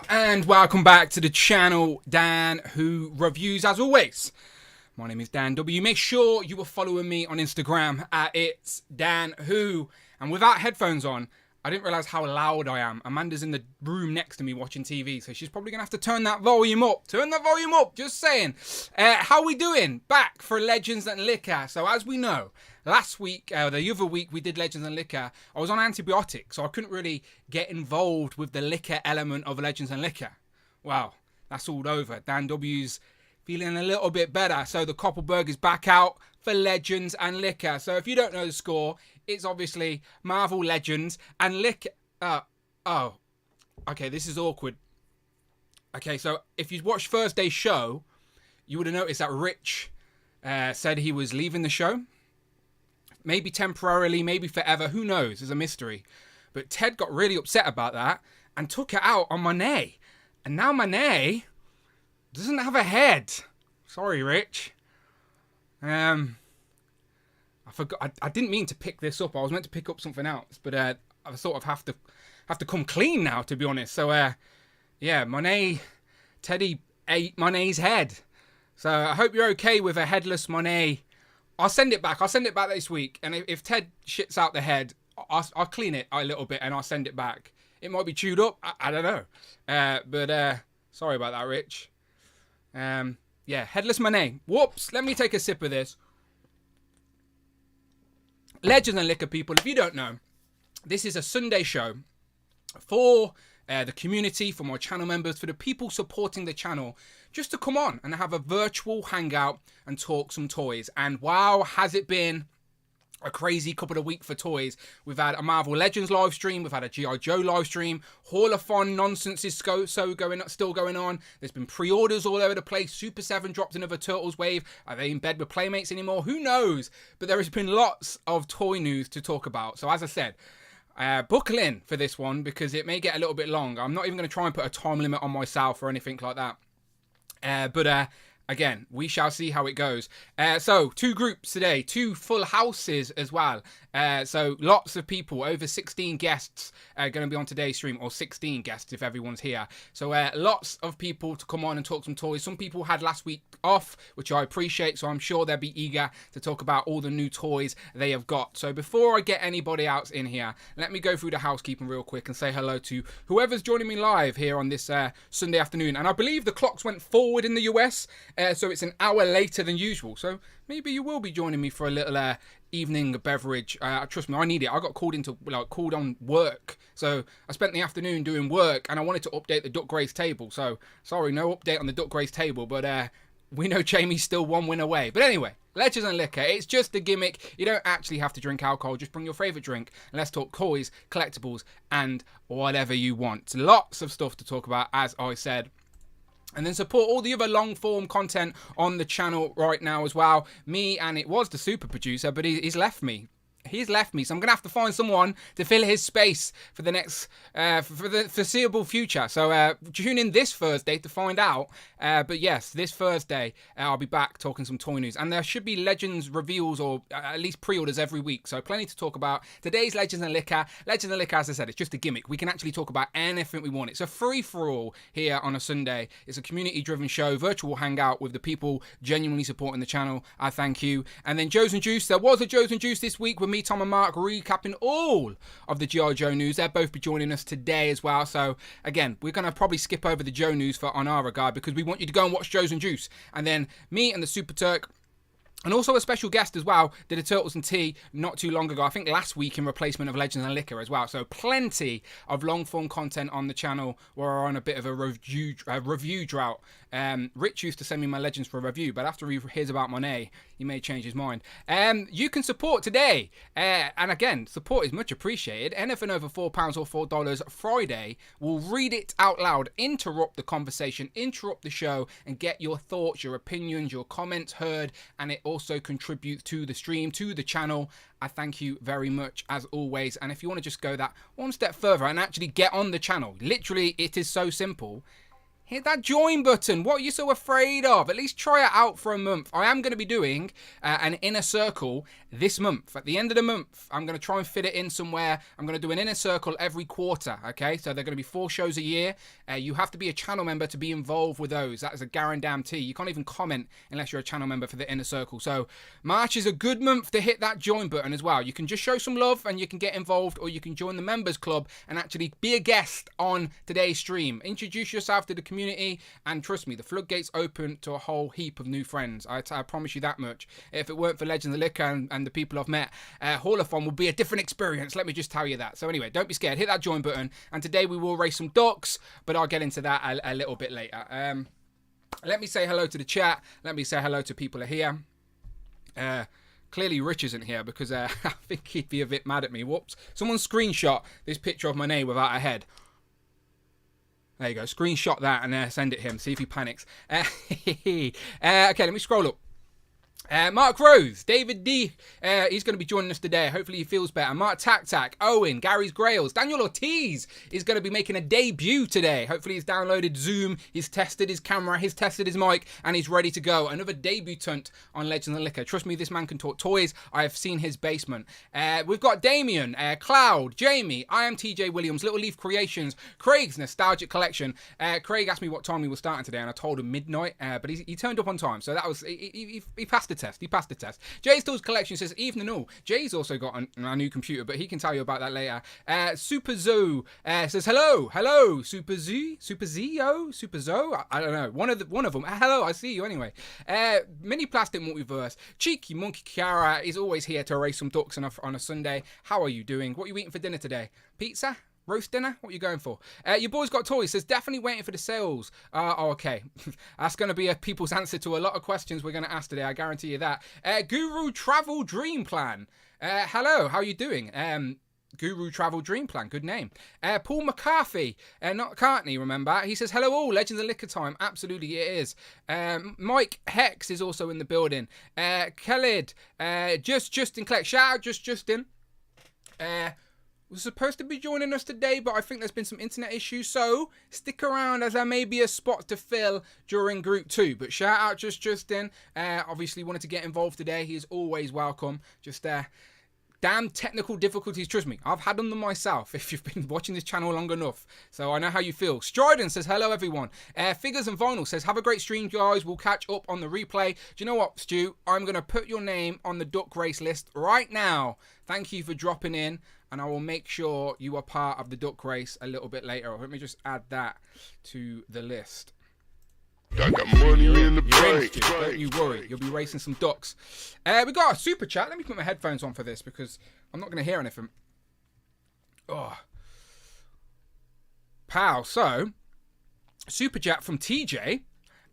And welcome back to the channel, Dan Who Reviews. As always, my name is Dan W. Make sure you are following me on Instagram at It's Dan Who. And without headphones on, I didn't realise how loud I am. Amanda's in the room next to me watching TV, so she's probably going to have to turn that volume up. Turn that volume up, just saying. How we doing? Back for Legends and Liquor. So as we know, last week, the other week we did Legends and Liquor, I was on antibiotics, so I couldn't really get involved with the liquor element of Legends and Liquor. Well, that's all over. Dan W's feeling a little bit better, so the Koppelberg is back out for Legends and Liquor. So if you don't know the score, it's obviously Marvel Legends and Liquor. Okay, this is awkward. Okay, so if you watched Thursday's show, you would have noticed that Rich said he was leaving the show. Maybe temporarily, maybe forever, who knows, it's a mystery. But Ted got really upset about that and took it out on Monet. And now Monet doesn't have a head. Sorry, Rich. I forgot. I didn't mean to pick this up. I was meant to pick up something else, but I sort of have to come clean now, to be honest. So yeah, Teddy ate Monet's head. So I hope you're okay with a headless Monet. I'll send it back. I'll send it back this week. And if Ted shits out the head, I'll clean it a little bit and I'll send it back. It might be chewed up. I don't know. But sorry about that, Rich. Yeah, headless Monet. Whoops. Let me take a sip of this. Legends and Liquor, people, if you don't know, this is a Sunday show for the community, for my channel members, for the people supporting the channel, just to come on and have a virtual hangout and talk some toys. And wow, has it been a crazy couple of weeks for toys. We've had a Marvel Legends live stream, we've had a G.I. Joe live stream, Hall of Fun nonsense is still going on. There's been pre-orders all over the place. Super 7 dropped another Turtles wave. Are they in bed with Playmates anymore? Who knows? But there has been lots of toy news to talk about. So as I said, buckle in for this one because it may get a little bit long. I'm not even going to try and put a time limit on myself or anything like that. But again, we shall see how it goes. So, 2 groups today, 2 full houses as well. So, lots of people, over 16 guests are going to be on today's stream, or 16 guests if everyone's here. So, lots of people to come on and talk some toys. Some people had last week off, which I appreciate, so I'm sure they'll be eager to talk about all the new toys they have got. So, before I get anybody else in here, let me go through the housekeeping real quick and say hello to whoever's joining me live here on this Sunday afternoon. And I believe the clocks went forward in the US, so it's an hour later than usual. So maybe you will be joining me for a little evening beverage. Trust me, I need it. I got called on work. So I spent the afternoon doing work and I wanted to update the Duck Gray's table. So sorry, no update on the Duck Gray's table, but we know Jamie's still 1 win away. But anyway, Legends and Liquor, it's just a gimmick. You don't actually have to drink alcohol. Just bring your favourite drink and let's talk toys, collectibles, and whatever you want. Lots of stuff to talk about, as I said. And then support all the other long-form content on the channel right now as well. Me, and it was the super producer, but he's left me. He's left me, so I'm going to have to find someone to fill his space for the next, for the foreseeable future. So tune in this Thursday to find out. But yes, this Thursday, I'll be back talking some toy news. And there should be Legends reveals or at least pre-orders every week. So plenty to talk about. Today's Legends and Liquor. Legends and Liquor, as I said, it's just a gimmick. We can actually talk about anything we want. It's a free-for-all here on a Sunday. It's a community-driven show, virtual hangout with the people genuinely supporting the channel. I thank you. And then Joe's and Juice. There was a Joe's and Juice this week with me, Tom and Mark, recapping all of the G.I. Joe news. They'll both be joining us today as well. So again, we're going to probably skip over the Joe news on our regard because we want you to go and watch Joe's and Juice. And then me and the Super Turk, and also a special guest as well, did a Turtles and Tea not too long ago, I think last week, in replacement of Legends and Liquor as well. So plenty of long-form content on the channel. We're on a bit of a review drought. Rich used to send me my Legends for a review, but after he hears about Monet, he may change his mind. You can support today. And again, support is much appreciated. Anything over £4 or $4 Friday, we'll read it out loud, interrupt the conversation, interrupt the show, and get your thoughts, your opinions, your comments heard, and it also contributes to the stream, to the channel. I thank you very much as always. And if you want to just go that one step further and actually get on the channel, literally it is so simple. Hit that join button. What are you so afraid of? At least try it out for a month. I am going to be doing an inner circle this month. At the end of the month, I'm going to try and fit it in somewhere. I'm going to do an inner circle every quarter, okay? So they're going to be 4 shows a year. You have to be a channel member to be involved with those. That is a guarantee. You can't even comment unless you're a channel member for the inner circle. So March is a good month to hit that join button as well. You can just show some love and you can get involved, or you can join the members club and actually be a guest on today's stream. Introduce yourself to the community, and trust me, the floodgates open to a whole heap of new friends. I promise you that much. If it weren't for Legends of Liquor and the people I've met, Hall of Fun would be a different experience. Let me just tell you that. So anyway, don't be scared. Hit that join button. And today we will race some ducks, but I'll get into that a little bit later. Let me say hello to the chat. Let me say hello to people who are here. Clearly Rich isn't here because I think he'd be a bit mad at me. Whoops. Someone screenshot this picture of my name without a head. There you go. Screenshot that and send it him. See if he panics. Okay, let me scroll up. Mark Rose, David D, he's going to be joining us today. Hopefully he feels better. Mark Tac, Owen, Gary's Grails, Daniel Ortiz is going to be making a debut today. Hopefully he's downloaded Zoom, he's tested his camera, he's tested his mic, and he's ready to go. Another debutant on Legends of Liquor. Trust me, this man can talk toys. I have seen his basement. We've got Damien, Cloud, Jamie, I am TJ Williams, Little Leaf Creations, Craig's Nostalgic Collection. Craig asked me what time we were starting today, and I told him midnight, but he turned up on time, so that was, he passed the test. He passed the test. Jay's Tools Collection says, evening all. Jay's also got a new computer, but he can tell you about that later. Super Zoo says, hello, Super Z, I don't know, one of them. Hello, I see you anyway. Mini Plastic Multiverse, Cheeky Monkey Kiara is always here to race some ducks on a Sunday. How are you doing? What are you eating for dinner today? Pizza? Roast dinner? What are you going for? Your boy's got toys. Says definitely waiting for the sales. Okay. That's going to be people's answer to a lot of questions we're going to ask today. I guarantee you that. Guru Travel Dream Plan. Hello. How are you doing? Guru Travel Dream Plan. Good name. Paul McCarthy. Not Cartney, remember. He says, hello all. Legends of Liquor time. Absolutely it is. Mike Hex is also in the building. Khalid. Justin Kleck. Shout out Justin. Was supposed to be joining us today, but I think there's been some internet issues, so stick around as there may be a spot to fill during Group 2. But shout out Justin. Obviously wanted to get involved today. He is always welcome. Just damn technical difficulties, trust me, I've had them myself if you've been watching this channel long enough, so I know how you feel. Stridon says hello everyone. Figures and Vinyl says have a great stream guys, we'll catch up on the replay. Do you know what, Stu, I'm going to put your name on the duck race list right now. Thank you for dropping in, and I will make sure you are part of the duck race a little bit later. Let me just add that to the list. I got money in the bank. Don't you worry, you'll be racing some ducks. We got a super chat. Let me put my headphones on for this because I'm not going to hear anything. Oh, pal. So, super chat from TJ.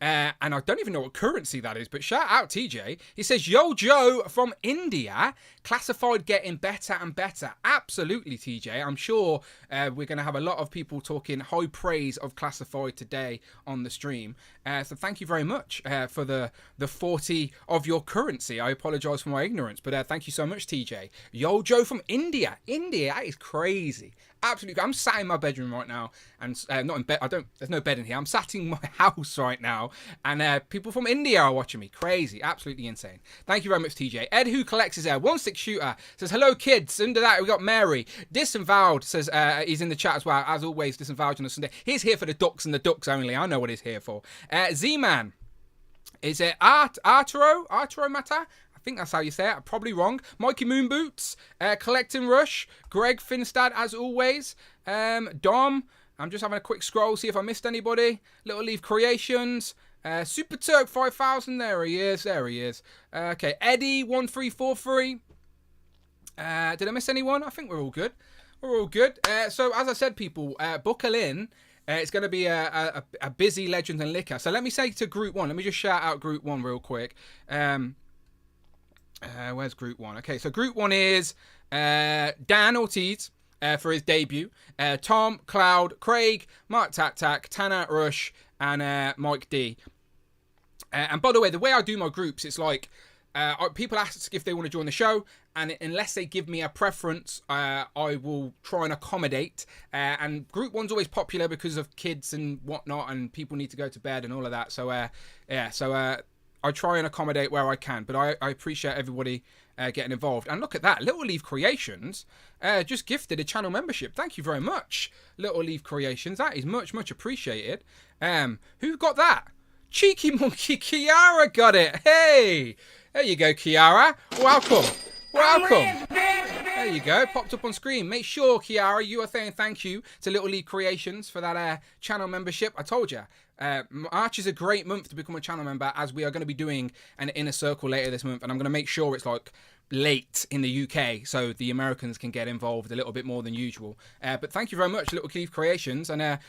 And I don't even know what currency that is, but shout out TJ. He says, yo, Joe from India, classified getting better and better. Absolutely, TJ. I'm sure we're going to have a lot of people talking high praise of classified today on the stream. So thank you very much for the 40 of your currency. I apologize for my ignorance, but thank you so much, TJ. Yo, Joe from India. India, that is crazy. Absolutely. I'm sat in my bedroom right now, and not in bed. There's no bed in here. I'm sat in my house right now, and people from India are watching me. Crazy. Absolutely insane. Thank you very much, TJ. Ed, who collects his air. 1-6 shooter says, hello, kids. Under that, we got Mary. Disavowed says, he's in the chat as well. As always, Disavowed on a Sunday. He's here for the ducks and the ducks only. I know what he's here for. Z-Man. Is it Arturo Mata? I think that's how you say it. Probably wrong. Mikey Moonboots, Collecting Rush, Greg Finstad, as always. Dom, I'm just having a quick scroll, see if I missed anybody. Little Leaf Creations, Super Turk 5000, there he is. Okay, Eddie 1343. Did I miss anyone? I think we're all good. So as I said, people, buckle in. It's going to be a busy Legends and Liquor. So let me say to Group 1, let me just shout out Group 1 real quick. Where's Group 1? Okay, so Group 1 is Dan Ortiz for his debut, Tom, Cloud, Craig, Mark Tac, Tanner Rush, and Mike D. And by the way I do my groups, it's like people ask if they want to join the show, and unless they give me a preference, I will try and accommodate. And group one's always popular because of kids and whatnot, and people need to go to bed and all of that. So I try and accommodate where I can, but I appreciate everybody getting involved. And look at that, Little Leaf Creations just gifted a channel membership. Thank you very much, Little Leaf Creations. That is much appreciated. Who got that? Cheeky Monkey Kiara got it. Hey, there you go, Kiara. Welcome. There you go. Popped up on screen. Make sure, Kiara, you are saying thank you to Little League Creations for that channel membership. I told you, March is a great month to become a channel member, as we are going to be doing an inner circle later this month, and I'm going to make sure it's like late in the UK so the Americans can get involved a little bit more than usual. But thank you very much, Little League Creations, and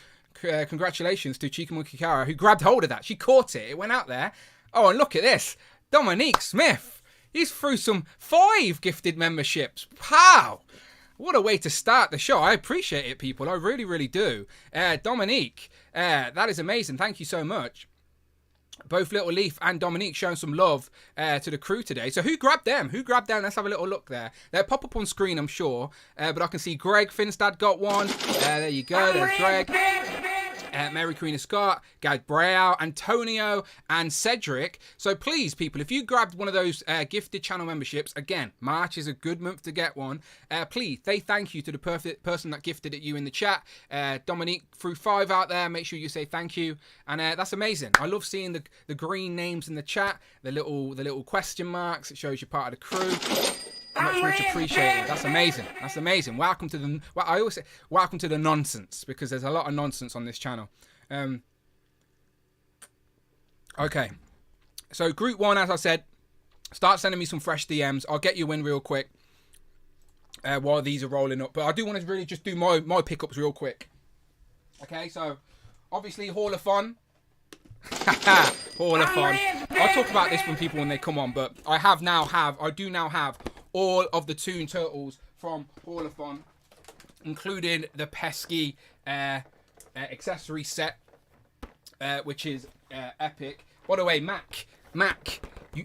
congratulations to Cheeky Monkey Kiara, who grabbed hold of that. She caught it. It went out there. Oh, and look at this. Dominique Smith. He's through some 5 gifted memberships. Wow. What a way to start the show. I appreciate it, people. I really do. Dominique, that is amazing. Thank you so much. Both Little Leaf and Dominique showing some love to the crew today. So who grabbed them? Let's have a little look there. They'll pop up on screen, I'm sure. But I can see Greg Finstad got one. There you go. There's Greg. Mary Queen of Scott, Gabriel, Antonio, and Cedric. So please, people, if you grabbed one of those gifted channel memberships, again, March is a good month to get one. Please, say thank you to the perfect person that gifted it you in the chat. Dominique threw 5 out there. Make sure you say thank you. And that's amazing. I love seeing the green names in the chat, the little question marks. It shows you're part of the crew. Much appreciated. That's amazing. Welcome to the. Well, I always say welcome to the nonsense, because there's a lot of nonsense on this channel. Okay, so group 1, as I said, start sending me some fresh DMs. I'll get you in real quick while these are rolling up. But I do want to really just do my pickups real quick. Okay, so obviously Hall of Fun. Hall of Fun. I'll talk about this when they come on, but I do now have all of the Toon Turtles from Hall of Fun, including the pesky accessory set, which is epic. By the way, Mac,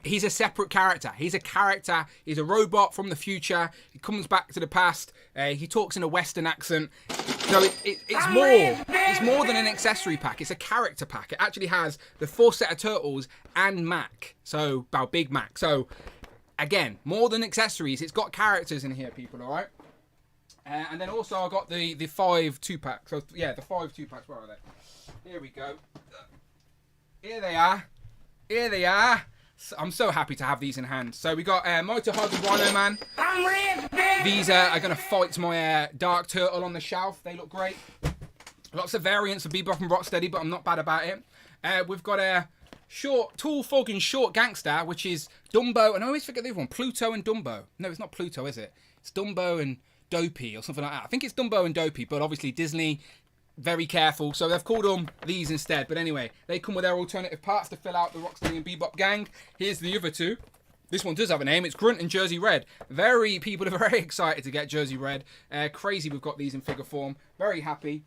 he's a separate character. He's a robot from the future. He comes back to the past. He talks in a Western accent. So it's more than an accessory pack. It's a character pack. It actually has the 4 set of turtles and Mac. So, about Big Mac. So, again, more than accessories. It's got characters in here, people, all right? And then also I got the 5 2-packs. So, yeah, the 5 2-packs. Where are they? Here we go. Here they are. I'm so happy to have these in hand. So we got Motor Hog and Rhino Man. These are going to fight my Dark Turtle on the shelf. They look great. Lots of variants of Bebop and Rocksteady, but I'm not bad about it. We've got a Tall Fog and Short Gangster, which is Dumbo, and I always forget the other one, Pluto and Dumbo. No, it's not Pluto, is it? It's Dumbo and Dopey or something like that. I think it's Dumbo and Dopey, but obviously Disney, very careful, so they've called them these instead. But anyway, they come with their alternative parts to fill out the Rocksteady and Bebop gang. Here's the other 2. This one does have a name. It's Grunt and Jersey Red. People are very excited to get Jersey Red. Crazy we've got these in figure form. Very happy.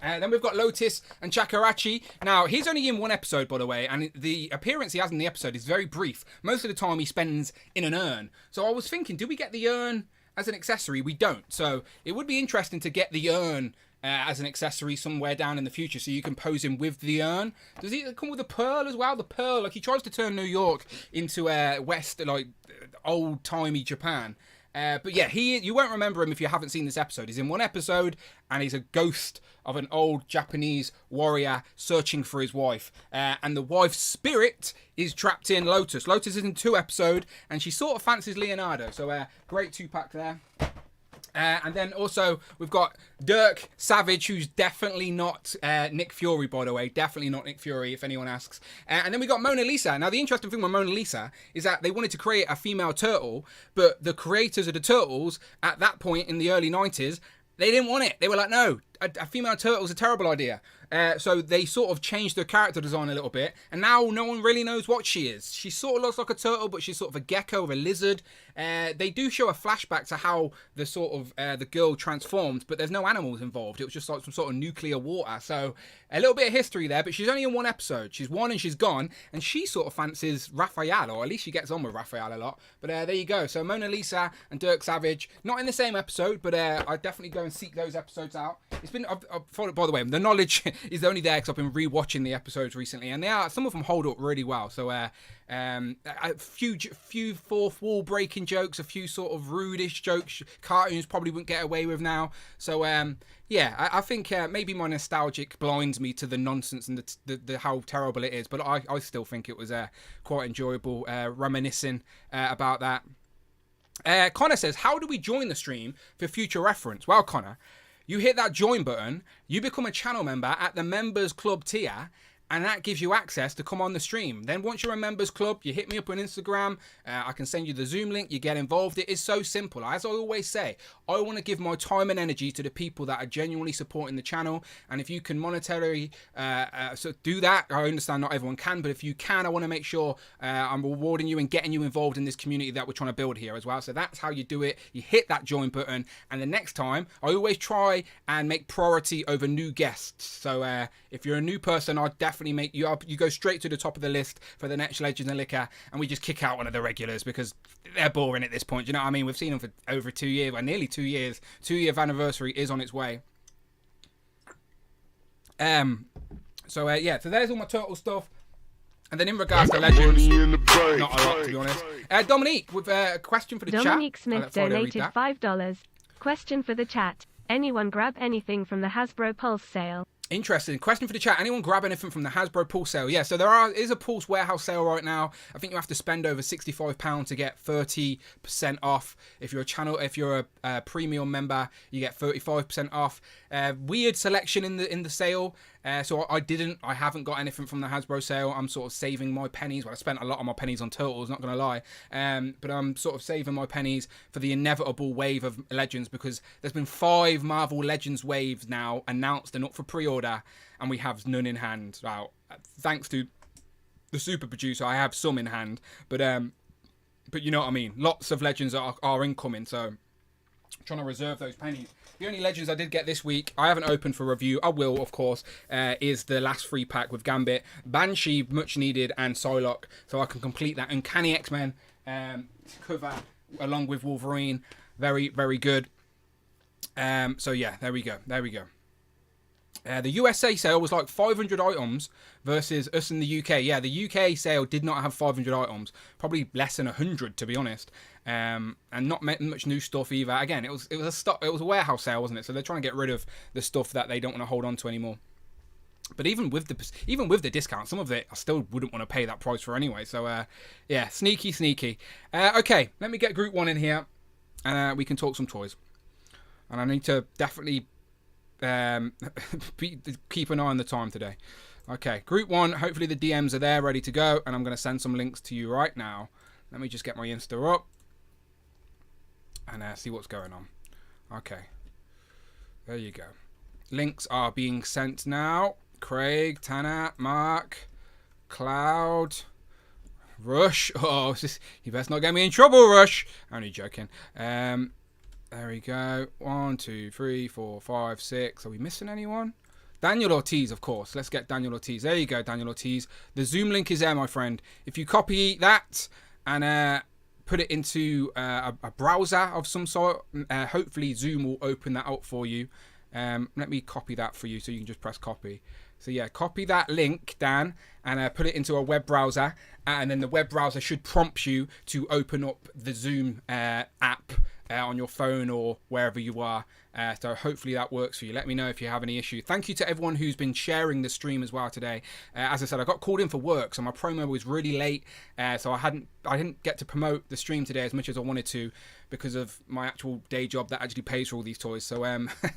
Then we've got Lotus and Chakarachi. Now, he's only in 1 episode, by the way, and the appearance he has in the episode is very brief. Most of the time he spends in an urn. So I was thinking, do we get the urn as an accessory? We don't. So it would be interesting to get the urn as an accessory somewhere down in the future, so you can pose him with the urn. Does he come with a pearl as well? The pearl, like he tries to turn New York into old-timey Japan. But yeah, you won't remember him if you haven't seen this episode. He's in 1 episode, and he's a ghost of an old Japanese warrior searching for his wife. And the wife's spirit is trapped in Lotus. Lotus is in 2 episodes, and she sort of fancies Leonardo. So great 2-pack there. And then also we've got Dirk Savage, who's definitely not Nick Fury, by the way. Definitely not Nick Fury, if anyone asks. And then we got Mona Lisa. Now, the interesting thing with Mona Lisa is that they wanted to create a female turtle, but the creators of the Turtles at that point in the early 90s, they didn't want it. They were like, no, a female turtle is a terrible idea. So they sort of changed the character design a little bit, and now no one really knows what she is. She sort of looks like a turtle, but she's sort of a gecko or a lizard. They do show a flashback to how the sort of the girl transformed, but there's no animals involved. It was just like some sort of nuclear water. So a little bit of history there, but she's only in one episode. She's one and she's gone, and she sort of fancies Raphael, or at least she gets on with Raphael a lot. But there you go. So Mona Lisa and Dirk Savage, not in the same episode, but I definitely go and seek those episodes out. It's been, I've followed, by the way, the knowledge is only there because I've been rewatching the episodes recently, and some of them hold up really well. So a few fourth wall breaking jokes, a few sort of rudish jokes, cartoons probably wouldn't get away with now. So yeah, I think maybe my nostalgic blinds me to the nonsense and the how terrible it is, but I still think it was quite enjoyable reminiscing about that. Connor says, how do we join the stream for future reference? Well, Connor, you hit that join button, you become a channel member at the members club tier, and that gives you access to come on the stream. Then once you're a members club, you hit me up on Instagram. I can send you the Zoom link. You get involved. It is so simple. As I always say, I want to give my time and energy to the people that are genuinely supporting the channel. And if you can monetarily do that, I understand not everyone can, but if you can, I want to make sure I'm rewarding you and getting you involved in this community that we're trying to build here as well. So that's how you do it. You hit that join button. And the next time, I always try and make priority over new guests. So if you're a new person, I'd definitely make you up. You go straight to the top of the list for the next Legends and Liquor, and we just kick out one of the regulars because they're boring at this point. You know what I mean? We've seen them for over 2 years, well, nearly 2 years. 2-year anniversary is on its way. So there's all my turtle stuff. And then in regards to Legends, not a lot to be honest. Dominique with a question for the chat. Dominique Smith donated $5. Question for the chat. Anyone grab anything from the Hasbro Pulse sale? Interesting. Question for the chat. Anyone grab anything from the Hasbro Pulse sale? Yeah, so is a Pulse warehouse sale right now. I think you have to spend over £65 to get 30% off. If you're a premium member, you get 35% off. Weird selection in the sale. So I haven't got anything from the Hasbro sale. I'm sort of saving my pennies. Well, I spent a lot of my pennies on Turtles, not going to lie. But I'm sort of saving my pennies for the inevitable wave of Legends, because there's been 5 Marvel Legends waves now announced and up for pre-order, and we have none in hand. Well, thanks to the super producer, I have some in hand. But you know what I mean. Lots of Legends are incoming, so I'm trying to reserve those pennies. The only Legends I did get this week, I haven't opened for review, I will, of course, is the last 3 pack with Gambit, Banshee, much needed, and Psylocke, so I can complete that Uncanny X-Men cover along with Wolverine. Very, very good. So yeah, there we go. The USA sale was like 500 items versus us in the UK. Yeah, the UK sale did not have 500 items. Probably less than 100, to be honest. And not much new stuff either. Again, it was a warehouse sale, wasn't it? So they're trying to get rid of the stuff that they don't want to hold on to anymore. But even with the discount, some of it I still wouldn't want to pay that price for anyway. So yeah, sneaky. Okay, let me get Group 1 in here, and we can talk some toys. And I need to definitely keep an eye on the time today. Okay, Group 1, hopefully the DMs are there ready to go, and I'm going to send some links to you right now. Let me just get my Insta up and see what's going on. Okay, there you go. Links are being sent now. Craig, Tanner, Mark, Cloud, Rush. Oh, you best not get me in trouble, Rush. Only joking. There we go. 1, 2, 3, 4, 5, 6. Are we missing anyone? Daniel Ortiz, of course. Let's get Daniel Ortiz. There you go, Daniel Ortiz. The Zoom link is there, my friend. If you copy that and put it into a browser of some sort, hopefully Zoom will open that up for you. Let me copy that for you so you can just press copy. So yeah, copy that link, Dan, and put it into a web browser. And then the web browser should prompt you to open up the Zoom app on your phone or wherever you are. So hopefully that works for you. Let me know if you have any issue. Thank you to everyone who's been sharing the stream as well today. As I said, I got called in for work, so my promo was really late. So I didn't get to promote the stream today as much as I wanted to because of my actual day job that actually pays for all these toys. So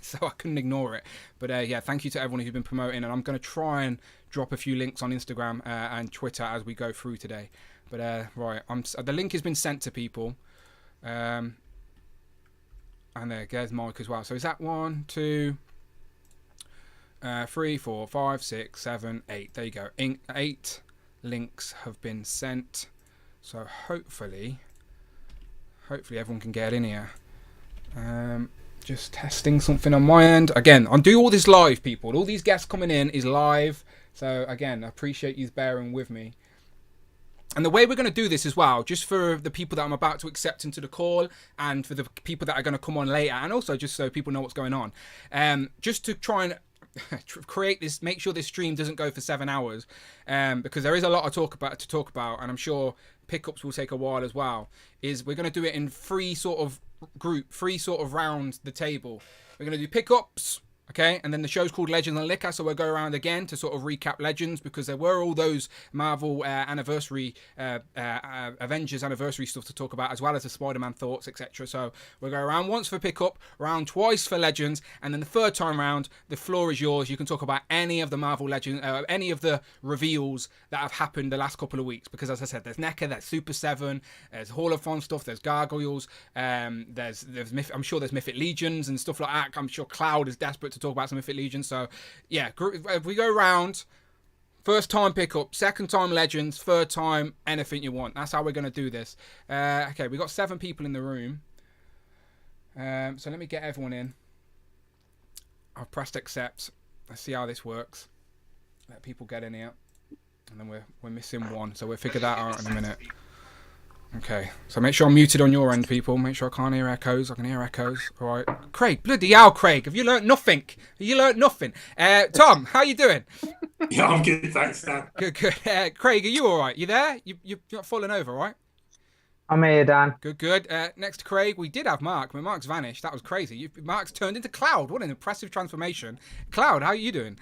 so I couldn't ignore it. But yeah, thank you to everyone who's been promoting, and I'm going to try and drop a few links on Instagram and Twitter as we go through today. But right, the link has been sent to people. And there's Mike as well. So is that 1, 2, 3, 4, 5, 6, 7, 8. There you go. 8 links have been sent. So hopefully everyone can get in here. Just testing something on my end. Again, I'm doing all this live, people. All these guests coming in is live. So again, I appreciate you bearing with me. And the way we're going to do this as well, just for the people that I'm about to accept into the call and for the people that are going to come on later, and also just so people know what's going on, just to try and create this, make sure this stream doesn't go for 7 hours, because there is a lot to talk about, and I'm sure pickups will take a while as well. Is we're going to do it in three sort of round the table. We're going to do pickups. Okay, and then the show's called Legends and Liquor, so we'll go around again to sort of recap Legends, because there were all those Marvel anniversary, Avengers anniversary stuff to talk about, as well as the Spider-Man thoughts, etc. So we'll go around once for pickup, round twice for Legends, and then the third time round, the floor is yours. You can talk about any of the Marvel Legends, any of the reveals that have happened the last couple of weeks, because as I said, there's NECA, there's Super 7, there's Hall of Fun stuff, there's Gargoyles, I'm sure there's Mythic Legions and stuff like that. I'm sure Cloud is desperate to talk about some Mythic Legions. So yeah, if we go round, first time pickup, second time Legends, third time anything you want. That's how we're going to do this. Okay, we got 7 people in the room. So let me get everyone in. I've pressed accept. Let's see how this works. Let people get in here. And then we're missing one, so we'll figure that out in a minute. Okay, so make sure I'm muted on your end, people. Make sure I can't hear echoes. I can hear echoes. All right. Craig, bloody hell, Craig. Have you learnt nothing? Tom, how you doing? Yeah, I'm good, thanks, Dan. Good. Craig, are you all right? You there? You're not falling over, right? I'm here, Dan. Good. Next to Craig, we did have Mark, but Mark's vanished. That was crazy. Mark's turned into Cloud. What an impressive transformation. Cloud, how are you doing?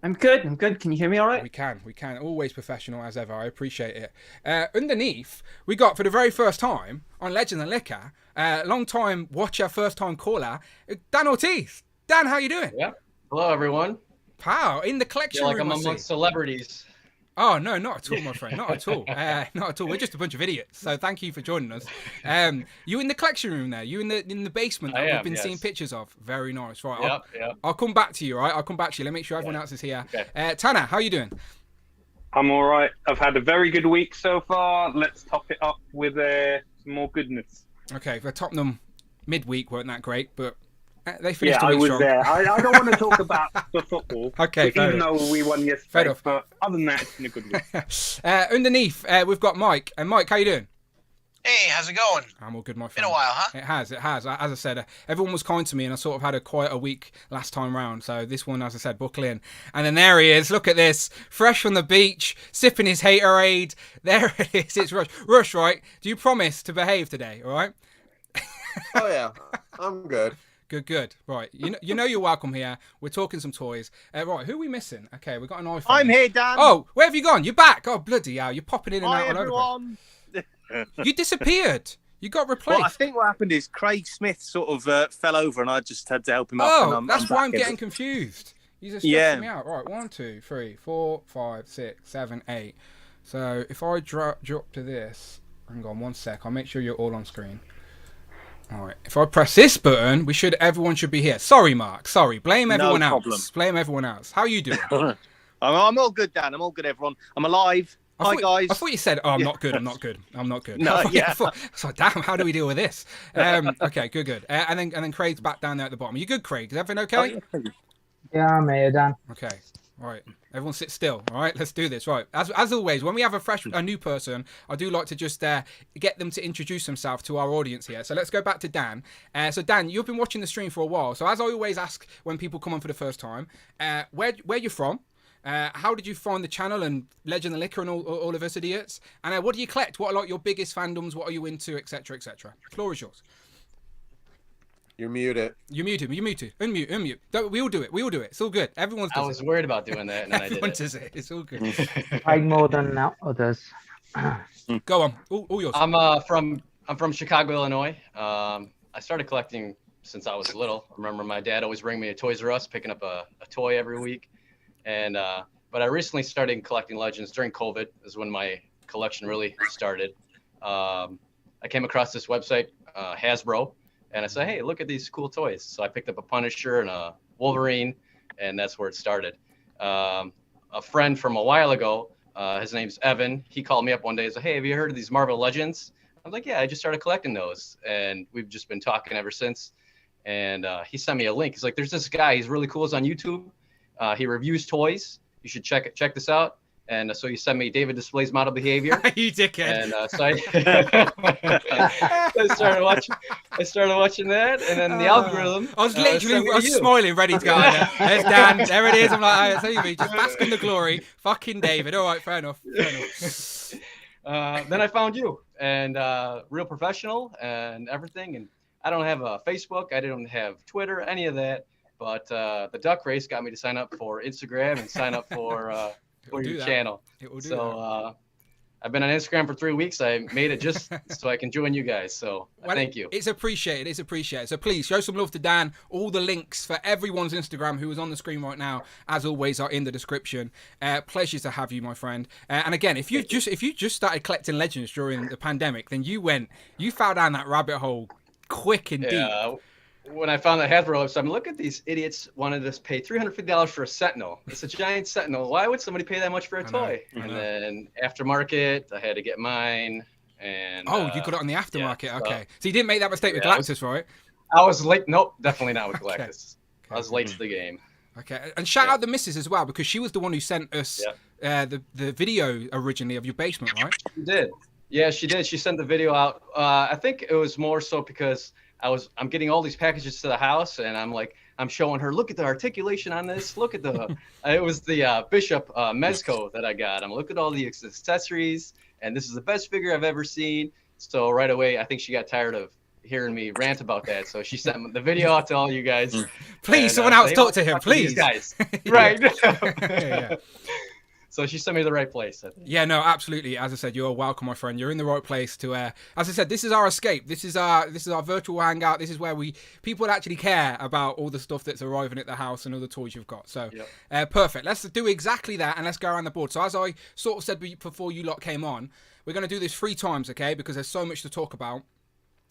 I'm good. Can you hear me all right? We can. Always professional as ever. I appreciate it. Underneath, we got, for the very first time on Legend and Liquor, long time watcher, first time caller, Dan Ortiz. Dan, how you doing? Yeah. Hello, everyone. Wow, in the collection room. I'm amongst celebrities. Oh, no, not at all, my friend. Not at all. Not at all. We're just a bunch of idiots. So thank you for joining us. You in the collection room there? You in the basement that we've been seeing pictures of? Very nice. Right. I'll come back to you, right? I'll come back to you. Let me make sure everyone else is here. Okay. Tanner, how you doing? I'm all right. I've had a very good week so far. Let's top it up with some more goodness. Okay, for Tottenham midweek weren't that great, but they finished I was strong. there. I don't want to talk about the football. Okay, even though we won yesterday. But other than that, it's been a good week. Underneath, we've got Mike. And Mike, how you doing? Hey, how's it going? I'm all good, my friend. Been a while, huh? It has. As I said, everyone was kind to me, and I sort of had a quieter week last time round. So this one, as I said, buckle in. And then there he is. Look at this. Fresh from the beach, sipping his Haterade. There it is. It's Rush. Rush, right? Do you promise to behave today, all right? Oh, yeah. I'm good. Good. Right. You know you're welcome here. We're talking some toys. Right, who are we missing? Okay, we've got an iPhone. I'm here, Dan. Oh, where have you gone? You're back. Oh, bloody hell. You're popping in and out. Hi, everyone. You disappeared. You got replaced. Well, I think what happened is Craig Smith sort of fell over and I just had to help him up. Oh, and that's why I'm getting confused. You just stressing me out. Right, 1, 2, 3, 4, 5, 6, 7, 8. So if I drop to this, hang on 1 sec. I'll make sure you're all on screen. All right. If I press this button, everyone should be here. Sorry, Mark. Sorry. Blame everyone else. Blame everyone else. How are you doing? I'm all good, Dan. I'm all good, everyone. I'm alive. Hi, guys. I thought you said, I'm not good. No, yeah. So damn, how do we deal with this? Okay, good. And then Craig's back down there at the bottom. Are you good, Craig? Is everything okay? Yeah, I'm here, Dan. Okay. Right, everyone sit still. All right, let's do this. Right, as always, when we have a new person, I do like to just get them to introduce themselves to our audience here. So let's go back to Dan. So Dan, you've been watching the stream for a while. So as I always ask when people come on for the first time, where you're from, how did you find the channel and Legend and Liquor and all of us idiots, and what do you collect? What are like your biggest fandoms? What are you into, etc., etc. Floor is yours. You're muted. You're muted. Unmute. We all do it. It's all good. Everyone's does it. I was worried about doing that, and then Everyone I did does it. It's all good. Like more than others. Go on. All yours. I'm from Chicago, Illinois. I started collecting since I was little. I remember my dad always bring me to Toys R Us, picking up a toy every week. And but I recently started collecting Legends during COVID. Is when my collection really started. I came across this website, Hasbro. And I said, hey, look at these cool toys. So I picked up a Punisher and a Wolverine. and that's where it started. A friend from a while ago, his name's Evan. He called me up one day and said, "Hey, have you heard of these Marvel Legends?" I'm like, "Yeah, I just started collecting those," and we've just been talking ever since. And he sent me a link. He's like, "There's this guy. He's really cool. He's on YouTube. He reviews toys. You should check this out." And so he sent me David Display's Model Behavior. You dickhead. And so I started watching that, and then the algorithm. I was literally smiling, ready to go. There's Dan. There it is. I'm like, oh, it's just bask in the glory. Fucking David. All right, fair enough. Then I found you, and real professional and everything. And I don't have a Facebook. I don't have Twitter, any of that. But the duck race got me to sign up for Instagram and sign up for your channel. So I've been on Instagram for 3 weeks. I made it just so I can join you guys. So thank you. It's appreciated. It's appreciated. So please show some love to Dan. All the links for everyone's Instagram who is on the screen right now, as always, are in the description. Pleasure to have you, my friend. And again, if you just started collecting legends during the pandemic, then you fell down that rabbit hole quick and deep. When I found that Hasbro, so I mean, look at these idiots wanted us to pay $350 for a Sentinel. It's a giant Sentinel. Why would somebody pay that much for a toy? And then aftermarket, I had to get mine. And you got it on the aftermarket. Yeah, okay, so you didn't make that mistake with Galactus, right? I was late. Nope, definitely not with Galactus. I was late to the game. Okay, and shout out the missus as well, because she was the one who sent us the video originally of your basement, right? She did. Yeah, she did. She sent the video out. I think it was more so because I'm getting all these packages to the house, and I'm showing her, look at the articulation on this. Look at the, it was the Bishop Mezco that I got. Look at all the accessories, and this is the best figure I've ever seen. So right away, I think she got tired of hearing me rant about that. So she sent the video out to all you guys. Please, someone else talk to him, please. Guys. Right. Yeah. So she sent me to the right place, I think. Yeah, no, absolutely. As I said, you're welcome, my friend. You're in the right place to. As I said, this is our escape. This is our virtual hangout. This is where people actually care about all the stuff that's arriving at the house and all the toys you've got. So, perfect. Let's do exactly that, and let's go around the board. So, as I sort of said before you lot came on, we're going to do this 3 times, okay? Because there's so much to talk about.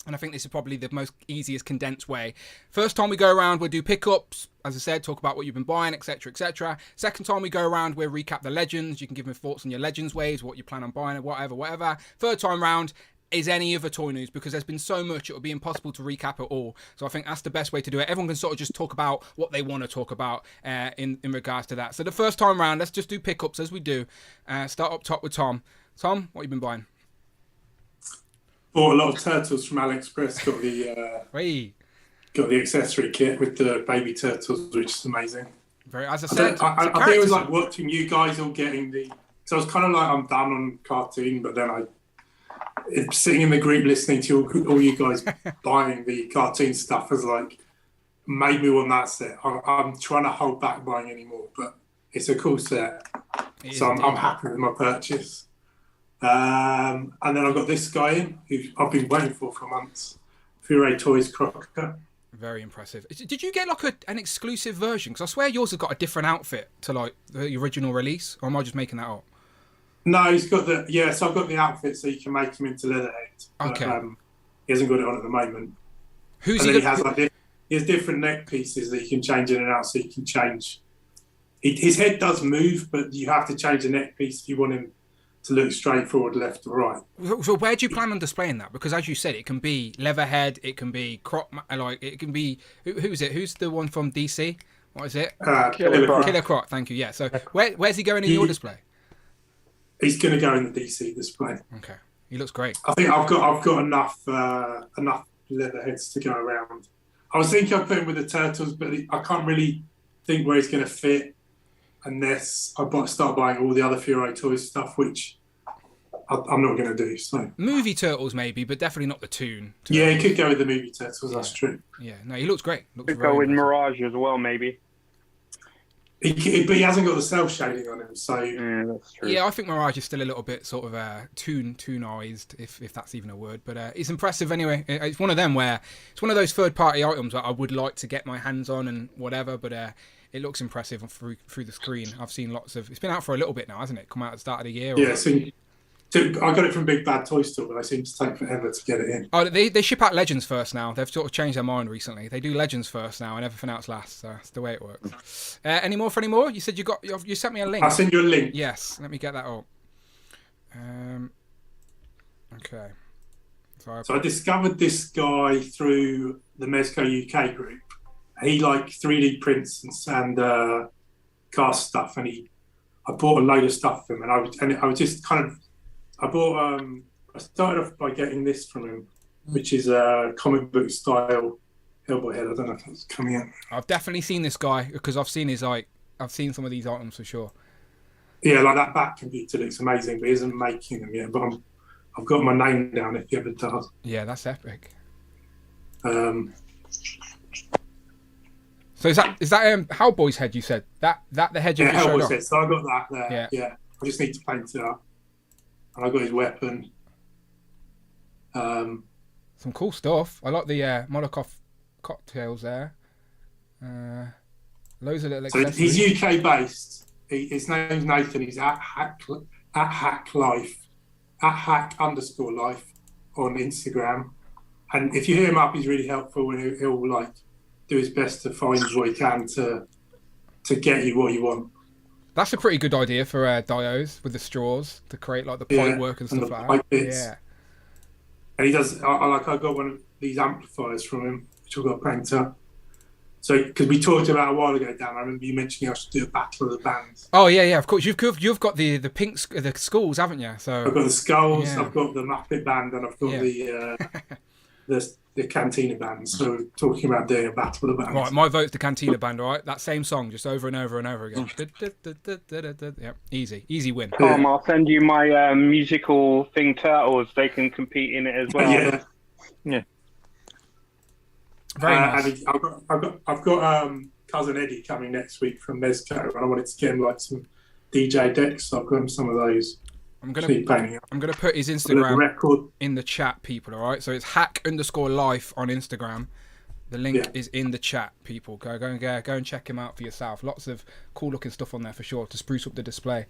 And I think this is probably the most easiest condensed way. First time we go around, we'll do pickups. As I said, talk about what you've been buying, etc., etc. Second time we go around, we'll recap the legends. You can give me thoughts on your legends waves, what you plan on buying, whatever. Third time round is any other toy news, because there's been so much, it would be impossible to recap it all. So I think that's the best way to do it. Everyone can sort of just talk about what they want to talk about in regards to that. So the first time round, let's just do pickups as we do. Start up top with Tom. Tom, what have you been buying? Bought a lot of turtles from AliExpress. Got the accessory kit with the baby turtles, which is amazing. As I said, I think it was like watching you guys all getting so I was kind of like, I'm done on cartoon, but then sitting in the group listening to all you guys buying the cartoon stuff has like made me want that set. I'm trying to hold back buying anymore, but it's a cool set. So I'm happy with my purchase. And then I've got this guy in, who I've been waiting for months. Fure Toys Crocker. Very impressive. Did you get like an exclusive version? Because I swear yours has got a different outfit to like the original release. Or am I just making that up? No, he's got so I've got the outfit so you can make him into Leatherhead. Okay. But, he hasn't got it on at the moment. He has different neck pieces that you can change in and out, so you can change. His head does move, but you have to change the neck piece if you want him to look straight forward, left or right. So where do you plan on displaying that? Because as you said, it can be Leatherhead, it can be it can be who's it? Who's the one from DC? What is it? Killer Croc. Thank you. Yeah. So where's he going in your display? He's going to go in the DC display. Okay. He looks great. I think I've got enough Leatherheads to go around. I was thinking I'd put him with the turtles, but I can't really think where he's going to fit unless I start buying all the other Fure Toys stuff, which I'm not going to do. So movie turtles maybe, but definitely not the toon. Yeah, he could go with the movie turtles. That's true. Yeah, no, he looks great. Could go with Mirage as well, maybe. But he hasn't got the cell shading on him, so that's true. Yeah, I think Mirage is still a little bit sort of toonized, if that's even a word. But it's impressive anyway. It's one of them where it's one of those third-party items that I would like to get my hands on and whatever, but it looks impressive through the screen. I've seen lots of. It's been out for a little bit now, hasn't it? Come out at the start of the year. Yeah, seen I got it from Big Bad Toy Store, but they seem to take forever to get it in. Oh, they ship out Legends first now. They've sort of changed their mind recently. They do Legends first now, and everything else last. So that's the way it works. Any more for any more? You said you sent me a link. I'll send you a link. Yes, let me get that up. Okay. So I discovered this guy through the Mezco UK group. He 3D prints and cast stuff, and I bought a load of stuff from him, and I was just kind of. I started off by getting this from him, which is a comic book style Hellboy head. I don't know if that's coming out. I've definitely seen this guy because I've seen some of these items for sure. Yeah, that back computer looks amazing, but he isn't making them yet. But I've got my name down if he ever does. Yeah, that's epic. So is that Hellboy's head? You said that the head you showed Hellboy's off? head. So I got that there. Yeah. I just need to paint it up. And I got his weapon. Some cool stuff. I like the Molotov cocktails there. Loads of little accessories. So he's UK based. His name's Nathan. He's at hack_life on Instagram. And if you hit him up, he's really helpful, and he'll do his best to find what he can to get you what you want. That's a pretty good idea for dios with the straws to create the point work and stuff like that. Bits. Yeah. And he does. I got one of these amplifiers from him, which I've got to paint up. So, because we talked about a while ago, Dan, I remember you mentioning I should do a battle of the bands. Oh yeah, of course. You've got the the skulls, haven't you? So I've got the skulls, yeah. I've got the Muppet band, and I've got the Cantina band. So talking about doing a battle of the bands. Right, my vote's the Cantina band. All right, that same song just over and over and over again. Yeah, easy win. Tom, I'll send you my musical thing turtles. They can compete in it as well. Yeah. Very nice. And I've got cousin Eddie coming next week from Mezco, and I wanted to get him some DJ decks. So I've got him some of those. I'm gonna put his Instagram in the chat, people. All right, so it's hack_life on Instagram. The link is in the chat, people. Go and check him out for yourself. Lots of cool looking stuff on there for sure to spruce up the display.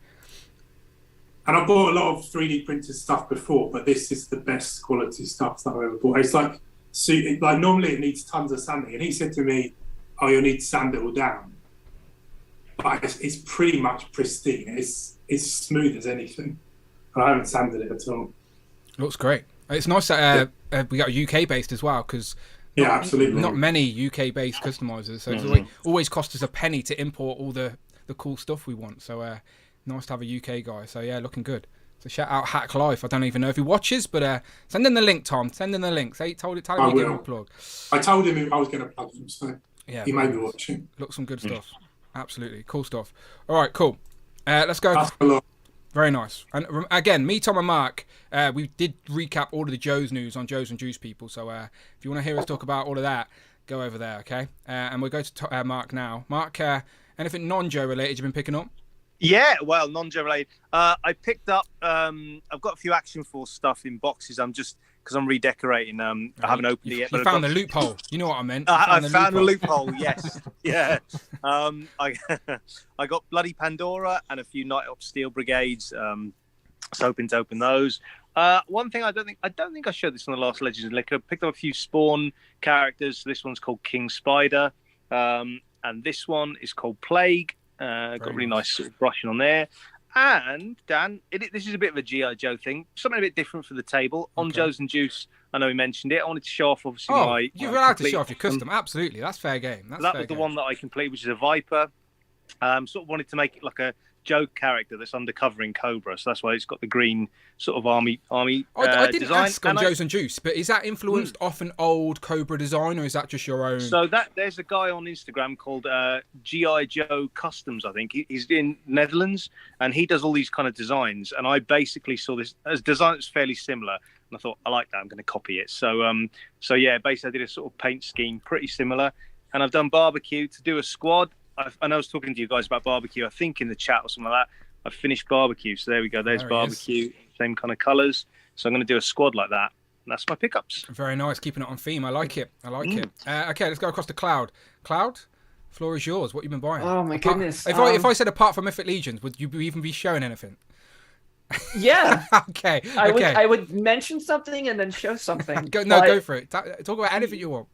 And I bought a lot of 3D printed stuff before, but this is the best quality stuff that I've ever bought. It's normally it needs tons of sanding, and he said to me, "Oh, you'll need to sand it all down." But it's pretty much pristine. It's smooth as anything. I haven't sanded it at all. Looks great. It's nice that we got UK based as well, because absolutely not many UK based customizers, so it's always cost us a penny to import all the cool stuff we want. So nice to have a UK guy. So yeah, looking good. So shout out Hack Life. I don't even know if he watches, but send in the link, Tom. Send in the link. Tell him you give him a plug. I told him I was going to plug him, so he may be watching. Look, some good stuff. Absolutely cool stuff. All right, cool. Let's go. Very nice. And again, me, Tom, and Mark, we did recap all of the Joe's news on Joe's and Juice, people. So if you want to hear us talk about all of that, go over there, okay? And we'll go to Mark now. Mark, anything non-Joe related you've been picking up? Yeah, well, non-Joe related. I picked up. I've got a few Action Force stuff in boxes. I'm just because I'm redecorating. I haven't opened it yet. You found the loophole. You know what I meant. I found the loophole. Yes. Yeah. I got Bloody Pandora and a few Night Up Steel Brigades. So hoping to open those. One thing I don't think I showed this on the last Legends of Liquor. I picked up a few Spawn characters. This one's called King Spider, and this one is called Plague. Got really nice sort of brushing on there. And Dan, this is a bit of a G.I. Joe thing, something a bit different for the table. On Joe's and Juice, I know he mentioned it. I wanted to show off, obviously, you're allowed to show off your custom. Absolutely, that's fair game. That was the one that I completed, which is a Viper. Sort of wanted to make it like a Joe character that's undercover in Cobra, so that's why it's got the green sort of army. I didn't design. ask on Joe's and Juice, but is that influenced off an old Cobra design, or is that just your own? So there's a guy on Instagram called G.I. Joe Customs, I think. He's in Netherlands, and he does all these kind of designs. And I basically saw this as a design that's fairly similar, and I thought, I like that, I'm going to copy it. So yeah, basically I did a sort of paint scheme pretty similar, and I've done barbecue to do a squad. I know I was talking to you guys about barbecue, I think in the chat or something like that. I've finished barbecue, so there we go. There's barbecue, same kind of colours. So I'm going to do a squad like that. And that's my pickups. Very nice, keeping it on theme. I like it. Okay, let's go across to Cloud. Cloud, floor is yours. What have you been buying? Oh my goodness. If I said apart from Mythic Legions, would you even be showing anything? Yeah. Okay. I would mention something and then show something. Go for it. Talk about anything you want.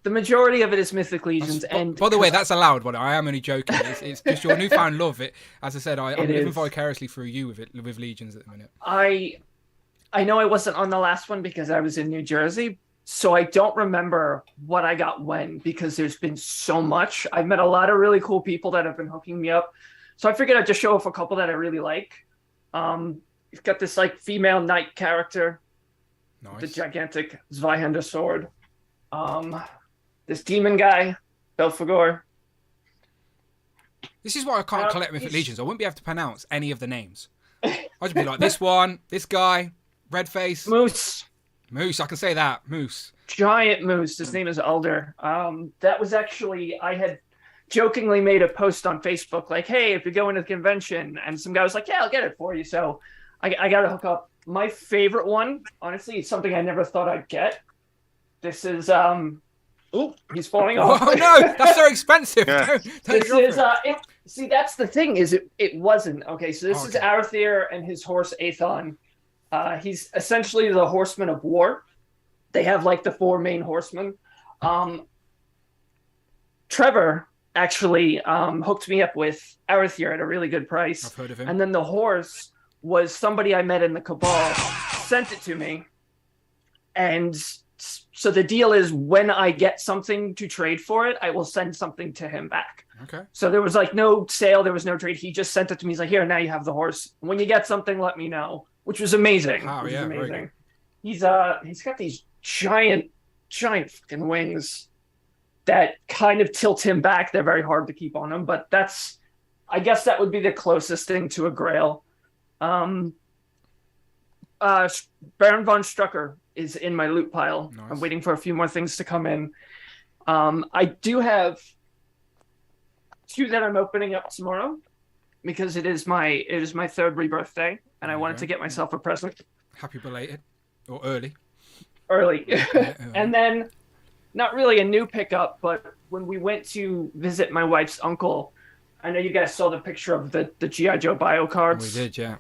The majority of it is Mythic Legions. And by the way, that's allowed, but I am only joking. It's just your newfound love. As I said, I'm living vicariously through you with Legions at the minute. I know I wasn't on the last one because I was in New Jersey, so I don't remember what I got when, because there's been so much. I've met a lot of really cool people that have been hooking me up. So I figured I'd just show off a couple that I really like. You've got this like female knight character. Nice. The gigantic Zweihander sword. This demon guy, Belphegor. This is why I can't collect Mythic Legions. I wouldn't be able to pronounce any of the names. I'd just be like, this one, this guy, red face. Moose, I can say that. Moose. Giant Moose. His name is Alder. That was actually, I had jokingly made a post on Facebook like, hey, if you're going to the convention, and some guy was like, yeah, I'll get it for you. So I got to hook up. My favorite one, honestly, it's something I never thought I'd get. This is, he's falling off. Oh no, that's so expensive. Yeah. This is, see, that's the thing, is it wasn't. Okay, so this is Arathir and his horse Aethon. He's essentially the horseman of war. They have like the 4 main horsemen. Trevor actually hooked me up with Arathir at a really good price. I've heard of him. And then the horse was somebody I met in the Cabal, sent it to me. And so the deal is, when I get something to trade for it, I will send something to him back. Okay. So there was like no sale, there was no trade. He just sent it to me. He's like, here, now you have the horse. When you get something, let me know. Which was amazing. Oh, yeah, amazing. He's got these giant fucking wings that kind of tilt him back. They're very hard to keep on him, but I guess that would be the closest thing to a Grail. Baron von Strucker is in my loot pile. Nice. I'm waiting for a few more things to come in. I do have 2 that I'm opening up tomorrow because it is my 3rd rebirth day, and I wanted to get myself a present. Happy belated or early. And then, not really a new pickup, but when we went to visit my wife's uncle, I know you guys saw the picture of the G.I. Joe bio cards. We did, yeah.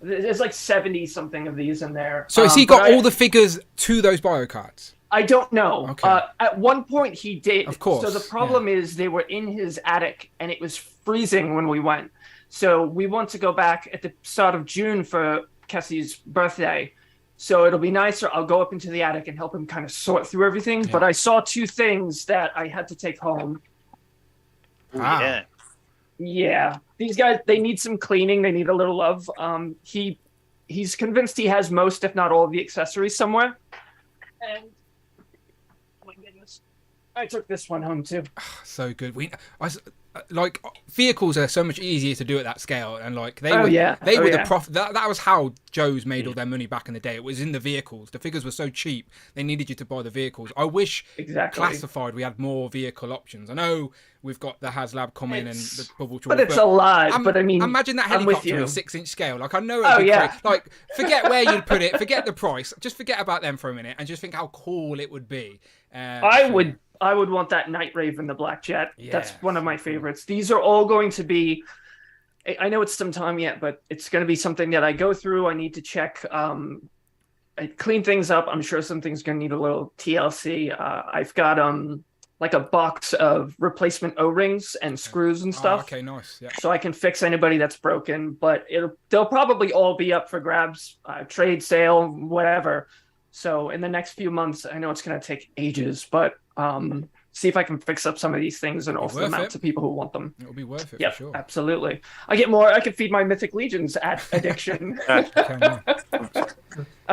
There's like 70 something of these in there. So has he got all the figures to those bio cards? I don't know. Okay. At one point he did. Of course. So the problem is they were in his attic and it was freezing when we went. So we want to go back at the start of June for Kessie's birthday. So it'll be nicer. I'll go up into the attic and help him kind of sort through everything. Yeah. But I saw 2 things that I had to take home. Wow. Yeah. Yeah, these guys, they need some cleaning. They need a little love. He's convinced he has most, if not all, of the accessories somewhere. And oh my goodness, I took this one home too. So good. Like, vehicles are so much easier to do at that scale, and like they were the profit. That was how Joe's made all their money back in the day. It was in the vehicles. The figures were so cheap, they needed you to buy the vehicles. I wish Classified we had more vehicle options. I know we've got the HasLab coming and the bubble choice, but it's a lot. But I mean, imagine that helicopter on a 6-inch scale. Like, I know it'd be great. Like, forget where you'd put it, forget the price, just forget about them for a minute, and just think how cool it would be. I would want that Night Raven, the Black Jet. Yeah, that's one of my favorites. These are all going to be, I know it's some time yet, but it's going to be something that I go through. I need to check, I clean things up. I'm sure some things going to need a little TLC. I've got like a box of replacement O-rings and screws and stuff. Okay, nice. Yeah. So I can fix anybody that's broken, but they'll probably all be up for grabs, trade sale, whatever. So in the next few months, I know it's going to take ages, but see if I can fix up some of these things and offer them out to people who want them. It'll be worth it, for sure. Absolutely. I can feed my Mythic Legions addiction. I've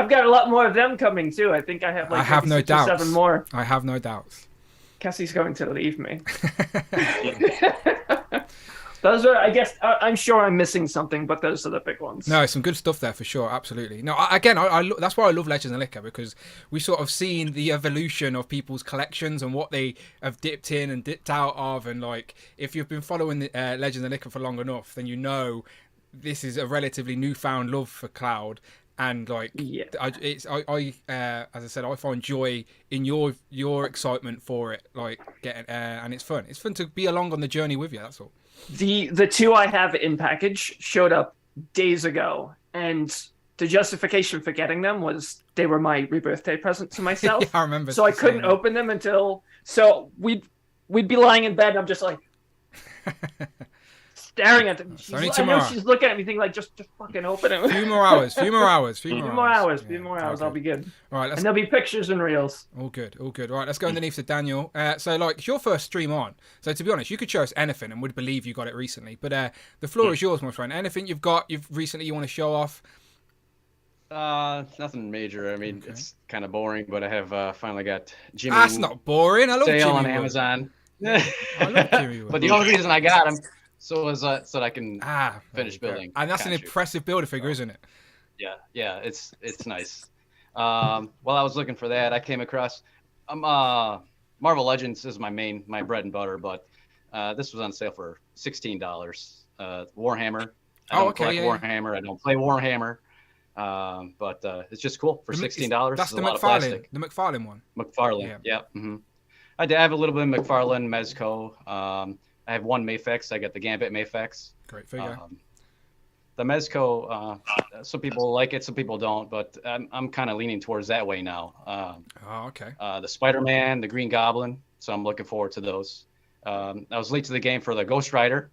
got a lot more of them coming too. I think I have like 7 more. I have no doubts. Cassie's going to leave me. Those are, I guess, I'm sure I'm missing something, but those are the big ones. No, some good stuff there for sure, absolutely. No, again, that's why I love Legends and Liquor, because we sort of seen the evolution of people's collections and what they have dipped in and dipped out of, and like, if you've been following the, Legends and Liquor for long enough, then you know this is a relatively newfound love for Cloud. And like, as I said, I find joy in your excitement for it, like getting, and it's fun. It's fun to be along on the journey with you. That's all. The 2 I have in package showed up days ago, and the justification for getting them was they were my rebirthday present to myself. Yeah, I remember. So I couldn't open them until. So we'd be lying in bed. And I'm just like staring at them. I know she's looking at me, thinking like, just fucking open it. Few more hours. Few more hours. I'll be good. All right, and there'll be pictures and reels. All good. All right, let's go underneath to Daniel. So, like, it's your first stream on. So, to be honest, you could show us anything and we'd believe you got it recently. But the floor is yours, my friend. Anything you want to show off? Nothing major. I mean, it's kind of boring, but I have finally got Jimmy. That's not boring. I love sale Jimmy on Wood. Amazon. I love Jimmy Wood. But the only reason I got him so that I can finish building. And that's an impressive builder figure, isn't it? Yeah, it's nice. While I was looking for that, I came across Marvel Legends is my bread and butter, but this was on sale for $16. Warhammer. I don't collect Warhammer. I don't play Warhammer. But it's just cool for $16. That's the McFarlane one. McFarlane, yeah. Mm-hmm. I have a little bit of McFarlane, Mezco. I have one Mafex. I got the Gambit Mafex. Great figure. The Mezco, some people like it, some people don't, but I'm kind of leaning towards that way now. Okay. The Spider-Man, the Green Goblin, so I'm looking forward to those. I was late to the game for the Ghost Rider,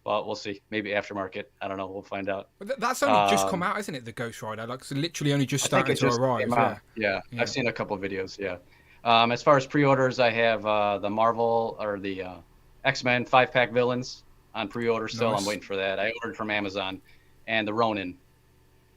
but we'll see. Maybe aftermarket. I don't know. We'll find out. That's only just come out, isn't it? The Ghost Rider, like, it's literally only just starting to arrive. Yeah, I've seen a couple of videos. Yeah. As far as pre-orders, I have the Marvel or the X-Men 5-pack villains on pre-order still. Nice. I'm waiting for that. I ordered from Amazon, and the Ronin.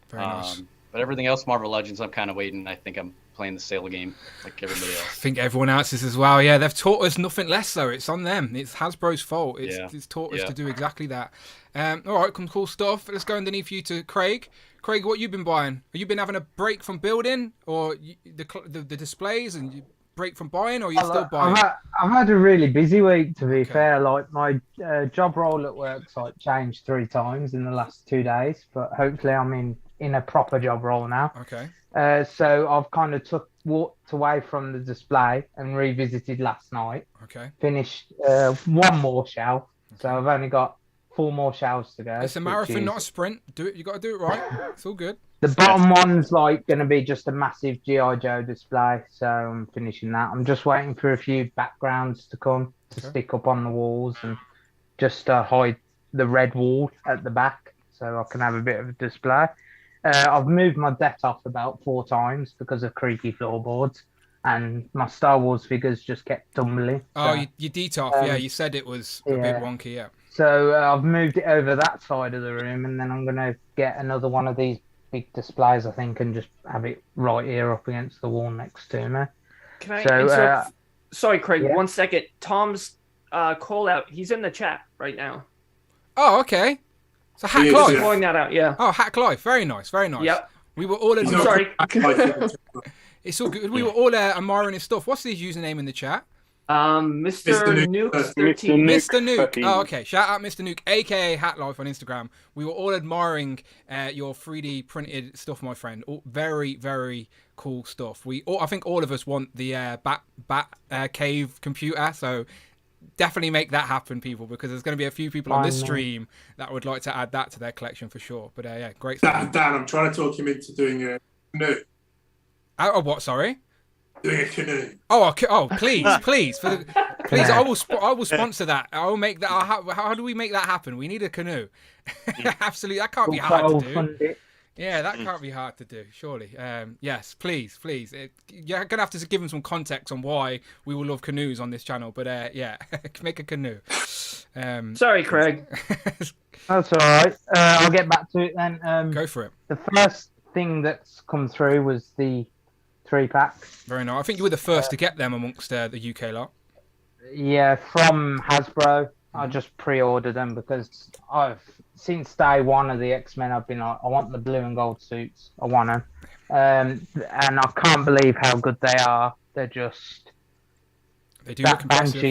Very nice. But everything else, Marvel Legends, I'm kind of waiting. I think I'm playing the sale game like everybody else. I think everyone else is as well. Yeah, they've taught us nothing less, though. It's on them. It's Hasbro's fault. It's taught us to do exactly that. All right, cool stuff. Let's go underneath you to Craig. Craig, what you been buying? Have you been having a break from building, or the displays, and you break from buying, or are you still buying? I've had a really busy week, to be fair. Like, my job role at work's like changed 3 times in the last 2 days, but hopefully I'm in a proper job role now. Okay. So I've kind of walked away from the display and revisited last night. Okay. Finished one more shelf, so I've only got 4 more shelves to go. It's a marathon, not a sprint. Do it. You got to do it right. It's all good. The bottom one's like going to be just a massive G.I. Joe display, so I'm finishing that. I'm just waiting for a few backgrounds to come to stick up on the walls and just hide the red wall at the back so I can have a bit of a display. I've moved my deck off about 4 times because of creaky floorboards, and my Star Wars figures just kept tumbling. Oh, you DTOF, yeah, you said it was a bit wonky, yeah. So I've moved it over that side of the room, and then I'm going to get another one of these big displays, I think, and just have it right here up against the wall next to me. Can I interrupt? Sorry, Craig, 1 second. Tom's call out, he's in the chat right now. Oh, okay. So Hack Life. Pulling that out, yeah. Oh, Hack Life. Very nice, very nice. Yep. We were all... Sorry. It's all good. We were all admiring his stuff. What's his username in the chat? Mr. Nuke 13. Mr. Nuke. Oh, okay. Shout out Mr. Nuke, aka Hat Life on Instagram. We were all admiring your 3D printed stuff, my friend. Very, very cool stuff. I think all of us want the Bat Cave computer, so definitely make that happen, people, because there's going to be a few people on this stream that would like to add that to their collection for sure. But yeah, great stuff. Dan, I'm trying to talk him into doing a canoe. Oh, what? Sorry. Doing a canoe. Oh, please. Please, I will sponsor that. I will make that. How do we make that happen? We need a canoe. Absolutely, that can't be hard to do. Yeah, that can't be hard to do. Surely. Yes, please. You're gonna have to give them some context on why we will love canoes on this channel. But yeah, make a canoe. Sorry, Craig. That's all right. I'll get back to it then. Go for it. The first thing that's come through was the 3-pack. Very nice. I think you were the first to get them amongst the UK lot. Yeah, from Hasbro. I just pre-ordered them because since day one of the X-Men, I've been like, I want the blue and gold suits. I want them. And I can't believe how good they are. They're just... They do look impressive.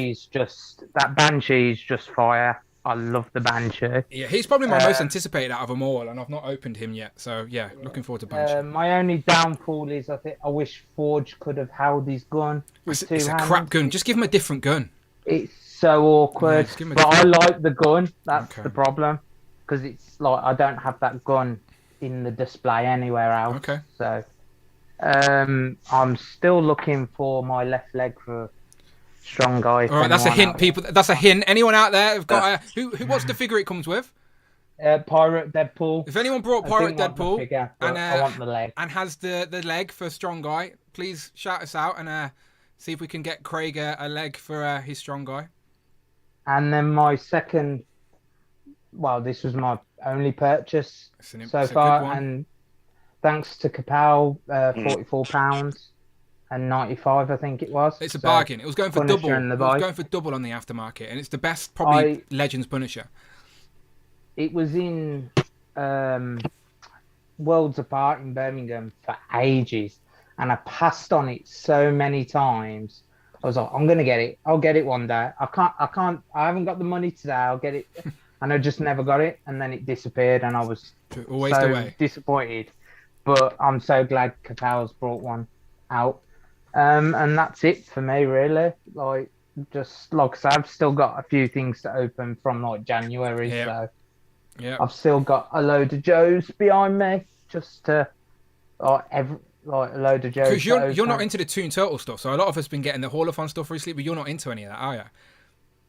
That Banshee's just fire. I love the Banshee. Yeah, he's probably my most anticipated out of them all, and I've not opened him yet. So yeah, looking forward to Banshee. My only downfall is I wish Forge could have held his gun with 2 hands. It's a crap gun. Just give him a different gun. It's so awkward. But I like the gun. That's the problem, because it's like I don't have that gun in the display anywhere else. Okay. So I'm still looking for my left leg for strong guy. All right, that's a hint, people. That's a hint. Anyone out there who've got who? What's the figure it comes with? Pirate Deadpool. If anyone brought Pirate Deadpool figure, and I want the leg and has the leg for strong guy, please shout us out and see if we can get Craig a leg for his strong guy. And then my second, well, this was my only purchase so far, and thanks to Kapow, £44.95, I think it was. It's a bargain. It was going for double. It was going for double on the aftermarket, and it's the best, probably Legends Punisher. It was in Worlds Apart in Birmingham for ages, and I passed on it so many times. I was like, I'm gonna get it. I'll get it one day. I haven't got the money today. I'll get it, and I just never got it. And then it disappeared, and I was always disappointed. But I'm so glad Kapow's brought one out. And that's it for me, really. Like, just like I said, I've still got a few things to open from like January. So I've still got a load of Joes behind me, just to a load of Joes. Because you're not into the Toon Turtle stuff, so a lot of us have been getting the Haulathon stuff recently, but you're not into any of that, are you?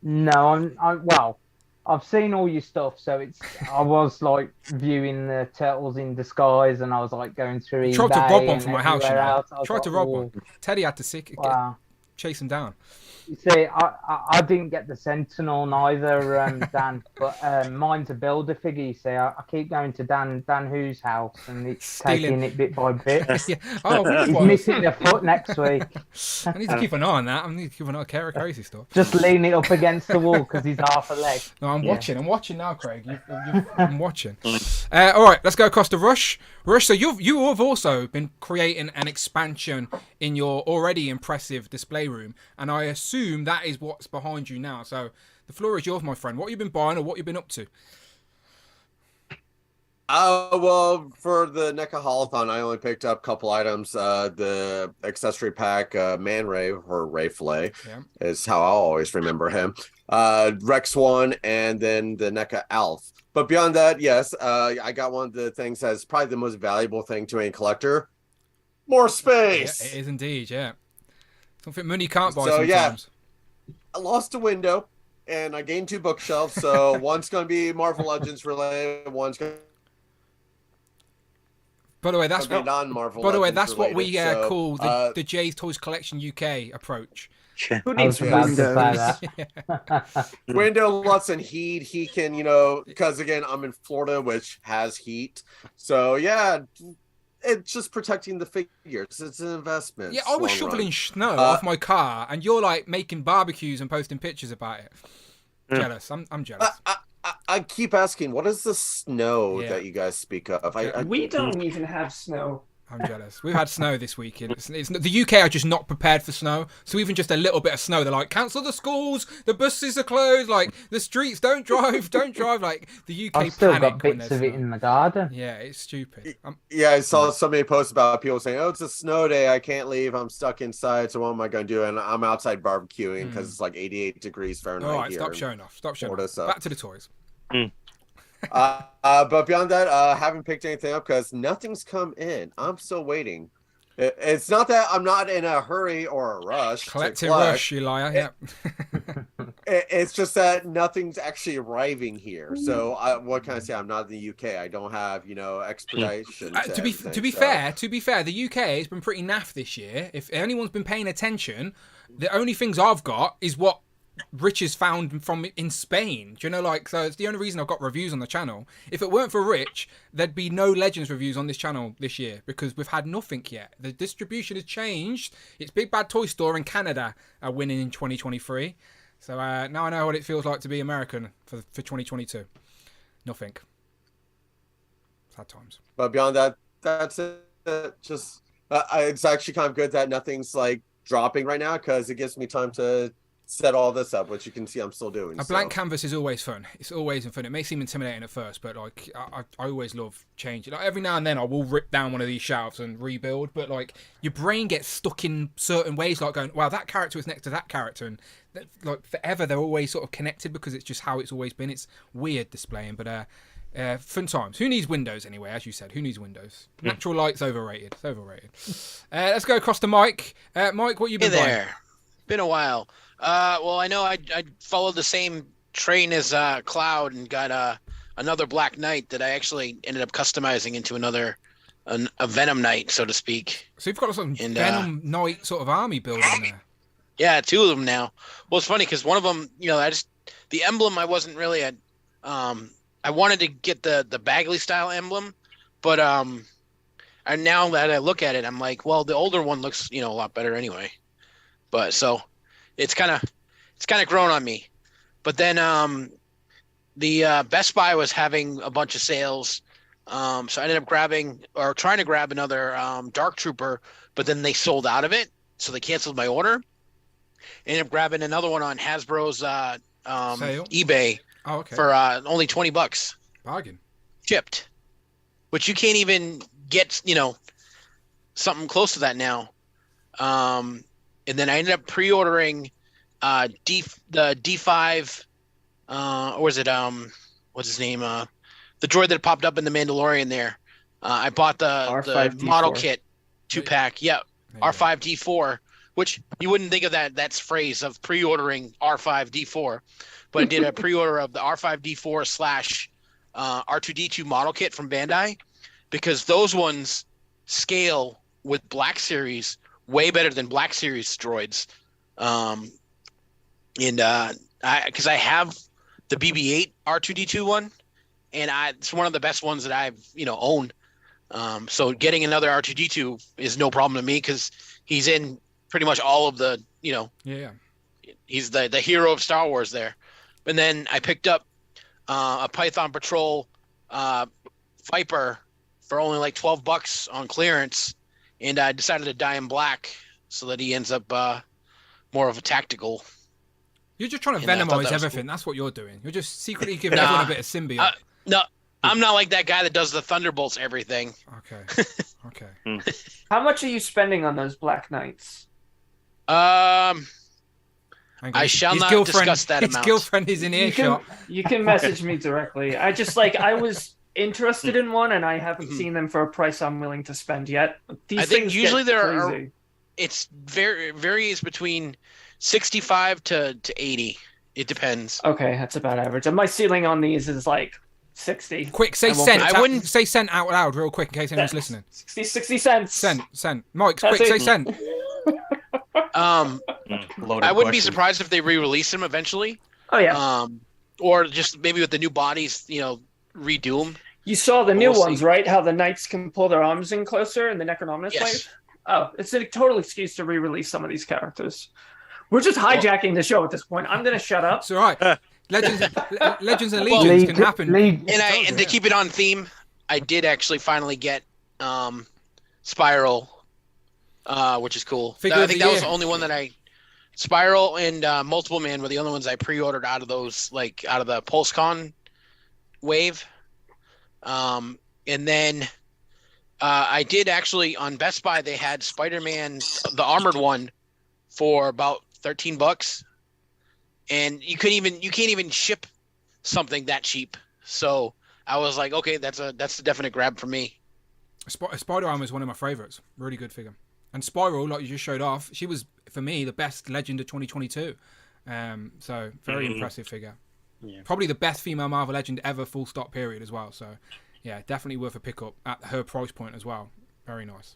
No, well, I've seen all your stuff, so I was like viewing the Turtles in Disguise, and I was like going through eBay. Tried to rob one from my house. Tried to rob one. Teddy had to chase him down. You see, I didn't get the Sentinel neither, Dan, but mine's a builder figure. You see, I keep going to Dan Who's house, and it's taking it bit by bit. He's missing a foot next week. I need to keep an eye on that. I need to keep an eye on crazy stuff. Just lean it up against the wall because he's half a leg. No, I'm watching. I'm watching now, Craig. I'm watching. All right, let's go across to Rush. Rush, so you have also been creating an expansion in your already impressive display room, and I assume that is what's behind you now. So the floor is yours, my friend. What have you been buying, or what have you been up to? Well, for the NECA Haulathon, I only picked up a couple items. The accessory pack, Man Ray, or Ray Fillet, is how I'll always remember him. Rex 1, and then the NECA Alf. But beyond that, yes, I got one of the things that's probably the most valuable thing to a collector. More space! Yeah, it is indeed, yeah. Something money can't buy sometimes. I lost a window, and I gained 2 bookshelves, so one's going to be Marvel Legends related, one's going to By the way, that's what non-Marvel. By the way, that's what we so, call the Jay's Toys Collection UK approach. Who needs windows? Window lots and heat. He can, because again, I'm in Florida, which has heat. So yeah, it's just protecting the figures. It's an investment. Yeah, I was shoveling snow off my car, and you're like making barbecues and posting pictures about it. Jealous. I'm jealous. I keep asking, what is the snow that you guys speak of? We don't even have snow. I'm jealous. We've had snow this weekend. It's the UK are just not prepared for snow. So even just a little bit of snow, they're like, cancel the schools, the buses are closed, like the streets, don't drive. Like the UK I've still panic got bits of it in the garden. Yeah, it's stupid. I saw so many posts about people saying, "Oh, it's a snow day. I can't leave. I'm stuck inside. So what am I going to do?" And I'm outside barbecuing because it's like 88 degrees Fahrenheit. All right, here stop showing off. So. Back to the toys. But beyond that, haven't picked anything up because nothing's come in. I'm still waiting. It's not that I'm not in a hurry or a rush. Collective rush, you liar. Yep. It's just that nothing's actually arriving here. So what can I say? I'm not in the UK. I don't have expedition. To be fair, the UK has been pretty naff this year. If anyone's been paying attention, the only things I've got is what Rich has found from in Spain. Do you know, so it's the only reason I've got reviews on the channel. If it weren't for Rich, there'd be no Legends reviews on this channel this year because we've had nothing yet. The distribution has changed. It's Big Bad Toy Store in Canada are winning in 2023. So now I know what it feels like to be American for 2022. Nothing. Sad times. But beyond that, that's it. Just it's actually kind of good that nothing's dropping right now because it gives me time to set all this up, which you can see I'm still doing. A blank canvas is always fun. It's always fun. It may seem intimidating at first, but I always love changing. Every now and then I will rip down one of these shelves and rebuild, but your brain gets stuck in certain ways, going, wow, that character is next to that character, and forever they're always sort of connected because it's just how it's always been. It's weird displaying, but Fun times. Who needs windows anyway? As you said, who needs windows? Natural light's overrated. It's overrated. Let's go across to Mike. Mike, what you been buying? there. Been a while. Well, I know I followed the same train as Cloud and got another Black Knight that I actually ended up customizing into a Venom Knight, so to speak. So you've got some Venom Knight sort of army building there. Yeah, 2 of them now. Well, it's funny because one of them, the emblem I wasn't really I wanted to get the Bagley style emblem, but and now that I look at it, I'm like, well, the older one looks a lot better anyway. But so it's kind of grown on me. But then the Best Buy was having a bunch of sales, so I ended up trying to grab another Dark Trooper, but then they sold out of it, so they canceled my order. Ended up grabbing another one on Hasbro's eBay. Oh, okay. For only $20. Bargain. Shipped. Which you can't even get, something close to that now. And then I ended up pre-ordering the D5, or was it, what's his name? The droid that popped up in The Mandalorian there. I bought the model kit 2-pack. Yep. R5D4, which you wouldn't think of that's phrase of pre-ordering R5D4. But I did a pre-order of the R5D4 / R2D2 model kit from Bandai, because those ones scale with Black Series way better than Black Series droids. Because I have the BB-8 R2D2 one, and it's one of the best ones that I've owned. So getting another R2D2 is no problem to me because he's in pretty much all of the he's the hero of Star Wars there. And then I picked up a Python Patrol Viper for only like $12 on clearance, and I decided to dye him black so that he ends up more of a tactical. You're just trying to venomize everything. That's what you're doing. You're just secretly giving everyone a bit of symbiote. No, I'm not like that guy that does the Thunderbolts everything. Okay. Okay. How much are you spending on those Black Knights? I shall not discuss that amount. His girlfriend is in earshot. You can message me directly. I was interested in one, and I haven't seen them for a price I'm willing to spend yet. I think usually it's varies between 65 to 80. It depends. Okay, that's about average. And my ceiling on these is like 60. Quick, say cent. I wouldn't say cent out loud real quick in case anyone's listening. 60 cents. Cent. Mike, quick, say cent. I wouldn't be surprised if they re-release them eventually. Oh yeah. Or just maybe with the new bodies, redo them. You saw the new ones, right? How the knights can pull their arms in closer in the Necronominus wave? Oh, it's a total excuse to re-release some of these characters. We're just hijacking the show at this point. I'm going to shut up. It's all right. Legends and Legions can happen. And to keep it on theme, I did actually finally get Spiral, which is cool. I think that was the only one that Spiral and Multiple Man were the only ones I pre-ordered out of those, like out of the PulseCon wave. And then I did actually on Best Buy, they had Spider-Man, the armored one, for about $13, and you can't even ship something that cheap. So I was like, okay, that's a definite grab for me. Spider Armor is one of my favorites. Really good figure. And Spiral, like you just showed off, she was for me the best Legend of 2022. So very impressive figure. Yeah. Probably the best female Marvel Legend ever, full stop period as well. So yeah, definitely worth a pickup at her price point as well. Very nice.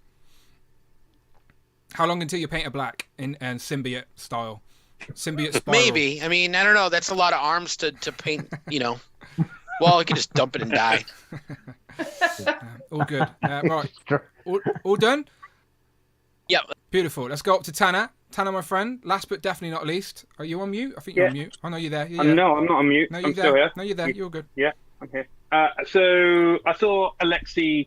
How long until you paint her black in symbiote style? Symbiote Spiral. Maybe. I mean, I don't know. That's a lot of arms to paint, Well, you can just dump it and die. All good. Right. All done? Yeah. Beautiful. Let's go up to Tanner. Tanner, my friend. Last but definitely not least. Are you on mute? I think you're on mute. Oh, no, you're there. No, I'm not on mute. No, I'm still here. No, you're there. You're good. Yeah, I'm here. So I saw Alexi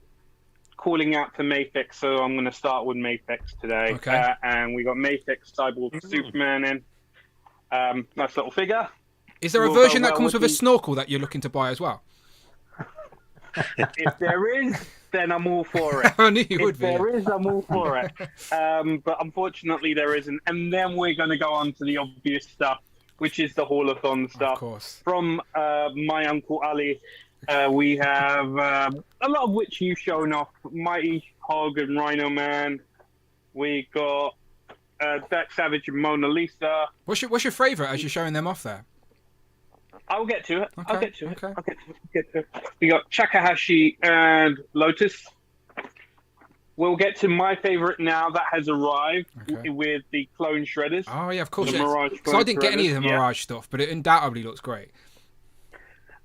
calling out to Mafex, so I'm going to start with Mafex today. Okay. And we got Mafex Cyborg Superman in. Nice little figure. Is there a version that comes with a snorkel that you're looking to buy as well? If there is, then I'm all for it. I knew you would be. If there is, I'm all for it. But unfortunately, there isn't. And then we're going to go on to the obvious stuff, which is the Haulathon stuff. Of course. From my Uncle Ali. We have a lot of which you've shown off. Mighty Hog and Rhino Man. We got Dark Savage and Mona Lisa. What's your favourite as you're showing them off there? I'll get to it. Okay, I'll get to it. We got Chakahashi and Lotus. We'll get to my favourite now that has arrived with the clone shredders. Oh yeah, of course. Mirage So I didn't get any of the Mirage stuff, but it undoubtedly looks great.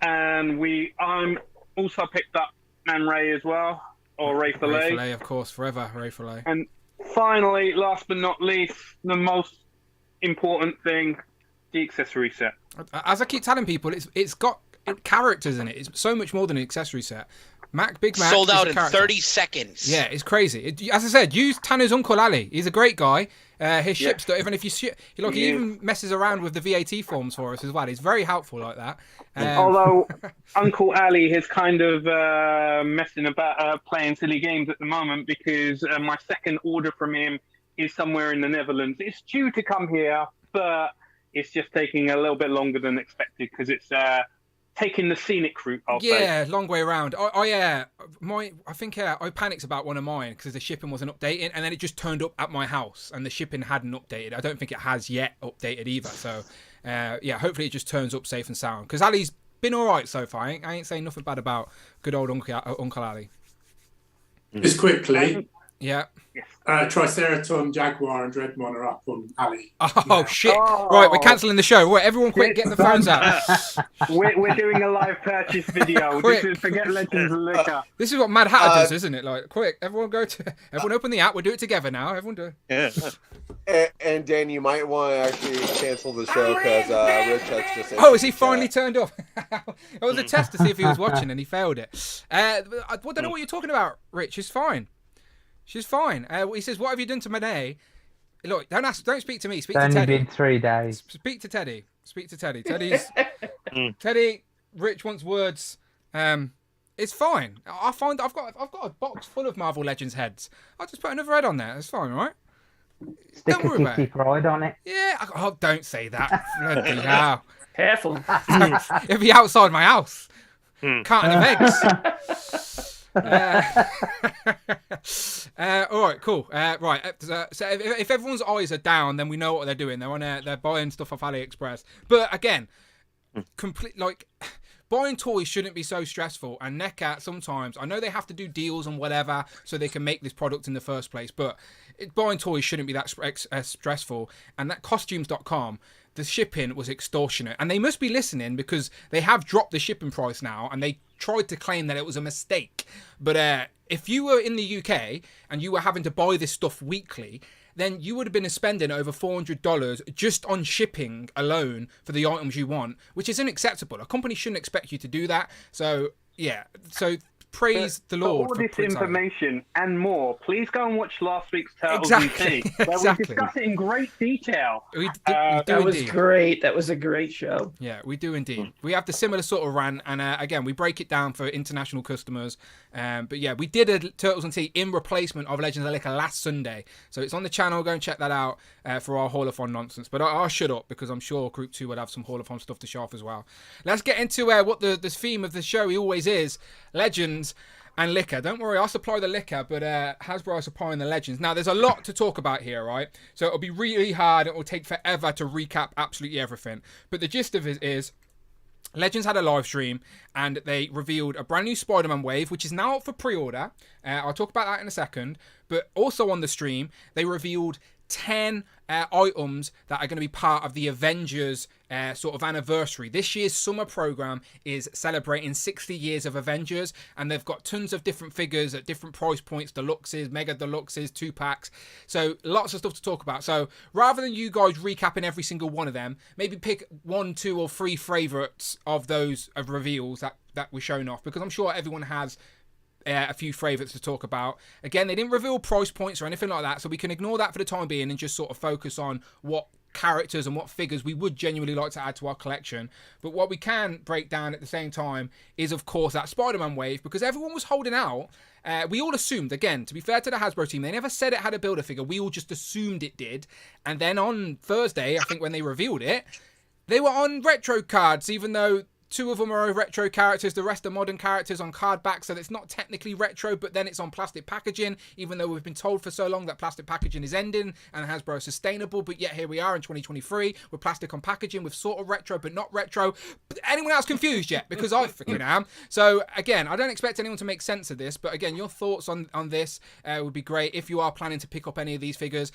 And I'm also picked up Man Ray as well, or Ray Fillet. Ray Fillet, of course, forever Ray Fillet. And finally, last but not least, the most important thing, the accessory set. As I keep telling people, it's got characters in it. It's so much more than an accessory set. Big Mac sold out in 30 seconds. Yeah, it's crazy. As I said, use Tanner's Uncle Ali. He's a great guy. His ship stuff, even if he even messes around with the VAT forms for us as well. He's very helpful like that. Although Uncle Ali is kind of messing about playing silly games at the moment because my second order from him is somewhere in the Netherlands. It's due to come here, but it's just taking a little bit longer than expected because it's taking the scenic route. I'll say. Long way around. I think I panicked about one of mine because the shipping wasn't updating, and then it just turned up at my house, and the shipping hadn't updated. I don't think it has yet updated either. So, hopefully it just turns up safe and sound. Because Ali's been all right so far. I ain't saying nothing bad about good old Uncle Ali. Just quickly. Yeah. Triceraton, Jaguar, and Dreadmon are up on Ali. Oh, shit. Right, we're cancelling the show. Right, everyone quick, get the phones out. We're doing a live purchase video. This is Forget Legends and Liquor. This is what Mad Hatter does, isn't it? Like, quick, everyone open the app. We'll do it together now. Everyone do it. Yeah. And Dan, you might want to actually cancel the show because Rich has just... Oh, is he finally turned off? It was a test to see if he was watching, and he failed it. I don't know what you're talking about, Rich. It's fine. She's fine. He says, "What have you done to Monet?" Look, don't speak to me. Speak to Teddy. It's only been 3 days. Speak to Teddy. Teddy. Rich wants words. It's fine. I've got a box full of Marvel Legends heads. I'll just put another head on there. It's fine, right? Stick a Kitty Pryde on it. Yeah. Oh, don't say that. Bloody hell. Careful. It'll be outside my house. Carton of eggs. All right, cool. Right, so if everyone's eyes are down, then we know what they're doing. They're buying stuff off AliExpress. But again, buying toys shouldn't be so stressful. And NECA sometimes, I know they have to do deals and whatever so they can make this product in the first place. But buying toys shouldn't be that stressful. And that costumes.com. The shipping was extortionate. And they must be listening because they have dropped the shipping price now and they tried to claim that it was a mistake. But if you were in the UK and you were having to buy this stuff weekly, then you would have been spending over $400 just on shipping alone for the items you want, which is unacceptable. A company shouldn't expect you to do that. So, yeah. So, praise the Lord for all this information and more. Please go and watch last week's Turtles Exactly. and Tea, where we discuss it in great detail. We do That was indeed. great. That was a great show. Yeah, we do indeed. We have the similar sort of rant, and again, we break it down for international customers. But yeah, we did a Turtles and Tea in replacement of Legends of Liquor last Sunday, so it's on the channel. Go and check that out for our Hall of Fun nonsense. But I'll shut up because I'm sure Group 2 would have some Hall of Fun stuff to show off as well. Let's get into what the theme of the show always is: Legends and liquor. Don't worry, I'll supply the liquor, but Hasbro are supplying the Legends. Now, there's a lot to talk about here, right? So it'll be really hard. It will take forever to recap absolutely everything. But the gist of it is, Legends had a live stream and they revealed a brand new Spider-Man wave, which is now up for pre-order. I'll talk about that in a second. But also on the stream, they revealed 10 items that are going to be part of the Avengers sort of anniversary. This year's summer program is celebrating 60 years of Avengers, and they've got tons of different figures at different price points, deluxes, mega deluxes, 2-packs. So lots of stuff to talk about. So rather than you guys recapping every single one of them, maybe pick 1, 2, or 3 favorites of those reveals that were shown off, because I'm sure everyone has a few favourites to talk about. Again, they didn't reveal price points or anything like that, so we can ignore that for the time being and just sort of focus on what characters and what figures we would genuinely like to add to our collection. But what we can break down at the same time is, of course, that Spider-Man wave, because everyone was holding out. We all assumed, again, to be fair to the Hasbro team, they never said it had a Build-A-Figure. We all just assumed it did. And then on Thursday, I think when they revealed it, they were on retro cards, even though 2 of them are retro characters. The rest are modern characters on card back, so it's not technically retro, but then it's on plastic packaging, even though we've been told for so long that plastic packaging is ending and Hasbro is sustainable. But yet here we are in 2023 with plastic on packaging, with sort of retro but not retro. But anyone else confused yet? Because I freaking am. So again, I don't expect anyone to make sense of this, but again, your thoughts on this would be great if you are planning to pick up any of these figures.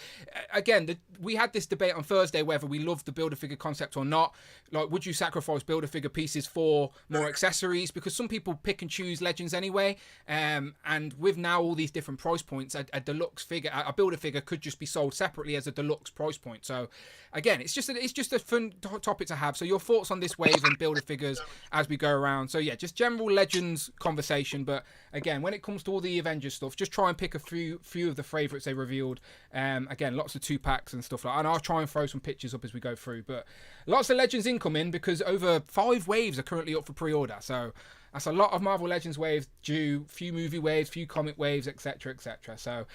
Again, we had this debate on Thursday whether we love the Build-A-Figure concept or not. Like, would you sacrifice Build-A-Figure pieces for more accessories? Because some people pick and choose Legends anyway, and with now all these different price points, a deluxe figure, a Build-A-Figure could just be sold separately as a deluxe price point. So again, it's just a fun topic to have. So your thoughts on this wave and Build-A-Figures as we go around. So yeah, just general Legends conversation, but again, when it comes to all the Avengers stuff, just try and pick a few of the favorites they revealed. Again, lots of 2-packs and stuff like that, and I'll try and throw some pictures up as we go through, but lots of Legends incoming because over 5 waves are currently up for pre-order. So that's a lot of Marvel Legends waves due, few movie waves, few comic waves, etc. So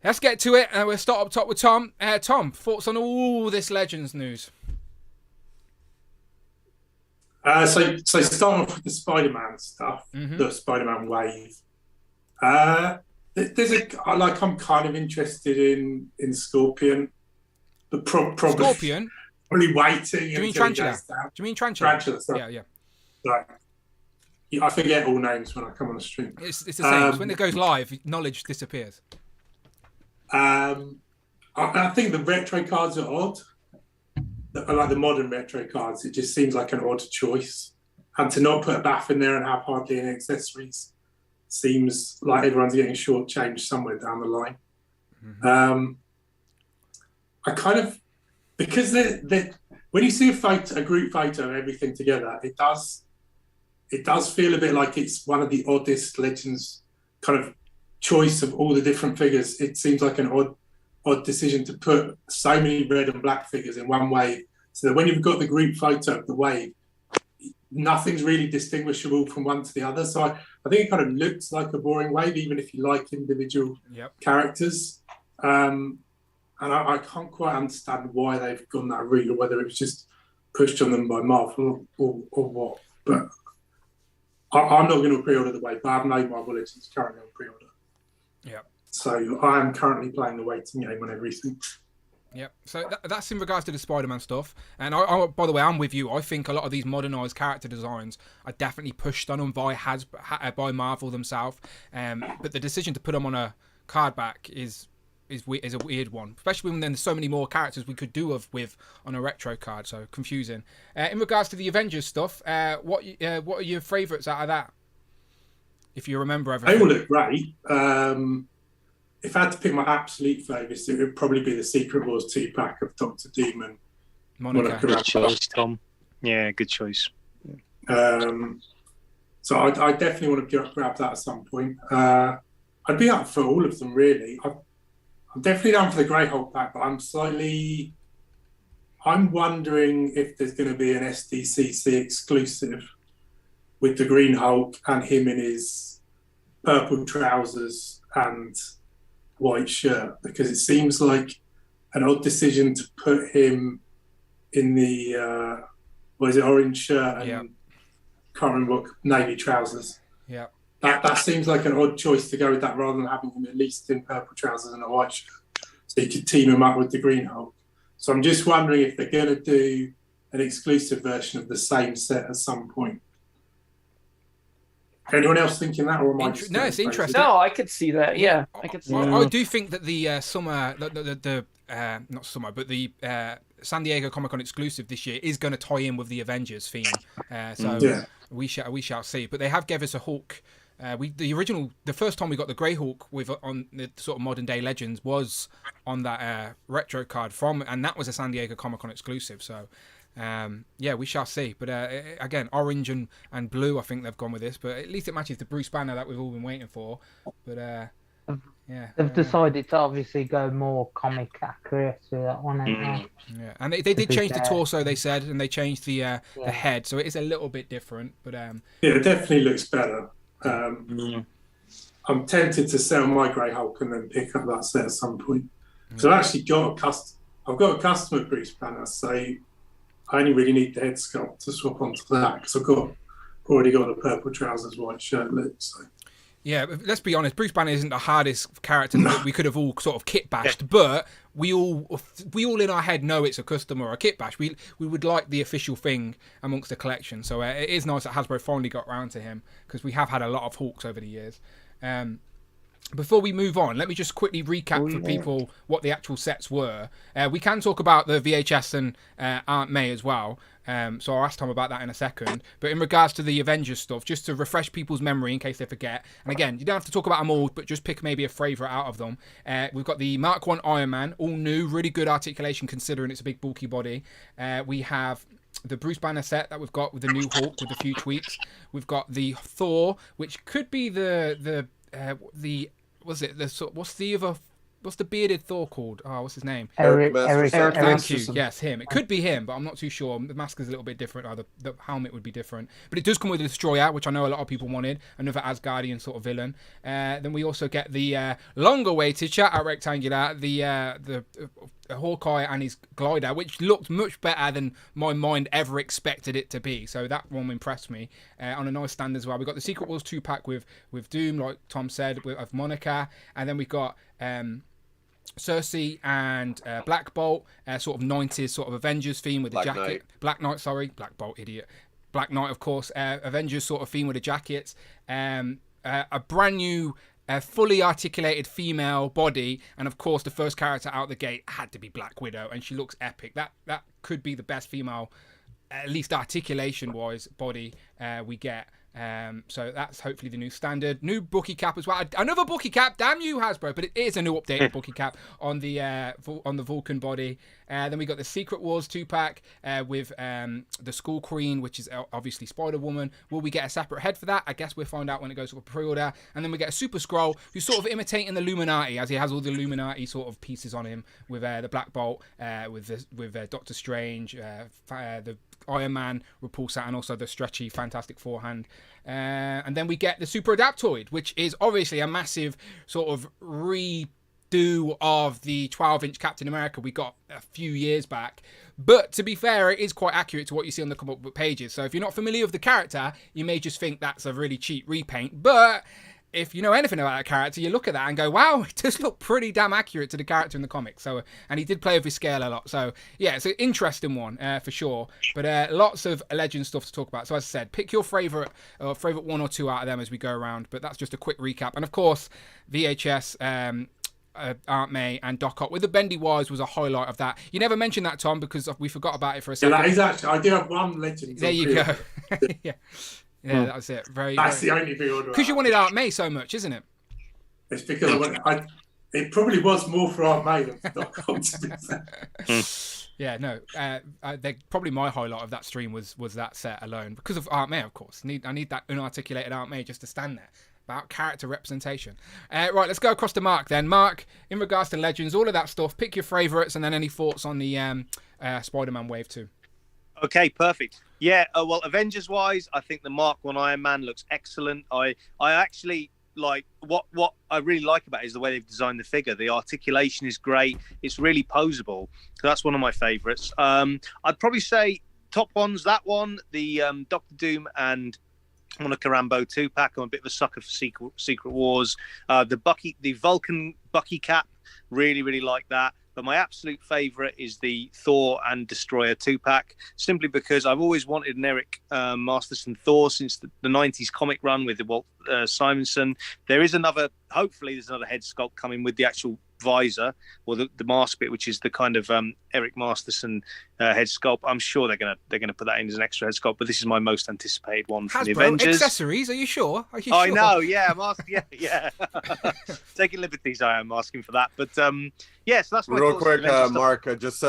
let's get to it, and we'll start up top with Tom. Tom, thoughts on all this Legends news? So starting off with the Spider-Man stuff, the Spider-Man wave. I'm kind of interested in Scorpion, but probably Scorpion. Probably waiting. Do you mean Tarantula? Yeah. Right. Yeah, I forget all names when I come on the stream. It's the same. When it goes live, knowledge disappears. I think the retro cards are odd. I like the modern retro cards. It just seems like an odd choice. And to not put a bath in there and have hardly any accessories seems like everyone's getting shortchanged somewhere down the line. I kind of, because when you see a group photo of everything together, it does feel a bit like it's one of the oddest Legends kind of choice of all the different figures. It seems like an odd decision to put so many red and black figures in one wave, so that when you've got the group photo of the wave, nothing's really distinguishable from one to the other. So I think it kind of looks like a boring wave, even if you like individual characters. And I can't quite understand why they've gone that route, or whether it was just pushed on them by Marvel or what. But I'm not going to pre-order the wave, but I have no Marvel Legends currently on pre-order. Yeah. So I am currently playing the waiting game on everything. Yep. So that's in regards to the Spider-Man stuff. And I, by the way, I'm with you. I think a lot of these modernised character designs are definitely pushed on them by Marvel themselves. But the decision to put them on a card back is a weird one, especially when there's so many more characters we could do with on a retro card. So confusing. In regards to the Avengers stuff, what are your favourites out of that? If you remember everything. They all look great. If I had to pick my absolute favourites, it would probably be the Secret Wars 2-pack of Dr. Doom and Monica. Good choice, Tom. Yeah, good choice. So I definitely want to grab that at some point. I'd be up for all of them, really. I'm definitely down for the Grey Hulk pack, but I'm wondering if there's going to be an SDCC exclusive with the Green Hulk and him in his purple trousers and white shirt, because it seems like an odd decision to put him in the orange shirt and can't remember what, navy trousers. Yeah. That seems like an odd choice to go with that, rather than having him at least in purple trousers and a white shirt, so you could team him up with the Green Hulk. So I'm just wondering if they're going to do an exclusive version of the same set at some point. Anyone else thinking that, or am I just... No, it's interesting. No, I could see that. Yeah, I could see that. I do think that the summer, not summer, but the San Diego Comic-Con exclusive this year is going to tie in with the Avengers theme. We shall see. But they have gave us a Hulk. The first time we got the Grey Hulk on the sort of modern day Legends was on that retro card and that was a San Diego Comic-Con exclusive. So we shall see. But again, orange and blue, I think they've gone with this. But at least it matches the Bruce Banner that we've all been waiting for. But they've decided to obviously go more comic accurate with that one. Yeah, and they did change the torso, they said, and they changed the head, so it is a little bit different. But it definitely looks better. I'm tempted to sell my Grey Hulk and then pick up that set at some point. So I've actually got a customer Bruce Banner, so I only really need the head sculpt to swap onto that because I've already got the purple trousers, white shirt, lips. So. Yeah, let's be honest. Bruce Banner isn't the hardest character that we could have all sort of kit bashed, but we all in our head know it's a custom or a kit bash. We would like the official thing amongst the collection. So it is nice that Hasbro finally got round to him because we have had a lot of Hawks over the years. Before we move on, let me just quickly recap for people what the actual sets were. We can talk about the VHS and Aunt May as well. So I'll ask Tom about that in a second. But in regards to the Avengers stuff, just to refresh people's memory in case they forget. And again, you don't have to talk about them all, but just pick maybe a favourite out of them. We've got the Mark 1 Iron Man, all new, really good articulation considering it's a big bulky body. We have the Bruce Banner set that we've got with the new Hulk with a few tweaks. We've got the Thor, which could be what's the bearded Thor called? Oh, what's his name? Eric Thank you. Yes, him. It could be him, but I'm not too sure. The mask is a little bit different. Or the helmet would be different. But it does come with a Destroyer, which I know a lot of people wanted. Another Asgardian sort of villain. Then we also get the long-awaited, shout out Rectangular, the Hawkeye and his glider, which looked much better than my mind ever expected it to be. So that one impressed me on a nice stand as well. We got the Secret Wars 2-pack with Doom, like Tom said, of Monica, and then we got Cersei and Black Bolt, sort of 90s sort of Avengers theme with the jacket. Black Knight, Black Bolt, idiot. Black Knight, of course. Avengers sort of theme with the jackets. A brand new fully articulated female body, and of course the first character out the gate had to be Black Widow, and she looks epic. That could be the best female, at least articulation wise, body we get. So that's hopefully the new standard. New bookie cap as well. Another bookie cap, damn you Hasbro, but it is a new updated bookie cap on the Vulcan body. Then we got the Secret Wars 2-pack with the Skull Queen, which is obviously Spider-Woman. Will we get a separate head for that? I guess we'll find out when it goes for pre-order. And then we get a Super Skrull who's sort of imitating the Illuminati, as he has all the Illuminati sort of pieces on him with the Black Bolt, with Doctor Strange, the Iron Man repulsor, and also the stretchy Fantastic Four hand. And then we get the Super Adaptoid, which is obviously a massive sort of redo of the 12-inch Captain America we got a few years back. But to be fair, it is quite accurate to what you see on the comic book pages. So if you're not familiar with the character, you may just think that's a really cheap repaint. But if you know anything about a character, you look at that and go, wow, it does look pretty damn accurate to the character in the comic. So, and he did play with his scale a lot. So yeah, it's an interesting one for sure. But lots of Legend stuff to talk about. So as I said, pick your favorite one or two out of them as we go around. But that's just a quick recap. And of course, VHS, Aunt May and Doc Ock with the bendy wires was a highlight of that. You never mentioned that, Tom, because we forgot about it for a second. Yeah, that is actually, I do have one Legend. There you go. Yeah. Yeah, that was it. That's the only big order. Because you wanted Aunt May so much, isn't it? It's because it probably was more for Aunt May than for Doc Ock, to be fair. Yeah, no. Probably my highlight of that stream was that set alone because of Aunt May, of course. I need that unarticulated Aunt May just to stand there. About character representation. Right, let's go across to Mark then. Mark, in regards to Legends, all of that stuff, pick your favourites and then any thoughts on the Spider-Man Wave 2. Okay, perfect. Yeah, well, Avengers-wise, I think the Mark 1 Iron Man looks excellent. I actually like what I really like about it is the way they've designed the figure. The articulation is great. It's really posable. So that's one of my favourites. I'd probably say top ones, that one, the Doctor Doom and Monica Rambeau 2-pack. I'm a bit of a sucker for Secret Wars. The Vulcan Bucky cap, really like that. But my absolute favourite is the Thor and Destroyer 2-pack, simply because I've always wanted an Eric Masterson Thor since the 90s comic run with Walt Simonson. Hopefully there's another head sculpt coming with the actual visor or the mask bit, which is the kind of Eric Masterson head sculpt. I'm sure they're gonna put that in as an extra head sculpt, but this is my most anticipated one for the Avengers. Accessories? Are you sure? I know. Yeah, I'm asking. Yeah. Taking liberties. I am asking for that, but yeah. So that's my real quick, Mark. Just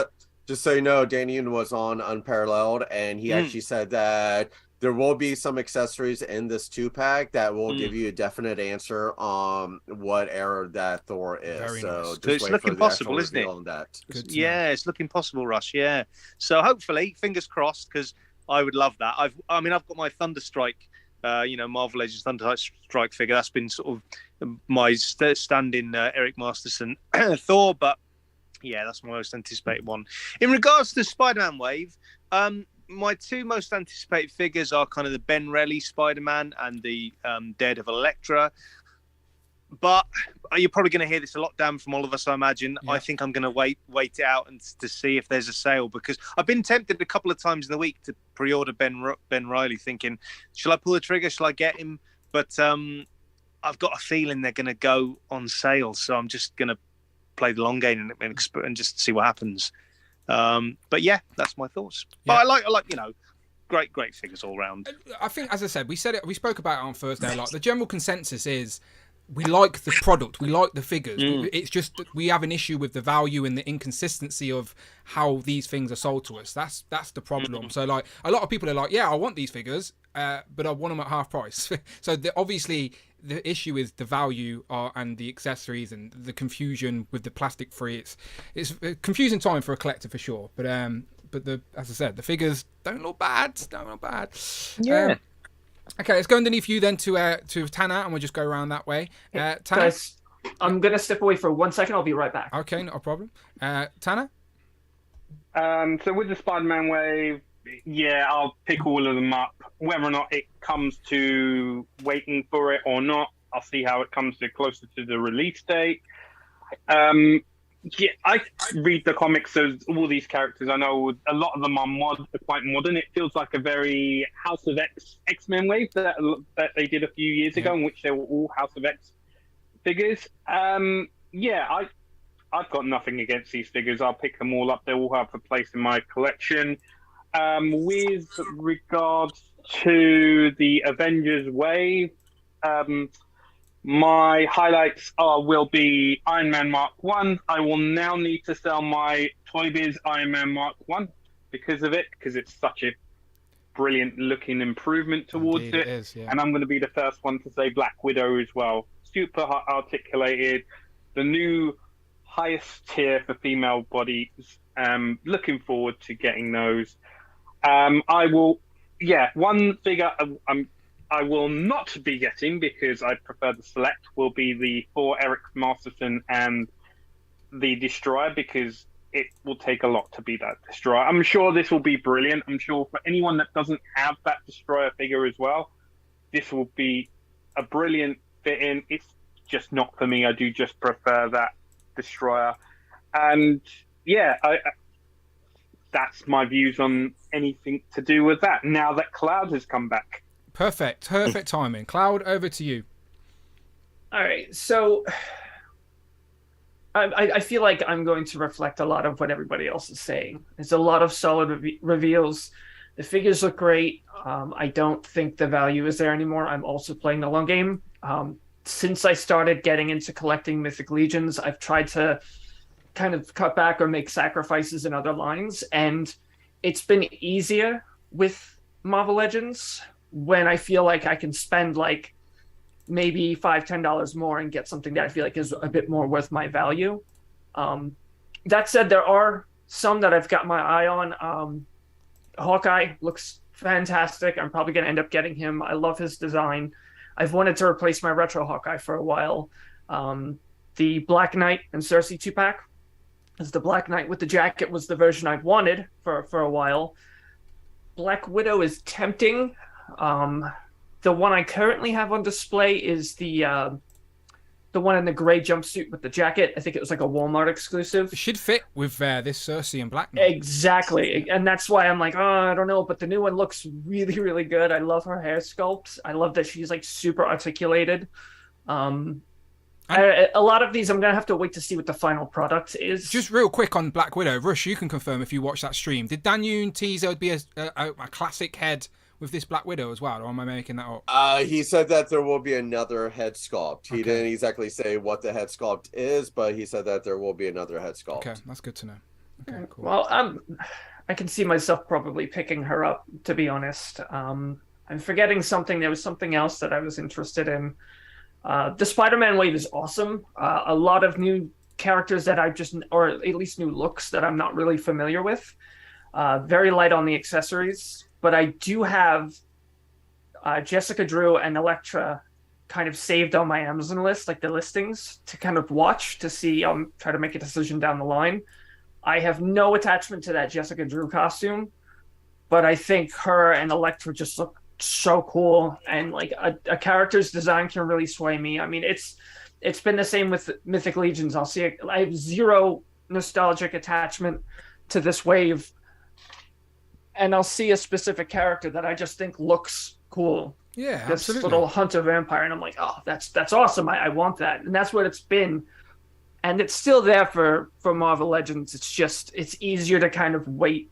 so you know, Daniel was on Unparalleled, and he actually said that there will be some accessories in this 2-pack that will give you a definite answer on what era that Thor is. Very so nice. just it's looking possible, isn't it? On that. Yeah, it's looking possible, Rush. Yeah. So hopefully, fingers crossed, because I would love that. I've got my Thunderstrike, Marvel Legends Thunderstrike figure. That's been sort of my stand-in Eric Masterson Thor, but yeah, that's my most anticipated one. In regards to Spider-Man Wave, My two most anticipated figures are kind of the Ben Reilly Spider-Man and the Daredevil Elektra. But you're probably going to hear this a lot, Dan, from all of us, I imagine. Yeah. I think I'm going to wait it out and to see if there's a sale, because I've been tempted a couple of times in the week to pre-order Ben Reilly, thinking, shall I pull the trigger? Shall I get him? But I've got a feeling they're going to go on sale, so I'm just going to play the long game and just see what happens. But yeah, that's my thoughts. Yeah. But I like great figures all round. I think, as I said, we spoke about it on Thursday. Like, the general consensus is, we like the product, we like the figures. It's just that we have an issue with the value and the inconsistency of how these things are sold to us. That's the problem. So, like, a lot of people are like, yeah, I want these figures, but I want them at half price. So obviously the issue is the value and the accessories and the confusion with the plastic free. It's a confusing time for a collector for sure. But as I said, the figures don't look bad. Yeah. Okay, let's go underneath you then to Tanner, and we'll just go around that way. Tanner? Guys, I'm going to step away for 1 second. I'll be right back. Okay, not a problem. Tanner? So with the Spider-Man wave, yeah, I'll pick all of them up. Whether or not it comes to waiting for it or not, I'll see how it comes to closer to the release date. Yeah, I read the comics of all these characters. I know a lot of them are quite modern. It feels like a very House of X-Men wave that they did a few years ago, in which they were all House of X figures. Yeah, I've got nothing against these figures. I'll pick them all up. They all have a place in my collection. With regards to the Avengers wave, my highlights will be Iron Man Mark 1. I will now need to sell my Toy Biz Iron Man Mark 1 because it's such a brilliant looking improvement towards Indeed it. is, yeah. And I'm going to be the first one to say Black Widow as well. Super articulated, the new highest tier for female bodies. Looking forward to getting those. One figure I will not be getting, because I prefer the select, will be the Thor Eric Masterson and the Destroyer, because it will take a lot to be that Destroyer. I'm sure this will be brilliant. I'm sure for anyone that doesn't have that Destroyer figure as well, this will be a brilliant fit in. It's just not for me. I do just prefer that Destroyer. And yeah, that's my views on anything to do with that, now that Cloud has come back. Perfect timing. Cloud, over to you. All right, so I feel like I'm going to reflect a lot of what everybody else is saying. There's a lot of solid reveals. The figures look great. I don't think the value is there anymore. I'm also playing the long game. Since I started getting into collecting Mythic Legions, I've tried to kind of cut back or make sacrifices in other lines, and it's been easier with Marvel Legends when I feel like I can spend like maybe $5-10 more and get something that I feel like is a bit more worth my value. That said, there are some that I've got my eye on. Hawkeye looks fantastic. I'm probably going to end up getting him. I love his design. I've wanted to replace my retro Hawkeye for a while. The Black Knight and Cersei 2-pack, as the Black Knight with the jacket, was the version I've wanted for a while. Black Widow is tempting. The one I currently have on display is the one in the gray jumpsuit with the jacket. I think it was like a Walmart exclusive. It should fit with this Cersei and Black Knight. Exactly. And that's why I'm like, I don't know. But the new one looks really, really good. I love her hair sculpt. I love that she's like super articulated. A lot of these, I'm going to have to wait to see what the final product is. Just real quick on Black Widow. Rush, you can confirm if you watch that stream. Did Dan Yoon tease there would be a classic head with this Black Widow as well, or am I making that up? He said that there will be another head sculpt. He didn't exactly say what the head sculpt is, but he said that there will be another head sculpt. Okay, that's good to know. Okay, cool. Well, I can see myself probably picking her up, to be honest. I'm forgetting something. There was something else that I was interested in. The Spider-Man wave is awesome. A lot of new characters that or at least new looks that I'm not really familiar with. Very light on the accessories. But I do have Jessica Drew and Elektra kind of saved on my Amazon list, like the listings, to kind of watch to see, try to make a decision down the line. I have no attachment to that Jessica Drew costume, but I think her and Elektra just look so cool, and like a character's design can really sway me. I mean, it's been the same with Mythic Legions. I have zero nostalgic attachment to this wave, and I'll see a specific character that I just think looks cool. Yeah, this absolutely. little hunter vampire, and I'm like, oh, that's awesome. I want that, and that's what it's been, and it's still there for Marvel Legends. It's easier to kind of wait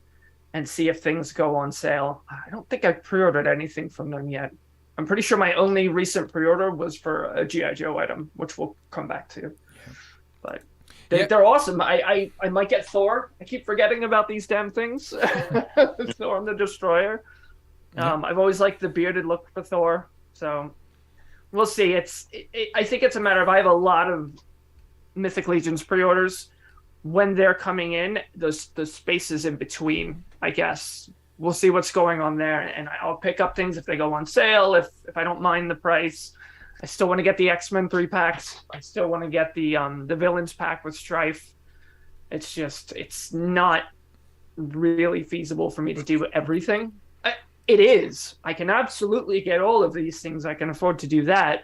and see if things go on sale. I don't think I've pre-ordered anything from them yet. I'm pretty sure my only recent pre-order was for a G.I. Joe item, which we'll come back to. Yeah. But they're awesome. I might get Thor. I keep forgetting about these damn things. Thor the Destroyer. I've always liked the bearded look for Thor. So we'll see. I think it's a matter of I have a lot of Mythic Legions pre-orders. When they're coming in, the spaces in between, I guess. We'll see what's going on there, and I'll pick up things if they go on sale, if I don't mind the price. I still want to get the X-Men 3-packs. I still want to get the Villains pack with Strife. It's not really feasible for me to do everything. It is. I can absolutely get all of these things. I can afford to do that,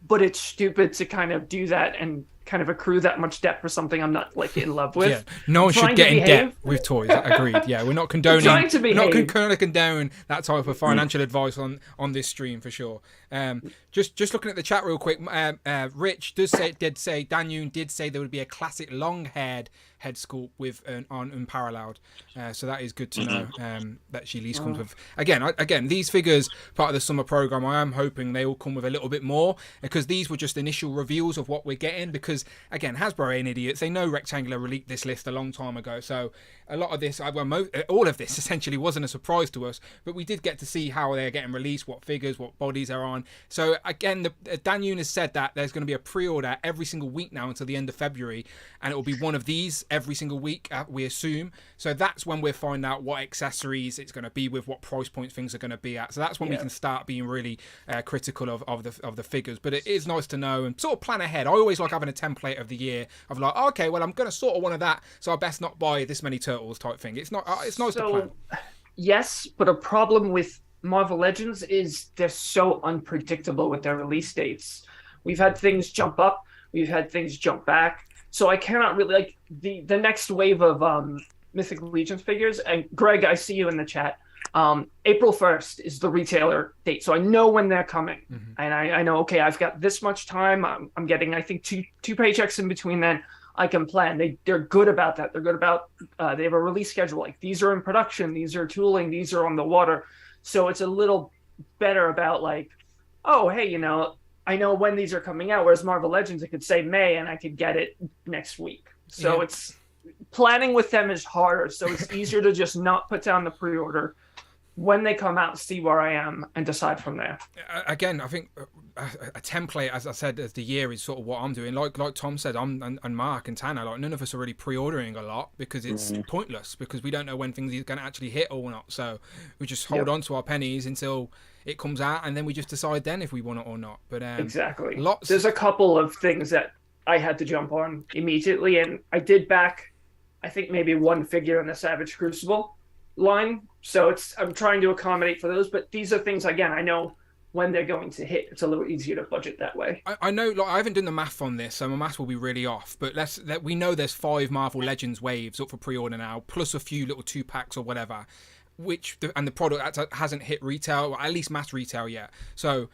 but it's stupid to kind of do that and kind of accrue that much debt for something I'm not like in love with. Yeah, no one should get in debt with toys. Agreed. Yeah, we're not condoning. We're not going to condone that type of financial advice on this stream for sure. Just looking at the chat real quick. Rich did say Dan Yoon did say there would be a classic long-haired head sculpt with on Unparalleled. So that is good to know that she at least comes with. Again, these figures part of the summer program. I am hoping they all come with a little bit more because these were just initial reveals of what we're getting. Because again, Hasbro ain't idiots. They know Rectangular released this list a long time ago. So a lot of this, all of this essentially wasn't a surprise to us. But we did get to see how they're getting released, what figures, what bodies are on. So again, Dan Yoon has said that there's going to be a pre-order every single week now until the end of February, and it will be one of these every single week, we assume. So that's when we'll find out what accessories it's going to be with, what price points things are going to be at. So that's when we can start being really critical of the figures. But it is nice to know and sort of plan ahead. I always like having a template of the year of like, okay, well, I'm going to sort of one of that, so I best not buy this many turtles type thing. It's nice to plan. Yes, but a problem with Marvel Legends is they're so unpredictable with their release dates. We've had things jump up, we've had things jump back. So I cannot really like the next wave of Mythic Legions figures. And Greg, I see you in the chat. April 1st is the retailer date, so I know when they're coming, and I know, okay, I've got this much time. I'm getting, I think, two paychecks in between. Then I can plan. They're good about that. They're good about they have a release schedule. Like these are in production, these are tooling, these are on the water. So it's a little better about like, oh, hey, I know when these are coming out. Whereas Marvel Legends, it could say May, and I could get it next week. So it's planning with them is harder. So it's easier to just not put down the pre-order. When they come out, see where I am and decide from there. Again, I think a template, as I said, as the year is sort of what I'm doing. Like Tom said, and Mark and Tanner, like none of us are really pre-ordering a lot because it's pointless because we don't know when things are going to actually hit or not. So we just hold on to our pennies until it comes out, and then we just decide then if we want it or not. But exactly, there's a couple of things that I had to jump on immediately, and I did back, I think maybe one figure in the Savage Crucible line. So I'm trying to accommodate for those, but these are things, again, I know when they're going to hit. It's a little easier to budget that way. I know, like, I haven't done the math on this, so my math will be really off, but we know there's 5 Marvel Legends waves up for pre-order now, plus a few little 2-packs or whatever, and the product hasn't hit retail, or at least mass retail yet. So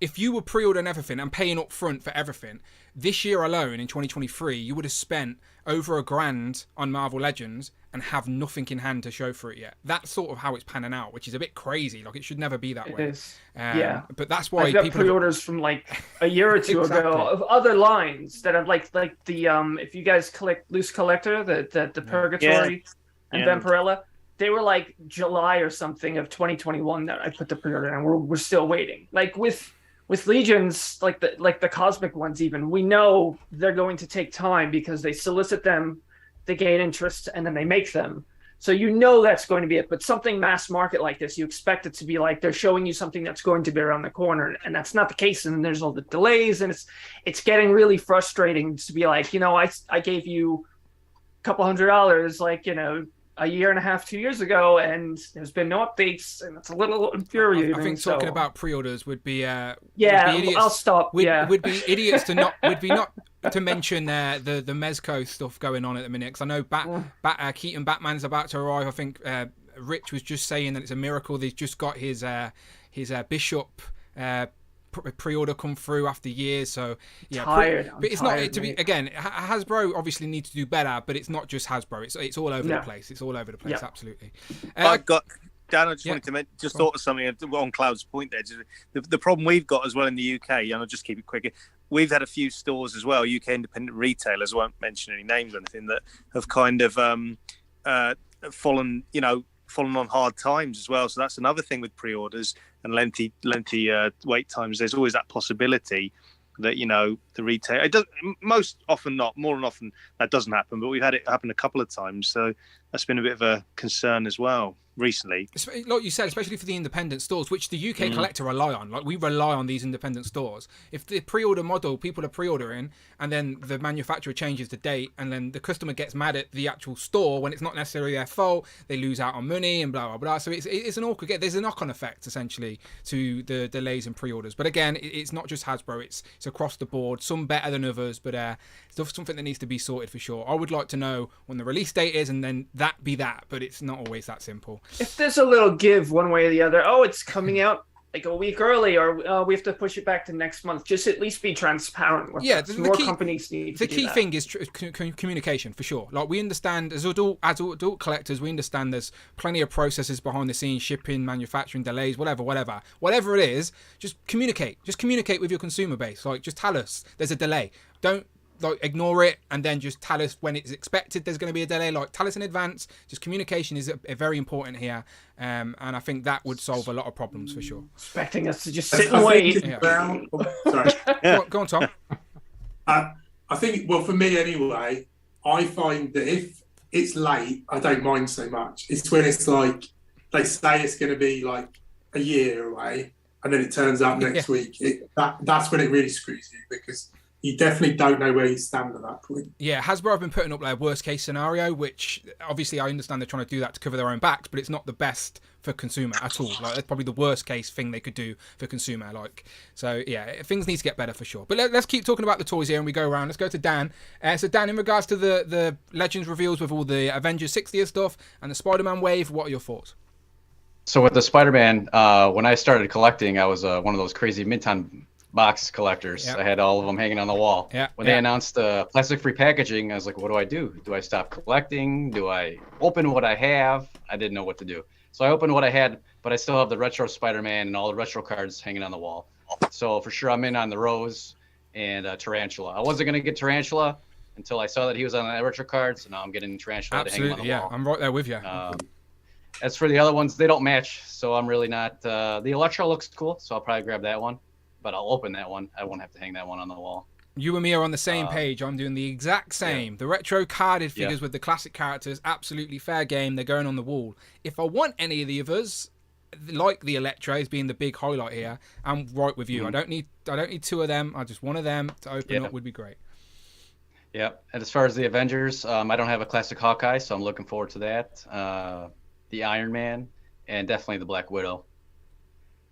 if you were pre-ordering everything and paying up front for everything, this year alone in 2023, you would have spent over $1,000 on Marvel Legends and have nothing in hand to show for it yet. That's sort of how it's panning out, which is a bit crazy. Like, it should never be that way. It is. But that's why I've got pre-orders from like a year or two ago of other lines that I've like the if you guys collect Loose Collector, the Purgatory and Vampirella, they were like July or something of 2021 that I put the pre-order in, and we're still waiting. Like with Legions, like the Cosmic ones, even we know they're going to take time because they solicit them, they gain interest, and then they make them. So that's going to be it. But something mass market like this, you expect it to be like they're showing you something that's going to be around the corner, and that's not the case. And there's all the delays, and it's getting really frustrating to be like, I gave you a couple $100, like, a year and a half, 2 years ago, and there's been no updates, and it's a little infuriating. I think talking about pre-orders would be yeah, would be idiots, I'll stop. Would be idiots to not to mention the Mezco stuff going on at the minute, because I know Keaton Batman's about to arrive. I think Rich was just saying that it's a miracle they've just got his Bishop pre-order come through after years. So yeah, but it's not to be again. Hasbro obviously needs to do better, but it's not just Hasbro. It's all over the place. It's all over the place. Absolutely. I've got Dan. I just wanted to thought of something on Cloud's point there. The problem we've got as well in the UK, and I'll just keep it quick. We've had a few stores as well, UK independent retailers. I won't mention any names or anything, that have kind of fallen on hard times as well. So that's another thing with pre-orders and lengthy wait times. There's always that possibility that the retail. It does most often not. More than often that doesn't happen, but we've had it happen a couple of times. So that's been a bit of a concern as well recently. Like you said, especially for the independent stores, which the UK collector rely on. Like we rely on these independent stores. If the pre-order model, people are pre-ordering, and then the manufacturer changes the date, and then the customer gets mad at the actual store when it's not necessarily their fault, they lose out on money and blah blah blah. So it's an awkward. There's a knock-on effect essentially to the delays in pre-orders. But again, it's not just Hasbro. It's across the board. Some better than others, but it's something that needs to be sorted for sure. I would like to know when the release date is, and then that be that. But it's not always that simple. If there's a little give one way or the other, it's coming out like a week early, or we have to push it back to next month. Just at least be transparent with us. More companies need to do that. The key thing is communication, for sure. Like we understand as adult collectors, we understand there's plenty of processes behind the scenes, shipping, manufacturing, delays, whatever it is. Just communicate. Just communicate with your consumer base. Like just tell us there's a delay. Don't ignore it and then just tell us when it's expected there's going to be a delay. Like tell us in advance. Just communication is very important here, and I think that would solve a lot of problems for sure. Expecting us to just sit and wait. Sorry. Go on, Tom. I think, well, for me anyway, I find that if it's late, I don't mind so much. It's when it's like they say it's going to be like a year away and then it turns out next week. That's when it really screws you, because you definitely don't know where you stand at that point. Yeah, Hasbro have been putting up like a worst case scenario, which obviously I understand they're trying to do that to cover their own backs, but it's not the best for consumer at all. Like that's probably the worst case thing they could do for consumer. So yeah, things need to get better for sure. But let's keep talking about the toys here, and we go around. Let's go to Dan. So Dan, in regards to the Legends reveals with all the Avengers 60th stuff and the Spider-Man wave, what are your thoughts? So with the Spider-Man, when I started collecting, I was one of those crazy Minton box collectors. I had all of them hanging on the wall. When they announced plastic-free packaging, I was like, what do I do? Do I stop collecting? Do I open what I have? I didn't know what to do. So I opened what I had, but I still have the retro Spider-Man and all the retro cards hanging on the wall. So for sure, I'm in on the Rose and Tarantula. I wasn't going to get Tarantula until I saw that he was on the retro cards, so now I'm getting Tarantula to hang on the wall. I'm right there with you. As for the other ones, they don't match, so I'm really not... the Electro looks cool, so I'll probably grab that one. But I'll open that one. I won't have to hang that one on the wall. You and me are on the same page. I'm doing the exact same. The retro carded figures with the classic characters, absolutely fair game. They're going on the wall. If I want any of the others, like the Electro as being the big highlight here, I'm right with you. I don't need two of them. I just one of them to open up would be great. Yeah. And as far as the Avengers, I don't have a classic Hawkeye, so I'm looking forward to that. The Iron Man, and definitely the Black Widow.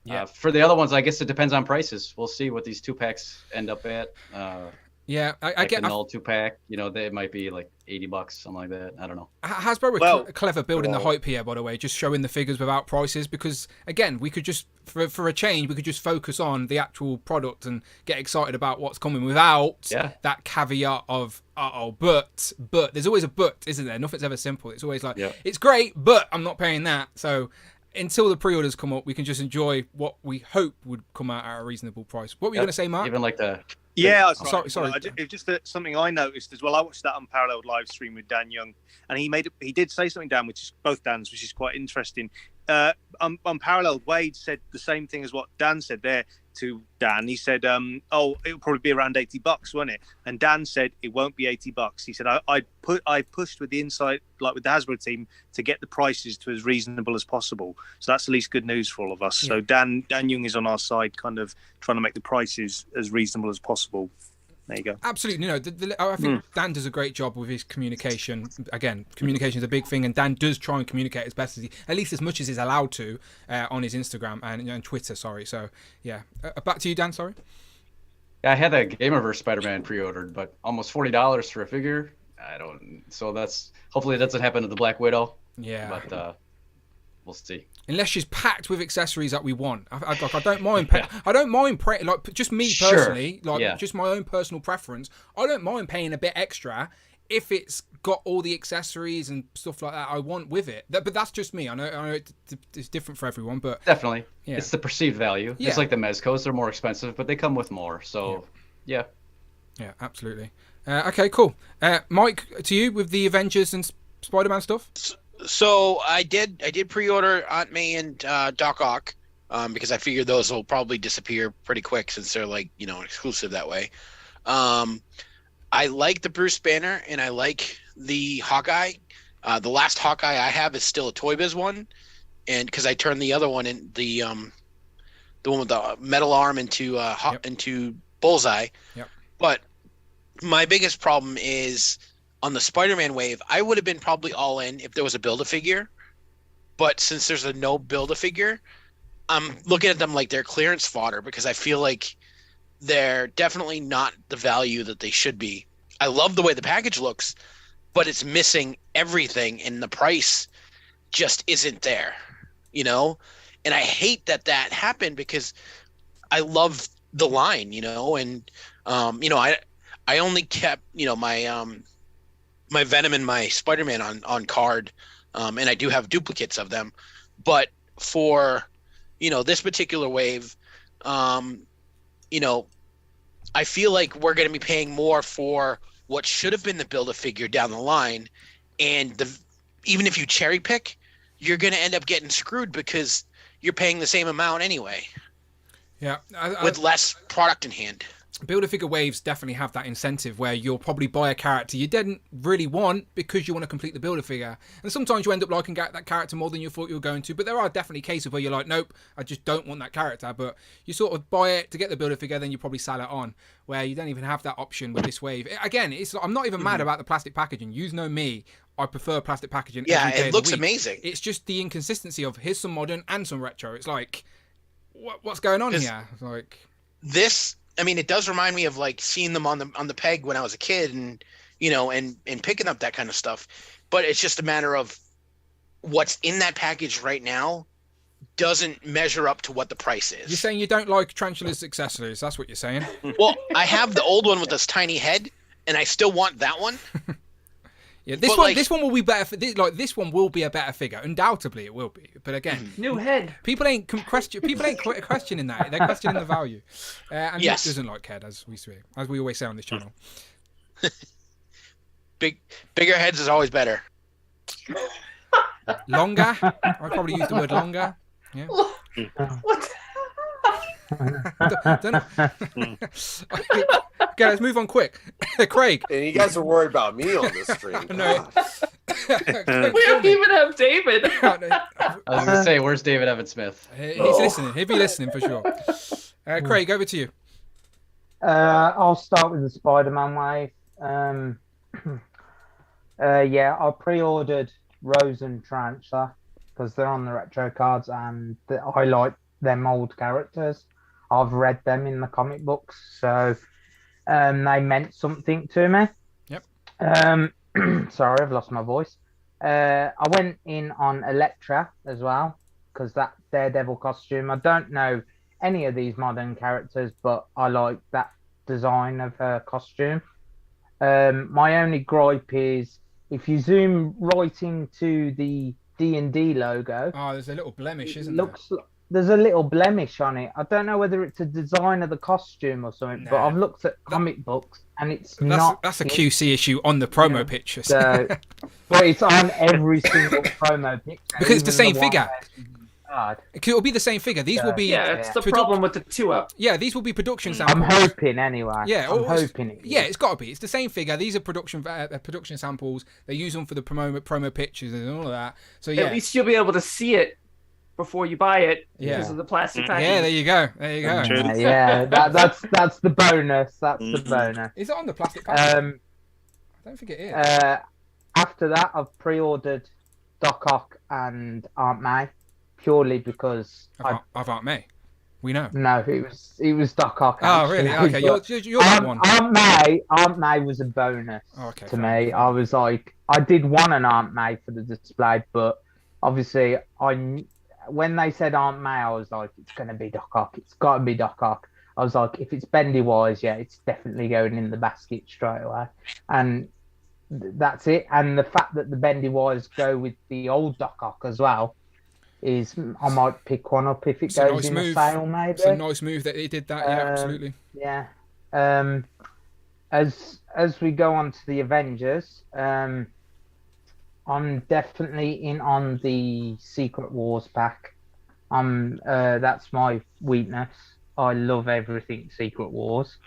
Yeah. For the other ones, I guess it depends on prices. We'll see what these 2-packs end up at. I get an old 2-pack. They might be like $80, something like that. I don't know. Hasbro were clever building the hype here, by the way, just showing the figures without prices, because again, we could just for a change, we could just focus on the actual product and get excited about what's coming without that caveat of but there's always a but, isn't there? Nothing's ever simple. It's always like it's great, but I'm not paying that. So until the pre-orders come up, we can just enjoy what we hope would come out at a reasonable price. What were you going to say, Mark? Even like sorry. It's just something I noticed as well. I watched that Unparalleled live stream with Dan Young, and he did say something, Dan, which is quite interesting. Unparalleled, Wade said the same thing as what Dan said there to Dan. He said, it'll probably be around $80, won't it? And Dan said it won't be $80. He said, I pushed with the inside, like with the Hasbro team, to get the prices to as reasonable as possible. So that's at least good news for all of us. So Dan Young is on our side, kind of trying to make the prices as reasonable as possible. there you go. Absolutely. No, I think Dan does a great job with his communication. Again, communication is a big thing, and Dan does try and communicate as best as at least as much as he's allowed to, on his Instagram and Twitter. Sorry. So yeah, back to you, Dan. Sorry. Yeah, I had that Gamerverse Spider-Man pre-ordered, but almost $40 for a figure. So that's hopefully it doesn't happen to the Black Widow. Yeah. But we'll see. Unless she's packed with accessories that we want, I don't mind. I don't mind like just me personally, just my own personal preference. I don't mind paying a bit extra if it's got all the accessories and stuff like that I want with it. But that's just me. I know it's different for everyone, but definitely, it's the perceived value. It's like the Mezcos; they're more expensive, but they come with more. So, yeah, absolutely. Okay, cool. Mike, to you with the Avengers and Spider-Man stuff. So I did pre-order Aunt May and Doc Ock because I figured those will probably disappear pretty quick since they're exclusive that way. I like the Bruce Banner and I like the Hawkeye. The last Hawkeye I have is still a Toy Biz one, and because I turned the other one in the one with the metal arm into Bullseye. Yep. But my biggest problem is on the Spider-Man wave, I would have been probably all in if there was a Build-A-Figure. But since there's a no Build-A-Figure, I'm looking at them like they're clearance fodder because I feel like they're definitely not the value that they should be. I love the way the package looks, but it's missing everything and the price just isn't there, And I hate that happened because I love the line, and I only kept, my Venom and my Spider-Man on card, and I do have duplicates of them. But for, this particular wave, I feel like we're going to be paying more for what should have been the Build-A-Figure down the line. And even if you cherry pick, you're going to end up getting screwed because you're paying the same amount anyway. Yeah. With less product in hand. Build-A-Figure waves definitely have that incentive where you'll probably buy a character you didn't really want because you want to complete the Build-A-Figure. And sometimes you end up liking that character more than you thought you were going to. But there are definitely cases where you're like, nope, I just don't want that character. But you sort of buy it to get the Build-A-Figure, then you probably sell it on, where you don't even have that option with this wave. Again, I'm not even mad about the plastic packaging. You know me, I prefer plastic packaging. Yeah, every day it looks amazing. It's just the inconsistency of here's some modern and some retro. It's like, what's going on here? It's like this. I mean, it does remind me of seeing them on the peg when I was a kid, and and picking up that kind of stuff. But it's just a matter of what's in that package right now doesn't measure up to what the price is. You're saying you don't like Tarantula's accessories? That's what you're saying. Well, I have the old one with this tiny head, and I still want that one. Yeah, this one will be better. This one will be a better figure. Undoubtedly, it will be. But again, new head. People ain't questioning that. They're questioning the value. And Nick doesn't like head, as we always say on this channel. Bigger heads is always better. Longer. I probably use the word longer. Yeah. What? Okay, let's move on quick. Craig. And you guys are worried about me on this stream. No. We don't even have David. I was going to say, where's David Evan Smith? He's listening. He'll be listening for sure. Craig, over to you. I'll start with the Spider-Man wave. I pre-ordered Rose and Tarantula because they're on the retro cards and I like them old characters. I've read them in the comic books, so they meant something to me. Yep. Sorry, I've lost my voice. I went in on Elektra as well because that Daredevil costume. I don't know any of these modern characters, but I like that design of her costume. My only gripe is if you zoom right into the D&D logo. Oh, there's a little blemish, isn't there? There's a little blemish on it. I don't know whether it's a design of the costume or something, but I've looked at comic books and it's not. That's a QC issue on the promo pictures. So, but it's on every single promo picture. Because it's the same figure. It'll be the same figure. These will be. Yeah, it's the problem with the 2-up. Yeah, these will be production samples. I'm hoping anyway. Yeah, I'm hoping. It's got to be. It's the same figure. These are production samples. They use them for the promo pictures and all of that. So yeah, at least you'll be able to see it before you buy it Yeah. because of the plastic packaging. Yeah, there you go. There you go. Yeah, that's the bonus. That's the bonus. Is it on the plastic packaging? I don't think it is. After that, I've pre-ordered Doc Ock and Aunt May purely because of Aunt May. We know. No, it was Doc Ock. Oh, really? Okay, you're that one. Aunt May was a bonus to me. I was like, I did want an Aunt May for the display, but obviously, when they said Aunt May, I was like, it's going to be Doc Ock. It's got to be Doc Ock. I was like, if it's Bendy Wise, yeah, it's definitely going in the basket straight away. And that's it. And the fact that the Bendy Wise go with the old Doc Ock as well is I might pick one up if it goes in a sale, maybe. It's a nice move that he did that. Yeah, absolutely. Yeah. As we go on to the Avengers, I'm definitely in on the Secret Wars pack. That's my weakness. I love everything Secret Wars.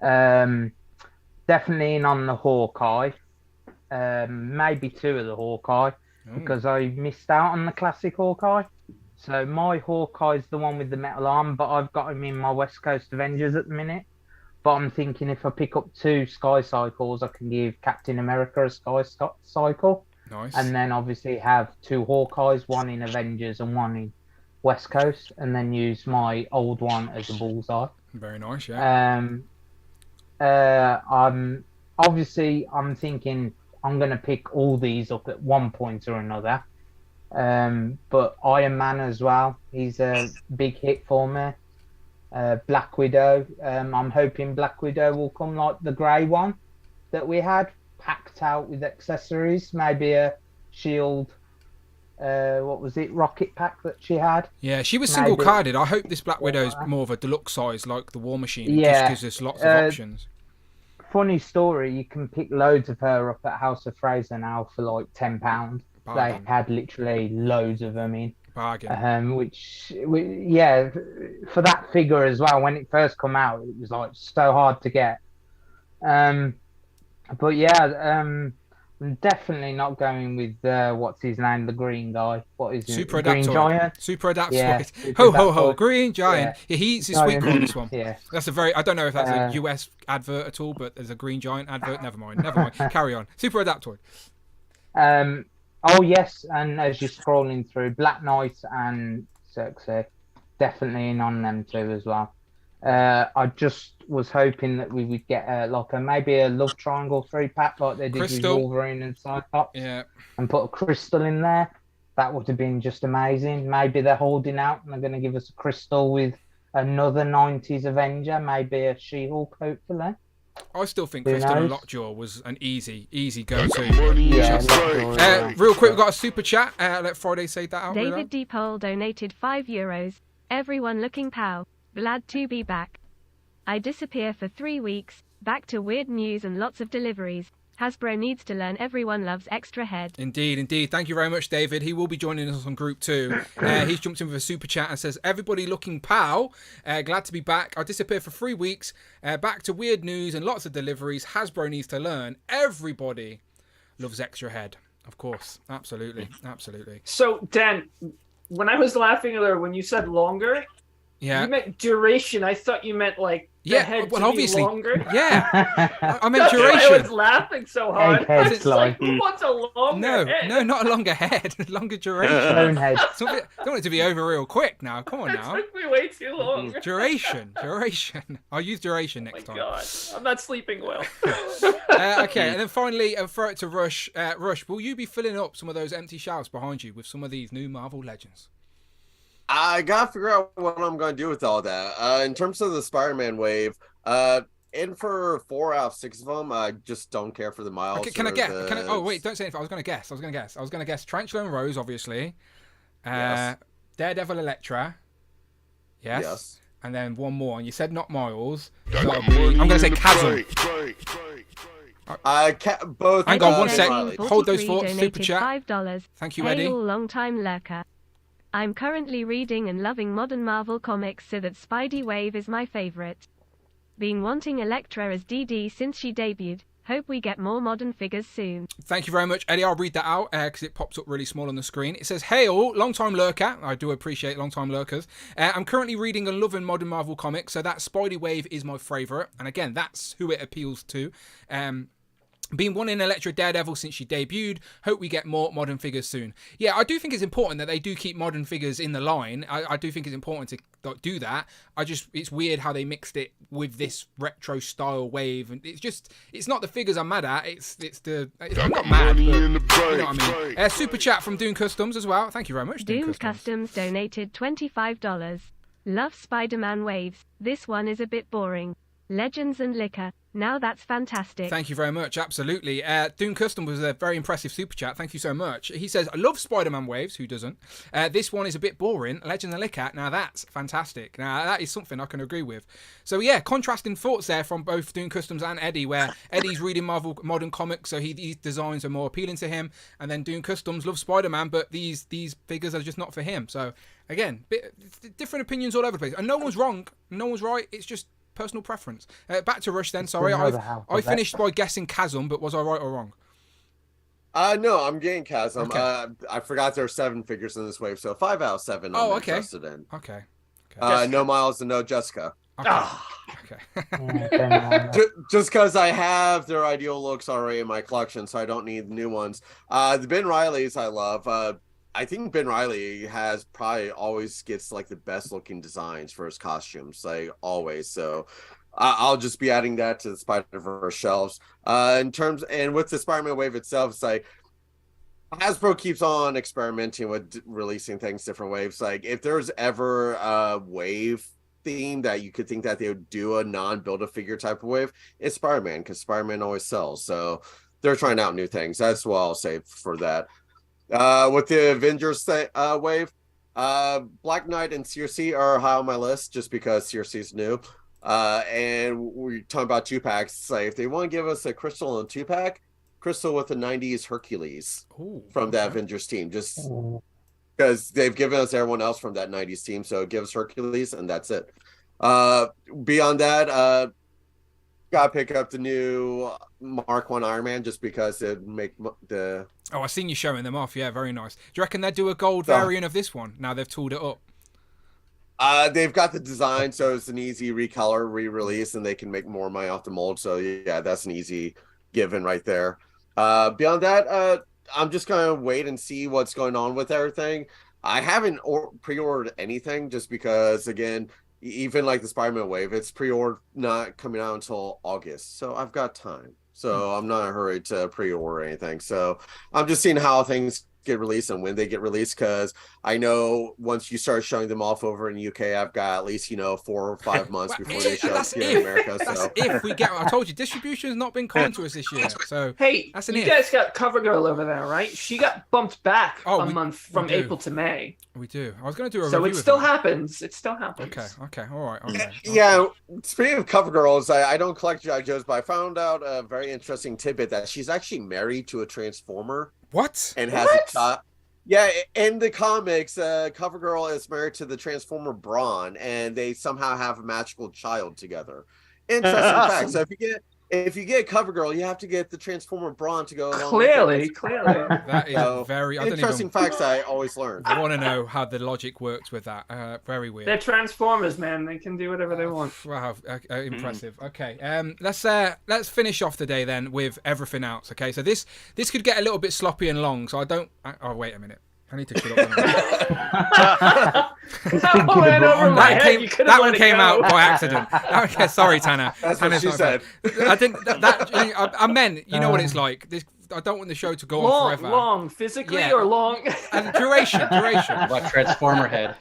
Definitely in on the Hawkeye. Maybe 2 of the Hawkeye. Because I missed out on the classic Hawkeye. So my Hawkeye's the one with the metal arm, but I've got him in my West Coast Avengers at the minute. But I'm thinking if I pick up 2 Sky Cycles, I can give Captain America a Sky Cycle. Nice. And then obviously have 2 Hawkeyes, one in Avengers and one in West Coast, and then use my old one as a bullseye. Very nice, yeah. I'm thinking I'm going to pick all these up at one point or another. But Iron Man as well. He's a big hit for me. Black Widow. I'm hoping Black Widow will come like the grey one that we had, packed out with accessories. Maybe a shield. What was it? Rocket pack that she had. Yeah, she was single carded. I hope this Black Widow is more of a deluxe size, like the War Machine. It just gives us lots of options. Funny story, you can pick loads of her up at House of Fraser now for like £10. They had literally loads of them in. Bargain. Which, for that figure as well, when it first come out, it was like so hard to get. But yeah, I'm definitely not going with what's his name, the green guy. What is it? Green Giant. Super Adaptoid. Yeah, ho ho ho! Green Giant. Yeah, he eats his sweet corn. This one. Yeah. That's I don't know if that's a US advert at all, but there's a Green Giant advert. Never mind. Carry on. Super Adaptoid. Oh yes, and as you're scrolling through, Black Knight and Circe, definitely in on them too as well. I just was hoping that we would get maybe a love triangle 3-pack like they did with Wolverine and Cyclops. Yeah. And put a crystal in there. That would have been just amazing. Maybe they're holding out and they're going to give us a crystal with another 90s Avenger, maybe a She-Hulk, hopefully. I still think Crystal and Lockjaw was an easy go-to. Yeah, real quick, we've got a super chat. Let Friday say that out. David D. Pole donated €5. Everyone looking pow. Glad to be back. I disappear for 3 weeks. Back to weird news and lots of deliveries. Hasbro needs to learn everyone loves extra head. Indeed. Thank you very much, David. He will be joining us on Group 2. He's jumped in with a super chat and says, everybody looking pow. Glad to be back. I disappear for 3 weeks. Back to weird news and lots of deliveries. Hasbro needs to learn. Everybody loves extra head. Of course. Absolutely. So, Dan, when I was laughing earlier when you said longer, you meant duration. I thought you meant like the head to obviously, be longer. Yeah, I meant duration. I was laughing so hard. I was like, who wants a longer head? No, not a longer head. Longer duration. Head. Don't want it to be over real quick now. Come on now. It took me way too long. Duration. I'll use duration next time. God, I'm not sleeping well. Okay, and then finally, throw it to Rush. Rush, will you be filling up some of those empty shelves behind you with some of these new Marvel Legends? I gotta figure out what I'm gonna do with all that. In terms of the Spider-Man wave, in for 4 out of 6 of them, I just don't care for the miles. Okay, can I guess? Oh wait, don't say anything. I was gonna guess. Tarantula and Rose, obviously. Yes. Daredevil, Elektra. Yes. And then one more, and you said not Miles. So I'm gonna say Chasm. Both. Hang on 1 sec. Hold those thoughts. Super chat. $5. Thank you, Eddie. Long-time lurker. I'm currently reading and loving modern Marvel comics, so that Spidey Wave is my favorite. Been wanting Elektra as DD since she debuted. Hope we get more modern figures soon. Thank you very much, Eddie. I'll read that out because it pops up really small on the screen. It says, "Hey all, long-time lurker." I do appreciate long-time lurkers. I'm currently reading and loving modern Marvel comics, so that Spidey Wave is my favourite. And again, that's who it appeals to. Been wanting Elektra Daredevil since she debuted. Hope we get more modern figures soon. Yeah, I do think it's important that they do keep modern figures in the line. I do think it's important to do that. It's weird how they mixed it with this retro style wave, and it's not the figures I'm mad at. I'm not mad, but you know what I mean. Super chat from Dune Customs as well. Thank you very much, Dune Customs donated $25. Love Spider-Man waves. This one is a bit boring. Legends and liquor. Now that's fantastic. Thank you very much. Absolutely. Dune Custom was a very impressive super chat. Thank you so much. He says, "I love Spider-Man waves." Who doesn't? This one is a bit boring. Legend and liquor. Now that's fantastic. Now that is something I can agree with. So yeah, contrasting thoughts there from both Dune Customs and Eddie, where Eddie's reading Marvel modern comics, so these designs are more appealing to him, and then Dune Customs loves Spider-Man, but these figures are just not for him. So again, different opinions all over the place, and no one's wrong, no one's right. It's just personal preference. Back to Rush then. Sorry, I finished by guessing Chasm, but was I right or wrong? No, I'm getting Chasm. Okay. I forgot there are 7 figures in this wave, so 5 out of 7 I'm interested in. Okay. No Miles and no Jessica. Okay. Just because I have their ideal looks already in my collection, so I don't need new ones. The Ben Reilly's I love. I think Ben Reilly has probably always gets like the best looking designs for his costumes, like always. So I'll just be adding that to the Spider-Verse shelves. And with the Spider-Man wave itself, it's like Hasbro keeps on experimenting with releasing things different waves. Like if there's ever a wave theme that you could think that they would do a non-Build-A-Figure type of wave, it's Spider-Man, because Spider-Man always sells. So they're trying out new things. That's what I'll say for that. With the Avengers wave, Black Knight and Circe are high on my list just because Circe's new. And we're talking about 2-packs. It's like if they want to give us a Crystal and 2-pack, Crystal with the 90s Hercules from the Avengers team, just because they've given us everyone else from that 90s team, so give us Hercules and that's it. Beyond that, gotta pick up the new Mark 1 Iron Man just because it make the... Oh, I've seen you showing them off. Yeah, very nice. Do you reckon they'd do a gold variant of this one now they've tooled it up? They've got the design, so it's an easy recolor, re-release, and they can make more money off the mold. So yeah, that's an easy given right there. Beyond that, I'm just gonna wait and see what's going on with everything. I haven't pre-ordered anything just because, again, even like the Spider-Man wave, it's pre-order not coming out until August, so I've got time. So I'm not in a hurry to pre-order anything. So I'm just seeing how things get released and when they get released, because I know once you start showing them off over in the UK, I've got at least 4 or 5 months before they show up here in America. So if we get, I told you, distribution has not been kind to us this year. So hey, that's an you guys got CoverGirl over there, right? She got bumped back a month from April to May. We do. I was going to do a so review. So it still happens. It still happens. Okay. All right. Okay. Yeah. Speaking of CoverGirls, I don't collect G.I. Joes, but I found out a very interesting tidbit that she's actually married to a Transformer. What? And has a child. Yeah, in the comics, CoverGirl is married to the Transformer Brawn, and they somehow have a magical child together. Interesting fact. So if you get CoverGirl, you have to get the Transformer Brawn to go along. Clearly. That is very interesting facts I always learn. I want to know how the logic works with that. Very weird. They're Transformers, man. They can do whatever they want. Wow, impressive. Okay, let's finish off the day then with everything else. Okay, so this could get a little bit sloppy and long. So I don't. Oh, wait a minute. I need to shut up. That one came out by accident. Okay, sorry, Tanner. That's what she said. I didn't. I meant. You know what it's like. I don't want the show to go on forever. Long, physically or long? And duration. Like Transformer head.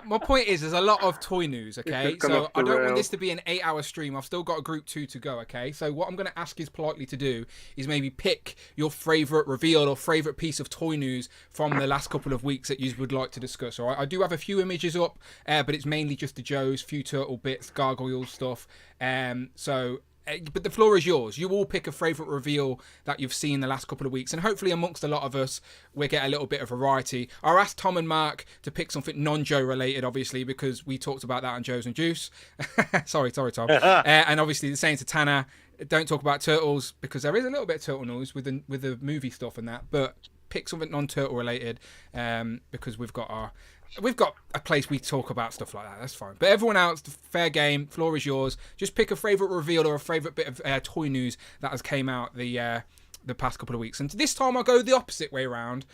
My point is, there's a lot of toy news, okay? So I don't want this to be an 8-hour stream. I've still got a group 2 to go, okay? So what I'm going to ask you politely to do is maybe pick your favourite reveal or favourite piece of toy news from the last couple of weeks that you would like to discuss, all right? I do have a few images up, but it's mainly just the Joes, few Turtle bits, Gargoyles stuff. So but the floor is yours. You all pick a favourite reveal that you've seen the last couple of weeks, and hopefully amongst a lot of us, we get a little bit of variety. I'll ask Tom and Mark to pick something non-Joe related, obviously, because we talked about that on Joe's and Juice. sorry, Tom. And obviously the same to Tanner. Don't talk about turtles, because there is a little bit of turtle news with the movie stuff and that, but pick something non-turtle related, because we've got a place we talk about stuff like that. That's fine. But everyone else, fair game. Floor is yours. Just pick a favourite reveal or a favourite bit of toy news that has came out the past couple of weeks. And this time I'll go the opposite way around,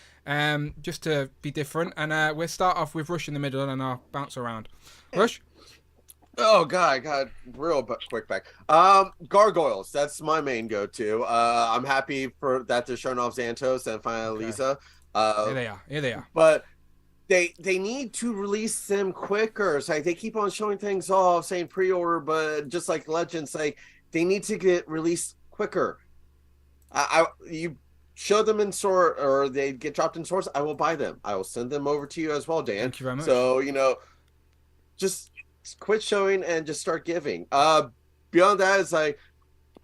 just to be different. And we'll start off with Rush in the middle, and I'll bounce around. Rush? Oh God, real quick back. Gargoyles, that's my main go-to. I'm happy for that they're showing off Xantos and finally Lisa. Here they are. But they need to release them quicker. So they keep on showing things off, saying pre-order, but just like Legends, like they need to get released quicker. You show them in store, or they get dropped in stores, I will buy them. I will send them over to you as well, Dan. Thank you very much. So just quit showing and just start giving. Beyond that, it's like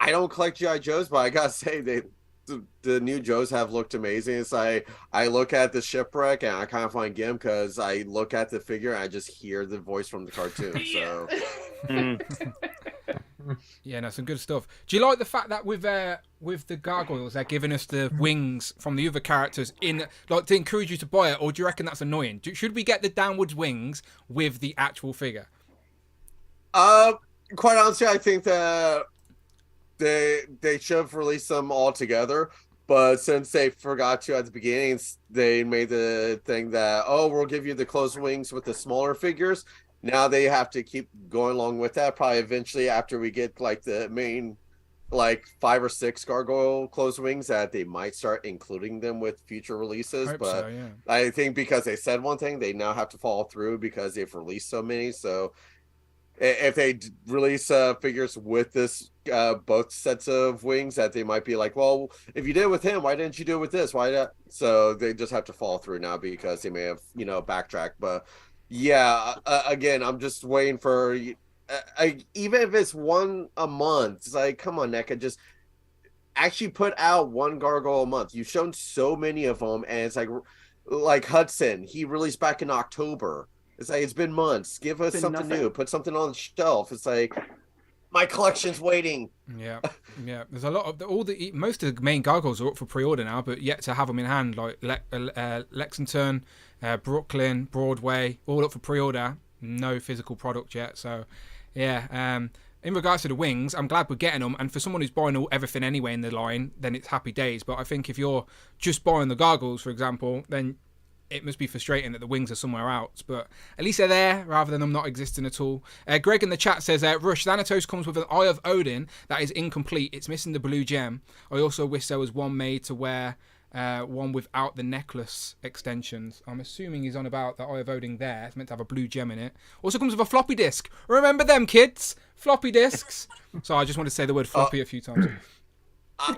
I don't collect GI Joes, but I gotta say the new Joes have looked amazing. It's like I look at the shipwreck and I kind of find Gim because I look at the figure and I just hear the voice from the cartoon. So yeah, no, some good stuff. Do you like the fact that with the Gargoyles they're giving us the wings from the other characters in, like, to encourage you to buy it, or do you reckon that's annoying? Should we get the downwards wings with the actual figure? Quite honestly, I think that they should have released them all together, but since they forgot to at the beginning, they made the thing that, we'll give you the closed wings with the smaller figures. Now they have to keep going along with that. Probably eventually, after we get like the main, like 5 or 6 gargoyle closed wings, that they might start including them with future releases. But so, yeah. I think because they said one thing, they now have to follow through because they've released so many. So if they release figures with this both sets of wings, that they might be like, well, if you did it with him, why didn't you do it with this? Why not? So they just have to follow through now because they may have backtracked. But yeah, again, I'm just waiting for even if it's one a month. It's like, come on, NECA, just actually put out one gargoyle a month. You've shown so many of them, and it's like Hudson, he released back in October. It's like, it's been months. Give us something new. Put something on the shelf. It's like, my collection's waiting. Yeah. There's a lot of most of the main gargoyles are up for pre-order now, but yet to have them in hand, like Lexington, Brooklyn, Broadway, all up for pre-order. No physical product yet. So, yeah. In regards to the wings, I'm glad we're getting them. And for someone who's buying everything anyway in the line, then it's happy days. But I think if you're just buying the gargoyles, for example, then it must be frustrating that the wings are somewhere else, but at least they're there rather than them not existing at all. Greg in the chat says, Rush, Thanatos comes with an Eye of Odin that is incomplete. It's missing the blue gem. I also wish there was one made to wear, one without the necklace extensions. I'm assuming he's on about the Eye of Odin there. It's meant to have a blue gem in it. Also comes with a floppy disk. Remember them, kids? Floppy disks. So I just want to say the word floppy a few times.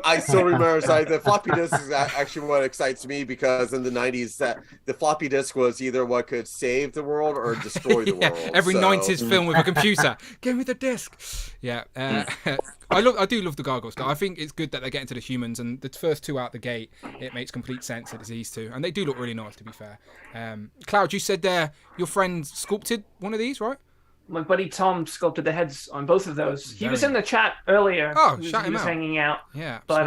I still remember, like, the floppy disk is actually what excites me, because in the 90s that the floppy disk was either what could save the world or destroy the world. Every 90s film with a computer. Give me the disc. Yeah. I do love the gargoyle stuff. I think it's good that they're getting to the humans, and the first 2 out the gate, it makes complete sense that it's these 2. And they do look really nice, to be fair. Cloud, you said your friend sculpted one of these, right? My buddy Tom sculpted the heads on both of those. He was in the chat earlier. Oh, he shout him was out. hanging out. Yeah. But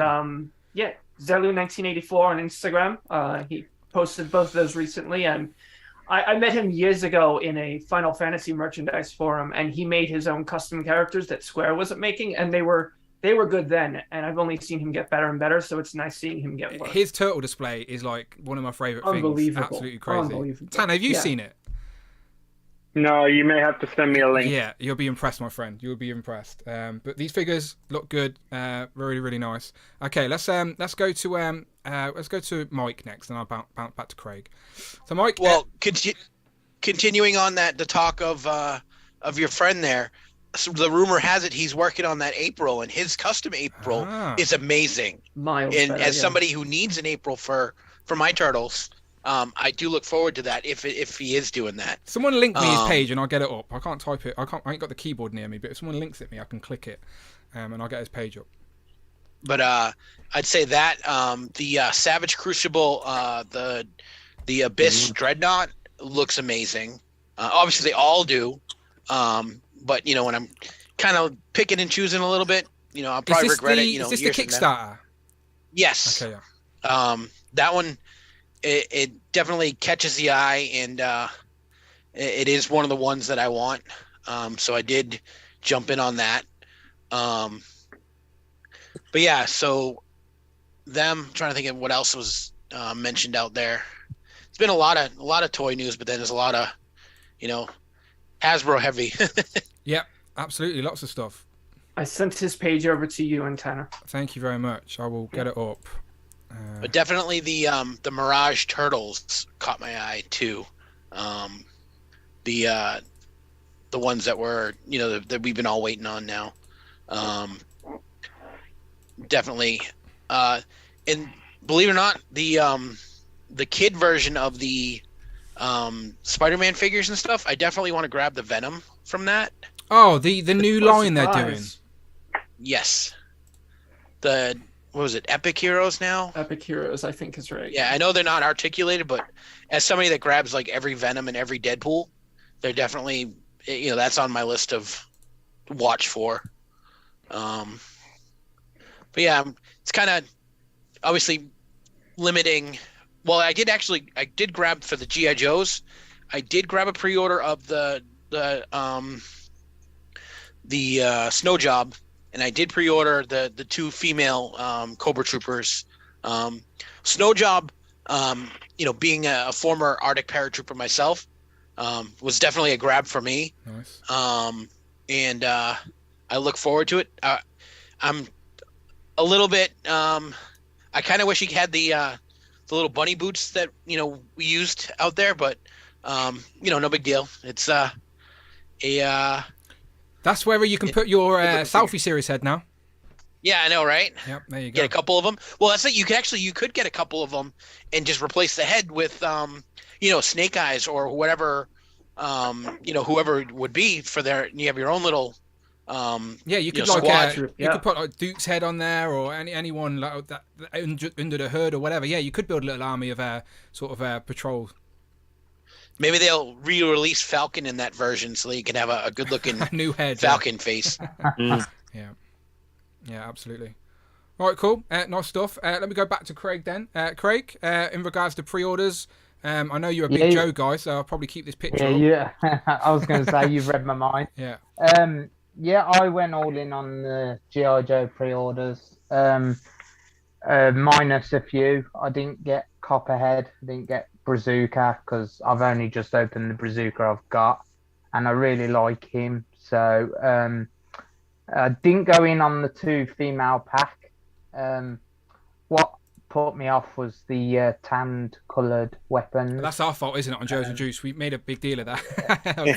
yeah, Zelu1984 on Instagram. He posted both of those recently, and I met him years ago in a Final Fantasy merchandise forum, and he made his own custom characters that Square wasn't making, and they were good then. And I've only seen him get better and better, so it's nice seeing him get worse. His turtle display is like one of my favorite things. Unbelievable. Absolutely crazy. Unbelievable. Tanner, have you seen it? No, you may have to send me a link. Yeah, you'll be impressed, my friend. You'll be impressed. But these figures look good. Really, really nice. Okay, let's go to Mike next, and I'll bounce back to Craig. So, Mike. Well, continuing on that, the talk of your friend there. So the rumor has it he's working on that April, and his custom April is amazing. As somebody who needs an April for my turtles. I do look forward to that if he is doing that. Someone link me his page and I'll get it up. I can't type it. I ain't got the keyboard near me, but if someone links it me, I can click it. and I'll get his page up. But I'd say that the Savage Crucible, the Abyss Dreadnought looks amazing. Obviously, they all do. But when I'm kind of picking and choosing a little bit, I'll probably regret it. Is this the Kickstarter? Yes. Okay. Yeah. That one, it definitely catches the eye, and it is one of the ones that I want. So I did jump in on that. But yeah, so them, trying to think of what else was mentioned out there. It's been a lot of toy news, but then there's a lot of, Hasbro heavy. Yep, absolutely, lots of stuff. I sent his page over to you and Tanner. Thank you very much. I will get it up. But definitely the Mirage Turtles caught my eye too. The ones that were that we've been all waiting on now. Definitely, and believe it or not, the kid version of the Spider-Man figures and stuff, I definitely want to grab the Venom from that. Oh, the new line they're doing. Yes. What was it? Epic Heroes now? Epic Heroes, I think is right. Yeah, I know they're not articulated, but as somebody that grabs like every Venom and every Deadpool, they're definitely that's on my list of watch for. But yeah, it's kind of obviously limiting. Well, I did grab for the G.I. Joes. I did grab a pre-order of the Snow Job, and I did pre-order the two female Cobra Troopers. Snow Job, being a former Arctic paratrooper myself, was definitely a grab for me. Nice. And I look forward to it. I'm a little bit. I kind of wish he had the little bunny boots that we used out there, but no big deal. It's That's where you can put your selfie series head now. Yeah, I know, right? Yep, there you go. Get a couple of them. Well, that's it. You could get a couple of them and just replace the head with Snake Eyes or whatever whoever it would be for their. You have your own little. Yeah, you could you could put like Duke's head on there, or anyone like that under the hood or whatever. Yeah, you could build a little army of patrol. Maybe they'll re-release Falcon in that version so that you can have a good-looking new head, Falcon face. Yeah, absolutely. All right, cool. Nice stuff. Let me go back to Craig then. Craig, in regards to pre-orders, I know you're a big Joe guy, so I'll probably keep this picture. Yeah. I was going to say you've read my mind. Yeah. Yeah, I went all in on the G.I. Joe pre-orders, minus a few. I didn't get Copperhead, I didn't get Brazuca, because I've only just opened the Brazuca I've got, and I really like him. So I didn't go in on the two female pack. What put me off was the tanned coloured weapons. That's our fault, isn't it, on Joe's and Juice? We made a big deal of that. Well,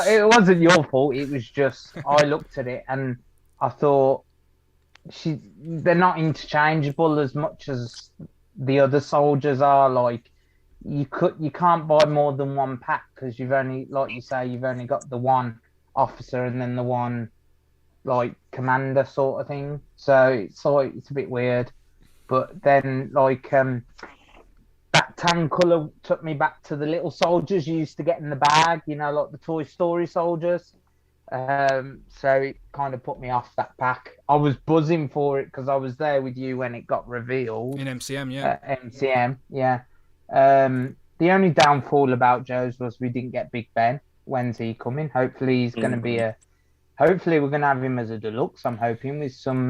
it wasn't your fault. It was just I looked at it and I thought they're not interchangeable as much as the other soldiers are. Like you can't buy more than one pack because you've only, like you say, you've only got the one officer and then the one like commander sort of thing. So it's a bit weird. But then, like, that tan colour took me back to the little soldiers you used to get in the bag, like the Toy Story soldiers. So it kind of put me off that pack. I was buzzing for it because I was there with you when it got revealed. In MCM, yeah. MCM, yeah. The only downfall about Joe's was we didn't get Big Ben. When's he coming? Hopefully he's going to be Hopefully we're going to have him as a deluxe, I'm hoping, with some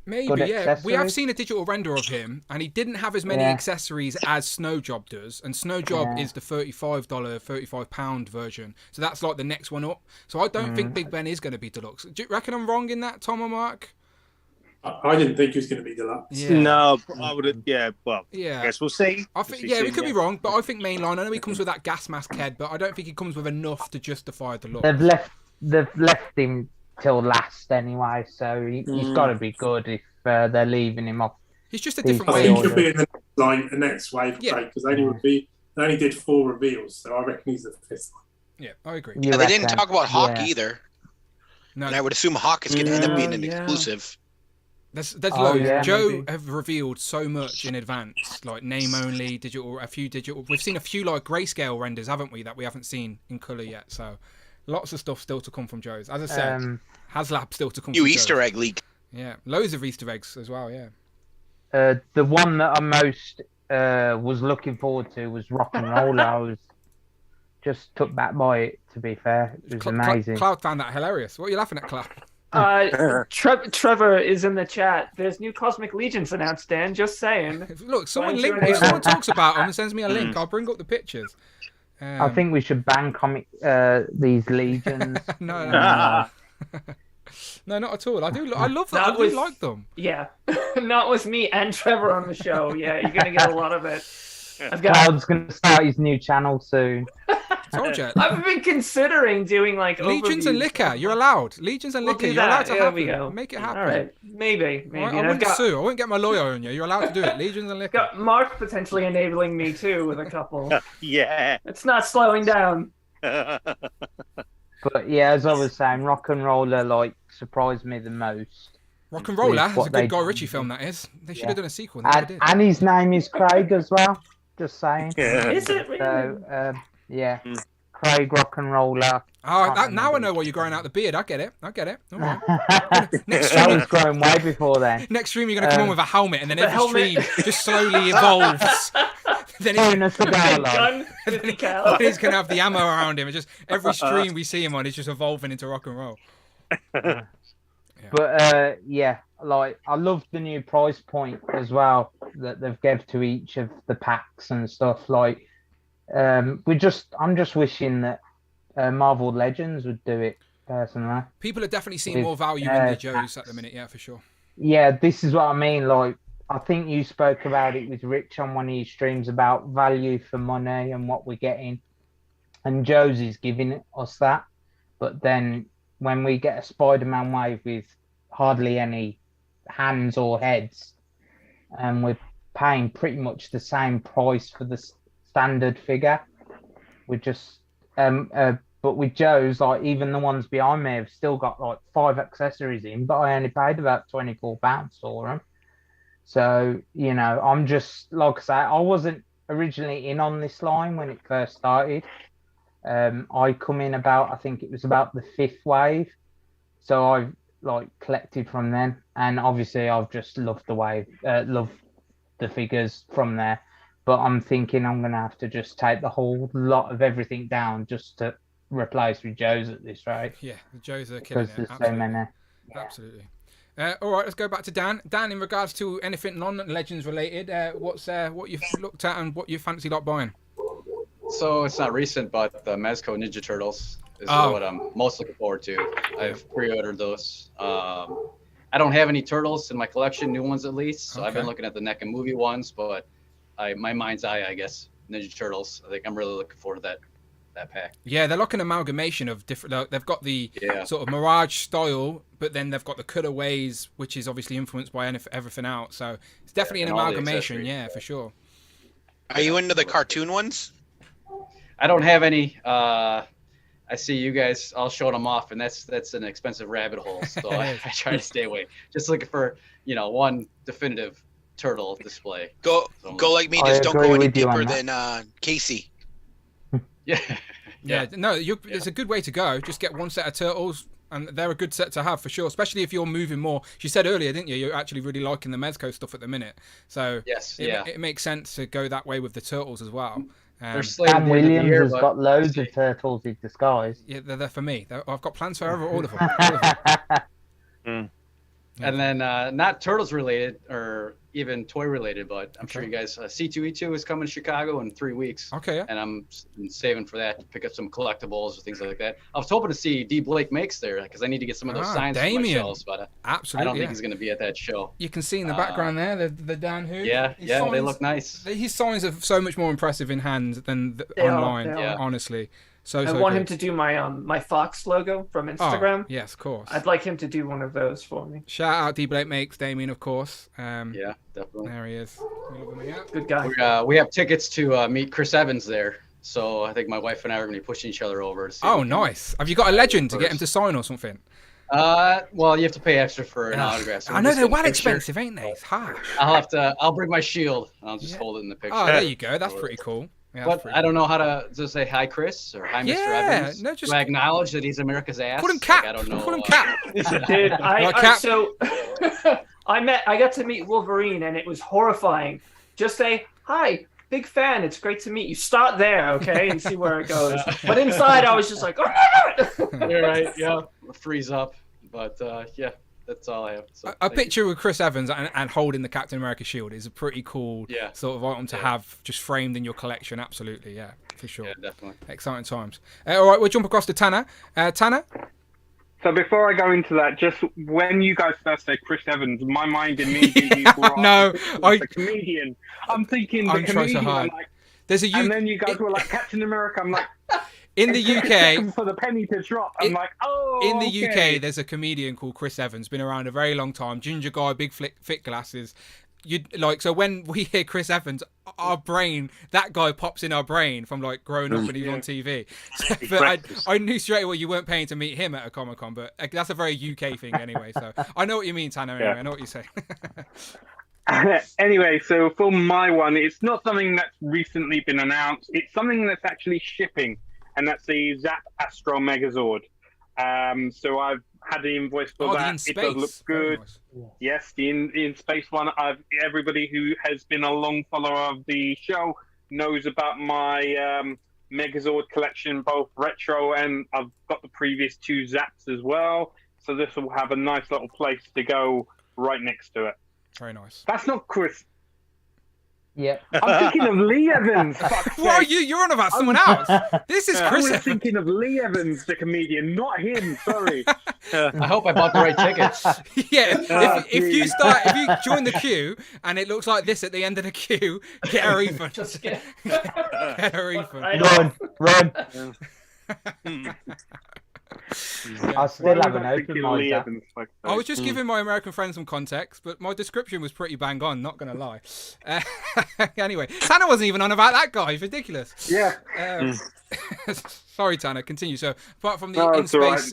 good accessories. We have seen a digital render of him, and he didn't have as many accessories as Snowjob does, and Snowjob is the £35 version, so that's like the next one up. So I don't think Big Ben is going to be deluxe. Do you reckon I'm wrong in that, Tom or Mark? I didn't think he was going to be deluxe. Yeah. No, I would have. Yeah, well, I guess we'll see. I think, we could be wrong, but I think mainline. I know he comes with that gas mask head, but I don't think he comes with enough to justify the look. They've left him till last anyway, so he's got to be good if they're leaving him off. He's just a different way. I think he'll be in the next wave, because they only did 4 reveals, so I reckon he's the 5th one. Yeah, I agree. And they didn't talk about Hawk either. No. And I would assume Hawk is going to end up being an exclusive. There's loads. yeah, Joe maybe. have revealed so much in advance, like name only, digital, a few digital. We've seen a few like grayscale renders, haven't we, that we haven't seen in color yet. So lots of stuff still to come from Joe's. As I said, HasLab still to come. New from Easter Joe's. egg leak. Yeah, loads of Easter eggs as well. Yeah. The one that I most was looking forward to was Rock and Roller. I was just took back by it. To be fair, it was amazing. Cloud found that hilarious. What are you laughing at, Cloud? Trevor is in the chat. There's new Cosmic Legions announced, Dan. Just saying. Look, someone Why don't you if enable someone them? talks about them and sends me a link, I'll bring up the pictures. I think we should ban these legions. No, not at all. I love them. I do like them. Yeah, not with me and Trevor on the show. Yeah, you're gonna get a lot of it. Cloud's gonna start his new channel soon. Told you. I've been considering doing like Legions and overviews. Liquor. You're allowed. Legions and We'll Liquor. do You're allowed that. to There have we them. go. Make it happen. All right, maybe. I And wouldn't sue. I wouldn't get my lawyer on you. You're allowed to do it. Legions and Liquor. got Mark potentially enabling me too with a couple. Yeah. It's not slowing down. But yeah, as I was saying, Rock and Roller like surprised me the most. Rock and Roller. With That's what a they good Guy did. Ritchie film. That is. They should have done a sequel. They never did. And his name is Craig as well. Just saying. Is it really? So yeah, Craig Rock and Roller. Oh, now I know why you're growing out the beard. I get it. All right. Next That stream, was growing way before then. next stream, you're going to come on with a helmet, and then The every helmet. stream just slowly evolves. Then Doing a cigar line. Gun, 50 cal. he's going to have the ammo around him, and just every stream we see him on is just evolving into rock and roll. But yeah, like I love the new price point as well that they've gave to each of the packs and stuff. Like, I'm just wishing that Marvel Legends would do it personally. People are definitely seeing With, more value in the Joes at the minute, yeah, for sure. Yeah, this is what I mean. Like, I think you spoke about it with Rich on one of your streams about value for money and what we're getting, and Joe's is giving us that. But then when we get a Spider-Man wave with hardly any hands or heads, and we're paying pretty much the same price for the standard figure, we're just but with Joe's, like even the ones behind me have still got like 5 accessories in, but I only paid about £24 for them. So, you know, I'm just, like I say, I wasn't originally in on this line when it first started. I come in about, I think it was about the 5th wave. So I've like collected from then. And obviously I've just loved the wave, loved the figures from there. But I'm thinking I'm going to have to just take the whole lot of everything down just to replace with Joe's at this rate. Yeah, the Joes are killing Because it. there's so many. Absolutely. All right, let's go back to Dan. Dan, in regards to anything non-Legends related, what's what you've looked at and what you fancy like buying? So it's not recent, but the Mezco Ninja Turtles is what I'm most looking forward to. I've pre-ordered those. I don't have any turtles in my collection, new ones at least. So I've been looking at the NECA movie ones, but my mind's eye, I guess, Ninja Turtles. I think I'm really looking forward to that pack. Yeah, they're like an amalgamation of different. Like, they've got the sort of Mirage style, but then they've got the cutaways, which is obviously influenced by everything else. So it's definitely an amalgamation. Yeah, for sure. Are you into the cartoon ones? I don't have any. I see you guys all showing them off, and that's an expensive rabbit hole. So I try to stay away. Just looking for one definitive turtle display. Go like me. Just don't go any deeper than Casey. Yeah. No, it's a good way to go. Just get one set of turtles, and they're a good set to have for sure. Especially if you're moving more. You said earlier, didn't you? You're actually really liking the Mezco stuff at the minute. So it makes sense to go that way with the turtles as well. Sam Williams has got loads of turtles in disguise. Yeah, they're for me. I've got plans for all of them. And then not turtles related or even toy related, but I'm sure you guys C2E2 is coming to Chicago in 3 weeks. Okay. And I'm saving for that to pick up some collectibles or things like that. I was hoping to see D. Blake Makes there because I need to get some of those signs for myself, but absolutely, I don't think he's going to be at that show. You can see in the background there the Dan Hood. Yeah, they look nice. His signs are so much more impressive in hand than online. Honestly. I want him to do my Fox logo from Instagram. Yes, of course. I'd like him to do one of those for me. Shout out D. Blake Makes, Damien, of course. Yeah, definitely. There he is. Good guy. We have tickets to meet Chris Evans there. So I think my wife and I are going to be pushing each other over. To see nice. Have you got a legend to get him to sign or something? Well, you have to pay extra for an autograph. So I know they're well expensive, ain't they? It's harsh. I'll bring my shield. I'll just hold it in the picture. Oh, there you go. That's pretty cool. Yeah, but I don't know how to just say hi, Chris, or hi, Mr. Evans. No, just do I acknowledge that he's America's ass? Call him Cap. Like, I don't know. Call him Cap. Dude, Cap. So I got to meet Wolverine, and it was horrifying. Just say hi, big fan. It's great to meet you. Start there, okay, and see where it goes. But inside, I was just like, oh my god. You're right. Yeah, freeze up. But yeah. That's all I have. So, a picture with Chris Evans and holding the Captain America shield is a pretty cool sort of item to have just framed in your collection. Absolutely, yeah, for sure. Yeah, definitely. Exciting times. All right, we'll jump across to Tanner. Tanner? So before I go into that, just when you guys first said Chris Evans, my mind immediately the comedian. I'm thinking the comedian. So hard. I'm like, there's a and then you guys were like Captain America. I'm like. In the UK, for the penny to drop, I'm like, oh. In the UK, there's a comedian called Chris Evans, been around a very long time. Ginger guy, big thick glasses. So when we hear Chris Evans, our brain, that guy pops in our brain from like growing up when he was on TV. But I knew straight away you weren't paying to meet him at a Comic-Con, but that's a very UK thing anyway. So I know what you mean, Tanner. Anyway, I know what you say. Anyway, so for my one, it's not something that's recently been announced. It's something that's actually shipping. And that's the Zap Astro Megazord. So I've had the invoice for that. It does look good. Nice. Yes, the in space one. Everybody who has been a long follower of the show knows about my Megazord collection, both retro and I've got the previous 2 Zaps as well. So this will have a nice little place to go right next to it. Very nice. That's not Chris. Yeah. I'm thinking of Lee Evans. What are you? You're on about someone else. This is Chris. I was thinking of Lee Evans, the comedian, not him. Sorry. I hope I bought the right tickets. Yeah. If you join the queue and it looks like this at the end of the queue, get a refund. Just get a refund. Run. I still haven't opened my I was just giving my American friend some context, but my description was pretty bang on, not going to lie. Anyway, Tanner wasn't even on about that guy. It's ridiculous. Yeah. Sorry, Tanner, continue. So apart from the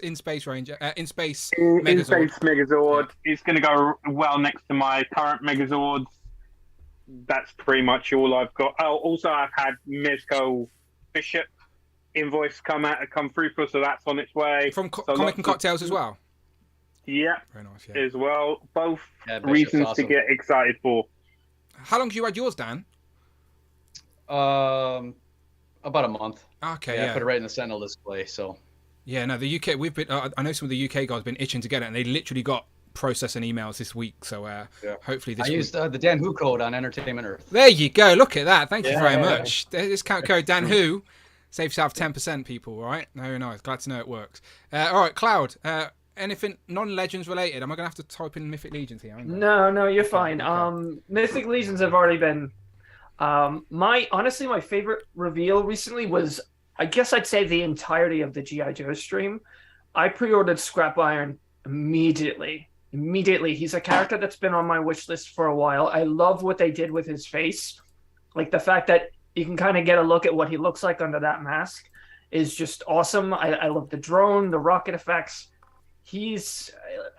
in-space Megazord, it's going to go well next to my current Megazords. That's pretty much all I've got. Oh, also I've had Mezco Bishop invoice come through for, so that's on its way. From Comic and Cocktails as well? Yeah. Very nice, as well. Both reasons to get excited for. How long have you had yours, Dan? About a month. Okay, yeah. I put it right in the Sentinel display, so. Yeah, no, the UK, we've been, I know some of the UK guys have been itching to get it, and they literally got processing emails this week, so hopefully this week. I used the Dan Who code on Entertainment Earth. There you go, look at that. Thank you very much. Discount code Dan Who. Save yourself 10%, people, right? Very nice. Glad to know it works. All right, Cloud, anything non-Legends related? Am I going to have to type in Mythic Legions here? No, you're fine. Okay. Mythic Legions have already been... honestly, my favorite reveal recently was, I guess I'd say the entirety of the G.I. Joe stream. I pre-ordered Scrap Iron immediately. He's a character that's been on my wish list for a while. I love what they did with his face. Like the fact that you can kind of get a look at what he looks like under that mask is just awesome. I love the drone, the rocket effects.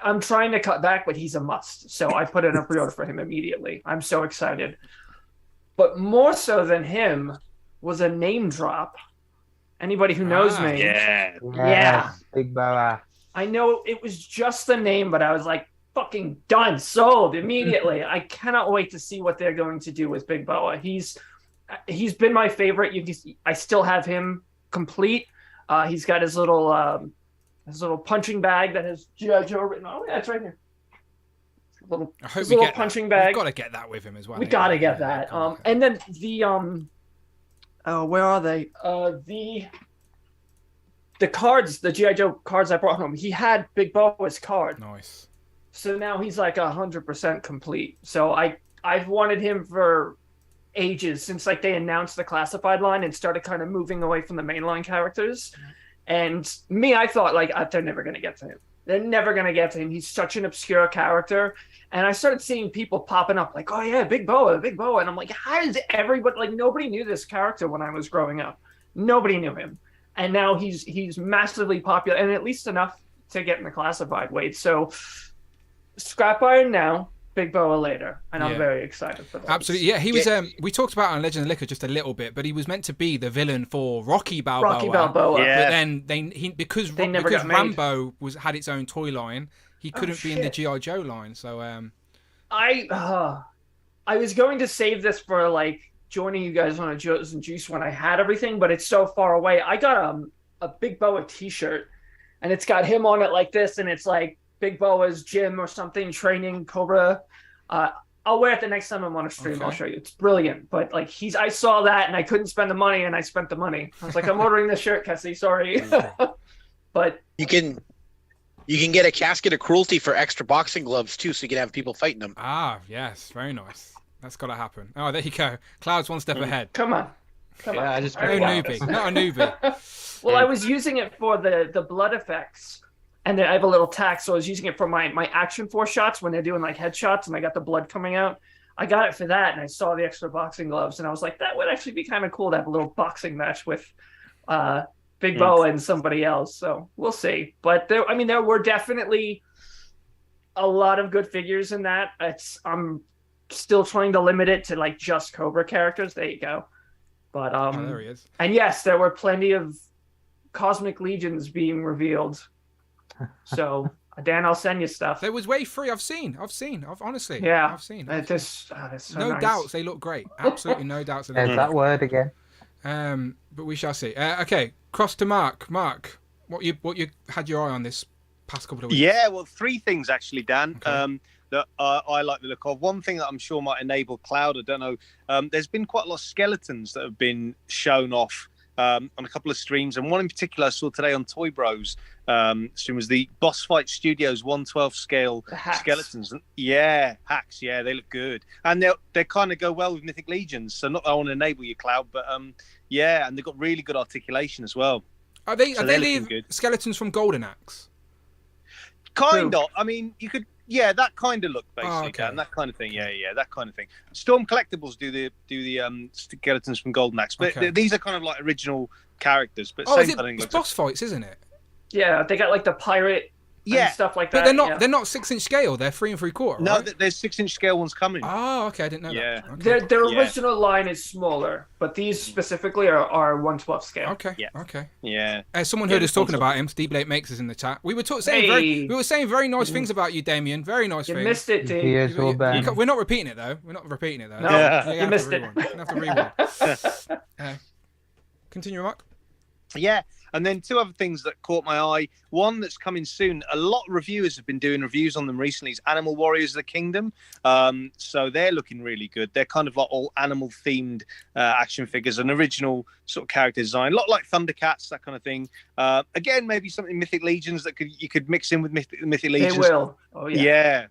I'm trying to cut back, but he's a must. So I put in a pre-order for him immediately. I'm so excited. But more so than him was a name drop. Anybody who knows me. Yeah. Big Boa. I know it was just the name, but I was like, fucking done, sold immediately. I cannot wait to see what they're going to do with Big Boa. He's been my favorite. I still have him complete. He's got his little punching bag that has G.I. Joe written on. Oh, yeah, it's right here. His little punching bag. We've got to get that with him as well. We got to get that. And then the where are they? The cards, the G.I. Joe cards I brought home. He had Big Boa's card. Nice. So now he's like 100% complete. So I've wanted him for ages, since like they announced the classified line and started kind of moving away from the mainline characters. And I thought like they're never going to get to him. They're never going to get to him. He's such an obscure character. And I started seeing people popping up like, oh yeah, Big Boa. And I'm like, how does everybody, like nobody knew this character when I was growing up. Nobody knew him. And now he's massively popular, and at least enough to get in the classified weight. So Scrap Iron now, Big Boa later, and I'm very excited for that. Absolutely, yeah. He was. We talked about on Legend of Liquor just a little bit, but he was meant to be the villain for Rocky Balboa. Rocky Balboa. But then because never got made. Rambo had its own toy line, he couldn't be in the GI Joe line. So I was going to save this for like joining you guys on a Joe's and Juice when I had everything, but it's so far away. I got a Big Boa T-shirt, and it's got him on it like this, and it's like Big Boa's gym or something, training Cobra. I'll wear it the next time I'm on a stream. Okay. I'll show you. It's brilliant. But like I saw that and I couldn't spend the money, and I spent the money. I was like, I'm ordering this shirt, Cassie. Sorry. But you can get a casket of cruelty for extra boxing gloves too, so you can have people fighting them. Ah, yes, very nice. That's got to happen. Oh, there you go. Cloud's one step ahead. Come on. No newbie. Not a newbie. Well, I was using it for the blood effects. And then I have a little tack, so I was using it for my Action Force shots when they're doing like headshots and I got the blood coming out. I got it for that, and I saw the extra boxing gloves, and I was like, that would actually be kind of cool to have a little boxing match with Big Boa and somebody else. So we'll see. But there were definitely a lot of good figures in that. I'm still trying to limit it to like just Cobra characters. There you go. But there he is. And yes, there were plenty of Cosmic Legions being revealed. So Dan, I'll send you stuff. There was Wave 3. I've seen. Honestly. Yeah. I've seen. That's so no nice. doubts. They look great. Absolutely no doubts. There's that word again. But we shall see. Okay. Cross to Mark. Mark, what you had your eye on this past couple of weeks? Yeah. Well, 3 things actually, Dan. Okay. That I like the look of. One thing that I'm sure might enable Cloud. I don't know. There's been quite a lot of skeletons that have been shown off. On a couple of streams, and one in particular I saw today on Toy Bros stream was the Boss Fight Studios 1/12 scale skeletons. Hacks. Yeah, they look good, and they kind of go well with Mythic Legions. So not that I want to enable you, Cloud, but and they've got really good articulation as well. Are they the skeletons from Golden Axe? Kind of. I mean, you could. Yeah, that kind of look basically, Dan, that kind of thing. Yeah, that kind of thing. Storm Collectables do the skeletons from Golden Axe, but these are kind of like original characters. But it's boss fights, isn't it? Yeah, they got like the pirate. And stuff like that. But they're not 6-inch scale. They're 3 3/4. No, right? there's 6-inch scale ones coming. Oh, okay, I didn't know that. Okay. Their original line is smaller, but these specifically are 1/12 scale. Okay. Yeah. Someone heard us talking about him. Steve Blake makes us in the chat. We were saying very nice things about you, Damien. Very nice things. You missed it, Dave. We're not repeating it though. No, you missed it. You have to rewind. Continue, Mark. Yeah. And then 2 other things that caught my eye. One that's coming soon. A lot of reviewers have been doing reviews on them recently. Is Animal Warriors of the Kingdom. So they're looking really good. They're kind of like all animal-themed action figures, an original sort of character design. A lot like Thundercats, that kind of thing. Again, maybe something Mythic Legions that you could mix in with Mythic Legions. They will. Oh, yeah.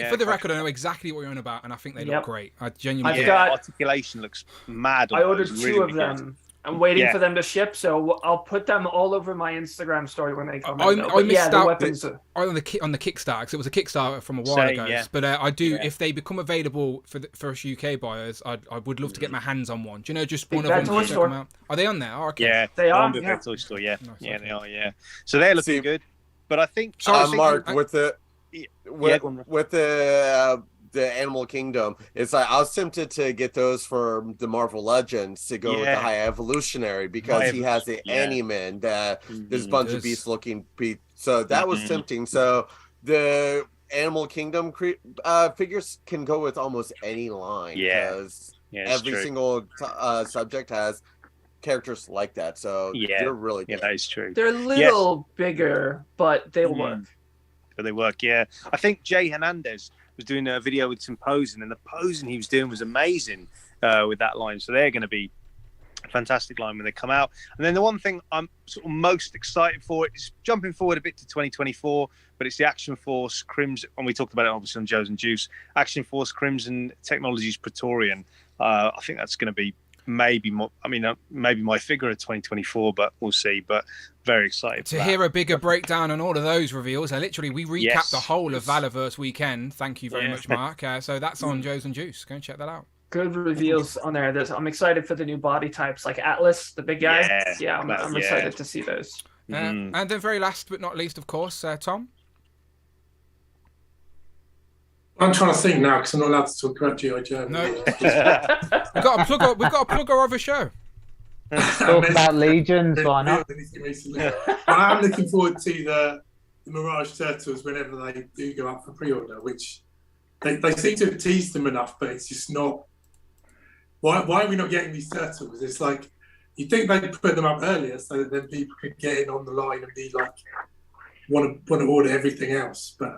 For the record, I know exactly what you're on about, and I think they look great. I genuinely articulation looks mad. I ordered 2 of them. I'm waiting for them to ship, so I'll put them all over my Instagram story when they come out. I missed out on the Kickstarter, because it was a Kickstarter from a while ago. Yeah. But I do, if they become available for us UK buyers, I would love to get my hands on one. Do you know, just one of them? Come out. Are they on there? Oh, okay. Yeah, they are. Yeah. Toy Store, yeah. Nice, they are. Yeah. So they're looking good. But I think, Mark, with the Animal Kingdom, it's like I was tempted to get those for the Marvel Legends to go with the High Evolutionary because he has the Animan that this bunch of beast looking so that was tempting. So the Animal Kingdom figures can go with almost any line because every single subject has characters like that. So they're really good. Yeah, that is true. They're a little bigger, but they'll work. But they work, yeah. I think Jay Hernandez was doing a video with some posing, and the posing he was doing was amazing with that line. So they're going to be a fantastic line when they come out. And then the one thing I'm sort of most excited for is jumping forward a bit to 2024, but it's the Action Force Crimson, and we talked about it obviously on Joe's and Juice. Action Force Crimson Technologies Praetorian. I think that's going to be maybe my figure of 2024, but we'll see. But very excited to hear a bigger breakdown on all of those reveals. We recapped the whole of Valaverse weekend. Thank you very much, Mark. So that's on Joe's and Juice. Go and check that out. Good reveals on there. I'm excited for the new body types like Atlas, the big guy. I'm excited to see those. And then very last but not least, of course, Tom. I'm trying to think now because I'm not allowed to talk about G.I. Joe. No. We've got to plug our other show. Talk about Legions, why not? I am looking forward to the Mirage Turtles whenever they do go up for pre-order, which they seem to have teased them enough, but it's just not. Why are we not getting these turtles? It's like you think they'd put them up earlier so that then people could get in on the line and be like want to order everything else, but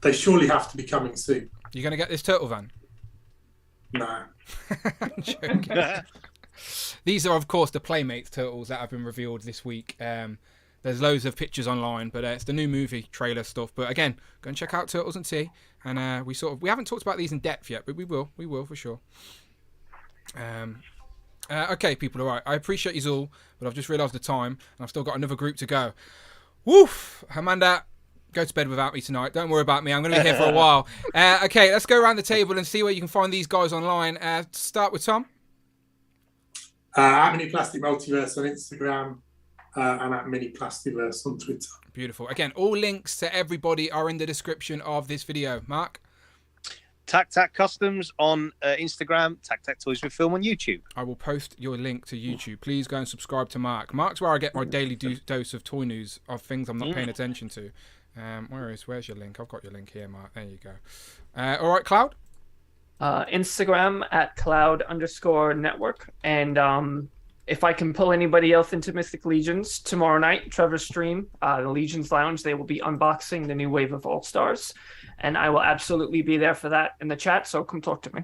they surely have to be coming soon. You going to get this turtle van? No. I'm joking. These are, of course, the Playmates turtles that have been revealed this week. There's loads of pictures online, but it's the new movie trailer stuff. But again, go and check out Turtles and Tea. And we haven't talked about these in depth yet, but we will for sure. Okay, people, all right. I appreciate you all, but I've just realised the time, and I've still got another group to go. Woof, Amanda. Go to bed without me tonight. Don't worry about me. I'm going to be here for a while. Okay, let's go around the table and see where you can find these guys online. Start with Tom. At Mini Plastic Multiverse on Instagram and at Mini Plastiverse on Twitter. Beautiful. Again, all links to everybody are in the description of this video. Mark? Tac Tac Customs on Instagram, Tac Tac Toys with Film on YouTube. I will post your link to YouTube. Please go and subscribe to Mark. Mark's where I get my daily dose of toy news of things I'm not paying attention to. Where's your link? I've got your link here, Mark. There you go. All right, Cloud? Instagram at Cloud_network. And if I can pull anybody else into Mystic Legions, tomorrow night, Trevor's stream, the Legions Lounge, they will be unboxing the new wave of All-Stars. And I will absolutely be there for that in the chat, so come talk to me.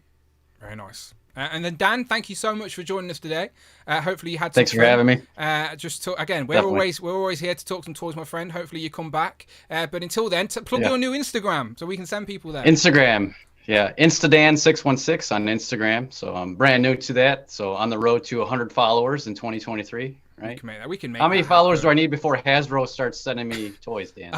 Very nice. And then Dan, thank you so much for joining us today. Hopefully you had. Thanks for having me. Again, we're always here to talk some toys, my friend. Hopefully you come back. But until then, plug your new Instagram so we can send people there. Instagram, yeah, Instadan616 on Instagram. So I'm brand new to that. So on the road to 100 followers in 2023. Right? We can make How many followers do I need before Hasbro starts sending me toys, Dan?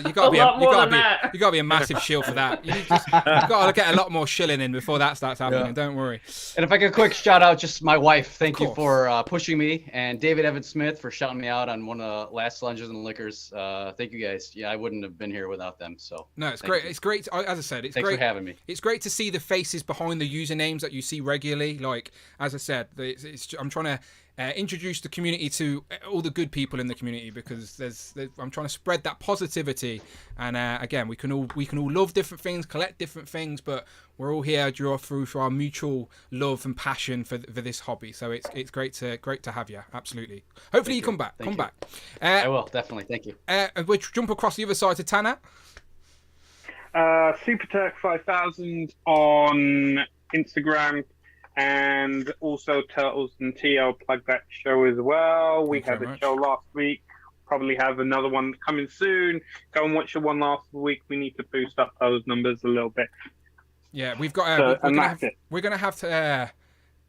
You gotta be a massive shill for that. You've got to get a lot more shilling in before that starts happening. Yeah. Don't worry. And if I could quick shout out just my wife, thank you for pushing me, and David Evan Smith for shouting me out on one of the last Lunges and Liquors. Thank you guys. Yeah, I wouldn't have been here without them. So no, it's great. It's great. As I said, it's Thanks great for having me. It's great to see the faces behind the usernames that you see regularly. Like as I said, I'm trying to. Introduce the community to all the good people in the community because I'm trying to spread that positivity and again we can all love different things, collect different things, but we're all here through our mutual love and passion for this hobby. So it's great to have you. Absolutely. Hopefully you come back. Back. I will definitely. Thank you. We'll jump across the other side to Tanner. Super Turk 5000 on Instagram. And also Turtles and Tea, I'll plug that show as well. We had a show last week, probably have another one coming soon. Go and watch the one last week. We need to boost up those numbers a little bit. Yeah, we've got. We're gonna have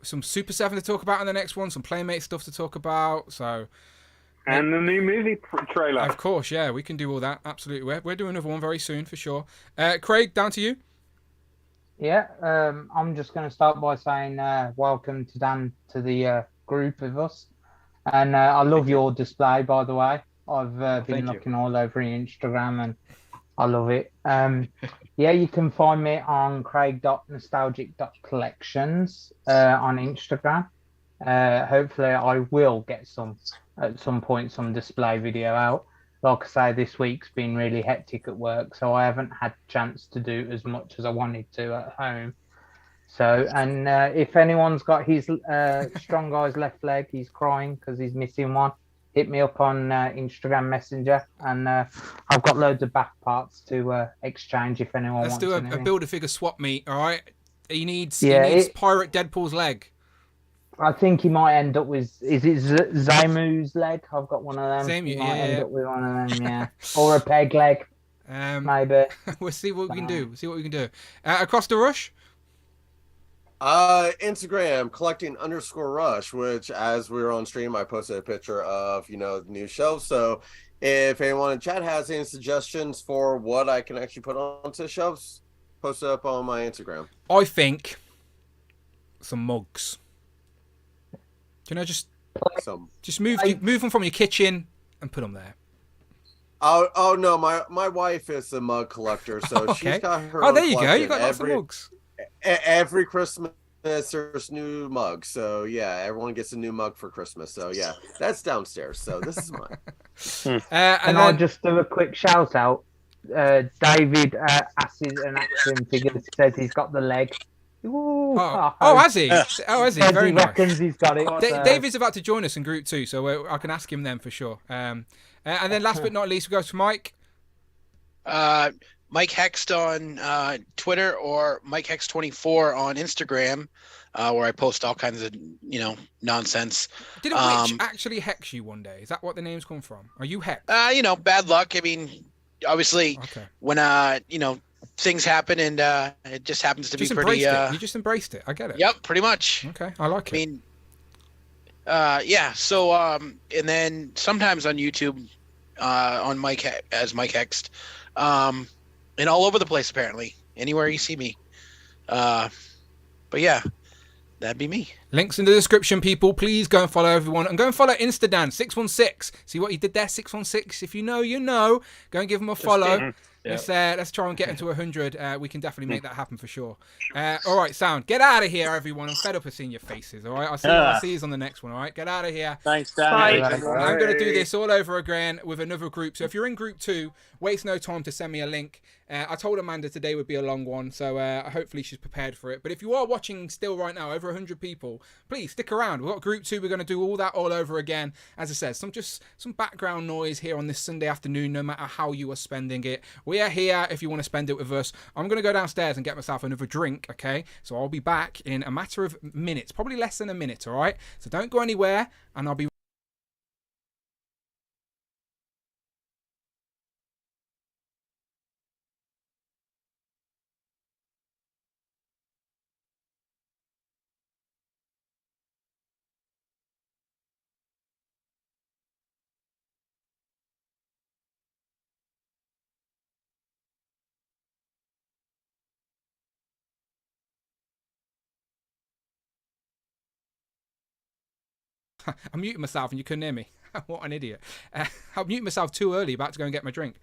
some Super 7 to talk about in the next one. Some Playmate stuff to talk about. So. And the new movie trailer. Of course, yeah, we can do all that. Absolutely, we're doing another one very soon for sure. Craig, down to you. Yeah, I'm just going to start by saying welcome to Dan to the group of us. And I love your display, by the way. I've been looking all over your Instagram and I love it. Yeah, you can find me on craig.nostalgic.collections on Instagram. Hopefully I will get at some point some display video out. Like I say, this week's been really hectic at work, so I haven't had a chance to do as much as I wanted to at home. So, and if anyone's got his strong guy's left leg, he's crying because he's missing one, hit me up on Instagram Messenger, and I've got loads of back parts to exchange if anyone wants. Let's do a Build-A-Figure swap meet, all right? He needs Pirate Deadpool's leg. I think he might end up with, is it Zamu's leg? I've got one of them. He might end up with one of them, yeah. Or a peg leg, maybe. We'll see what we can do. Across the Rush? Instagram, collecting_rush, which as we were on stream, I posted a picture of, the new shelves. So if anyone in chat has any suggestions for what I can actually put onto shelves, post it up on my Instagram. I think some mugs. Just move them from your kitchen and put them there. Oh no, my wife is a mug collector, so Okay. she's got her. Oh, there you go. You got lots of every, mugs. Every Christmas there's new mugs. So yeah, everyone gets a new mug for Christmas. So yeah, that's downstairs. So this is mine. And I'll just do a quick shout out. David Acid and Action Figures says he's got the leg. Ooh, has he? Oh, has he? Very he nice. reckons he's got it. David's about to join us in group 2, so I can ask him then for sure. And then last but not least, we go to Mike. Mike Hext on Twitter, or Mike Hext24 on Instagram, where I post all kinds of nonsense. Did a witch actually hex you one day? Is that what the name's come from? Are you hexed? Bad luck. I mean, obviously, when things happen and it just happens to be pretty. You just embraced it. I get it. Yep, pretty much. Okay, I like it. I mean, yeah. So and then sometimes on YouTube, on Mike as Mike Hext, and all over the place apparently. Anywhere you see me, but yeah. That'd be me. Links in the description, people. Please go and follow everyone. And go and follow Instadan616. See what he did there, 616? If you know, you know. Go and give him a follow. Let's try and get into 100. We can definitely make that happen for sure. All right, sound. Get out of here, everyone. I'm fed up of seeing your faces, all right? I'll see you on the next one, all right? Get out of here. Thanks, Dan. Bye. I'm going to do this all over again with another group. So if you're in group 2, waste no time to send me a link. I told Amanda today would be a long one, so hopefully she's prepared for it. But if you are watching still right now, over 100 people, please stick around. We've got group 2. We're going to do all that all over again. As I said, some background noise here on this Sunday afternoon, no matter how you are spending it. We are here if you want to spend it with us. I'm going to go downstairs and get myself another drink, okay? So I'll be back in a matter of minutes, probably less than a minute, all right? So don't go anywhere, and I'll be I'm muting myself and you couldn't hear me. What an idiot. I'll mute myself too early, about to go and get my drink.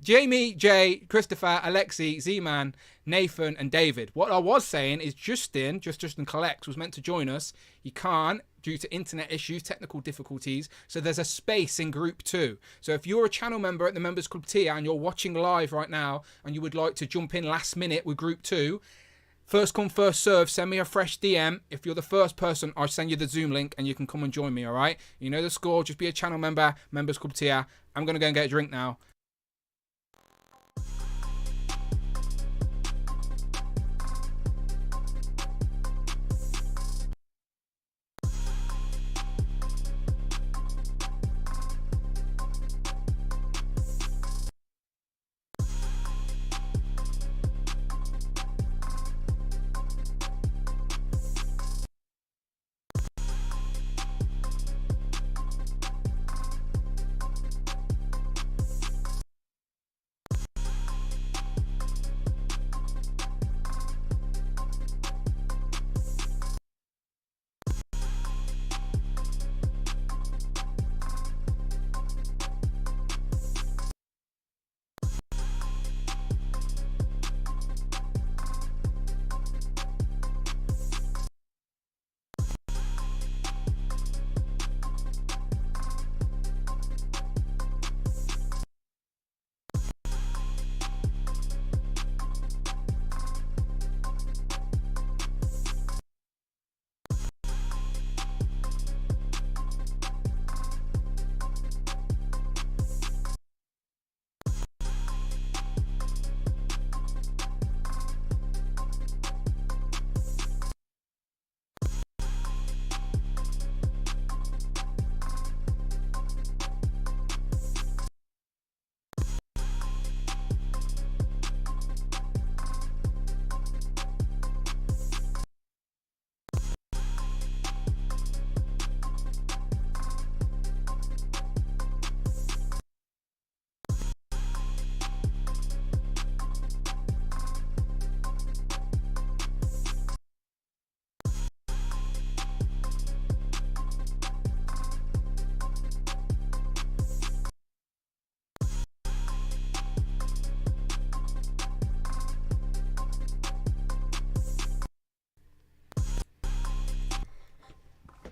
Jamie, Jay, Christopher, Alexi, Z-Man, Nathan, and David. What I was saying is Justin Collects was meant to join us. He can't due to internet issues, technical difficulties. So there's a space in group 2. So if you're a channel member at the Members Club tier and you're watching live right now and you would like to jump in last minute with group 2, first come, first serve. Send me a fresh DM. If you're the first person, I'll send you the Zoom link and you can come and join me, all right? You know the score. Just be a channel member, Members Club tier. I'm going to go and get a drink now.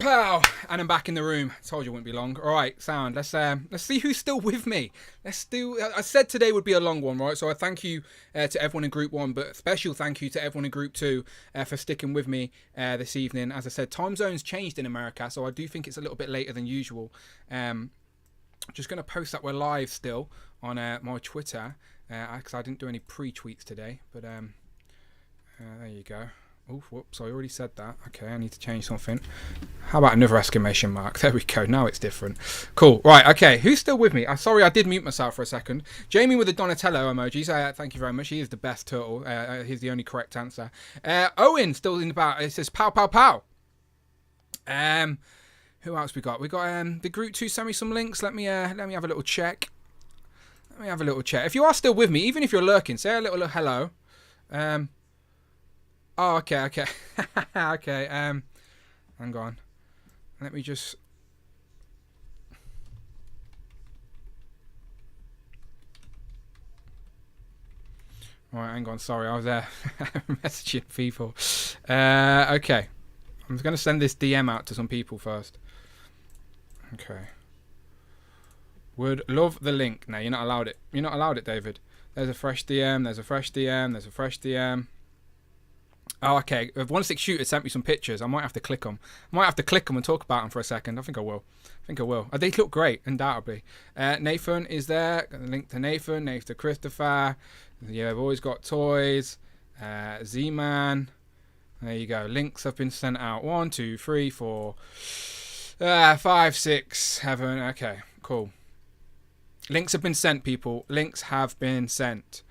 Pow! And I'm back in the room. Told you it wouldn't be long. All right, sound. Let's see who's still with me. I said today would be a long one, right? So I thank you to everyone in Group 1, but special thank you to everyone in Group 2 for sticking with me this evening. As I said, time zones changed in America, so I do think it's a little bit later than usual. Just going to post that we're live still on my Twitter, because I didn't do any pre-tweets today, but there you go. Oh, whoops, I already said that. Okay, I need to change something. How about another exclamation mark? There we go. Now it's different. Cool. Right, okay. Who's still with me? Sorry, I did mute myself for a second. Jamie with the Donatello emojis. Thank you very much. He is the best turtle. He's the only correct answer. Owen, still in the back. It says pow, pow, pow. Who else we got? We got the Group 2 sent me some links. Let me have a little check. If you are still with me, even if you're lurking, say a little hello. Oh, okay. Okay, hang on. Let me just... Alright, hang on, sorry, I was messaging people. Okay. I'm going to send this DM out to some people first. Okay. Would love the link. No, you're not allowed it. You're not allowed it, David. There's a fresh DM, there's a fresh DM. Oh, okay. If 16 Shooter sent me some pictures, I might have to click them. And talk about them for a second. I think I will. They look great, undoubtedly. Nathan is there. Got a link to Nathan. Next to Christopher. Yeah, I've always got toys. Z-Man. There you go. Links have been sent out. 1, 2, 3, 4, 5, 6, 7. Okay, cool. Links have been sent, people. Links have been sent.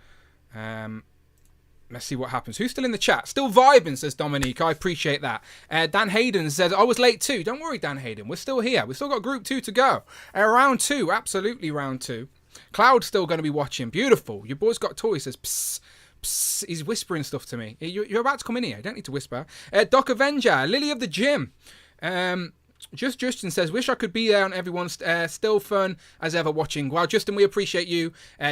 Let's see what happens. Who's still in the chat? Still vibing, says Dominique. I appreciate that. Dan Hayden says, I was late too. Don't worry, Dan Hayden. We're still here. We've still got Group 2 to go. Round 2. Absolutely round 2. Cloud's still going to be watching. Beautiful. Your boy's got toys. Says, psst. Psst. He's whispering stuff to me. You're about to come in here. You don't need to whisper. Doc Avenger. Lily of the Gym. Justin says, wish I could be there on everyone's still fun as ever watching. Well, Justin, we appreciate you.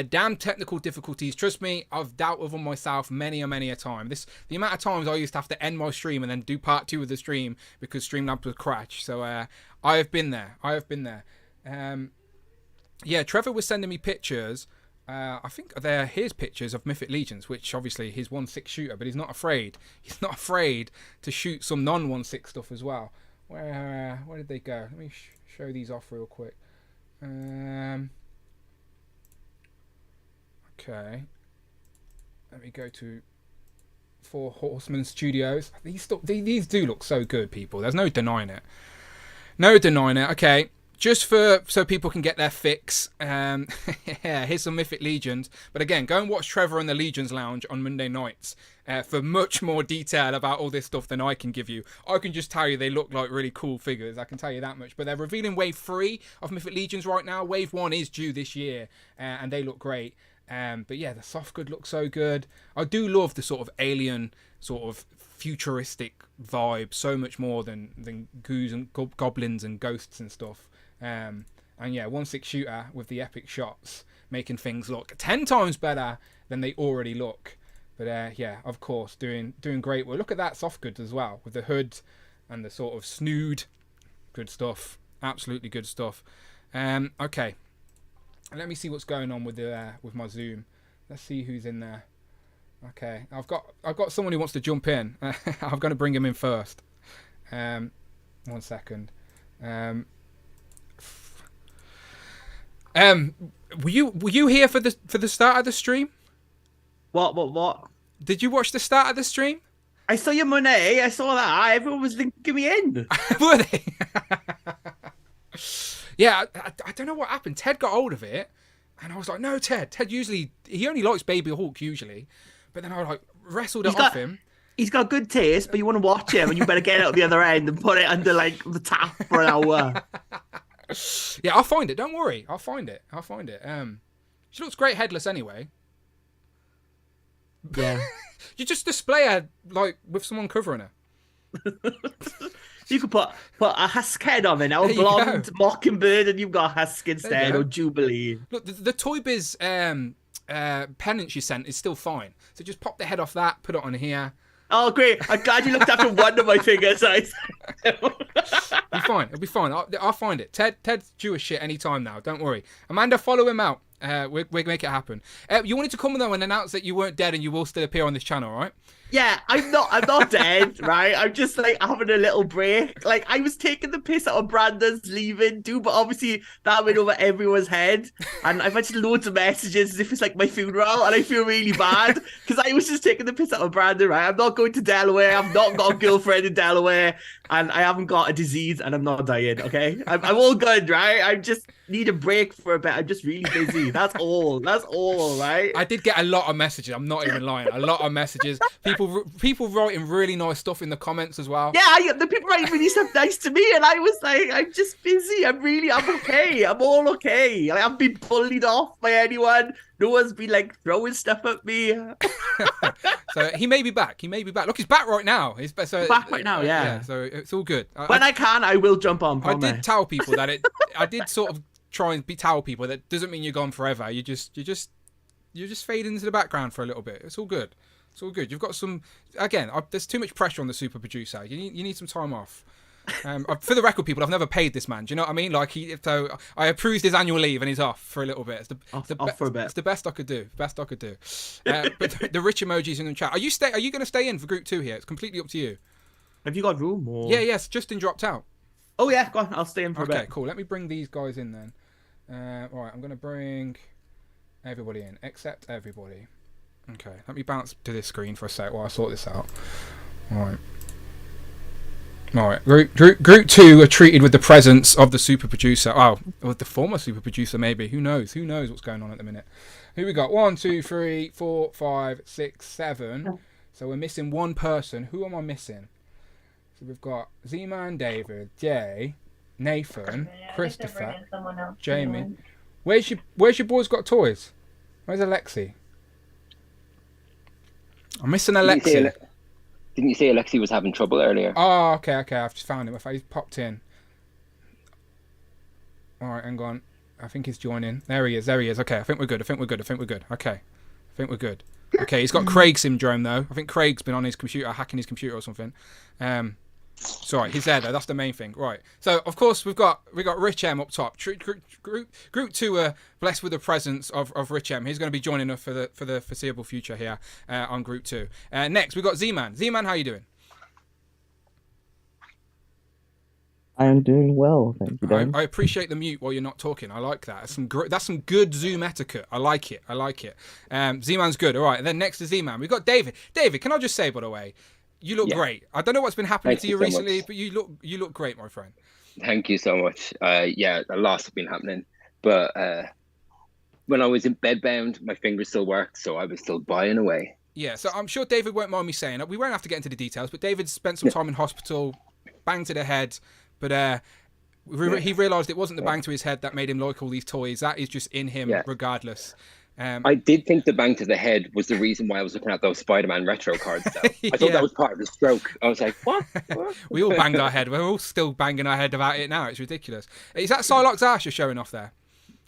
Damn technical difficulties. Trust me, I've dealt with them myself many a time. The amount of times I used to have to end my stream and then do part 2 of the stream because Streamlabs would crash. So I have been there. Yeah, Trevor was sending me pictures. I think they're his pictures of Mythic Legions, which obviously he's 1/6 shooter, but he's not afraid. He's not afraid to shoot some non-1/6 stuff as well. Where did they go? Let me show these off real quick. Okay. Let me go to Four Horsemen Studios. These do look so good, people. There's no denying it. Okay. Just so people can get their fix. Yeah, here's some Mythic Legions. But again, go and watch Trevor and the Legions Lounge on Monday nights for much more detail about all this stuff than I can give you. I can just tell you they look like really cool figures. I can tell you that much. But they're revealing Wave 3 of Mythic Legions right now. Wave 1 is due this year, and they look great. But yeah, the soft good looks so good. I do love the sort of alien, sort of futuristic vibe so much more than goos and goblins and ghosts and stuff. And yeah, 1/6 shooter with the epic shots, making things look 10 times better than they already look. But yeah, of course, doing great. Well, look at that soft goods as well, with the hood and the sort of snood. Good stuff. Absolutely good stuff. Okay, let me see what's going on with my Zoom. Let's see who's in there. Okay, I've got someone who wants to jump in. I'm going to bring him in first. 1 second. Were you here for the start of the stream? What? Did you watch the start of the stream? I saw your money. I saw that. Everyone was linking me in. Were they? Yeah, I don't know what happened. Ted got hold of it, and I was like, no, Ted. Ted he only likes Baby Hulk usually, but then I like wrestled it off him. He's got good taste, but you want to watch him, and you better get it out the other end and put it under like the tap for an hour. Yeah, I'll find it. Don't worry. I'll find it. She looks great headless anyway. Yeah. You just display her like with someone covering her. You could put a husk head on it now, a blonde mockingbird, and you've got a husk instead, or Jubilee. Look, the Toy Biz pennant she sent is still fine. So just pop the head off that, put it on here. Oh, great. I'm glad you looked after one of my fingers. It'll be fine. It'll be fine. I'll find it. Ted's Jewish shit anytime now. Don't worry. Amanda, follow him out. We'll make it happen. You wanted to come though and announce that you weren't dead and you will still appear on this channel, right? Yeah, I'm not dead, right? I'm just like having a little break. Like I was taking the piss out of Brandon's leaving too, but obviously that went over everyone's head. And I've had loads of messages as if it's like my funeral, and I feel really bad because I was just taking the piss out of Brandon, right? I'm not going to Delaware. I've not got a girlfriend in Delaware, and I haven't got a disease, and I'm not dying. Okay, I'm all good, right? I just need a break for a bit. I'm just really busy. That's all. That's all, right? I did get a lot of messages. I'm not even lying. A lot of messages. People writing really nice stuff in the comments as well. Yeah, the people writing really stuff nice to me, and I was like, I'm just busy. I'm okay. I'm all okay. I haven't been bullied off by anyone. No one's been like throwing stuff at me. So he may be back. He may be back. Look, he's back right now. He's back right now. Yeah. So it's all good. When I can, I will jump on. I did tell people that I did sort of try and tell people that doesn't mean you're gone forever. You just fade into the background for a little bit. It's all good. It's all good. You've got some. Again, there's too much pressure on the super producer. You need some time off. For the record, people, I've never paid this man. Do you know what I mean? Like so I approved his annual leave and he's off for a little bit. Off for a bit. It's the best I could do. But the rich emojis in the chat. Are you going to stay in for group 2 here? It's completely up to you. Have you got room? Or... Yeah. Yes. Justin dropped out. Oh yeah, go on. I'll stay in for a bit. Okay, cool. Let me bring these guys in then. All right, I'm going to bring everybody in, except everybody. Okay, let me bounce to this screen for a sec while I sort this out. All right. Group 2 are treated with the presence of the super producer. Oh, or the former super producer maybe. Who knows? Who knows what's going on at the minute? Who we got? 1, 2, 3, 4, 5, 6, 7. So we're missing one person. Who am I missing? So we've got Z-Man, David, Jay, Nathan, Christopher, Jamie. Where's your boys got toys? Where's Alexi? I'm missing Alexi. Didn't you say Alexi was having trouble earlier? Oh, okay. I've just found him. He's popped in. All right, hang on. I think he's joining. There he is. Okay, I think we're good. Okay, I think we're good. Okay, he's got Craig syndrome though. I think Craig's been on his computer, hacking his computer or something. Sorry, he's there though. That's the main thing, right? So of course we got Rich M up top. Group 2 are blessed with the presence of Rich M. He's going to be joining us for the foreseeable future here on Group 2. Next we got Z-Man. Z-Man, how you doing? I am doing well, thank you, Dan. I appreciate the mute while you're not talking. I like that. That's some good Zoom etiquette. I like it. Z-Man's good. All right, and then next to Z-Man we got David. David, can I just say, by the way, you look great. I don't know what's been happening to you recently, but you look great, my friend. Thank you so much. A lot's been happening, but when I was in bedbound, my fingers still worked, so I was still buying away. Yeah, so I'm sure David won't mind me saying it. We won't have to get into the details, but David spent some time in hospital, bang to the head, but he realised it wasn't the bang to his head that made him like all these toys. That is just in him, regardless. I did think the bang to the head was the reason why I was looking at those Spider-Man retro cards, though. I thought that was part of the stroke. I was like, what? We all banged our head. We're all still banging our head about it now. It's ridiculous. Is that Psylocke's ass you're showing off there?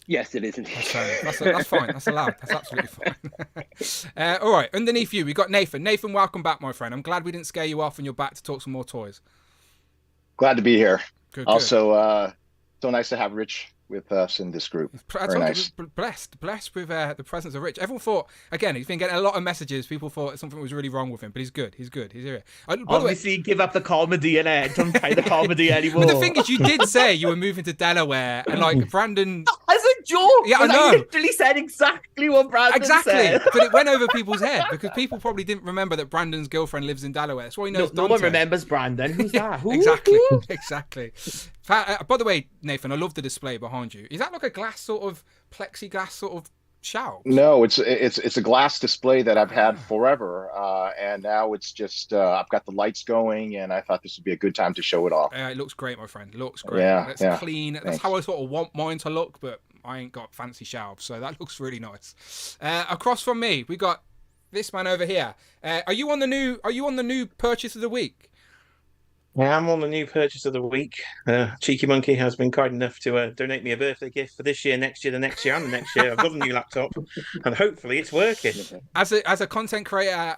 Yes, it is indeed. That's fine. That's allowed. That's absolutely fine. All right, underneath you, we've got Nathan. Nathan, welcome back, my friend. I'm glad we didn't scare you off and you're back to talk some more toys. Glad to be here. Good. Also, so nice to have Rich with us in this group. Very nice. Blessed with the presence of Rich. Everyone thought, again, he's been getting a lot of messages. People thought something was really wrong with him, but he's good. He's here. Obviously, give up the comedy and don't try the comedy anymore. But the thing is, you did say you were moving to Delaware, and like Brandon. As a joke. Yeah, I know. I literally said exactly what Brandon said. But it went over people's head because people probably didn't remember that Brandon's girlfriend lives in Delaware. That's why he knows. No one remembers Brandon. Who's that? Exactly. By the way, Nathan, I love the display behind you. Is that like a glass sort of plexiglass sort of shelf? No, it's a glass display that I've had forever, and now it's just I've got the lights going, and I thought this would be a good time to show it off. It looks great, my friend. It looks great. Yeah, it's clean. Thanks. That's how I sort of want mine to look, but I ain't got fancy shelves, so that looks really nice. Across from me, we got this man over here. Are you on the new purchase of the week? Yeah, I'm on the new purchase of the week. Cheeky Monkey has been kind enough to donate me a birthday gift for this year, next year, the next year, and the next year. I've got a new laptop, and hopefully it's working. As a content creator,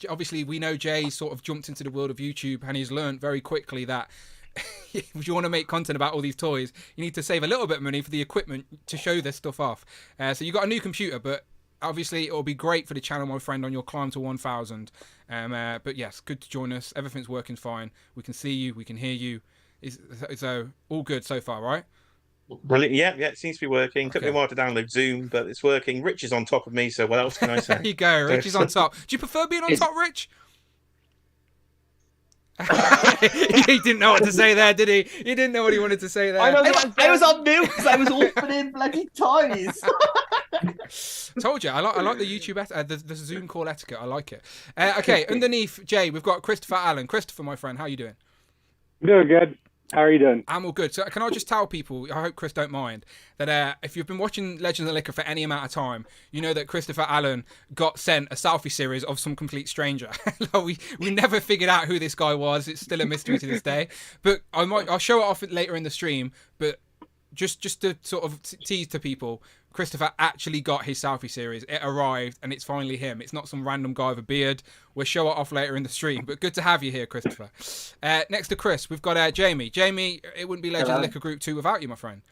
obviously we know Jay sort of jumped into the world of YouTube, and he's learned very quickly that if you want to make content about all these toys, you need to save a little bit of money for the equipment to show this stuff off. So you got a new computer, but obviously it'll be great for the channel, my friend, on your climb to 1,000. But yes, good to join us. Everything's working fine. We can see you, we can hear you. So all good so far, right? Brilliant. Yeah, it seems to be working. Took me a while to download Zoom, but it's working. Rich is on top of me, so what else can I say? There you go. Rich is on top. Do you prefer being on top, Rich? He didn't know what to say there, did he? He didn't know what he wanted to say there. I was on mute because I was opening bloody toys. Told you, I like the YouTube, the Zoom call etiquette. I like it. Okay, underneath Jay, we've got Christopher Allen. Christopher, my friend, how you doing? Doing good. How are you doing? I'm all good. So can I just tell people, I hope Chris don't mind, that if you've been watching Legends of Liquor for any amount of time, you know that Christopher Allen got sent a selfie series of some complete stranger. we never figured out who this guy was. It's still a mystery to this day. But I'll show it off later in the stream. But just to sort of tease to people, Christopher actually got his selfie series. It arrived, and it's finally him. It's not some random guy with a beard. We'll show it off later in the stream. But good to have you here, Christopher. Next to Chris, we've got Jamie. Jamie, it wouldn't be Legends of Liquor Group 2 without you, my friend.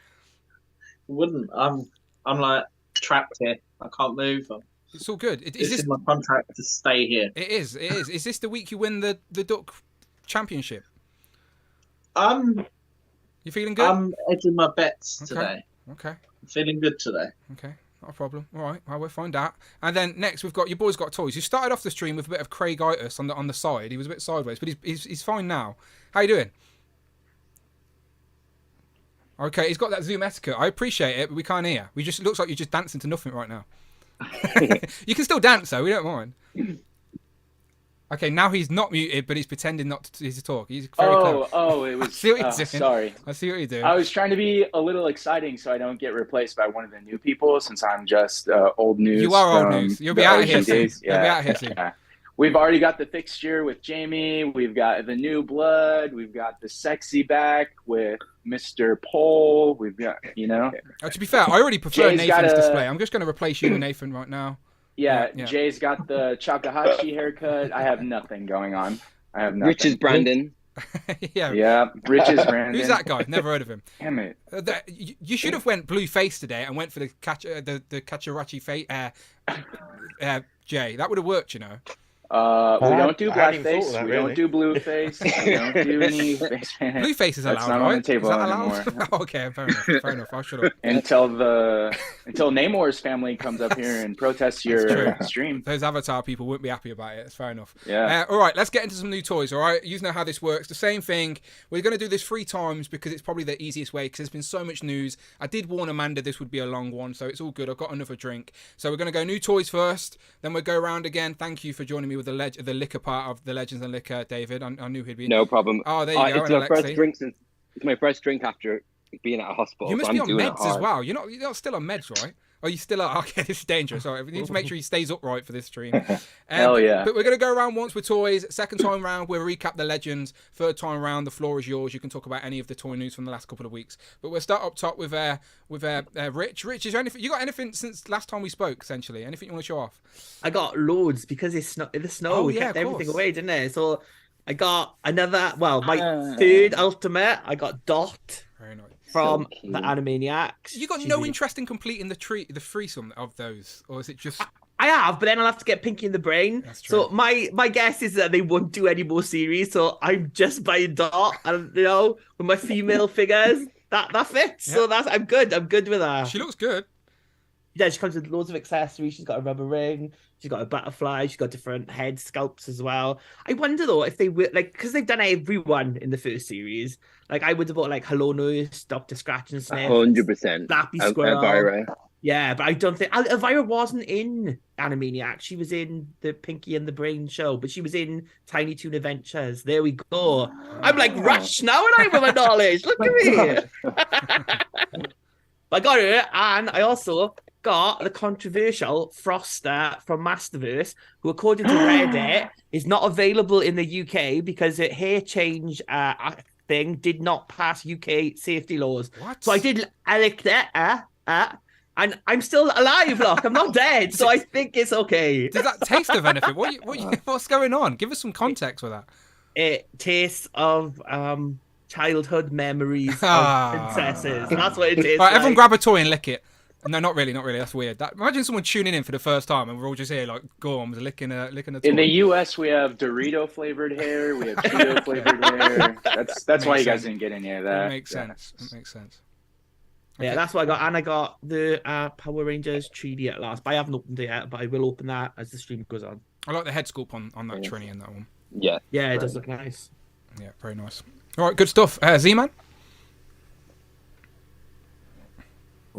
It wouldn't. I'm like trapped here. I can't move. It's all good. Is this my contract to stay here? It is. Is this the week you win the Duck Championship? You feeling good? I'm edging my bets today. Okay. I'm feeling good today. Okay, not a problem. All right, well, we'll find out. And then next, we've got your boy's got toys. You started off the stream with a bit of Craigitis on the side. He was a bit sideways, but he's fine now. How you doing? Okay, he's got that Zoom etiquette. I appreciate it, but we can't hear. It looks like you're just dancing to nothing right now. You can still dance though. We don't mind. Okay, now he's not muted, but he's pretending not to talk. He's very clever. Oh, it was. I see what you're doing. Sorry. I see what you're doing. I was trying to be a little exciting so I don't get replaced by one of the new people since I'm just old news. You are old news. You'll be out of here soon. You'll be out of here soon. Yeah. We've already got the fixture with Jamie. We've got the new blood. We've got the sexy back with Mr. Pole. We've got, To be fair, I already prefer Nathan's display. I'm just going to replace you with Nathan right now. Yeah, Jay's got the Chakahachi haircut. I have nothing going on. I have nothing. Rich is Brandon. Yeah, Rich is Brandon. Who's that guy? Never heard of him. Damn it. You should have went blue face today and went for the Kachirachi face. Jay, that would have worked, you know. We don't do blackface. We don't do blue face. We don't do any face. Blue face is allowed, That's not right? on the table is that allowed? anymore. Okay, fair enough. Fair enough. I should have. Until Namor's family comes up here and protests your stream. Those Avatar people wouldn't be happy about it. It's fair enough. Yeah. All right, let's get into some new toys. All right, you know how this works. The same thing. We're going to do this 3 times because it's probably the easiest way because there's been so much news. I did warn Amanda this would be a long one, so it's all good. I've got another drink. So we're going to go new toys first. Then we'll go around again. Thank you for joining me with the liquor part of the Legends and Liquor, David. I knew he'd be. No problem. Oh, there you go. It's my first drink after being at a hospital. You must so be I'm on doing meds as well. You're not still on meds, right? Are you still okay? This is dangerous. All right, we need to make sure he stays upright for this stream. Hell yeah! But we're gonna go around once with toys. Second time round, we'll recap the Legends. Third time round, the floor is yours. You can talk about any of the toy news from the last couple of weeks. But we'll start up top with Rich. Rich, is there anything you got? Anything since last time we spoke? Essentially, anything you want to show off? I got loads because the snow. We kept everything away, didn't it? So I got another. Well, my third ultimate. I got Dot. Very nice. From the Animaniacs. You got no interest in completing the threesome of those, or is it just? I have, but then I'll have to get Pinky in the Brain. That's true. So my guess is that they won't do any more series. So I'm just buying Dot, and with my female figures, that fits. Yeah. So I'm good. I'm good with that. She looks good. Yeah, she comes with loads of accessories. She's got a rubber ring. She's got a butterfly. She's got different head sculpts as well. I wonder though if they will, because they've done everyone in the first series. I would have bought Hello Nurse, Dr. Scratch and Sniff, 100%. Slappy Squirrel. Elvira. Yeah, but I don't think Elvira wasn't in Animaniacs. She was in the Pinky and the Brain show, but she was in Tiny Toon Adventures. There we go. I'm Rush now, and I'm with my knowledge. Look at me. I got it, and I also got the controversial Froster from Masterverse, who, according to Reddit, is not available in the UK because a hair change thing did not pass UK safety laws. What? So I licked it, and I'm still alive, look. I'm not dead, so I think it's okay. Does that taste of anything? What's going on? Give us some context with that. It tastes of childhood memories of princesses. That's what it tastes Right, everyone like. grab a toy and lick it. No, not really. That's weird. Imagine someone tuning in for the first time and we're all just here like gorms licking a toy. In the US, we have Dorito flavored hair. We have Cheeto flavored hair. That's why you guys didn't get any of that. That makes sense. That makes sense. Yeah, that's what I got. And I got the Power Rangers 3D at last. But I haven't opened it yet, but I will open that as the stream goes on. I like the head sculpt on that Trini in that one. Yeah. Yeah, it does look nice. Yeah, very nice. All right, good stuff. Z-Man?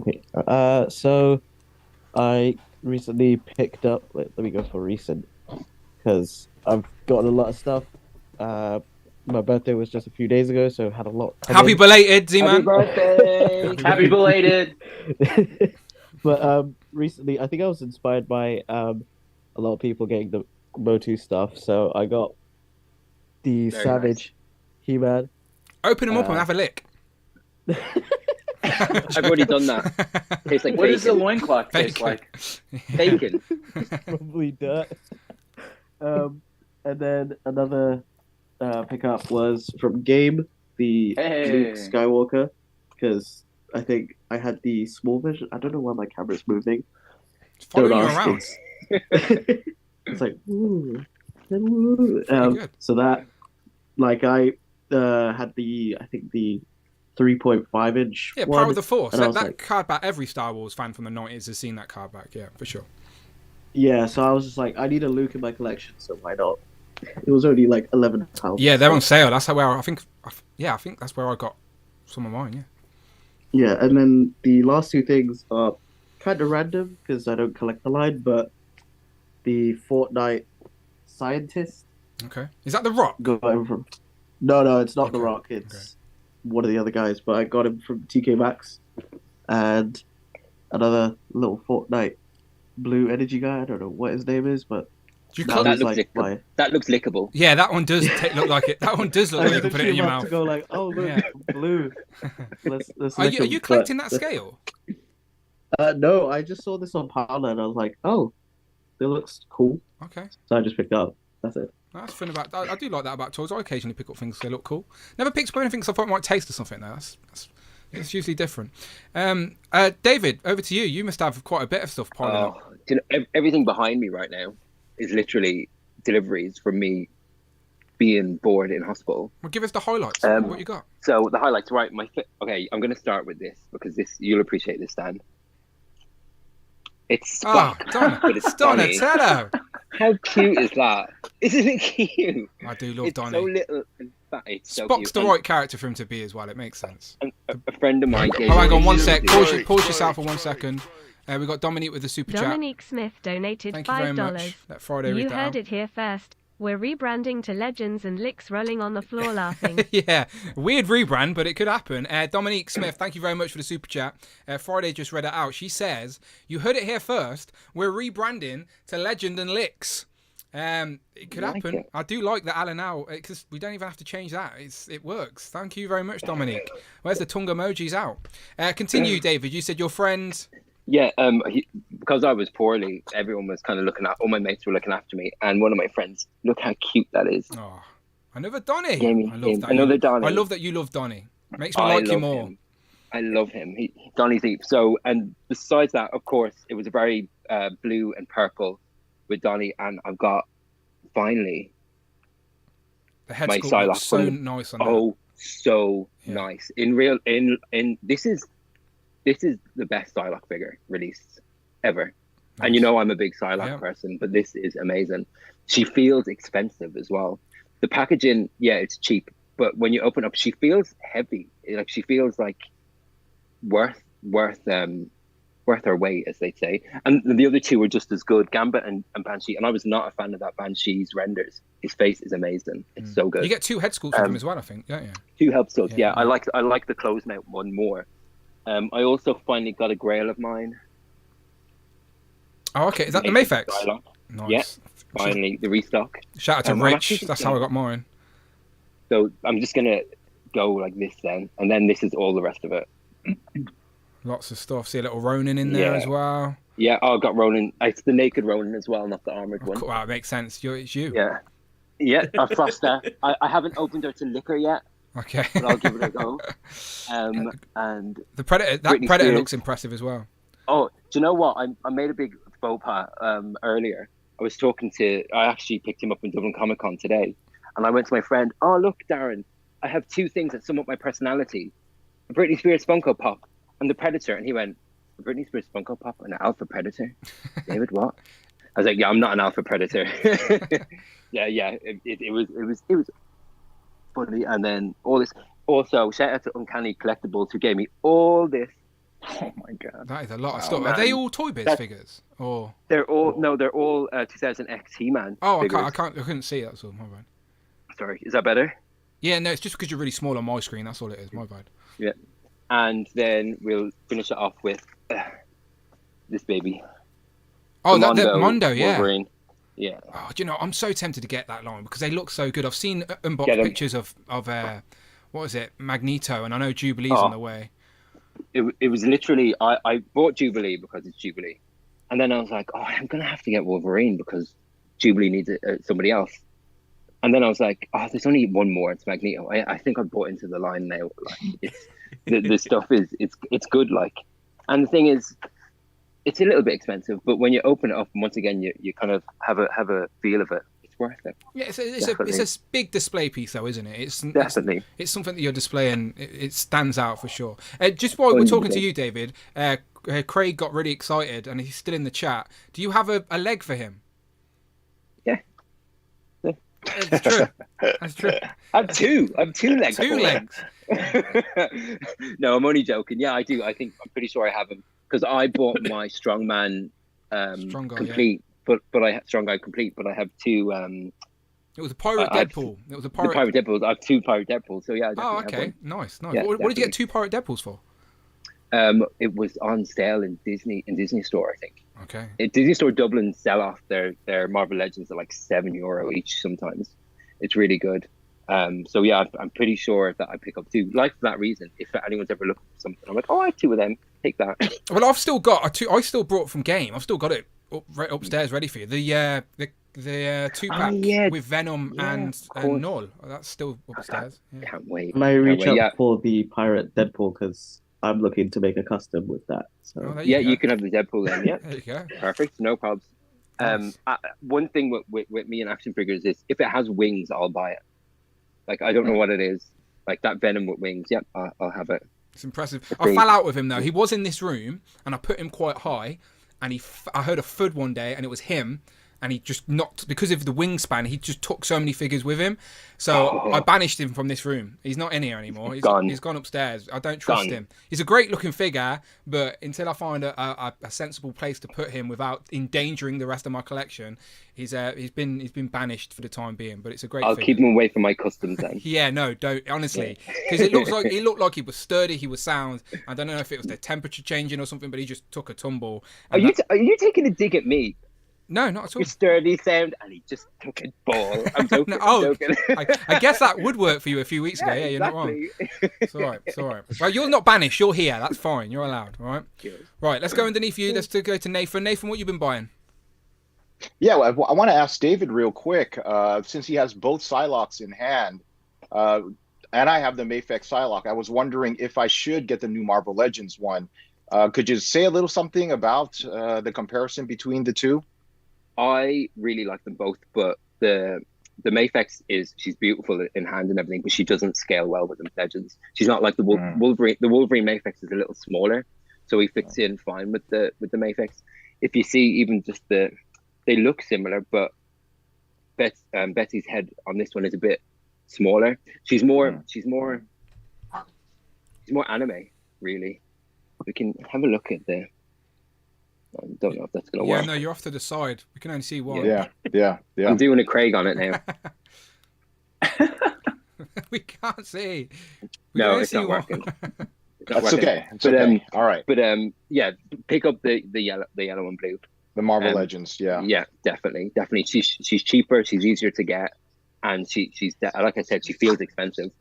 Okay. So I recently picked up. Let me go for recent because I've gotten a lot of stuff. My birthday was just a few days ago, so I had a lot. Happy belated, Z-Man. Happy birthday! Happy belated! But recently, I think I was inspired by a lot of people getting the Motu stuff, so I got the Very Savage He-Man. Open them up and have a lick. I've already done that. Tastes like What does the bacon. loincloth taste like? Bacon. Probably dirt. And then another pickup was from Game, the Luke Skywalker, because I think I had the small version. I don't know why my camera's moving. It's following you around. It's like, ooh. So that, like, I had I think the 3.5 inch. Yeah, one, Power of the Force. and I That, was that like, card back, every Star Wars fan from the 90s has seen that card back. Yeah, for sure. yeah, so I was just like, I need a Luke in my collection, so why not? It was only like £11. Yeah, they're on sale. That's where I think that's where I got some of mine. Yeah. Yeah, and then the last two things are kind of random because I don't collect the line, but the Fortnite Scientist. Okay. Is that the Rock? Got him from... No, it's not the Rock. It's one of the other guys, but I got him from TK Maxx, and another little Fortnite blue energy guy. I don't know what his name is, but That looks lickable. Yeah, that one does look like it. That one does look like you can put it in your mouth. To go like, oh look, Yeah. blue. Let's Are lick you him, collecting but- that scale? No, I just saw this on Parler and I was like, oh, it looks cool. Okay. So I just picked it up. That's it. That's fun about. I do like that about toys. I occasionally pick up things because they look cool. Never picked up anything because I thought it might taste or something. Though it's usually different. David, over to you. You must have quite a bit of stuff piling up. Do you know, everything behind me right now is literally deliveries from me being bored in hospital. Well, give us the highlights. What you got? So the highlights, right? Okay, I'm going to start with this because you'll appreciate this, Dan. It's Spock, but it's Donatello. How cute is that? Isn't it cute? I do love it's Donnie. so little and fat. It's so Spock's cute. the right character for him to be as well. It makes sense. And a friend of mine gave hang on me one a sec. DVD. Pause yourself for 1 second. We got Dominique with the super chat. Dominique Smith donated Thank you very $5. much. Let Friday You read that heard out. it here first. We're rebranding to Legends and Licks rolling on the floor laughing. Yeah, weird rebrand, but it could happen. Dominique Smith, thank you very much for the super chat. Friday just read it out. She says, "You heard it here first. We're rebranding to Legend and Licks." It could happen. it. I do like that Alan now because we don't even have to change that. It works. Thank you very much, Dominique. Where's the tongue emojis out? Continue, David. You said your friend. Yeah, because I was poorly, everyone was kind of all my mates were looking after me, and one of my friends, look how cute that is. Oh, another Donnie. Jamie, I love that. another Donnie. I love that you love Donnie. Makes me I like you love more. him. I love him. Donnie's deep. So, and besides that, of course, it was a very blue and purple with Donnie, and I've got finally The head my sculpt Psylocke. looks so nice on that. Oh, so nice. In this is the best Psylocke figure released ever. Nice. And you know I'm a big Psylocke person, but this is amazing. She feels expensive as well. The packaging, yeah, it's cheap, but when you open up, she feels heavy. Like she feels like worth her weight, as they say. And the other two were just as good, Gambit and Banshee. And I was not a fan of that Banshee's renders. His face is amazing. It's so good. You get 2 head sculpts from him as well, I think. Yeah. 2 head sculpts. Yeah. I like the closed mount one more. I also finally got a Grail of mine. Oh, okay. Is that the Maphex Maphex? Psylocke. Nice. Yeah, finally the restock. Shout out to I'm Rich. actually That's just how I gonna- got mine. So I'm just gonna go like this then, and then this is all the rest of it. Lots of stuff. See a little Ronin in there as well. Yeah, oh, I got Ronin. It's the naked Ronin as well, not the armored one. Wow, it makes sense. It's you. Yeah. Yeah, a Froster. I haven't opened her to liquor yet. Okay. But I'll give it a go. And the Predator. That Britney Predator Spears. looks impressive as well. Oh, do you know what? I made a big faux pas earlier. I actually picked him up in Dublin Comic Con today. And I went to my friend, oh, look, Darren, I have two things that sum up my personality. A Britney Spears Funko Pop and the Predator. And he went, a Britney Spears Funko Pop and an Alpha Predator? David, what? I was like, yeah, I'm not an Alpha Predator. yeah, it was funny. And then all this. Also, shout out to Uncanny Collectables who gave me all this. Oh my god, that is a lot of stuff. Are they all Toy Biz figures, or they're all 2000X He-Man? Oh, figures. I couldn't see that. So my bad. Sorry, is that better? Yeah, no, it's just because you're really small on my screen. That's all it is. My bad. Yeah, and then we'll finish it off with this baby. Oh, the Mondo, yeah. Wolverine. Yeah. Oh, do you know, I'm so tempted to get that line because they look so good. I've seen unboxed pictures of what was it, Magneto, and I know Jubilee's on the way. It was literally I bought Jubilee because it's Jubilee, and then I was like, oh, I'm gonna have to get Wolverine because Jubilee needs somebody else, and then I was like, oh, there's only one more. It's Magneto. I think I bought into the line now. Like, it's the stuff is it's good. Like, and the thing is, it's a little bit expensive, but when you open it up, once again, you kind of have a feel of it. It's worth it. Yeah, it's a big display piece, though, isn't it? Definitely. It's something that you're displaying. It stands out for sure. Just while we're talking to you, David, Craig got really excited, and he's still in the chat. Do you have a leg for him? Yeah. It's true. That's true. I have two legs. Two legs. No, I'm only joking. Yeah, I do. I'm pretty sure I have him because I bought my Strongman complete. Yeah. But I have Strong Guy complete, but I have two. It was a Pirate Deadpool. It was a Pirate. The Pirate Deadpool. I have two Pirate Deadpools. So yeah. Oh, okay. Nice. Yeah, what did you get two Pirate Deadpools for? It was on sale in Disney Store, I think. Okay. Disney Store Dublin sell off their Marvel Legends at like €7 each sometimes. It's really good. So yeah, I'm pretty sure that I pick up two. Like for that reason, if anyone's ever looking for something, I'm like, oh, I have two of them. Take that. Well, I've still got two. I still brought from Game. I've still got it right upstairs, ready for you. The 2-pack with Venom and Null. That's still upstairs. Yeah. Can't wait. Can I reach out for the Pirate Deadpool because I'm looking to make a custom with that. So you can have the Deadpool then. Yeah, there you go. Perfect, no problems. Nice. One thing with me and action figures is if it has wings, I'll buy it. Like I don't know what it is. Like that Venom with wings. Yep, I'll have it. It's impressive. I fell out with him though. He was in this room, and I put him quite high, and I heard a thud one day, and it was him. And he just knocked, because of the wingspan, he just took so many figures with him. So I banished him from this room. He's not in here anymore. He's gone upstairs. I don't trust him. He's a great looking figure, but until I find a sensible place to put him without endangering the rest of my collection, he's been banished for the time being. But it's a great I'll figure. keep him away from my customs then. Yeah, no, don't, honestly. Because he looked like he was sturdy, he was sound. I don't know if it was the temperature changing or something, but he just took a tumble. Are you taking a dig at me? No, not at all. Your sturdy sound, and he just took a ball. I'm joking. I'm joking. I guess that would work for you a few weeks ago. Yeah, you're not wrong. It's all right. It's all right. Well, you're not banished. You're here. That's fine. You're allowed. All right. Right. Let's go underneath you. Let's go to Nathan. Nathan, what you been buying? Yeah, well, I want to ask David real quick, since he has both Psylocks in hand, and I have the Mafex Psylocke. I was wondering if I should get the new Marvel Legends one. Could you say a little something about the comparison between the two? I really like them both, but the Mafex she's beautiful in hand and everything, but she doesn't scale well with the Legends. She's not like the Wolverine. The Wolverine Mafex is a little smaller, so he fits in fine with the Mafex. If you see, even just they look similar, but Betsy's head on this one is a bit smaller. She's more anime, really. We can have a look at the. I don't know if that's going to work. Yeah, no, you're off to the side. We can only see one. Yeah. I'm doing a Craig on it now. We can't see. No, it's not working. That's okay. It's okay. All right. But yeah, pick up the yellow and blue. The Marvel Legends, yeah. Yeah, definitely. She's cheaper, she's easier to get, and she's like I said, she feels expensive.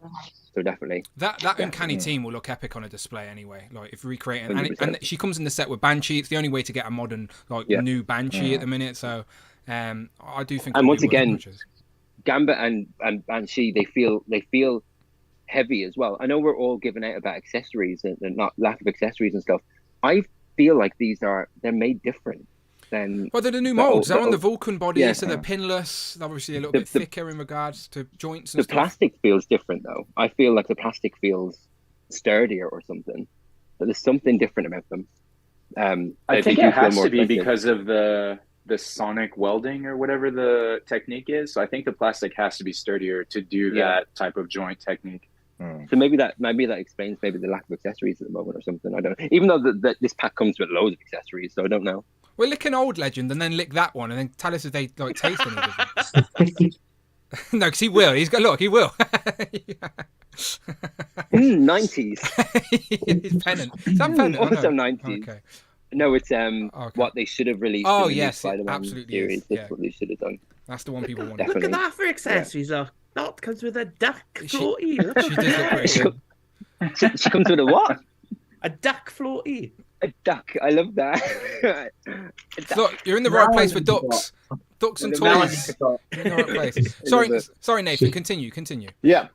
So definitely. That uncanny team will look epic on a display anyway. Like if recreating, 100%. and she comes in the set with Banshee. It's the only way to get a modern new Banshee at the minute. So I do think. And once again, Gambit and Banshee, they feel heavy as well. I know we're all giving out about accessories and not lack of accessories and stuff. I feel like they're made different. Well, they're the new molds. They're on the Vulcan body, so they're pinless. They're obviously a little bit thicker in regards to joints and the stuff. plastic feels different, though. I feel like the plastic feels sturdier or something. But there's something different about them. I think it has to be because of the sonic welding or whatever the technique is. So I think the plastic has to be sturdier to do that type of joint technique. So maybe that explains maybe the lack of accessories at the moment or something. I don't know. Even though this pack comes with loads of accessories, so I don't know. We'll lick an old Legend and then lick that one and then tell us if they taste any different. No, because he will. He's got look. He will. 90s. His pennant. Is that pennant? Also 90s. Okay. No, it's what they should have released. Oh in the yes, Spider-Man absolutely. series. Is. That's what they should have done. That's the one people want. Look at that for accessories. Though. That comes with a duck floaty. She does look pretty good. She comes with a what? A duck floaty. A duck. I love that. Look, you're in the right place for ducks. Ducks and toys. You're in the right place. Sorry, Nathan. Continue. Yeah.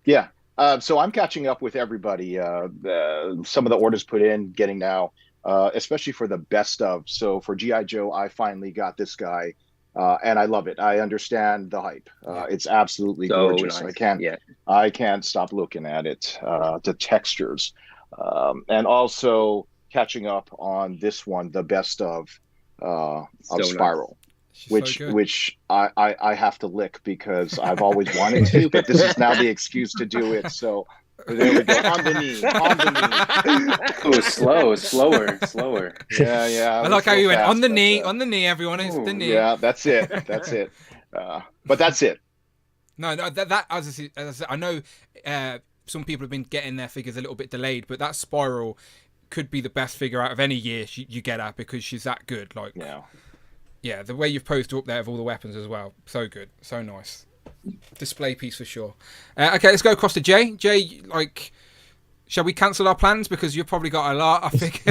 So I'm catching up with everybody. Some of the orders put in, getting now, especially for the best of. So for G.I. Joe, I finally got this guy, and I love it. I understand the hype. It's absolutely gorgeous. Nice. I can't stop looking at it. The textures, and also catching up on this one, the best of Spiral. Nice. Which I have to lick because I've always wanted to, but this is now the excuse to do it. So there we go. On the knee. Oh, slower. Yeah. I like how you went on the knee, everyone. It's the knee. Yeah, that's it. But that's it. No, that as I said, I know some people have been getting their figures a little bit delayed, but that Spiral could be the best figure out of any year you get at because she's that good. Like, yeah, the way you've posed her up there with all the weapons as well, so good, so nice. Display piece for sure. Okay, let's go across to Jay. Jay, shall we cancel our plans because you've probably got a lot? I think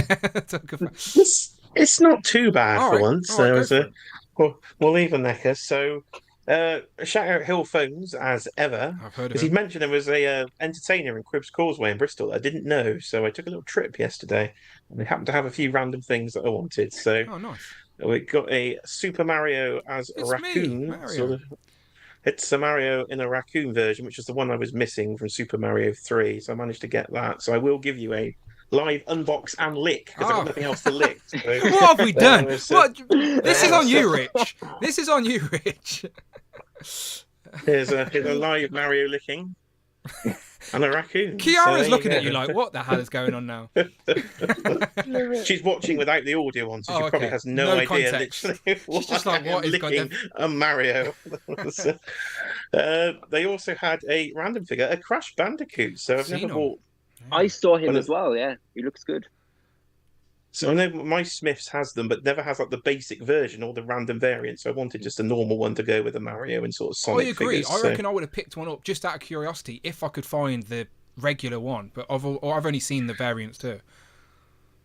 it's not too bad for once. We'll leave a necker. So, shout out Hill Phones as ever. I've heard of because he mentioned there was a entertainer in Cribbs Causeway in Bristol. I didn't know, so I took a little trip yesterday, and they happened to have a few random things that I wanted. So, nice. We got a Super Mario as a raccoon. It's a Mario in a raccoon version, which is the one I was missing from Super Mario 3. So I managed to get that. So I will give you a live unbox and lick because I've got nothing else to lick. So, what have we done? This is on you, Rich. This is on you, Rich. Here's a live Mario licking. And a raccoon. Kiara's looking at you like, what the hell is going on now? She's watching without the audio on, so she probably has no idea. Context. She's just like, what is licking a Mario? They also had a random figure, a Crash Bandicoot. So I've never bought. I saw him as well. Yeah, he looks good. So I know My Smiths has them, but never has like the basic version or the random variant. So I wanted just a normal one to go with the Mario and sort of Sonic. I agree. Figures, I reckon I would have picked one up just out of curiosity if I could find the regular one. But I've only seen the variants too.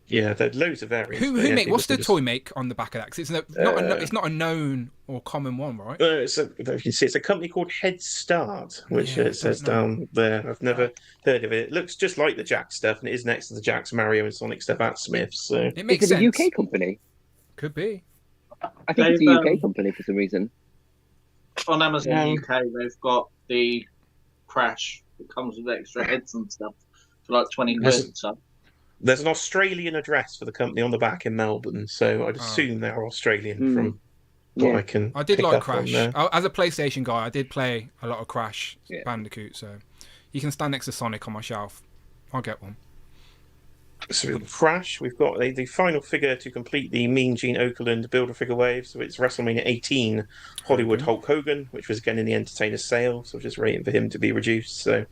Yeah, there's loads of variants. Who make? What's the toy make on the back of that? Because it's not a known or common one, right? If you can see, it's a company called Head Start, which it says down there. I've never heard of it. It looks just like the Jack stuff, and it is next to the Jack's Mario and Sonic stuff at Smith's. So it makes sense. Is it a UK company? Could be. I think it's a UK company for some reason. On Amazon UK, they've got the Crash that comes with extra heads and stuff for like 20 quid. So. There's an Australian address for the company on the back in Melbourne, so I'd assume they're Australian from what I can. I did pick like up Crash. As a PlayStation guy, I did play a lot of Crash Bandicoot, so you can stand next to Sonic on my shelf. I'll get one. So we've got Crash. We've got the final figure to complete the Mean Gene Okerlund Build-A-Figure wave. So it's WrestleMania 18 Hollywood Hulk Hogan, which was again in the Entertainer sale. So we're just waiting for him to be reduced. So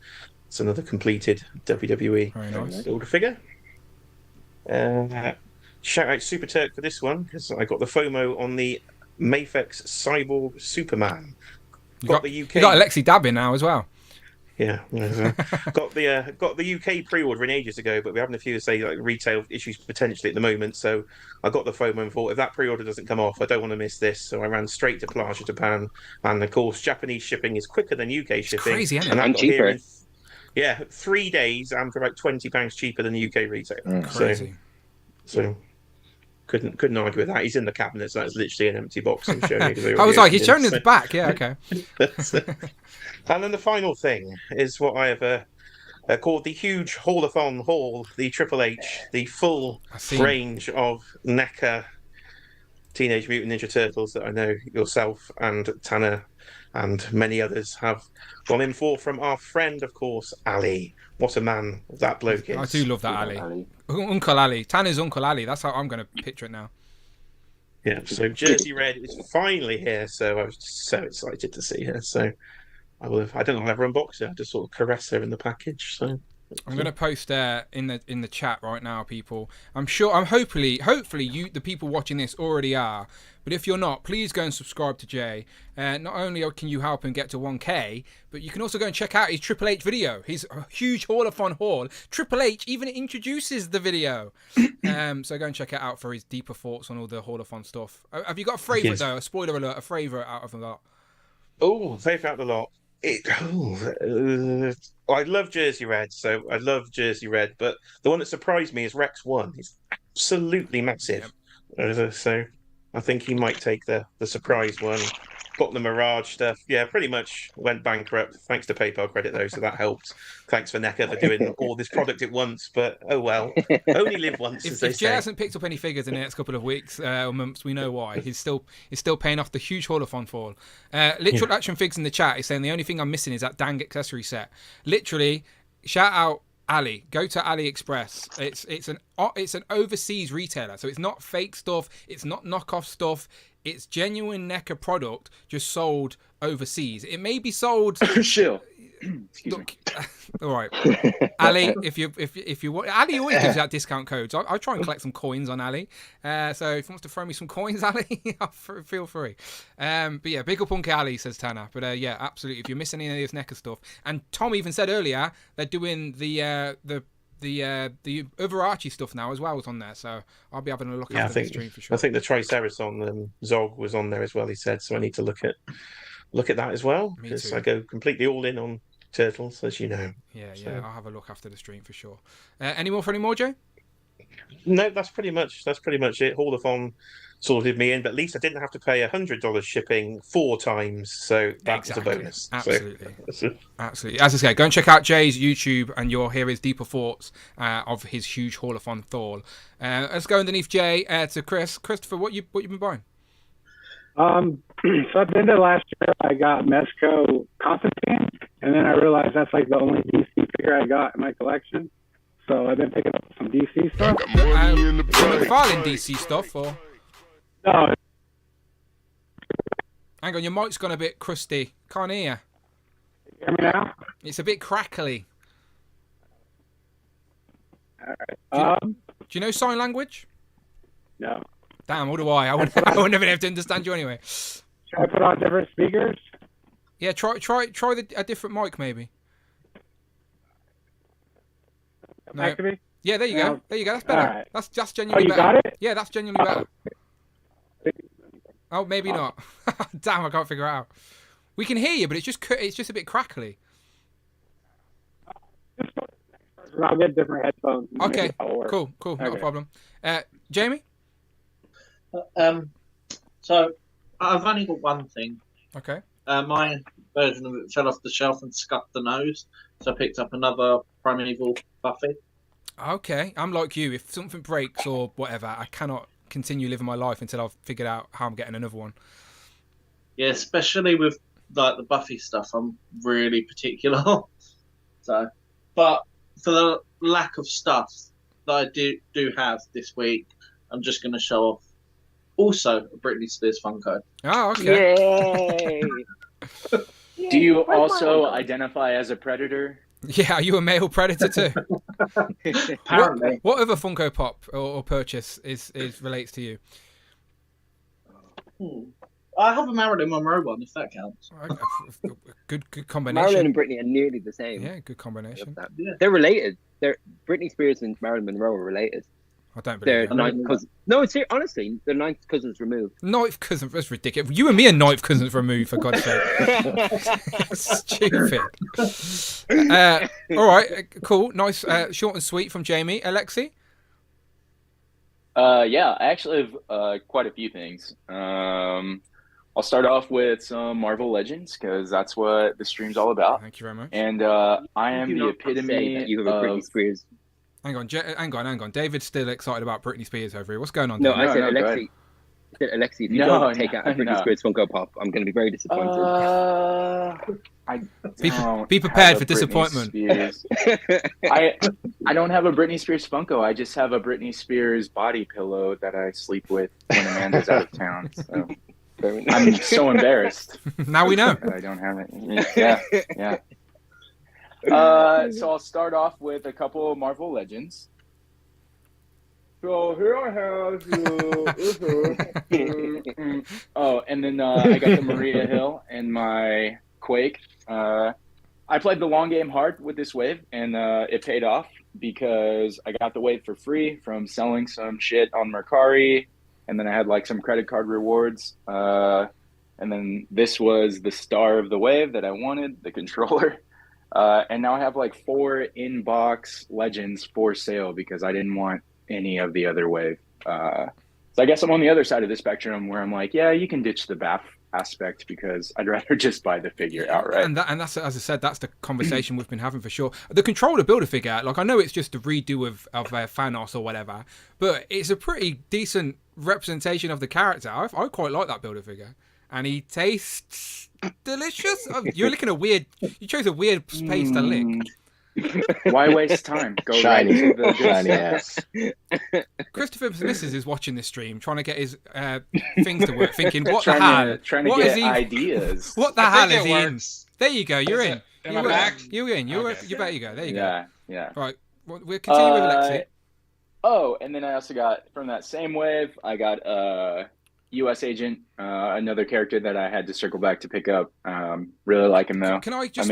it's another completed WWE Build-A-Figure. shout out Super Turk for this one because I got the FOMO on the Mafex Cyborg Superman. Got the UK. You got Alexi Dabbing now as well. Yeah, got the UK pre-ordering ages ago, but we're having a few retail issues potentially at the moment. So I got the FOMO and thought if that pre-order doesn't come off, I don't want to miss this. So I ran straight to Plaza Japan, and of course Japanese shipping is quicker than UK shipping. Crazy, isn't it? And cheaper. 3 days and for about £20 cheaper than the UK retail. Crazy. So couldn't argue with that. He's in the cabinet, so that's literally an empty box. I'm showing you. I was like, he's showing us the back. Yeah, okay. And then the final thing is what I have called the huge haul-a-thon haul, the Triple H, the full range of NECA Teenage Mutant Ninja Turtles that I know yourself and Tanner and many others have gone in for from our friend, of course, Ali. What a man that bloke is. I do love that Ali. Uncle Ali. Tanner's Uncle Ali. That's how I'm going to picture it now. Yeah, so Jersey Red is finally here, so I was so excited to see her. So I don't know if I'll ever unbox it. I just sort of caress her in the package. So I'm going to post in the chat right now, people. Hopefully you, the people watching this, already are. But if you're not, please go and subscribe to Jay. Not only can you help him get to 1K, but you can also go and check out his Triple H video. His huge haul-a-thon haul. Triple H even introduces the video. So go and check it out for his deeper thoughts on all the haul-a-thon stuff. Have you got a favourite though? A spoiler alert, a favourite out of the lot? Oh, favourite out of the lot. I love Jersey Red, so I love Jersey Red. But the one that surprised me is Rex 1. He's absolutely massive. So I think he might take the surprise one. Got the Mirage stuff. Yeah, pretty much went bankrupt. Thanks to PayPal credit, though, so that helped. Thanks for NECA for doing all this product at once, but oh well. Only live once, as they If Jay say. hasn't picked up any figures in the next couple of weeks or months, we know why. He's still paying off the huge haul-a-thon fall. Literal Action Figs in the chat is saying the only thing I'm missing is that dang accessory set. Literally, shout out Ali. Go to AliExpress. It's an overseas retailer, so it's not fake stuff. It's not knockoff stuff. It's genuine NECA product just sold overseas. It may be sold. Shill. Look, all right, Ali. If you want, Ali always gives out discount codes. I'll try and collect some coins on Ali. So if he wants to throw me some coins, Ali, feel free. But yeah, big up Uncle Ali, says Tanner. But yeah, absolutely. If you're missing any of this NECA stuff, and Tom even said earlier they're doing the overarchy stuff now as well was on there, so I'll be having a look after the stream for sure. I think the Triceratops on Zog was on there as well. He said so. I need to look at that as well because I go completely all in on turtles, as you know. Yeah, I'll have a look after the stream for sure. Any more, Joe? No, that's pretty much it. Haul-a-thon sort of did me in, but at least I didn't have to pay $100 shipping 4 times, so that was a bonus. Absolutely. Absolutely. As I say, go and check out Jay's YouTube and you'll hear his deeper thoughts of his huge haul-a-thon Thor. Let's go underneath Jay to Chris. Christopher, what you been buying? So at the end of last year, I got Mezco Constantine, and then I realized that's like the only DC figure I got in my collection. So I've been picking up some DC stuff. Filing DC stuff, or? No. Hang on, your mic's gone a bit crusty. Can't hear you. Hear me now? It's a bit crackly. All right. Do you know sign language? No. Damn, what do I? I wouldn't have been able to understand you anyway. Should I put on different speakers? Yeah, try a different mic maybe. Back to me? Yeah, there you go. There you go. That's better. Right. That's genuinely better. Got it? Yeah, that's genuinely better. Oh, maybe not. Damn, I can't figure it out. We can hear you, but it's just a bit crackly. I'll get different headphones. Okay, cool, not a problem. Jamie? So I've only got one thing. Okay. My version of it fell off the shelf and scuffed the nose, so I picked up another Primeval Buffy. Okay, I'm like you. If something breaks or whatever, I cannot continue living my life until I've figured out how I'm getting another one. Yeah, especially with like the Buffy stuff, I'm really particular. So, but for the lack of stuff that I do have this week, I'm just going to show off also a Britney Spears Funko. Oh, okay. Yay! Do you also identify as a predator? Yeah, are you a male predator too? Apparently. What other Funko Pop or purchase is relates to you? I have a Marilyn Monroe one, if that counts. Good combination. Marilyn and Britney are nearly the same. Yeah, good combination. Yeah. They're related. Britney Spears and Marilyn Monroe are related. I don't believe They're that. ninth cousins. No, it's honestly, they're ninth cousins removed. Ninth cousins? That's ridiculous. You and me are ninth cousins removed, for God's sake. Stupid. All right, cool. Nice, short and sweet from Jamie. Alexi? Yeah, I actually have quite a few things. I'll start off with some Marvel Legends because that's what the stream's all about. Thank you very much. And I am the epitome you have a Britney Spears. Hang on. David's still excited about Britney Spears over here. What's going on? No, David? I said Alexi. Alexi, if you don't take out a Britney Spears Funko Pop, I'm going to be very disappointed. Be prepared for disappointment. I don't have a Britney Spears Funko. I just have a Britney Spears body pillow that I sleep with when Amanda's out of town. So I'm so embarrassed. Now we know. That I don't have it. Yeah. So I'll start off with a couple of Marvel Legends. So here I have oh, and then I got the Maria Hill and my Quake. I played the long game hard with this wave, and it paid off because I got the wave for free from selling some shit on Mercari, and then I had like some credit card rewards. And then this was the star of the wave that I wanted, the controller. And now I have like 4 in-box Legends for sale because I didn't want any of the other wave. So I guess I'm on the other side of the spectrum where I'm like, yeah, you can ditch the BAF aspect because I'd rather just buy the figure outright. And that's, as I said, that's the conversation we've been having for sure. The controller Build-A-Figure, like I know it's just a redo of Thanos or whatever, but it's a pretty decent representation of the character. I quite like that Build-A-Figure. And he tastes delicious. You chose a weird space to lick. Why waste time? Go Shiny. right to the Shiny ass. Christopher's missus is watching this stream, trying to get his things to work, thinking, what trying the hell? Trying to What get is he? ideas. What the I hell think is it he in? works. There you go. You're in. Am I back? You're in. You Okay. better you go. There you go. Yeah. Right. Well, we'll continue with Alexi. Oh, and then I also got, from that same wave, I got U.S. Agent, another character that I had to circle back to pick up. Really like him though. Can I just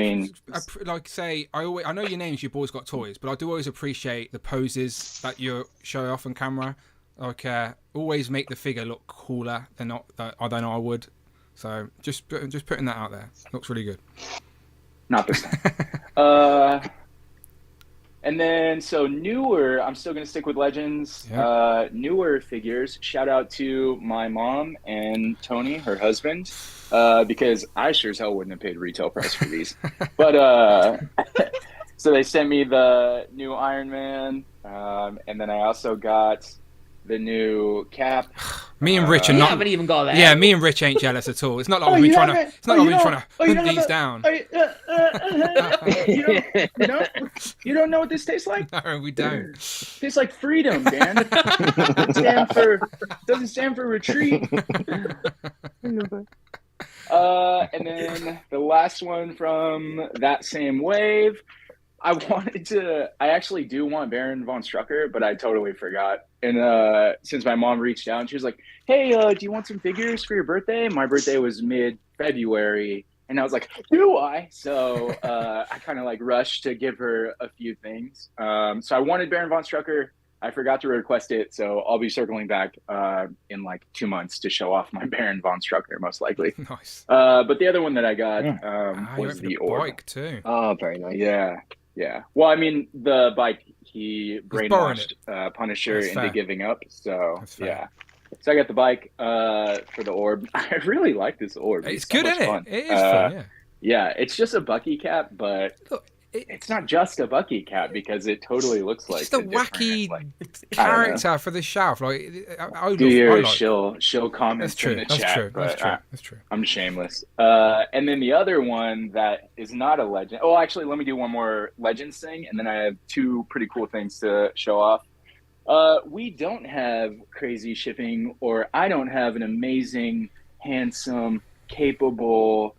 say, I know your names, your boys got toys, but I do always appreciate the poses that you show off on camera. Like, always make the figure look cooler than I would. So just putting that out there. Looks really good. Not this time. And then, so newer, I'm still going to stick with Legends. Yeah. Newer figures, shout out to my mom and Tony, her husband, because I sure as hell wouldn't have paid retail price for these. But, so they sent me the new Iron Man, and then I also got the new Cap. Me and Rich are You not. haven't even got that. Yeah, me and Rich ain't jealous at all. It's not like we've been trying to. It's not like we've been trying to hunt these down. You don't know what this tastes like? No, we don't. It tastes like freedom, Dan. Doesn't stand for retreat. And then the last one from that same wave, I actually do want Baron von Strucker, but I totally forgot. And since my mom reached out and she was like, hey, do you want some figures for your birthday? My birthday was mid-February. And I was like, do I? So I kind of like rushed to give her a few things. So I wanted Baron von Strucker. I forgot to request it. So I'll be circling back in like 2 months to show off my Baron von Strucker, most likely. Nice. But the other one that I got was the Orb. Bike too. Oh, very nice. Yeah. Well, I mean, the bike, he brainwashed Punisher That's into fair. giving up. So, That's fair. yeah. So I got the bike for the Orb. I really like this Orb. It's so good, much isn't fun. it? It is fun, yeah. Yeah, it's just a Bucky cap, but it's not just a Bucky cap because it totally looks like It's a wacky character for the shelf. Like, I Do your like. shill comments That's true. in the That's chat. true. But That's true. I'm shameless. And then the other one that is not a legend. Oh, actually, let me do one more Legends thing, and then I have 2 pretty cool things to show off. We don't have crazy shipping, or I don't have an amazing, handsome, capable,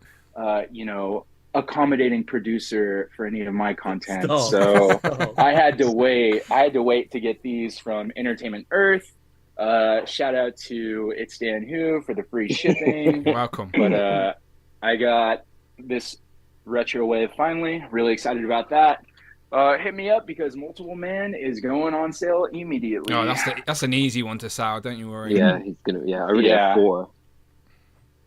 accommodating producer for any of my content. Stop. So Stop. I had to wait to get these from Entertainment Earth. Shout out to It's Dan Who for the free shipping. You're welcome. But I got this retro wave finally. Really excited about that. Hit me up because Multiple Man is going on sale immediately. Oh, that's an easy one to sell. Don't you worry. Yeah, he's gonna. Yeah, I already have 4.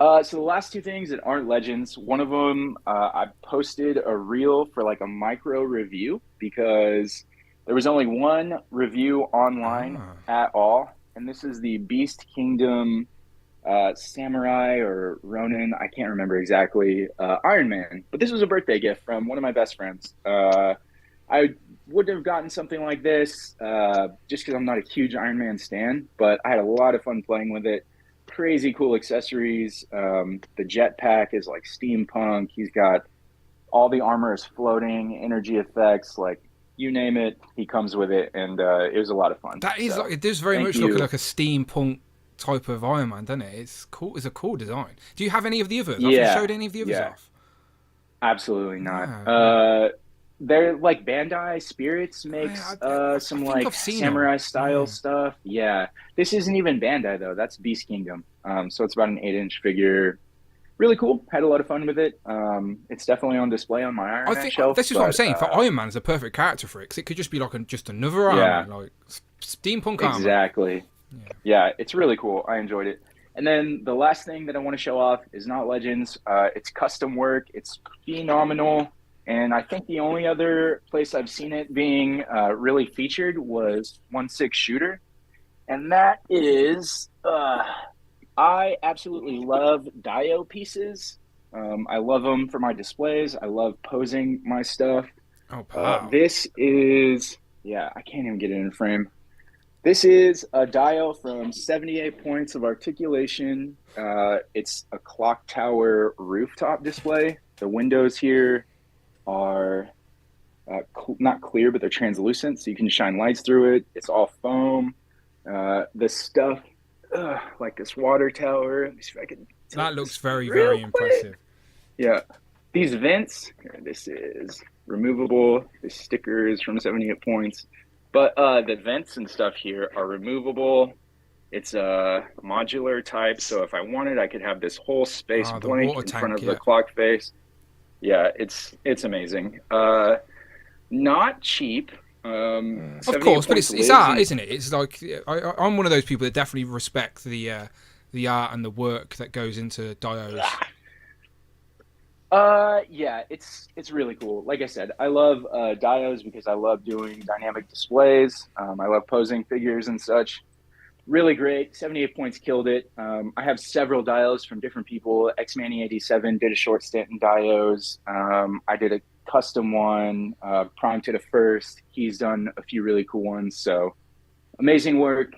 So the last 2 things that aren't legends, one of them, I posted a reel for like a micro review because there was only one review online at all. And this is the Beast Kingdom Samurai or Ronin, I can't remember exactly, Iron Man. But this was a birthday gift from one of my best friends. I wouldn't have gotten something like this just because I'm not a huge Iron Man stan, but I had a lot of fun playing with it. Crazy cool accessories. The jetpack is like steampunk. He's got all the armor is floating, energy effects, like you name it, he comes with it, and it was a lot of fun. That is So, like, it does very thank much you. look like a steampunk type of Iron Man, doesn't it? It's cool. It's a cool design. Do you have any of the others? Have you Yeah, showed any of the others yeah. off? Absolutely not. They're like Bandai Spirits makes some think like I've seen samurai them. style stuff. Yeah, this isn't even Bandai though. That's Beast Kingdom. So it's about an 8-inch figure. Really cool. Had a lot of fun with it. It's definitely on display on my Iron I Man think shelf. this is what I'm but, saying. For Iron Man, is a perfect character for it because it could just be like just another Iron Yeah. Man, like steampunk armor. Exactly. Yeah, it's really cool. I enjoyed it. And then the last thing that I want to show off is not Legends. It's custom work. It's phenomenal. And I think the only other place I've seen it being really featured was 1/6 Shooter. And that is, I absolutely love Dio pieces. I love them for my displays. I love posing my stuff. Oh, wow. This is, yeah, I can't even get it in frame. This is a dial from 78 points of articulation. It's a clock tower rooftop display. The windows here are not clear, but they're translucent, so you can shine lights through it. It's all foam. The stuff, like this water tower. Let me see if I can. That looks very, real very quick. impressive. Yeah. These vents, here, this is removable. This sticker is from 78 points. But the vents and stuff here are removable. It's a modular type, so if I wanted, I could have this whole space the blank water in tank, front of yeah. the clock face. Yeah, it's amazing. Not cheap. Of 78 course, but points it's lives art, in- isn't it? It's like I'm one of those people that definitely respect the art and the work that goes into Dio's. Yeah, it's really cool. Like I said, I love dios because I love doing dynamic displays. I love posing figures and such. Really great. 78 points killed it. I have several dios from different people. Xmanny87 did a short stint in dios. I did a custom one. Prime to the first. He's done a few really cool ones. So amazing work.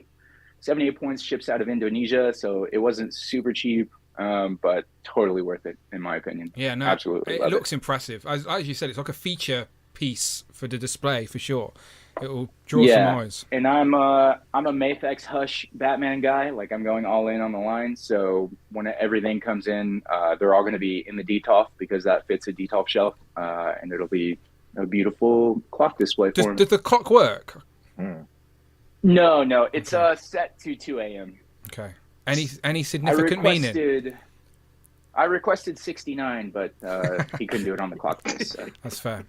78 points ships out of Indonesia, so it wasn't super cheap. But totally worth it in my opinion. Yeah, no, Absolutely it love looks impressive. As you said, it's like a feature piece for the display for sure. It will draw some eyes. And I'm a Mafex Hush Batman guy. Like I'm going all in on the line. So when everything comes in, they're all going to be in the DTOF because that fits a DTOF shelf, and it'll be a beautiful clock display for me. Does the clock work? No, it's set to 2 a.m. Okay. Any significant meaning? I requested 69, but he couldn't do it on the clock face. So. That's fair.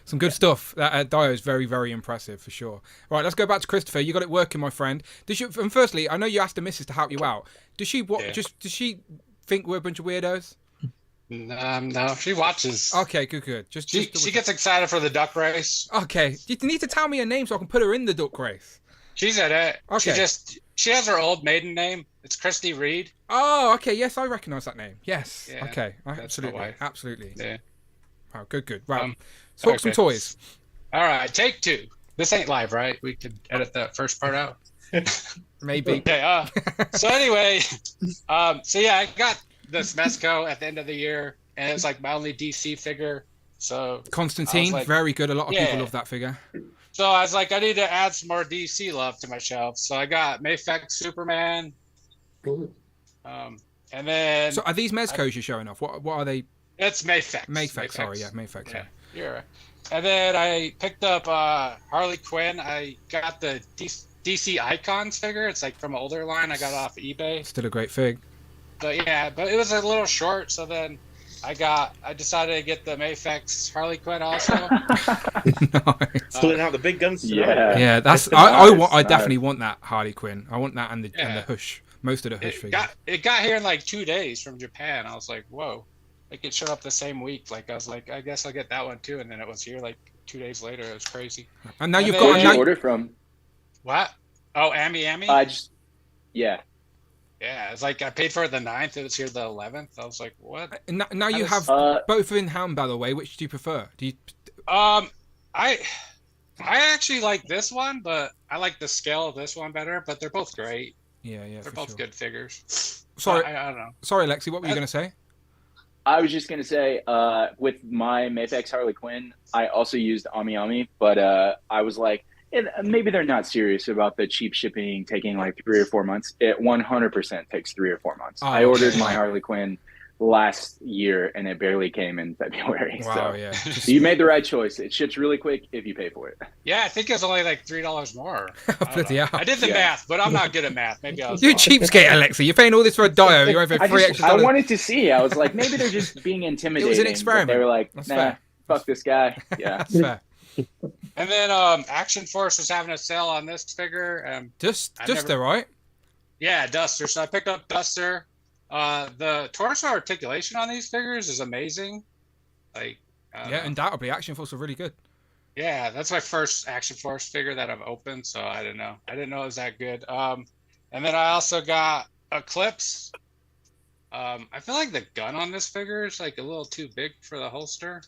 Some good stuff. That Dio is very, very impressive for sure. Right, let's go back to Christopher. You got it working, my friend. And firstly, I know you asked the missus to help you out. Does she does she think we're a bunch of weirdos? No, she watches. Okay, good. She gets excited for the duck race. Okay, you need to tell me her name so I can put her in the duck race. She's at it. Okay. She has her old maiden name. It's Christy Reed. Oh, okay. Yes, I recognise that name. Yes. Yeah, okay. that's my wife. Absolutely. Yeah. Oh, good. Right. Talk some okay. toys. All right, take 2. This ain't live, right? We could edit that first part out. Maybe. Okay. So anyway, I got this Mezco at the end of the year, and it's like my only DC figure. So Constantine, very good. A lot of people love that figure. So I was like, I need to add some more DC love to my shelf. So I got Mafex Superman. And then. So are these Mezcos you're showing off? What are they? It's Mayfex. Mayfex, sorry, yeah, Mayfex. Yeah, you're right. And then I picked up Harley Quinn. I got the DC Icons figure. It's like from an older line. I got it off eBay. Still a great fig. But yeah, but it was a little short, so then I decided to get the Mayfex Harley Quinn also. Pulling out the big guns. Yeah, that's I definitely want that Harley Quinn. I want that and the Hush. Most of the Hush figures. It got here in like 2 days from Japan. I was like, whoa. Like it showed up the same week. Like I was like, I guess I'll get that one too. And then it was here like 2 days later. It was crazy. And now you've got. Where'd you order from? What? Oh, Amy. Yeah. Yeah, it's like I paid for it the 9th. It was here the 11th. I was like, what? Now you have both in hand, by the way. Which do you prefer? Do you? I actually like this one, but I like the scale of this one better. But they're both great. Yeah, They're both good figures. Sorry, I don't know. Sorry, Lexi. What were you going to say? I was just going to say, with my Mayfex Harley Quinn, I also used Ami Ami, but I was like, maybe they're not serious about the cheap shipping taking like 3 or 4 months. It 100% takes 3 or 4 months. I ordered my Harley Quinn last year and it barely came in February. Wow, so yeah. So you made the right choice. It ships really quick if you pay for it. Yeah, I think it's only like $3 more. Bloody hell. I did the math, but I'm not good at math. Maybe I was You wrong. cheapskate, Alexi. You're paying all this for a dio. You're over $3 extra. I wanted to see. I was like, maybe they're just being intimidating. It was an experiment. They were like, That's nah, fair. fuck this guy. Yeah. That's fair. And then Action Force was having a sale on this figure. Duster, right? Yeah, Duster. So I picked up Duster. The torso articulation on these figures is amazing. Like, yeah, undoubtedly, Action Force are really good. Yeah, that's my first Action Force figure that I've opened, so I didn't know. I didn't know it was that good. And then I also got Eclipse. I feel like the gun on this figure is like a little too big for the holster,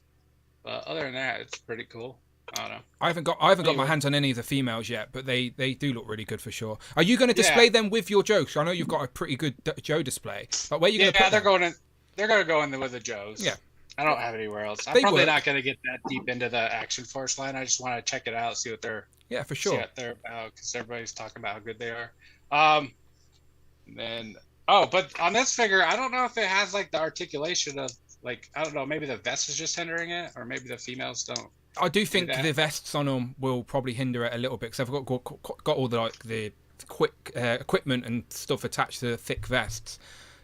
but other than that, it's pretty cool. I don't know. I haven't got my hands on any of the females yet, but they do look really good for sure. Are you going to display them with your Joes? I know you've got a pretty good Joe display, but where are you going to put them? They're going to go in with the Joes. Yeah. I don't have anywhere else. I'm probably not going to get that deep into the Action Force line. I just want to check it out, see what they're for sure. See what they're about, because everybody's talking about how good they are. But on this figure, I don't know if it has like the articulation of like, I don't know, maybe the vest is just hindering it, or maybe the females don't. I do think the vests on them will probably hinder it a little bit, because I've got all the quick equipment and stuff attached to the thick vests.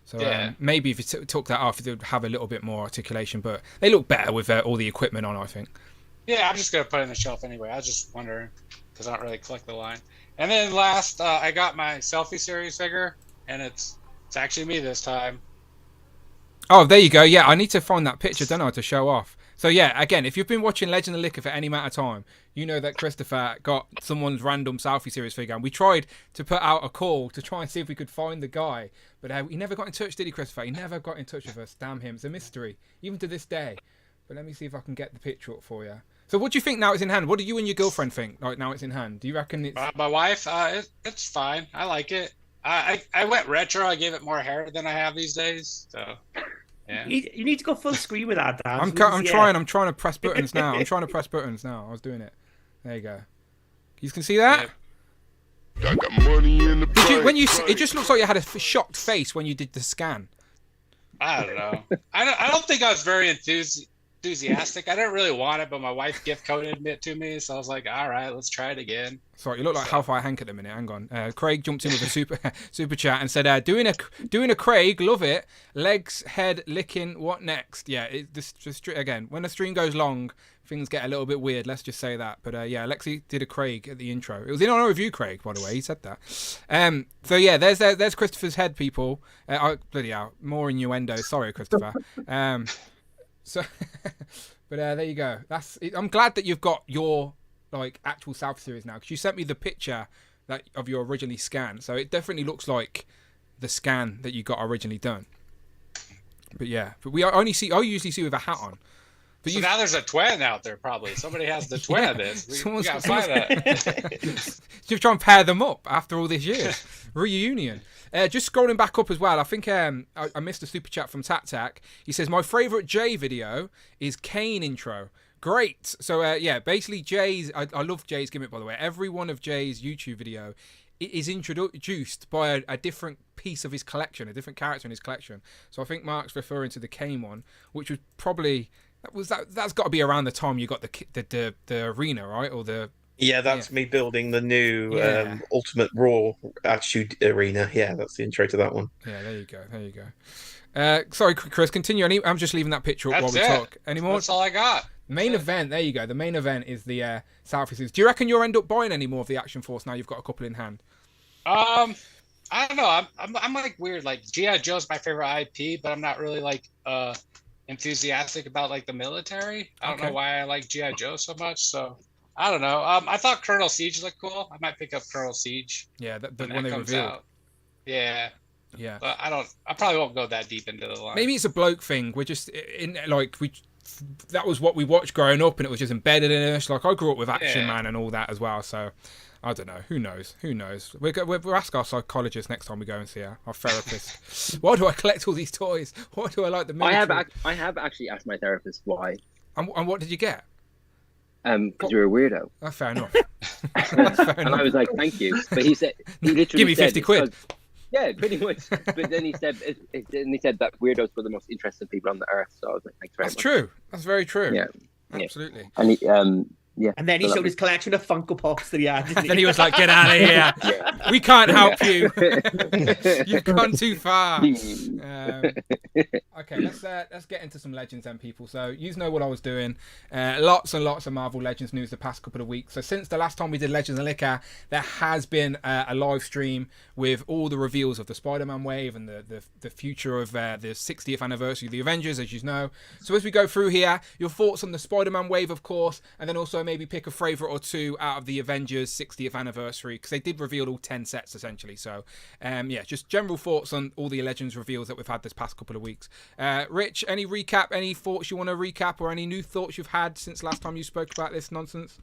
So maybe if you took that off, it would have a little bit more articulation, but they look better with all the equipment on, I think. Yeah, I'm just going to put it on the shelf anyway. I was just wondering, because I don't really collect the line. And then last, I got my Selfie Series figure, and it's actually me this time. Oh, there you go. Yeah, I need to find that picture, don't I, to show off. So yeah, again, if you've been watching Legend of Liquor for any amount of time, you know that Christopher got someone's random Selfie Series figure, and we tried to put out a call to try and see if we could find the guy, but he never got in touch, did he, Christopher? He never got in touch with us. Damn him. It's a mystery, even to this day. But let me see if I can get the picture up for you. So what do you think now it's in hand? What do you and your girlfriend think, like, now it's in hand? Do you reckon it's... My wife, it's fine. I like it. I went retro. I gave it more hair than I have these days, so... Yeah. You need to go full screen with that, Dan. I'm trying to press buttons now. I was doing it. There you go. You can see that? I got money in the it just looks like you had a shocked face when you did the scan. I don't know. I don't think I was very enthusiastic. I didn't really want it, but my wife gift coded it to me, so I was like, all right, let's try it again. Sorry, you look like Hellfire Hank at the minute. Hang on. Craig jumped in with a super chat and said, doing a Craig, love it. Legs, head, licking, what next? Yeah, just again, when the stream goes long, things get a little bit weird. Let's just say that. But yeah, Lexi did a Craig at the intro. It was in honor of you, Craig, by the way. He said that. So yeah, there's Christopher's head, people. Bloody hell, more innuendo. Sorry, Christopher. So, but there you go. I'm glad that you've got your like actual South Series now, because you sent me the picture of your originally scanned, so it definitely looks like the scan that you got originally done. But yeah, but I usually see with a hat on. But so now there's a twin out there, probably. Somebody has the twin of this. We gotta find that. Just try and pair them up after all these years. Reunion. Just scrolling back up as well, I think I missed a super chat from Tak. He says, my favourite Jay video is Kane intro. Great. So, yeah, basically Jay's... I love Jay's gimmick, by the way. Every one of Jay's YouTube video is introduced by a different piece of his collection, a different character in his collection. So I think Mark's referring to the Kane one, which was probably that's got to be around the time you got the arena, right? Or the Yeah, that's me building the new Ultimate Raw Attitude Arena. Yeah, that's the intro to that one. Yeah, there you go. There you go. Sorry, Chris, continue. I'm just leaving that picture up while we talk. Any more? That's all I got. Main event. There you go. The main event is the Southeast. Do you reckon you'll end up buying any more of the Action Force now you've got a couple in hand? I don't know. I'm like weird. Like G.I. Joe's my favorite IP, but I'm not really like enthusiastic about like the military. I don't know why I like G.I. Joe so much. So I don't know. I thought Colonel Siege looked cool. I might pick up Colonel Siege. Yeah, when they comes reveal. out. Yeah. Yeah. But I probably won't go that deep into the line. Maybe it's a bloke thing. We're just that was what we watched growing up, and it was just embedded in us. Like I grew up with Action Man and all that as well. So I don't know. Who knows? Who knows? We'll ask our psychologist next time we go and see our therapist. Why do I collect all these toys? Why do I like the military? I have actually asked my therapist why. And what did you get? Because you're a weirdo. Oh, fair enough. And I was like, thank you. But he literally give me 50 quid. Yeah, pretty much. But then he said that weirdos were the most interesting people on the earth. So I was like, thanks very much. That's true. That's very true. Yeah, absolutely. And he, yeah. And then he showed his collection of Funko Pops that he had. And then he was like, "Get out of here! We can't help you. You've gone too far." Okay, let's get into some Legends then, people. So you know what I was doing. Lots and lots of Marvel Legends news the past couple of weeks. So since the last time we did Legends and Liquor, there has been a live stream with all the reveals of the Spider-Man wave and the future of the 60th anniversary of the Avengers, as you know. So as we go through here, your thoughts on the Spider-Man wave, of course, and then also maybe pick a favourite or two out of the Avengers 60th anniversary, because they did reveal all 10 sets essentially. So just general thoughts on all the Legends reveals that we've had this past couple of weeks. Rich, any recap, any thoughts you want to recap, or any new thoughts you've had since last time you spoke about this nonsense?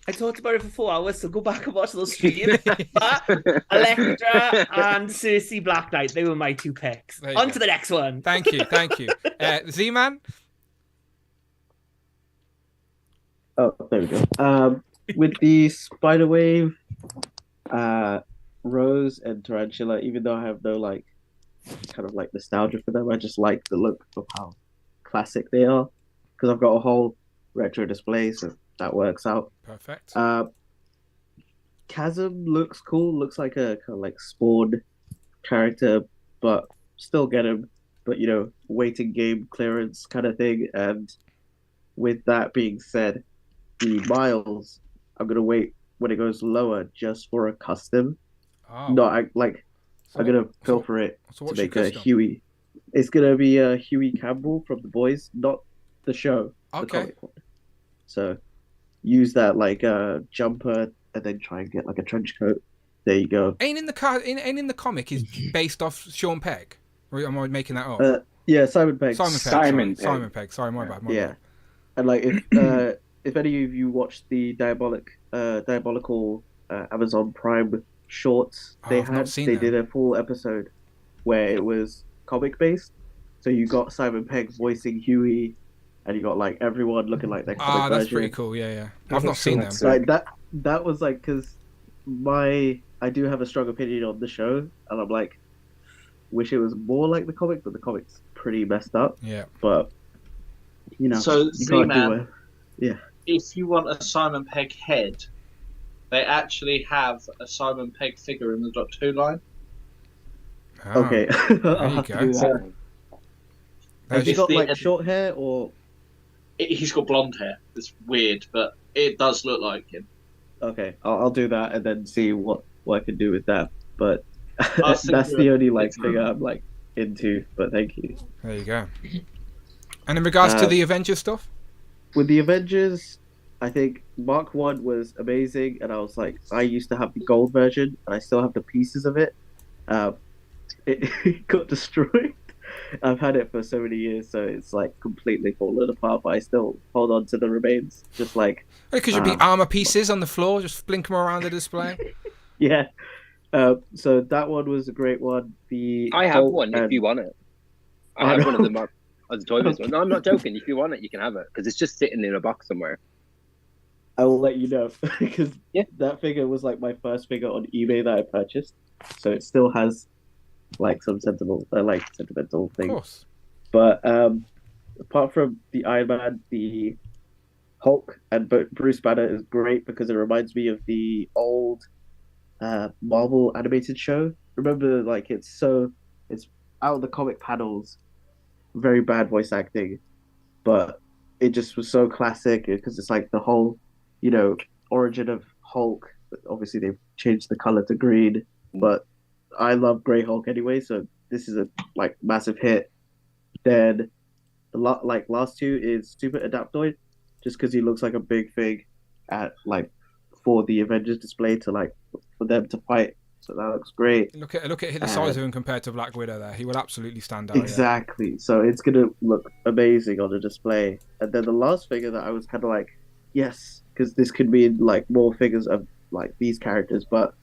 I talked about it for 4 hours, so go back and watch those streams. Elektra and Cersei Black Knight, they were my 2 picks. On to the next one. Thank you. Z-Man? Oh, there we go. With the Spiderwave, Rose and Tarantula, even though I have no kind of nostalgia for them, I just like the look of how classic they are, because I've got a whole retro display, so that works out. Perfect. Chasm looks cool, looks like a kind of Spawn character, but still get him, but waiting game clearance kind of thing. And with that being said, the Miles, I'm gonna wait when it goes lower just for a custom. I'm gonna pilfer it to make a Huey. It's gonna be a Huey Campbell from The Boys, not the show, the comic one. So use that jumper and then try and get a trench coat. There you go. Ain't in the comic is based off Sean Pegg. Or am I making that up? Yeah, Simon Pegg. Simon Pegg. Sorry, my bad. And if any of you watched the Diabolical Amazon Prime shorts they did a full episode where it was comic based. So you got Simon Pegg voicing Huey, and you got everyone looking like their comic version. That's pretty cool. Yeah. I've not seen them. That was because I do have a strong opinion on the show, and I'm wish it was more like the comic, but the comic's pretty messed up. Yeah. But so you can't do it. Yeah. If you want a Simon Pegg head, they actually have a Simon Pegg figure in the Doctor Who line. Okay. There you go. Has he got short hair or? He's got blonde hair. It's weird, but it does look like him. Okay, I'll do that and then see what I can do with that. But that's the only thing I'm into. But thank you. There you go. And in regards to the Avengers stuff, with the Avengers, I think Mark 1 was amazing, and I was I used to have the gold version, and I still have the pieces of it. It got destroyed. I've had it for so many years, so it's completely fallen apart, but I still hold on to the remains. Just because you'd be armor pieces on the floor, just blink them around the display. Yeah. So that one was a great one. I have one if you want it. I have one of them as a toy based one. No, I'm not joking. If you want it, you can have it because it's just sitting in a box somewhere. I will let you know because that figure was like my first figure on eBay that I purchased, so it still has like some sentimental thing. Of course. But apart from the Iron Man, the Hulk and Bruce Banner is great because it reminds me of the old Marvel animated show. Remember, like it's out of the comic panels, very bad voice acting, but it just was so classic because it's like the whole, origin of Hulk. Obviously, they've changed the color to green, but I love Grey Hulk anyway, so this is a massive hit. Then the last two is Super Adaptoid, just because he looks like a big thing for the Avengers display to for them to fight. So that looks great. Look at the size of him compared to Black Widow. There, he will absolutely stand out. Exactly. Yeah. So it's gonna look amazing on the display. And then the last figure that I was kind of like, yes, because this could be more figures of these characters, but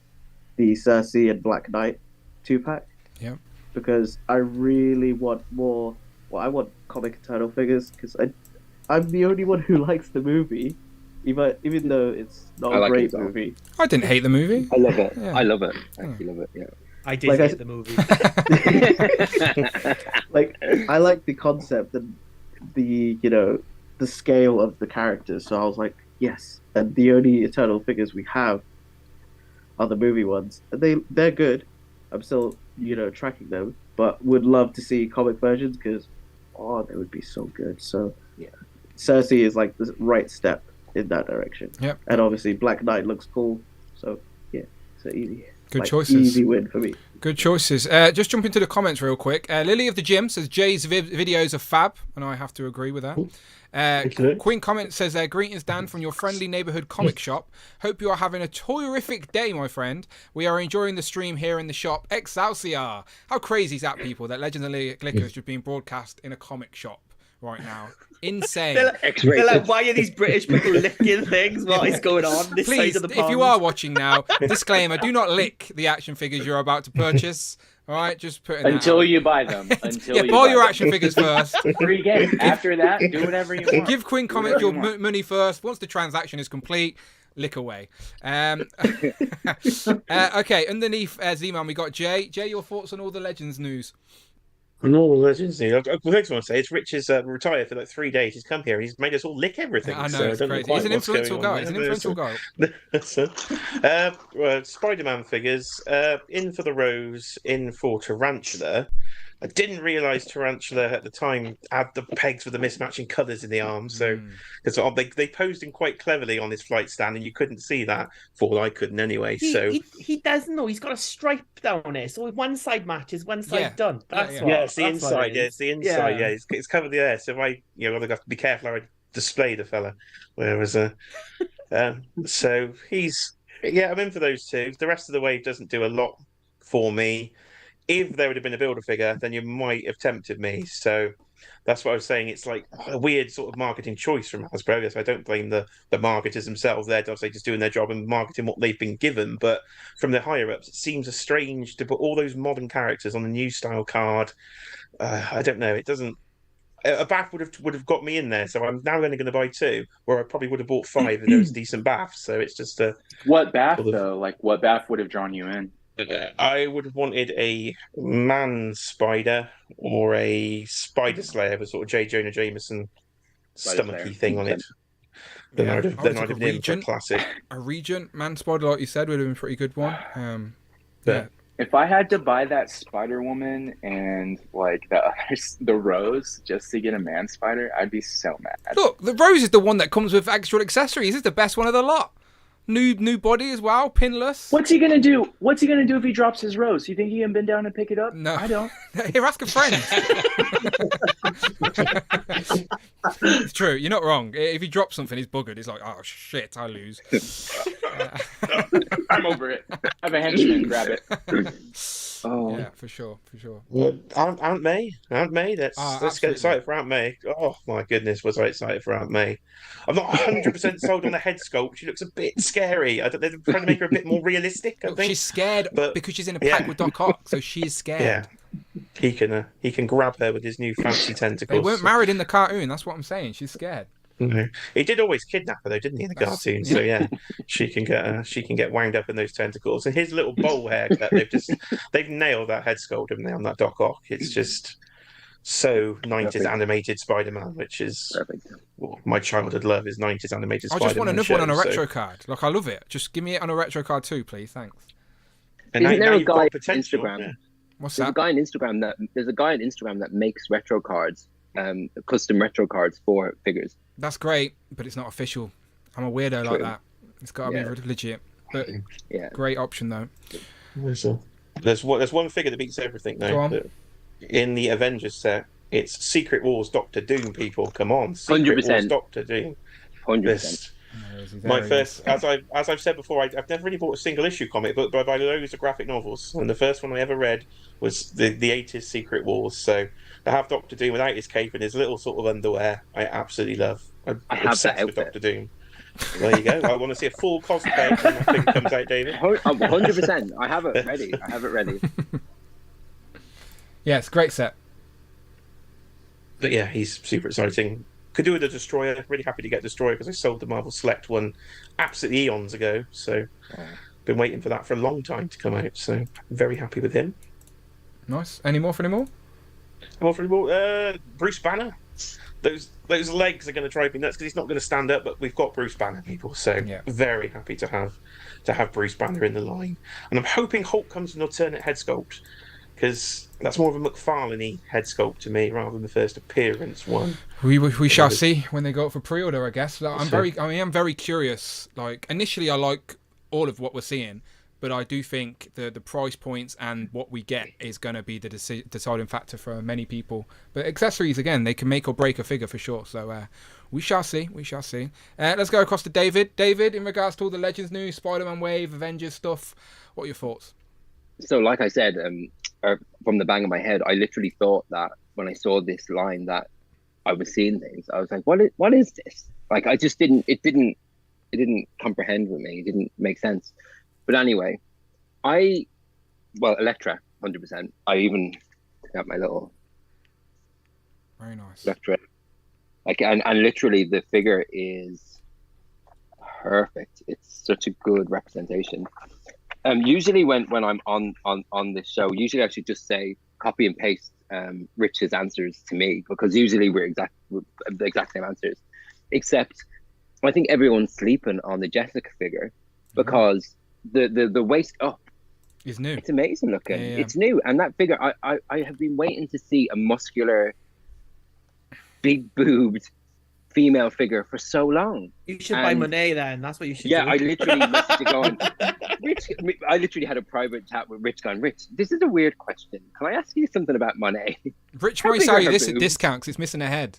the Cersei and Black Knight 2-pack. Yeah. Because I really want more. Well, I want comic Eternal figures because I'm the only one who likes the movie, even though it's not a great movie. I didn't hate the movie. I love it. Yeah. I love it. I actually love it. Yeah. I did hate the movie. I like the concept and the the scale of the characters. So I was like, yes. And the only Eternal figures we have are the movie ones, and they're good. I'm still tracking them, but would love to see comic versions because they would be so good. So yeah, Cersei is the right step in that direction. Yep. And obviously Black Knight looks cool. So yeah, so easy. Good choices. Easy win for me. Good choices. Just jump into the comments real quick. Lily of the Gym says Jay's videos are fab, and I have to agree with that. Queen comment says, greetings Dan from your friendly neighborhood comic shop. Hope you are having a terrific day, my friend. We are enjoying the stream here in the shop. Excelsior. How crazy is that, people, that Legends of Glicker is just being broadcast in a comic shop right now? Insane. They're like, why are these British people licking things? What is going on this Please, side of the pond? if you are watching now, disclaimer, do not lick the action figures you're about to purchase. All right, just put until you buy them. Buy your action figures first. Free game. After that, do whatever you want. Give Queen Comic your money first. Once the transaction is complete, lick away. Okay, underneath email we got Jay. Jay, your thoughts on all the Legends news? And all the Legends news. The next one I say is Rich is retired for 3 days. He's come here. He's made us all lick everything. I know, so it's I don't crazy. Know He's an influential guy. He's an influential guy. Spider-Man figures. In for the Rose, in for Tarantula. I didn't realise Tarantula at the time had the pegs with the mismatching colours in the arms. So because they posed him quite cleverly on his flight stand, and you couldn't see that. For I couldn't anyway. He doesn't know. He's got a stripe down it. So one side matches, one side done. That's what. Yeah, it's the inside. Yeah, it's the inside. Yeah, it's covered there. So I have to be careful how I display the fella. Whereas, so he's I'm in for those two. The rest of the wave doesn't do a lot for me. If there would have been a builder figure, then you might have tempted me. So that's what I was saying. It's like a weird sort of marketing choice from Hasbro. So I don't blame the marketers themselves. They're obviously just doing their job and marketing what they've been given. But from the higher ups, it seems strange to put all those modern characters on a new style card. I don't know. It doesn't. A bath would have got me in there. So I'm now only going to buy 2, where I probably would have bought 5 if there was a decent bath. So it's just what bath though? Like what bath would have drawn you in? I would have wanted a man spider or a spider slayer with sort of J. Jonah Jameson stomachy thing on it. Then I'd have been in for a classic. A Regent man spider, like you said, would have been a pretty good one. If I had to buy that Spider Woman and the Rose just to get a man spider, I'd be so mad. Look, the Rose is the one that comes with extra accessories. It's the best one of the lot. New body as well, pinless. What's he gonna do? What's he gonna do if he drops his Rose? You think he can bend down and pick it up? No, I don't. Here, ask a friend. It's true. You're not wrong. If he drops something, he's buggered. He's like, oh shit, I lose. I'm over it. Have a henchman grab it. Oh yeah, for sure. Well, Aunt May. Let's get excited for Aunt May. Oh my goodness, was I excited for Aunt May? I'm not 100% sold on the head sculpt. She looks a bit scary. They're trying to make her a bit more realistic. I think she's scared because she's in a pack with Doc Ock, so she's scared. Yeah, he can grab her with his new fancy tentacles. They weren't married in the cartoon. That's what I'm saying. She's scared. No. He did always kidnap her though, didn't he, in the cartoon? So yeah, she can get wound up in those tentacles. And his little bowl haircut, they've nailed that head sculpt, haven't they, on that Doc Ock? It's just so 90s animated Spider-Man, which is my childhood love is 90s animated I Spider-Man. just want another one on a shows, retro card. Like, I love it. Just give me it on a retro card too, please. Thanks. And Isn't now there a you've guy got on potential. Instagram? Yeah. What's There's that? a guy on Instagram that makes retro cards, custom retro cards for figures. That's great, but it's not official. I'm a weirdo like True. that. It's got to Yeah. be legit. But Yeah. great option though. There's one figure that beats everything Go though. on. that- In the Avengers set, it's Secret Wars Doctor Doom. People, come on, Secret 100%. Wars Doctor Doom. 100%. My first, as I've said before, I've never really bought a single issue comic book, but I buy loads of graphic novels. And the first one I ever read was the 80s Secret Wars. So to have Doctor Doom without his cape and his little sort of underwear, I absolutely love. I'm I have obsessed that with outfit. Doctor Doom. There you go. I want to see a full cosplay when that thing comes out, David. 100%. I have it ready. Yeah, it's a great set. But yeah, he's super exciting. Could do with a Destroyer. Really happy to get Destroyer because I sold the Marvel Select one absolutely eons ago. So been waiting for that for a long time to come out. So very happy with him. Nice. Any more for any more? Bruce Banner. Those legs are going to drive me nuts because he's not going to stand up. But we've got Bruce Banner, people. So very happy to have Bruce Banner in the line. And I'm hoping Hulk comes with an alternate head sculpt because that's more of a McFarlane-y head sculpt to me rather than the first appearance one. We shall see when they go up for pre-order, I guess. I'm very curious. Like, initially, I like all of what we're seeing, but I do think the price points and what we get is going to be the deciding factor for many people. But accessories, again, they can make or break a figure for sure. So we shall see. We shall see. Let's go across to David. David, in regards to all the Legends news, Spider-Man Wave, Avengers stuff, what are your thoughts? So, like I said, from the bang of my head, I literally thought that when I saw this line that I was seeing things, I was like, what is this? Like, I just didn't comprehend with me. It didn't make sense. But anyway, Elektra, 100%. I even got my little very nice Elektra. Like, and literally the figure is perfect. It's such a good representation. Usually when I'm on this show, usually I should just say copy and paste Rich's answers to me because usually we're the exact same answers. Except I think everyone's sleeping on the Jessica figure because the waist up is new. It's amazing looking. Yeah. It's new, and that figure I have been waiting to see a muscular, big boobed female figure for so long. You should buy Monet then. That's what you should do. Yeah, I literally messaged her going, Rich, I literally had a private chat with Rich going, Rich, this is a weird question. Can I ask you something about Monet? Rich might sell you this at discount because it's missing a head.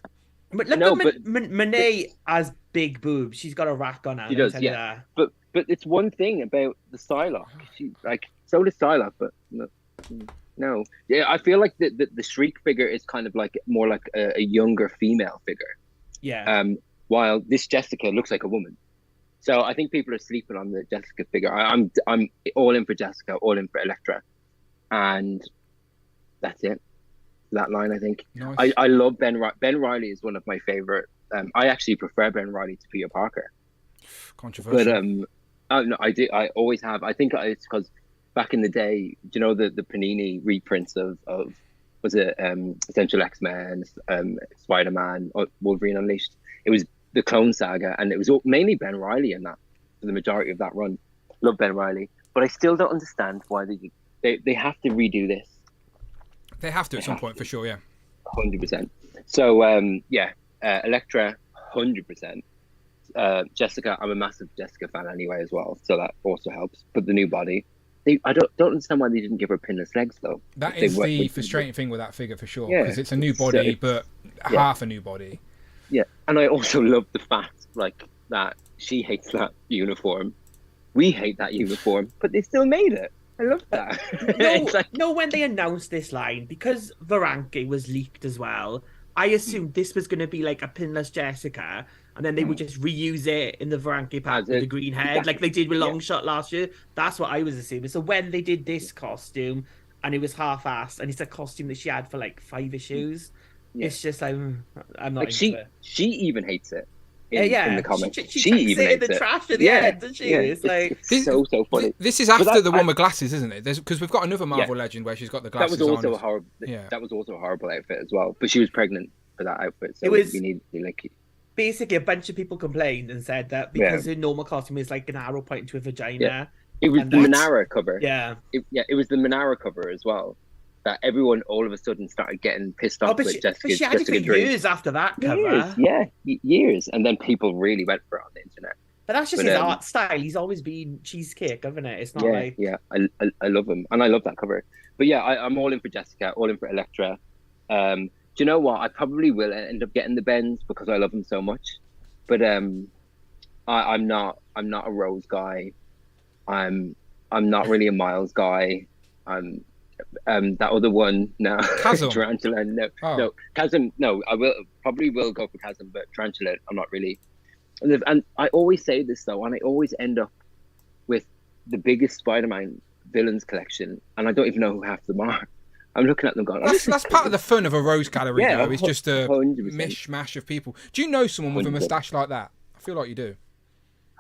But look at Monet as big boobs. She's got a rack on her. She does, yeah. But it's one thing about the Psylocke. She so does Psylocke, but no. Yeah, I feel like the Shriek figure is kind of like more like a younger female figure. Yeah. While this Jessica looks like a woman. So I think people are sleeping on the Jessica figure. I'm all in for Jessica, all in for Elektra, and that's it. That line, I think. Nice. I love Ben Reilly is one of my favorite. I actually prefer Ben Reilly to Peter Parker. Controversial. But no, I do. I always have. I think it's because back in the day, do you know the Panini reprints of was it Essential X-Men, Spider-Man, Wolverine Unleashed? It was the Clone Saga, and it was mainly Ben Reilly in that for the majority of that run. Love Ben Reilly, but I still don't understand why they have to redo this. They have to at some point for sure, yeah. 100%. So Elektra, 100%. Jessica, I'm a massive Jessica fan anyway as well, so that also helps. But the new body, I don't understand why they didn't give her pinless legs though. That is the frustrating thing with that figure for sure, because it's a new body, but half a new body. Yeah, and I also love the fact that she hates that uniform. We hate that uniform, but they still made it. I love that. No, when they announced this line, because Varanke was leaked as well, I assumed this was going to be like a pinless Jessica, and then they would just reuse it in the Varanke pack with the green head, like they did with Longshot last year. That's what I was assuming. So when they did this costume, and it was half-assed, and it's a costume that she had for like 5 issues, it's just like, I'm not into it. She even hates it. in the comic. She She chucks even it in hates the it. trash at the end, doesn't she? It's like it's so funny. This is But after that- the one with glasses, isn't it? Because we've got another Marvel Yeah. Legend where she's got the That glasses was also on. a horrible. Yeah. That was also a horrible outfit as well. But she was pregnant for that outfit, so It was- we need like. basically a bunch of people complained and said that because her normal costume is like an arrow pointing to a vagina. Yeah. It was and the that's- Manara cover. Yeah. It was the Manara cover as well. That everyone all of a sudden started getting pissed off but with she had it for Dream. years after that cover. Years, yeah, years, and then people really went for it on the internet. But that's just But, his art style. He's always been cheesecake, hasn't it? It's not like I love him, and I love that cover. But yeah, I'm all in for Jessica, all in for Elektra. Do you know what? I probably will end up getting the Bens because I love him so much. But I'm not a Rose guy. I'm not really a Miles guy. That other one, no. Chasm. Tarantula, no. No, Chasm, no. I probably will go for Chasm, but Tarantula, I'm not really. And I always say this though, and I always end up with the biggest Spider-Man villains collection, and I don't even know who half of them are. I'm looking at them going, That's part of the fun of a Rose Gallery, Yeah, though. It's just a 100%. mishmash of people. Do you know someone with a 100%. moustache like that? I feel like you do.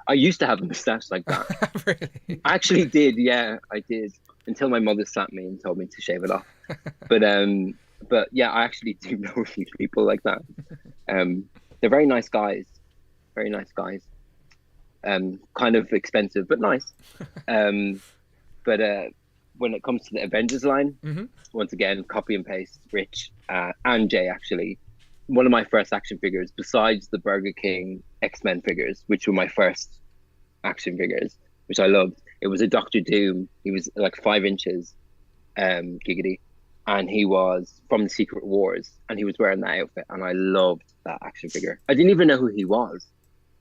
I used to have a moustache like that. Really? I actually did, yeah, I did. Until my mother slapped me and told me to shave it off. But yeah, I actually do know a few people like that. They're very nice guys. Very nice guys. Kind of expensive, but nice. But when it comes to the Avengers line, once again, copy and paste, Rich and Jay actually. One of my first action figures, besides the Burger King X-Men figures, which were my first action figures, which I loved. It was a Doctor Doom. He was like 5 inches, giggity, and he was from the Secret Wars, and he was wearing that outfit, and I loved that action figure. I didn't even know who he was,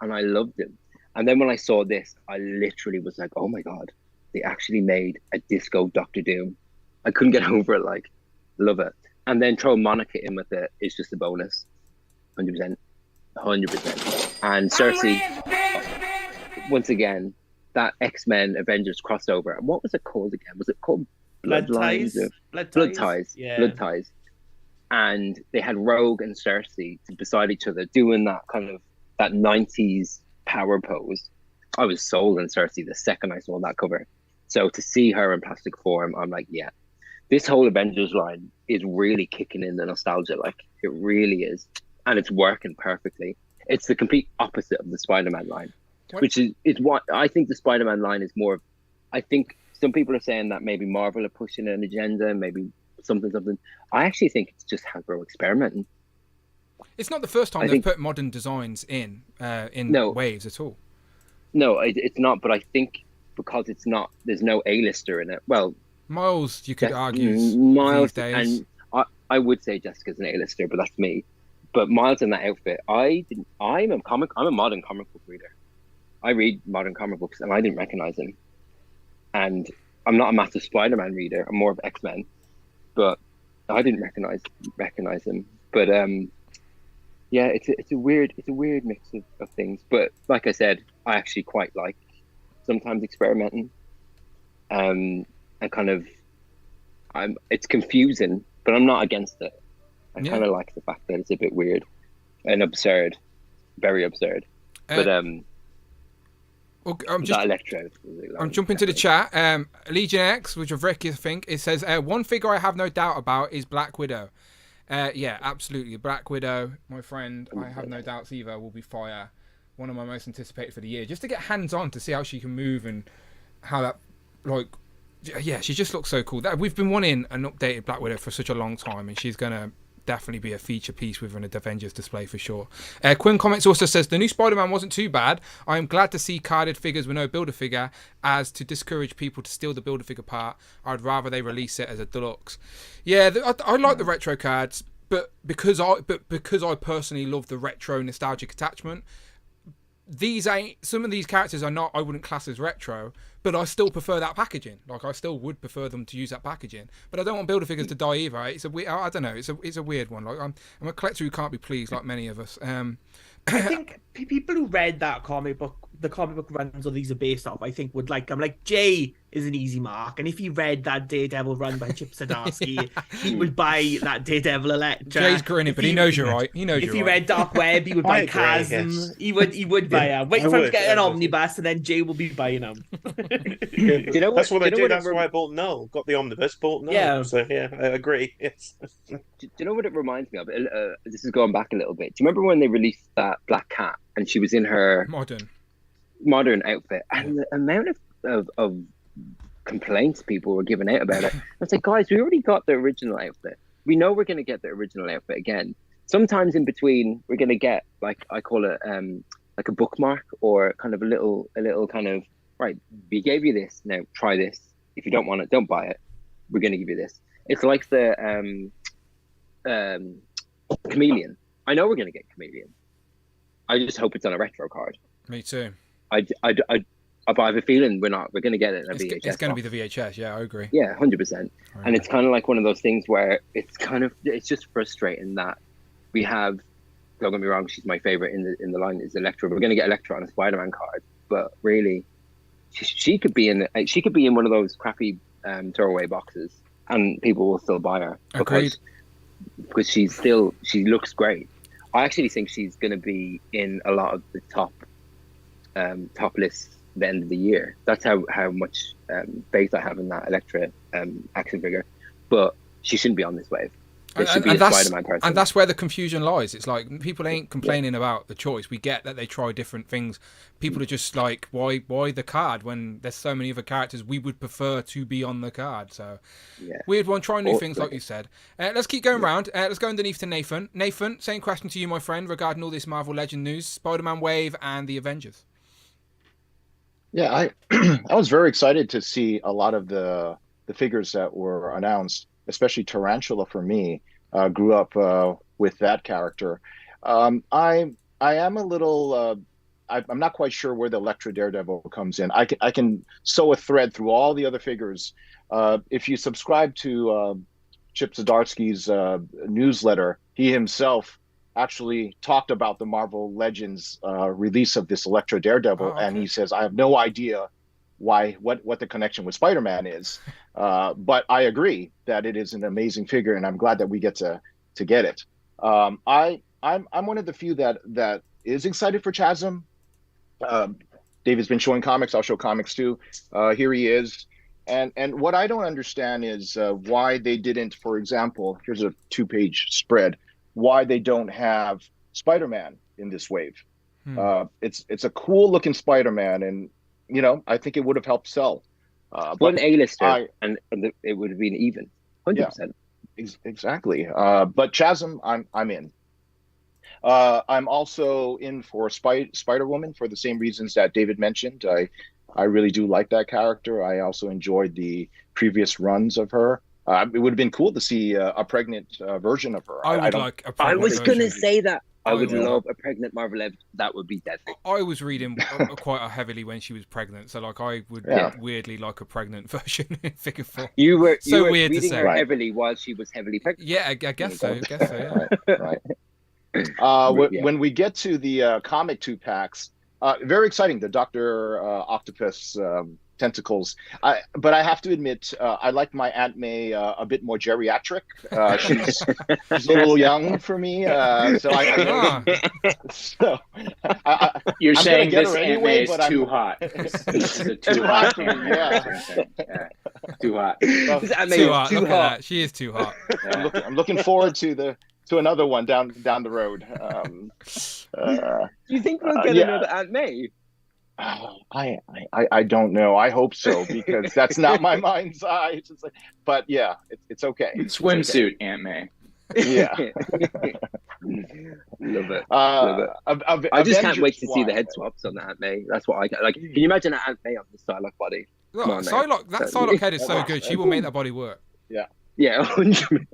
and I loved him. And then when I saw this, I literally was like, oh my God, they actually made a disco Doctor Doom. I couldn't get over it, like, love it. And then throw Monica in with it is just a bonus. 100%. 100%. And Cersei, once again, that X-Men Avengers crossover. What was it called again? Was it called Blood Bloodlines? Ties? Blood Ties. Yeah. Blood Ties. And they had Rogue and Cersei beside each other doing that kind of that 90s power pose. I was sold on Cersei the second I saw that cover. So to see her in plastic form, I'm like, yeah. This whole Avengers line is really kicking in the nostalgia. Like, it really is. And it's working perfectly. It's the complete opposite of the Spider-Man line. Which is what I think the Spider-Man line is more. I think some people are saying that maybe Marvel are pushing an agenda, maybe something. I actually think it's just Hasbro experimenting. It's not the first time they've put modern designs in waves at all. No, it's not. But I think because it's not, there's no A-lister in it. Well, Miles, you could argue Miles, these days. and I would say Jessica's an A-lister, but that's me. But Miles in that outfit, I'm a modern comic book reader. I read modern comic books, and I didn't recognize him. And I'm not a massive Spider-Man reader. I'm more of X-Men, but I didn't recognize him. But yeah, it's a weird mix of things. But like I said, I actually quite like sometimes experimenting. And kind of, it's confusing, but I'm not against it. I kind of like the fact that it's a bit weird and absurd, very absurd. But I'm jumping to the chat. Legion X, which of Rick, I think, it says, one figure I have no doubt about is Black Widow. Yeah, absolutely. Black Widow, my friend, I have no doubts either, will be fire. One of my most anticipated for the year. Just to get hands-on to see how she can move and how that, like, yeah, she just looks so cool. We've been wanting an updated Black Widow for such a long time, and she's going to definitely be a feature piece within a Avengers display for sure. Quinn Comments also says, the new Spider-Man wasn't too bad. I am glad to see carded figures with no Build-A-Figure, as to discourage people to steal the Build-A-Figure part. I'd rather they release it as a deluxe. Yeah, I like the retro cards, but because I personally love the retro nostalgic attachment, some of these characters I wouldn't class as retro, but I still prefer that packaging. Like, I still would prefer them to use that packaging, but I don't want Build-A-Figures to die either. It's I don't know. It's a weird one. Like, I'm a collector who can't be pleased, like many of us. I think people who read that comic book the comic book runs all these are based off, I think would like. I'm like, Jay is an easy mark, and if he read that Daredevil run by Chip Zdarsky, he would buy that Daredevil Electra. Jay's grinning, but he knows you're right. He knows if you're he right. read Dark Web, he would buy Chasm. yes. He would buy Yeah, them. Wait I for him to would, get an I would. omnibus, and then Jay will be buying them. That's what I do. That's why I bought Null. Got the omnibus, bought Null. Yeah. So yeah, I agree. Yes. Do you know what it reminds me of? This is going back a little bit. Do you remember when they released that Black Cat and she was in her modern outfit, and the amount of complaints people were giving out about it? I was like, guys, we already got the original outfit. We know we're going to get the original outfit again. Sometimes in between, we're going to get, like, I call it like a bookmark, or kind of a little kind of, right, we gave you this, now try this. If you don't want it, don't buy it. We're going to give you this. It's like the Chameleon. I know we're going to get Chameleon. I just hope it's on a retro card. Me too. But I have a feeling we're going to get it in a VHS. It's going to be the VHS. Yeah, I agree. Yeah, 100%. And it's kind of like one of those things where it's just frustrating that we have. Don't get me wrong, she's my favorite in the line is Elektra. We're going to get Elektra on a Spider-Man card, but really, she could be in one of those crappy throwaway boxes, and people will still buy her because she looks great. I actually think she's going to be in a lot of the top lists at the end of the year. That's how much faith I have in that Elektra action figure. But she shouldn't be on this wave. It should be a Spider-Man person. And that's where the confusion lies. It's like people ain't complaining about the choice. We get that they try different things. People are just like, why the card when there's so many other characters we would prefer to be on the card? So weird one. Try new things, like you said. Let's keep going round. Let's go underneath to Nathan. Nathan, same question to you, my friend, regarding all this Marvel Legend news, Spider-Man Wave, and the Avengers. Yeah, I was very excited to see a lot of the figures that were announced, especially Tarantula for me. Grew up with that character. I am a little. I'm not quite sure where the Elektra Daredevil comes in. I can sew a thread through all the other figures. If you subscribe to Chip Zdarsky's newsletter, he himself actually talked about the Marvel Legends release of this Elektra Daredevil, and he says, I have no idea what the connection with Spider-Man is, but I agree that it is an amazing figure, and I'm glad that we get to get it. I'm one of the few that is excited for Chasm. David's been showing comics. I'll show comics too. Here he is. And what I don't understand is why they didn't, for example, here's a 2-page spread, why they don't have Spider-Man in this wave. It's a cool looking Spider-Man, and I think it would have helped sell. One A-lister, and it would have been even, 100%. Yeah, exactly. But Chasm, I'm in. I'm also in for Spider-Woman for the same reasons that David mentioned. I really do like that character. I also enjoyed the previous runs of her. It would have been cool to see a pregnant version of her. I was going to say that. I would love a pregnant Marvel Legend. That would be deadly. I was reading quite heavily when she was pregnant, so like I would weirdly like a pregnant version in figure 4. You were weird reading to say. her heavily while she was heavily pregnant. Yeah, I guess so. Yeah. Right. When we get to the comic 2-packs, very exciting. The Dr. Octopus tentacles. But I have to admit, I like my Aunt May a bit more geriatric. She's a little young for me. You're I'm saying get this her Aunt anyway, May is but too hot. This is a too hot. Too hot. Too hot. Look at that. She is too hot. I'm looking forward to another one down the road. Do you think we'll get another Aunt May? I don't know. I hope so, because that's not my mind's eye. But yeah, it's okay. Swimsuit Aunt May. Yeah. Love it. I just can't wait to see the head swaps on the Aunt May. That's what I get. Like, can you imagine an Aunt May on the Psylocke body? Look, that Psylocke head is so good. She will make that body work. Yeah. Yeah, 100%.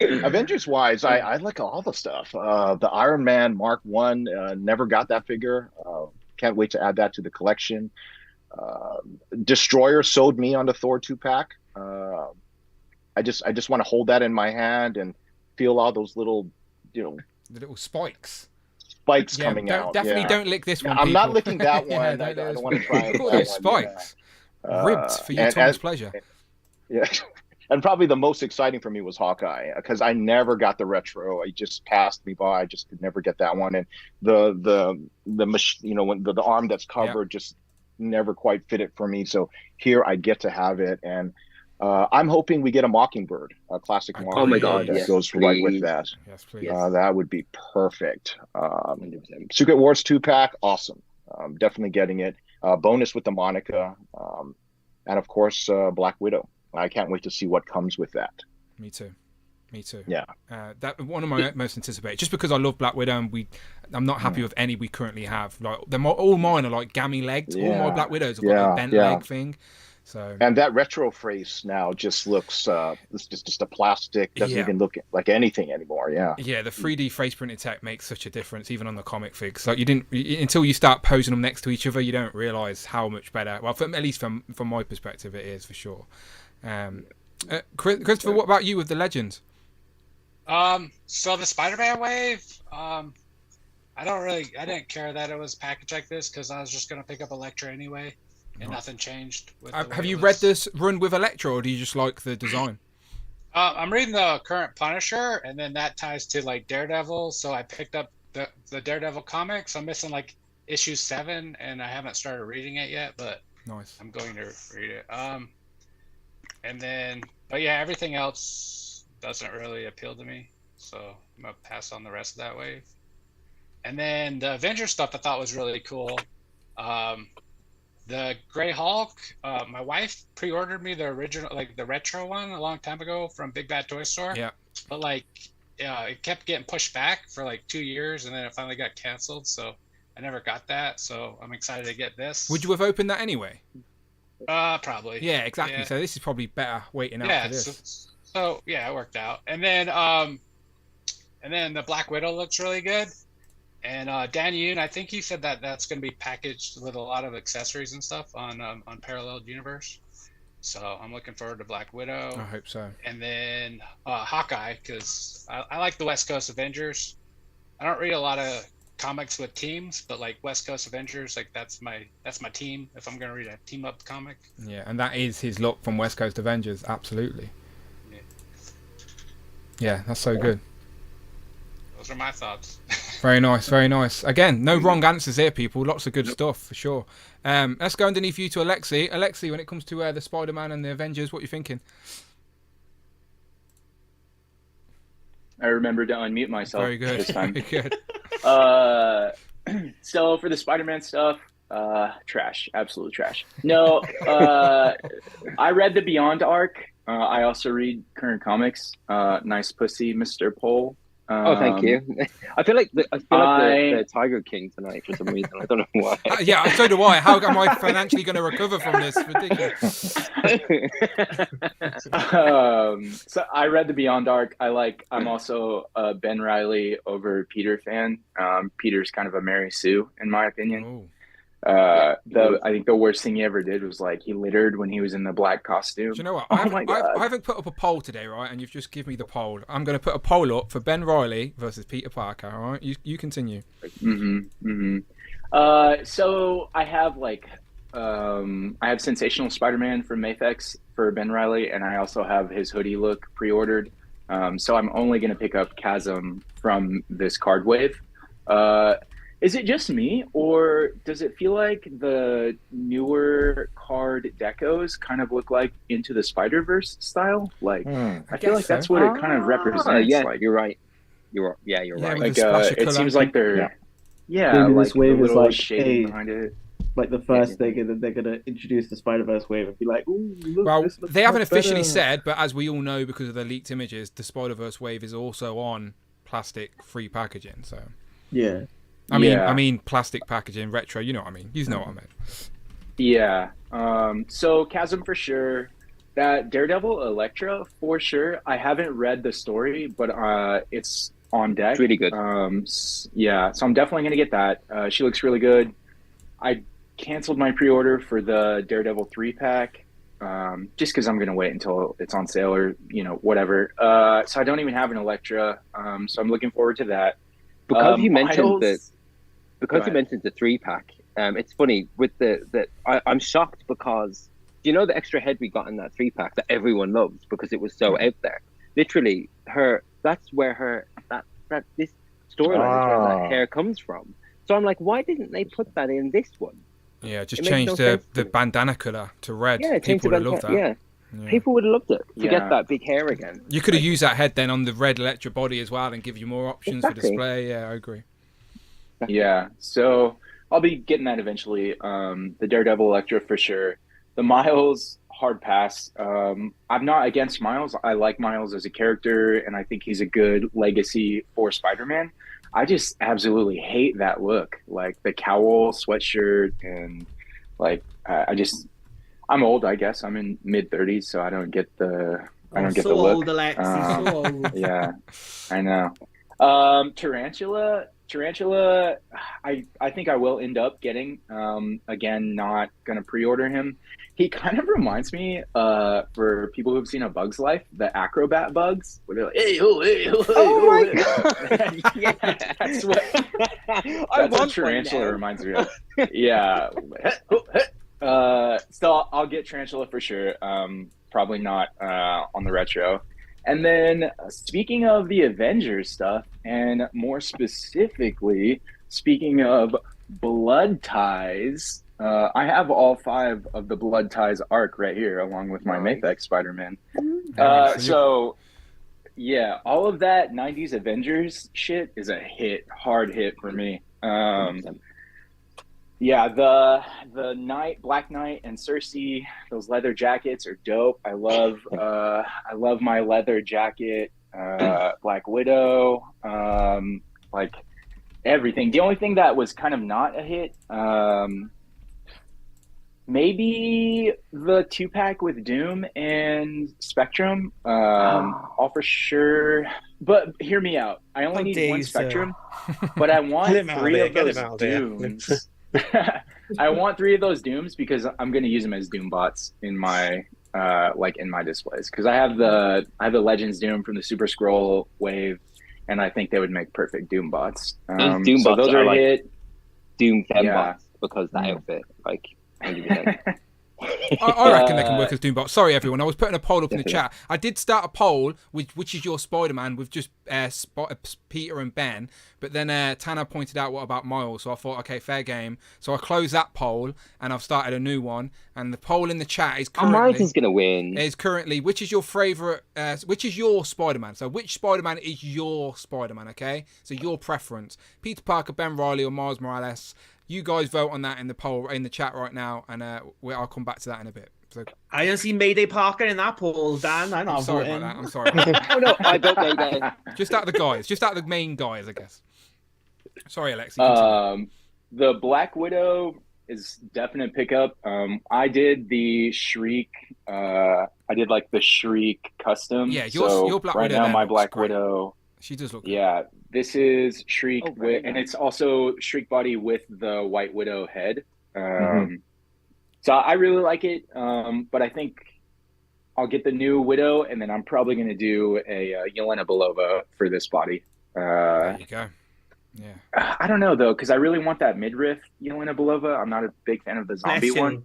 Avengers wise, I like all the stuff. The Iron Man Mark 1, never got that figure. Can't wait to add that to the collection. Destroyer sold me on the Thor 2-pack. I just want to hold that in my hand and feel all those little, the little spikes. spikes Yeah, coming out. definitely Yeah. don't lick this one. I'm not people. licking that one. Yeah, I don't lick don't this want to one. try Look at all that those one, yeah. spikes. Ribbed for you, and- Tom's and- pleasure. Yeah. And probably the most exciting for me was Hawkeye, because I never got the retro. It just passed me by. I just could never get that one. And the when the arm that's covered just never quite fit it for me. So here I get to have it, and I'm hoping we get a Mockingbird, a classic Mockingbird. Oh my God, that yes, goes right with please. that. Yes, please. That would be perfect. Secret Wars 2-pack, awesome. Definitely getting it. Bonus with the Monica, and of course Black Widow. I can't wait to see what comes with that. Me too. Yeah. That one of my most anticipated, just because I love Black Widow, and I'm not happy with any we currently have. Like all mine are like gammy legged. All my Black Widows have got a bent leg thing. So And that retro face now just looks it's just a plastic. Doesn't even look like anything anymore. Yeah. Yeah, the 3D face printed tech makes such a difference, even on the comic figs. Like until you start posing them next to each other, you don't realize how much better. Well, at least from my perspective, it is for sure. Christopher, what about you with the Legends? So the Spider-Man wave, I didn't care that it was packaged like this, because I was just gonna pick up Elektra anyway, and nothing changed. Have you read this run with Elektra, or do you just like the design? I'm reading the current Punisher, and then that ties to like Daredevil, so I picked up the Daredevil comics. I'm missing like issue 7, and I haven't started reading it yet, but nice. I'm going to read it. And then, but yeah, everything else doesn't really appeal to me, so I'm gonna pass on the rest of that wave. And then the Avengers stuff I thought was really cool. The Grey Hulk, my wife pre-ordered me the original, like the retro one, a long time ago from Big Bad Toy Store. Yeah. But like, it kept getting pushed back for like 2 years, and then it finally got canceled. So I never got that. So I'm excited to get this. Would you have opened that anyway? Probably. Yeah, exactly. Yeah. So this is probably better waiting out Yeah. for this. So yeah, it worked out. And then the Black Widow looks really good. And Dan Yoon, I think he said that that's going to be packaged with a lot of accessories and stuff on Parallel Universe. So I'm looking forward to Black Widow. I hope so. And then Hawkeye, because I like the West Coast Avengers. I don't read a lot of comics with teams, but like West Coast Avengers, like that's my team. If I'm going to read a team up comic. Yeah, and that is his look from West Coast Avengers. Absolutely. Yeah, that's so good. Those are my thoughts. Very nice, very nice. Again, no wrong answers here, people. Lots of good stuff, for sure. Let's go underneath you to Alexi. Alexi, when it comes to the Spider-Man and the Avengers, what are you thinking? I remembered to unmute myself. Very good. This time. Very good. So for the Spider-Man stuff, trash, absolute trash. No, I read the Beyond arc. I also read current comics. Nice pussy, Mr. Pole. Oh, thank you. I feel like the Tiger King tonight for some reason. I don't know why. Yeah, so do I. How am I financially going to recover from this? Ridiculous. So I read the Beyond arc. I'm also a Ben Reilly over Peter fan. Peter's kind of a Mary Sue, in my opinion. I think the worst thing he ever did was like he littered when he was in the black costume. Do you know what? Oh I haven't put up a poll today, right? And you've just given me the poll. I'm going to put a poll up for Ben Reilly versus Peter Parker. All right, you continue. So I have I have Sensational Spider-Man from Mafex for Ben Reilly, and I also have his hoodie look pre-ordered. So I'm only going to pick up Chasm from this card wave. Is it just me, or does it feel like the newer card decos kind of look like Into the Spider-Verse style? Like, I feel like that's what it kind of represents. Yeah, like, you're right. You're right. Like, it seems like they're, Maybe like this wave the is little like shading behind it. like the first thing, and then they're gonna introduce the Spider-Verse wave and be like, "Ooh, look, Well, this looks they haven't much officially better." said, but as we all know because of the leaked images, the Spider-Verse wave is also on plastic-free packaging. So Yeah. I mean plastic packaging, retro. You know what I mean. You know what I mean. Yeah. So Chasm for sure. That Daredevil Elektra for sure. I haven't read the story, but it's on deck. It's really good. Yeah, so I'm definitely gonna get that. She looks really good. I canceled my pre-order for the Daredevil 3-pack, just because I'm gonna wait until it's on sale or whatever. So I don't even have an Elektra. So I'm looking forward to that. Because you mentioned Miles? you mentioned the 3-pack. It's funny with I'm shocked because do you know the extra head we got in that 3-pack that everyone loves because it was so out there. Literally, that's where this storyline is where that hair comes from. So I'm like, why didn't they put that in this one? Yeah, just change the bandana colour to red. Yeah, people would love that. Yeah. People would have loved it to get that big hair again. You could have used that head then on the red Electra body as well and give you more options for display. Yeah, I agree. Yeah, so I'll be getting that eventually. The Daredevil Electra for sure. The Miles, hard pass. I'm not against Miles. I like Miles as a character, and I think he's a good legacy for Spider-Man. I just absolutely hate that look, like the cowl, sweatshirt, and like I'm old, I guess. I'm in mid-30s, so I don't get the look. Old, Alexi, so old. Yeah, I know. Tarantula, I think I will end up getting. Again, not gonna pre-order him. He kind of reminds me, for people who've seen A Bug's Life, the acrobat bugs, where they're like, hey, oh, hey, oh, hey, oh my god! Yeah, that's what Tarantula reminds me of. Yeah. So I'll get Tarantula for sure. Probably not on the retro. And then speaking of the Avengers stuff, and more specifically, speaking of blood ties, I have all 5 of the blood ties arc right here, along with my Mayfex Spider-Man. So yeah, all of that 90s Avengers shit is a hard hit for me. Yeah, the Black Knight and Cersei, those leather jackets are dope. I love my leather jacket, Black Widow, like everything. The only thing that was kind of not a hit, maybe the 2-pack with Doom and Spectrum, all for sure. But hear me out. I only need one Spectrum, but I want 3 of those Dooms. I want 3 of those Dooms because I'm going to use them as Doom bots in my in my displays, because I have the Legends Doom from the Super Scroll wave, and I think they would make perfect Doom bots. Those Doom so bots those are like hit. Doom bots because that outfit, like 100%. I reckon they can work as Doombot. Sorry, everyone. I was putting a poll up in the chat. I did start a poll, which is your Spider-Man, with just Peter and Ben. But then Tanner pointed out, what about Miles? So I thought, okay, fair game. So I closed that poll, and I've started a new one. And the poll in the chat is currently... Miles is going to win. Is currently, which is your favourite... which is your Spider-Man? So which Spider-Man is your Spider-Man, okay? So your preference. Peter Parker, Ben Reilly, or Miles Morales? You guys vote on that in the poll in the chat right now, and I'll come back to that in a bit. So, I don't see Mayday Parker in that poll, Dan. I'm sorry about that. I'm sorry. Oh no, I don't Mayday. Just out of the guys, just out of the main guys, I guess. Sorry, Alexi. The Black Widow is definite pickup. I did the Shriek. I did like the Shriek custom. Yeah, your Black right Widow. Now, my Black Widow. She does look good. Yeah, this is Shriek, and it's also Shriek body with the White Widow head. So I really like it, but I think I'll get the new Widow, and then I'm probably going to do a Yelena Belova for this body. There you go. Yeah. I don't know, though, because I really want that midriff Yelena Belova. I'm not a big fan of the zombie one.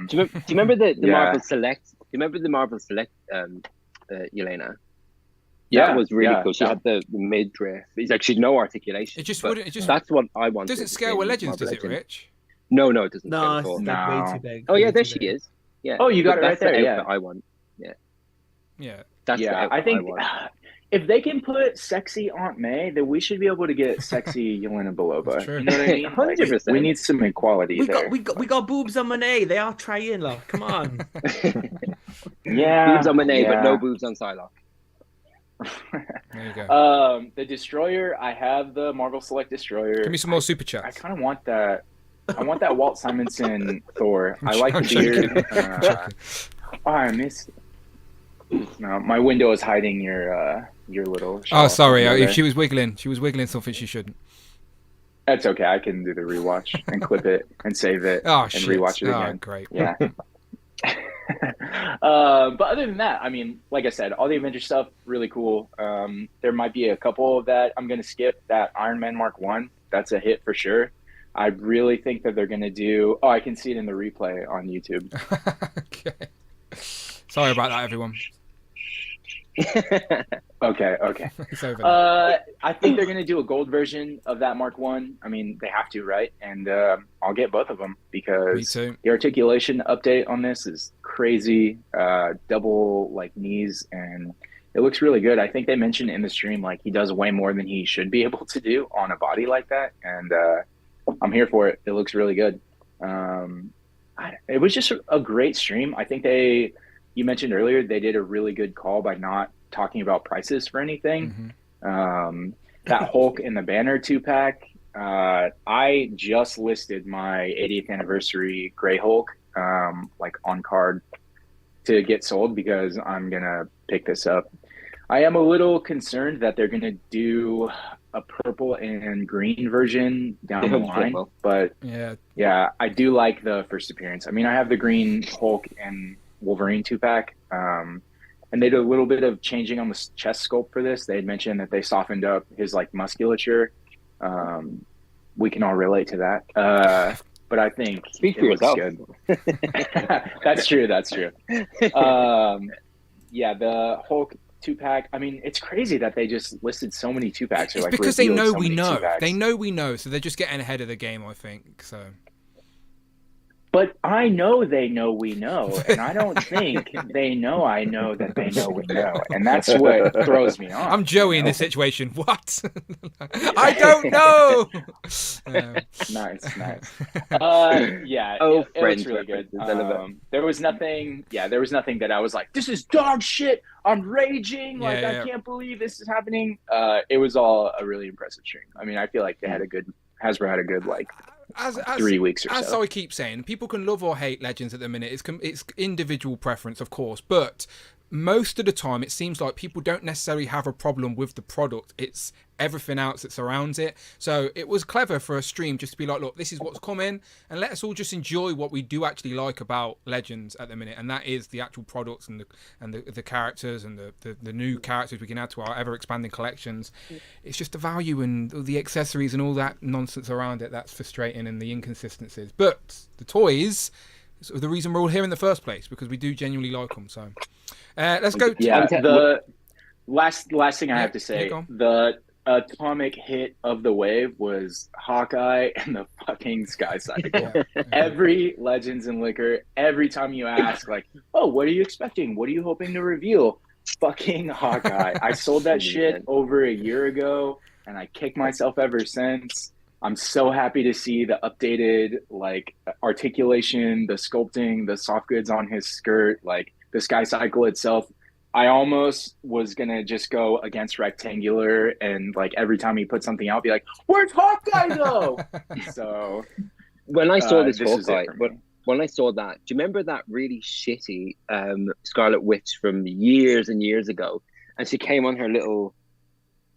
Do you remember the Marvel Select? Do you remember the Marvel Select Yelena? That was really cool. She had the midriff. It's like she's no articulation. That's what I want. Does it scale with Legends? Does it, Rich? No, it doesn't. No, it's way too big. Oh yeah, there she is. Yeah. Oh, you got it right there. The yeah, I want. Yeah. Yeah. That's I think if they can put sexy Aunt May, then we should be able to get sexy Yelena Belova. You know what I mean? 100%. We need some equality there. We got boobs on Monet. They are trying, look. Come on. Yeah. Boobs on Monet, but no boobs on Psylocke. There you go. The Destroyer, I have the Marvel Select Destroyer. Give me some more super chats. I kind of want that. I want that Walt Simonson Thor. I like the beard. I missed. No, my window is hiding your little. Oh, sorry. If she was wiggling something she shouldn't. That's okay. I can do the rewatch and clip it and save it and rewatch it again. Great. Yeah. But other than that, I mean, like I said, all the Avengers stuff, really cool. There might be a couple that I'm going to skip. That Iron Man Mark 1, that's a hit for sure. I really think that they're going to do... Oh, I can see it in the replay on YouTube. Okay. Sorry about that, everyone. Okay. It's over now. I think they're going to do a gold version of that Mark 1. I mean, they have to, right? And I'll get both of them because the articulation update on this is crazy. Double, like, knees, and it looks really good. I think they mentioned in the stream, like, he does way more than he should be able to do on a body like that, and I'm here for it. It looks really good. It was just a great stream. I think you mentioned earlier, they did a really good call by not talking about prices for anything. That Hulk and the Banner 2-pack, I just listed my 80th anniversary Grey Hulk, like on card to get sold because I'm going to pick this up. I am a little concerned that they're going to do a purple and green version down the line, but yeah, I do like the first appearance. I mean, I have the green Hulk and Wolverine 2-pack, and they did a little bit of changing on the chest sculpt for this. They had mentioned that they softened up his like musculature. We can all relate to that, but I think it looks good. That's true. Yeah, the Hulk 2-pack. I mean, it's crazy that they just listed so many 2-packs. It's because they know we know. They know we know, so they're just getting ahead of the game, I think. So. But I know they know we know, and I don't think they know I know that they know we know, and that's what throws me off. I'm Joey in this situation. What? I don't know. Nice. Yeah. It looks really good. There was nothing. Yeah, there was nothing that I was like, "This is dog shit. I'm raging. Like I can't believe this is happening." It was all a really impressive stream. I mean, I feel like Hasbro had a good like. 3 weeks or so. As I keep saying, people can love or hate Legends at the minute. It's individual preference, of course, but most of the time it seems like people don't necessarily have a problem with the product. It's everything else that surrounds it. So it was clever for a stream just to be like, look, this is what's coming, and let us all just enjoy what we do actually like about Legends at the minute, and that is the actual products and the characters and the new characters we can add to our ever expanding collections. It's just the value and the accessories and all that nonsense around it that's frustrating, and the inconsistencies. But the toys, the reason we're all here in the first place, because we do genuinely like them. So let's go. The last thing I have to say, the atomic hit of the wave was Hawkeye and the fucking Sky Cycle. Every Legends and Liquor, every time you ask, like, oh, what are you expecting? What are you hoping to reveal? Fucking Hawkeye. I sold that shit over a year ago, and I kicked myself ever since. I'm so happy to see the updated like articulation, the sculpting, the soft goods on his skirt, like the Sky Cycle itself. I almost was gonna just go against Rectangular, and like every time he put something out, be like, "Where's Hawkeye though?" So when I saw this Hawkeye, when I saw that, do you remember that really shitty Scarlet Witch from years and years ago? And she came on her little.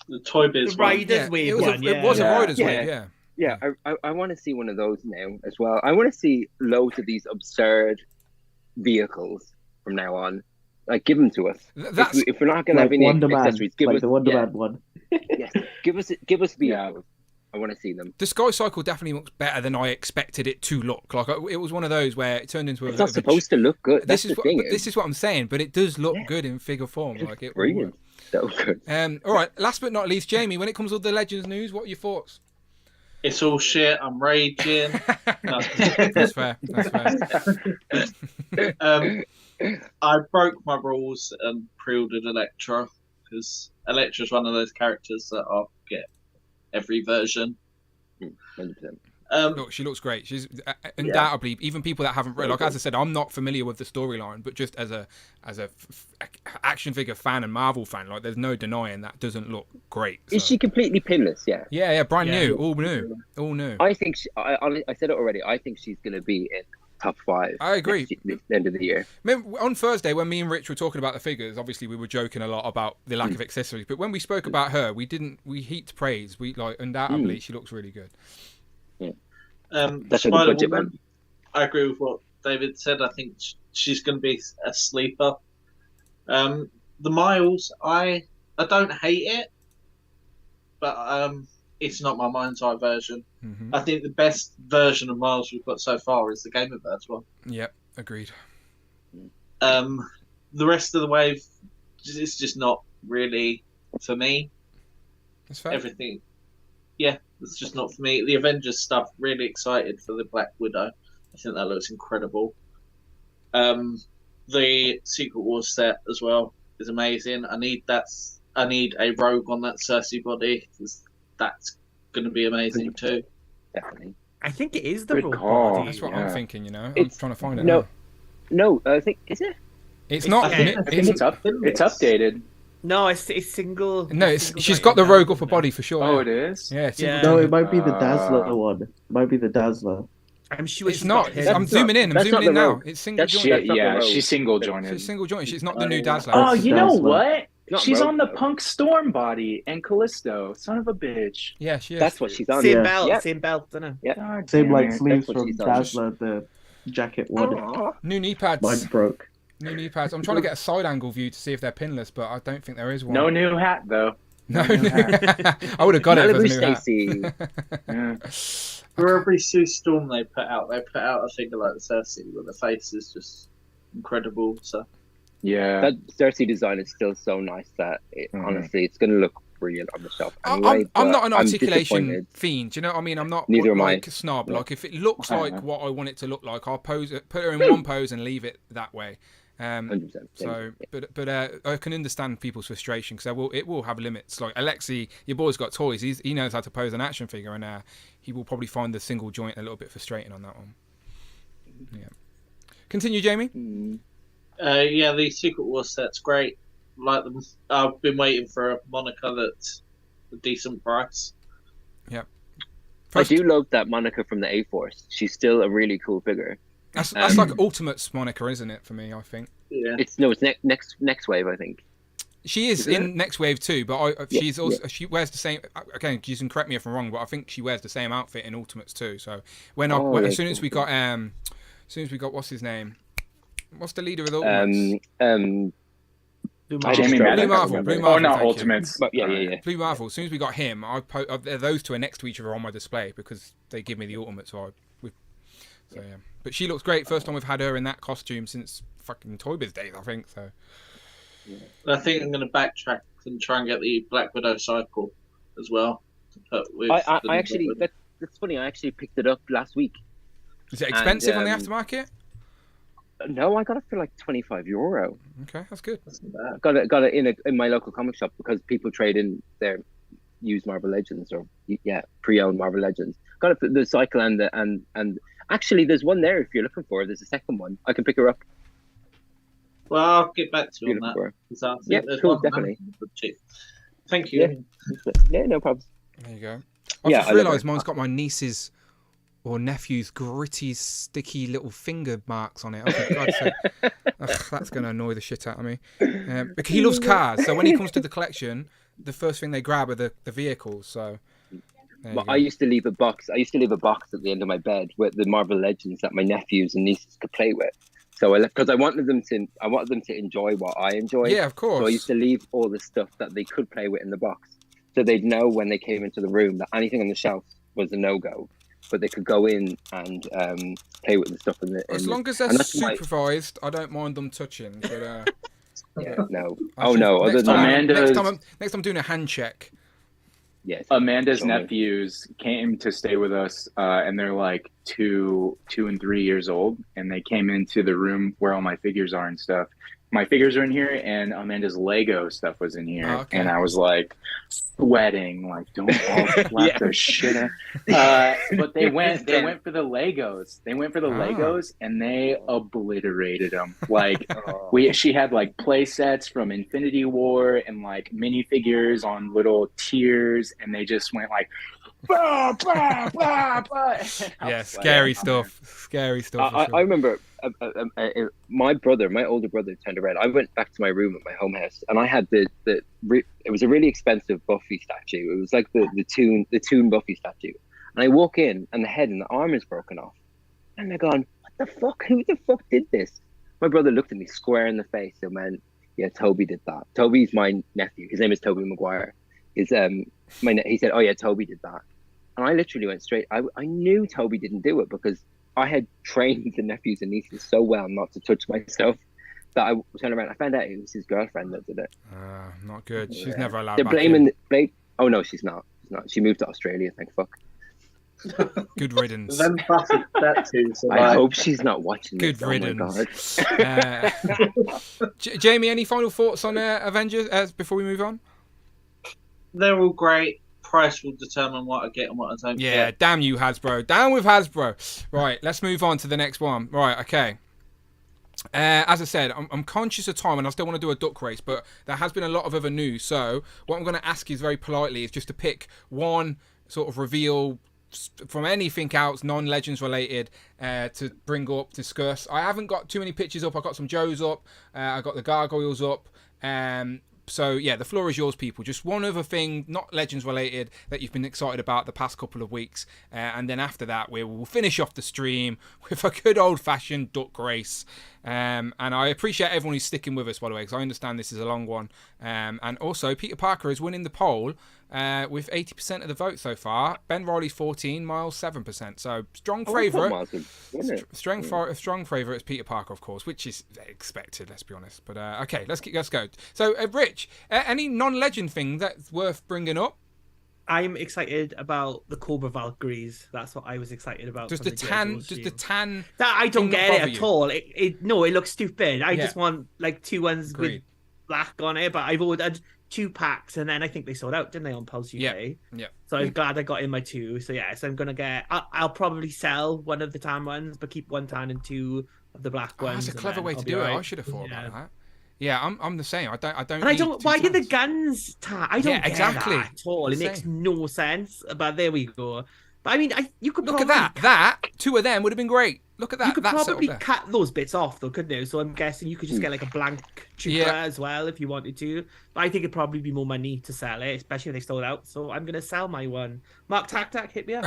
The Toy Biz Riders Wave one. It was a Riders Wave, yeah. Yeah, I want to see one of those now as well. I want to see loads of these absurd vehicles from now on. Like, give them to us. If we're not going to have any accessories, give us the Wonder Man one. Yes, give us vehicles. I want to see them. The Sky Cycle definitely looks better than I expected it to look. Like it was one of those where it turned into a. It's not supposed to look good. This is what I'm saying, but it does look good in figure form. Like it. Brilliant. So good. All right. Last but not least, Jamie. When it comes to the Legends news, what are your thoughts? It's all shit. I'm raging. That's fair. I broke my rules and pre-ordered Elektra because Elektra's one of those characters that I'll get every version. 100%. Look, she looks great. She's undoubtedly, even people that haven't read, like as I said, I'm not familiar with the storyline, but just as a action figure fan and Marvel fan, like there's no denying that doesn't look great. So. Is she completely pinless? Yeah. Yeah, brand new, all new. I think I said it already. I think she's going to be in top 5. I agree. This end of the year. Remember, on Thursday when me and Rich were talking about the figures, obviously we were joking a lot about the lack of accessories, but when we spoke about her, we heaped praise. We undoubtedly she looks really good. Spider-Woman, I agree with what David said, I think she's going to be a sleeper. The Miles, I don't hate it, but it's not my mind's eye version. Mm-hmm. I think the best version of Miles we've got so far is the Game of Birds one. Yep, agreed. The rest of the wave, it's just not really for me. That's fair. Everything, yeah, it's just not for me. The Avengers stuff, really excited for the Black Widow. I think that looks incredible. The Secret Wars set as well is amazing. I need a rogue on that Cersei body, because that's going to be amazing too. Definitely. I think it is the Good rogue call. body. That's what I'm thinking. I'm It's- trying to find it. No, now. no, I think is it? It's not. I think it's updated. No, it's single. No, single she's giant got the down. rogue upper body for sure. Oh, yeah. it is? Yeah, single Yeah. No, giant. it might be the Dazzler one. It might be the Dazzler. I'm sure It's she's not. got It's, hidden. I'm zooming in. I'm that's zooming not in the now. rogue. It's single That's joint. shit. Yeah, rogue. she's single jointed. She's single joint. She's not the new Dazzler. Oh, you know Dazzler. what? Not She's rogue, on the though. Punk Storm body and Callisto. Son of a bitch. Yeah, she is. That's what she's on. Same Yeah. belt, Yep. same belt, isn't it? Yep. God Same damn like it. sleeves what from she's on. Dazzler, the jacket one. New knee pads. Mine broke. New knee pads. I'm trying to get a side angle view to see if they're pinless, but I don't think there is one. No new hat though. No. new hat. I would have got it if Malibu it was a new hat. Stacy. Yeah. For every Sue Storm they put out a figure like the Cersei, where the face is just incredible. So Yeah. That Cersei design is still so nice that honestly, it's going to look brilliant on the shelf. Anyway, I'm not but an I'm articulation disappointed. fiend. Do you know what I mean? I'm not Neither am I. like a snob. Yeah. Like if it looks like what I want it to look like, I'll pose it, put her in one pose and leave it that way. 100%. So, but I can understand people's frustration because it will have limits. Like Alexi, your boy's got toys. He knows how to pose an action figure, and he will probably find the single joint a little bit frustrating on that one. Yeah. Continue, Jamie. yeah, the Secret Wars set's great. Like them. I've been waiting for a Monica that's a decent price. Yeah. I do love that Monica from the A-Force. She's still a really cool figure. That's like Ultimate's Monica, isn't it? For me, I think. Yeah. It's next wave, I think. She is in Next Wave too, but she's also yeah. she wears the same. Again, you can correct me if I'm wrong, but I think she wears the same outfit in Ultimates too. So as soon as we got what's his name? What's the leader of the Ultimates? Jamie Maddox. Blue Marvel. Oh, no, thank you. Ultimates. Yeah. Blue Marvel. As soon as we got him, those two are next to each other on my display because they give me the Ultimate. So yeah. But she looks great. First time we've had her in that costume since fucking Toy Biz days, I think. So. I think I'm going to backtrack and try and get the Black Widow cycle as well. To put with I actually that's funny. I actually picked it up last week. Is it expensive on the aftermarket? No, I got it for like €25. Okay, that's good. Got it in my local comic shop because people trade in their used Marvel Legends or pre-owned Marvel Legends. Got it for the cycle and actually there's one there if you're looking for it. There's a second one. I can pick her up. Well, I'll get back to you on that. Yeah, cool, definitely. Thank you. Yeah, no problem. There you go. I just realised mine's got my niece's or nephew's gritty, sticky little finger marks on it. I think, God's sake, that's going to annoy the shit out of me. Because he loves cars, so when he comes to the collection, the first thing they grab are the vehicles. So. Well, I used to leave a box. at the end of my bed with the Marvel Legends that my nephews and nieces could play with. So because I wanted them to enjoy what I enjoy. Yeah, of course. So I used to leave all the stuff that they could play with in the box, so they'd know when they came into the room that anything on the shelf was a no-go, but they could go in and play with the stuff in the. As long as they're supervised, I don't mind them touching. But yeah, no. Oh no. Next time I'm doing a hand check. Yes. Amanda's nephews came to stay with us, and they're like 2 and 3 years old, and they came into the room where all my figures are and stuff. My figures are in here, and Amanda's Lego stuff was in here, and I was like sweating, like don't all slap the shit out. But they went for the Legos. They went for the Legos, and they obliterated them. Like she had like play sets from Infinity War and like minifigures on little tiers, and they just went like. Bah, bah, bah, bah. Yeah, scary stuff. Scary stuff. I remember my older brother turned around. I went back to my room at my home house, and I had it was a really expensive Buffy statue. It was like the toon Buffy statue. And I walk in, and the head and the arm is broken off. And they're going, "What the fuck? Who the fuck did this? My brother looked at me square in the face and went, yeah, Toby did that. Toby's my nephew. His name is Toby Maguire. He said, oh yeah, Toby did that. And I literally went straight. I knew Toby didn't do it because I had trained the nephews and nieces so well not to touch myself that I turned around. I found out it was his girlfriend that did it. Not good. She's never allowed They're back blaming. in. Oh no, she's not. She's not. She moved to Australia. Thank fuck. Good riddance. Then Buffy that too. So I hope she's not watching Good this. riddance. Oh my God. Jamie, any final thoughts on Avengers before we move on? They're all great. Price will determine what I get and what I don't Yeah, get. damn you, Hasbro. Down with Hasbro. Right, let's move on to the next one. Right, okay. As I said, I'm conscious of time and I still want to do a duck race, but there has been a lot of other news. So what I'm going to ask you very politely is just to pick one sort of reveal from anything else non-Legends related to bring up, discuss. I haven't got too many pictures up. I've got some Joes up. I got the Gargoyles up. So yeah, the floor is yours, people. Just one other thing, not Legends related, that you've been excited about the past couple of weeks, and then after that we will finish off the stream with a good old-fashioned duck race. And I appreciate everyone who's sticking with us, by the way, because I understand this is a long one. And also, Peter Parker is winning the poll with 80% of the vote so far. Ben Riley's 14, Miles 7%. So strong favourite. Strong favourite is Peter Parker, of course, which is expected. Let's be honest. But okay, let's go. So, Rich, any non-legend thing that's worth bringing up? I'm excited about the Cobra Valkyries. That's what I was excited about. Does the tan? That I don't get it at you? all. No, it looks stupid. I Yeah. just want like two ones Agreed. with black on it. But I've ordered 2 packs, and then I think they sold out, didn't they, on Pulse UK? Yeah. So I'm glad I got in my 2. So yeah, so I'm gonna get. I'll probably sell one of the tan ones, but keep 1 tan and 2 of the black ones. That's a clever way to do it. I should have thought about that. Yeah, I'm the same. I don't. And I don't. Why did the guns tan? I don't get exactly. that at all. It makes no sense. But there we go. But I mean, you could look probably at that. 2 of them would have been great. Look at that. You could that probably setup cut those bits off, though, couldn't you? So I'm guessing you could just get like a blank trooper as well if you wanted to. But I think it'd probably be more money to sell it, especially if they sold out. So I'm gonna sell my one. Mark Tac, hit me up.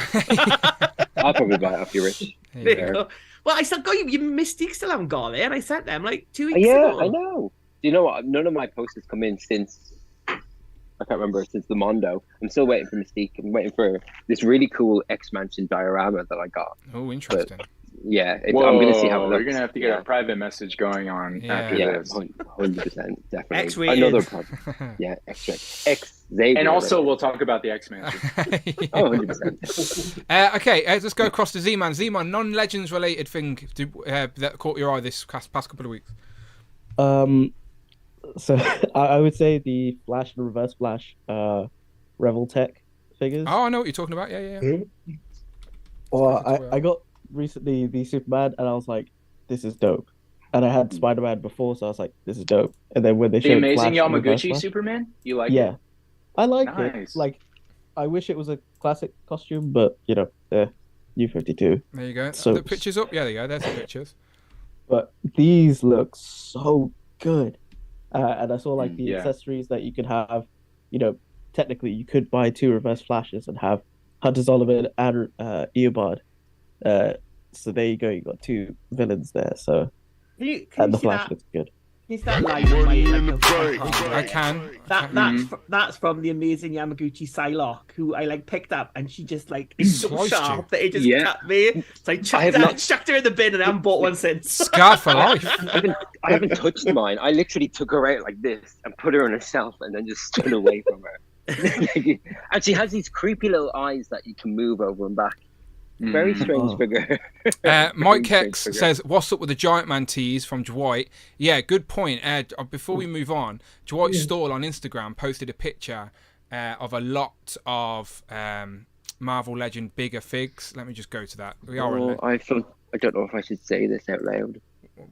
I'll probably buy it off you, Rich. There you go. Well, I still got you. Mystique still haven't got it, and I sent them like 2 weeks Yeah, ago. I know. Do you know what? None of my posts have come in since I can't remember, since the Mondo. I'm still waiting for Mystique. I'm waiting for this really cool X-Mansion diorama that I got. Oh, interesting. But, yeah, I'm Whoa, going to see how it looks. You're going to have to get a private message going on after this. 100%, definitely. X-rated. Another project. Yeah, X-Xavier. And also, we'll talk about the X-Men. 100%. Okay, let's go across to Z-Man. Z-Man, non-Legends related thing that caught your eye this past couple of weeks. So I would say the Flash and Reverse Flash Revel Tech figures. Oh, I know what you're talking about. Yeah. Well, I got recently the Superman, and I was like, this is dope. And I had Spider-Man before, so I was like, this is dope. And then when they The showed Amazing Flash and Reverse Yamaguchi Flash- Superman? You like yeah, it? I like it. Nice. Like, I wish it was a classic costume, but you know, New 52. There you go. So, The pictures up. Yeah, there you go. There's the pictures. but these look so good. And I saw like the yeah. accessories that you could have. You know, technically you could buy 2 Reverse Flashes and have Hunter Zolomon and Eobard. So there you go. You got 2 villains there. So Can and you the see Flash that? looks good. Can you see that live on my, I can. That's from the Amazing Yamaguchi Psylocke, who I like picked up, and she just like is so Sliced sharp you. that it just Yeah. cut me. So I chucked, have her, not- chucked her in the bin, and I haven't bought one since. Scar for life. I haven't touched mine. I literally took her out like this and put her on herself and then just stood away from her. And she has these creepy little eyes that you can move over and back. Very strange figure. Mike Very Kex strange figure. says, "What's up with the Giant Man tease from Dwight?" Yeah, good point. Before we move on, Dwight Stall on Instagram posted a picture of a lot of Marvel Legend bigger figs. Let me just go to that. We are on I don't know if I should say this out loud.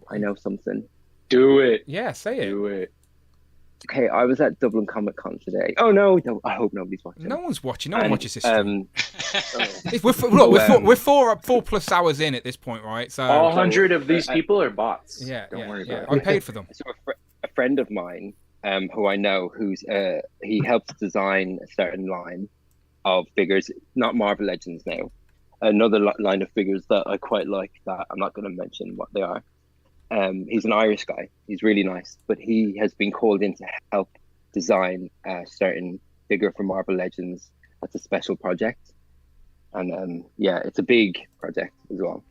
I know something. Do it. Yeah, say it. Do it. Okay, I was at Dublin Comic Con today. Oh no, I hope nobody's watching. No one's watching. No one watches this. We're 4+ hours in at this point, right? So All 100 of these people are bots. Yeah, Don't worry yeah. about it. I paid for them. So a friend of mine, who I know, who's he helps design a certain line of figures, not Marvel Legends now. another line of figures that I quite like that I'm not going to mention what they are. He's an Irish guy. He's really nice, but he has been called in to help design a certain figure for Marvel Legends. That's a special project, and it's a big project as well.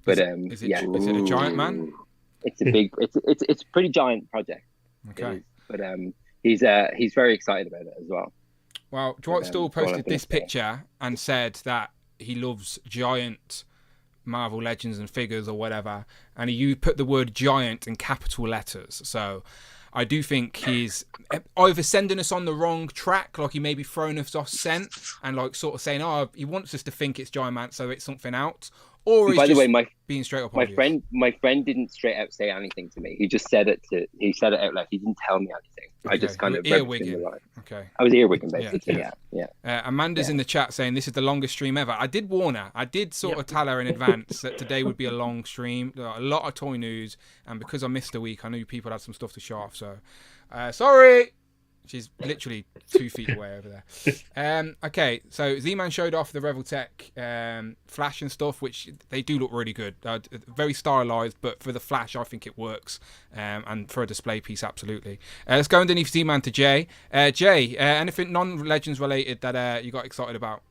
But is it a giant man? It's a big. It's a pretty giant project. Okay. But he's very excited about it as well. Well, Dwight Stool posted this picture and said that he loves giant Marvel Legends and figures or whatever, and you put the word giant in capital letters. So I do think he's either sending us on the wrong track, like he may be throwing us off scent and like sort of saying, oh, he wants us to think it's Giant Man, so it's something out. Or he's being straight up obvious. My friend didn't straight out say anything to me. He just said it out loud. He didn't tell me anything. Okay. I just kind of earwigging. Okay. I was earwigging basically. Yeah. Amanda's in the chat saying this is the longest stream ever. I did warn her. I did sort of tell her in advance that today would be a long stream. A lot of toy news, and because I missed a week, I knew people had some stuff to show off. So, sorry. She's literally 2 feet away over there. Okay, so Z-Man showed off the Reveltech flash and stuff, which they do look really good. Very stylized, but for the flash, I think it works. And for a display piece, absolutely. Let's go underneath Z-Man to Jay. Jay, anything non-Legends related that you got excited about?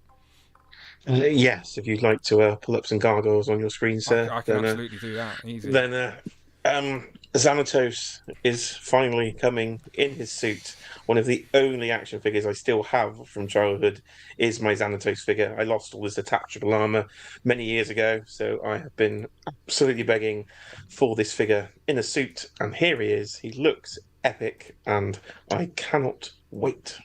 Yes, if you'd like to pull up some gargoyles on your screen, sir. I can absolutely do that. Easy. Then Xanatos is finally coming in his suit. One of the only action figures I still have from childhood is my Xanatos figure. I lost all his detachable armor many years ago, so I have been absolutely begging for this figure in a suit, and here he is. He looks epic, and I cannot wait.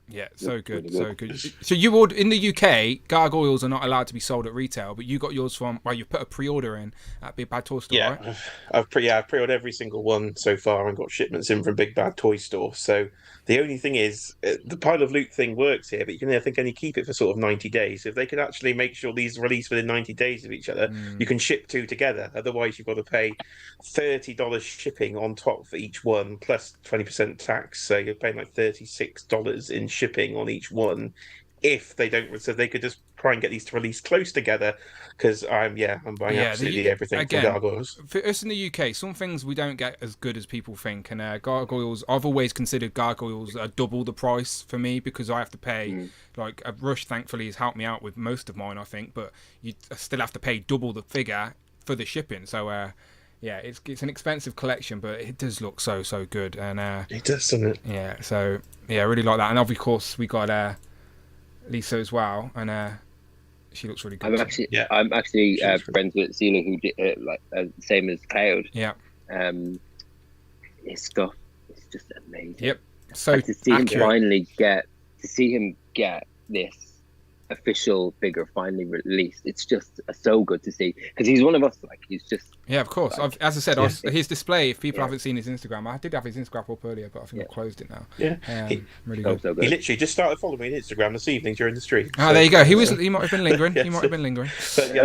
Yeah, so good, so good. So you ordered in the UK, Gargoyles are not allowed to be sold at retail, but you got yours from, well, you put a pre-order in at Big Bad Toy Store, right? I've pre-ordered every single one so far and got shipments in from Big Bad Toy Store. So the only thing is, the pile of loot thing works here, but you can, I think, only keep it for sort of 90 days. So if they could actually make sure these release within 90 days of each other, you can ship 2 together. Otherwise, you've got to pay $30 shipping on top for each one, plus 20% tax. So you're paying like $36 in shipping on each one if they don't. So they could just try and get these to release close together, because I'm buying absolutely everything from Gargoyles. For us in the UK, some things we don't get as good as people think, and Gargoyles, I've always considered Gargoyles double the price for me, because I have to pay like Rush thankfully has helped me out with most of mine, I think, but you still have to pay double the figure for the shipping. So yeah, it's an expensive collection, but it does look so good, and it does, doesn't it? Yeah, so yeah, I really like that. And of course we got Lisa as well, and she looks really good. I'm actually friends with Celia, who did same as Cloud. Yeah. His stuff is just amazing. Yep. So to see him finally get this official figure finally released, it's just so good to see, because he's one of us. Like, he's just of course. As I said, his display, if people haven't seen his Instagram, I did have his Instagram up earlier, but I think I've closed it now. Really good. So good. He literally just started following me on Instagram this evening during the stream. There you go. He might have been lingering. He might have been lingering. But,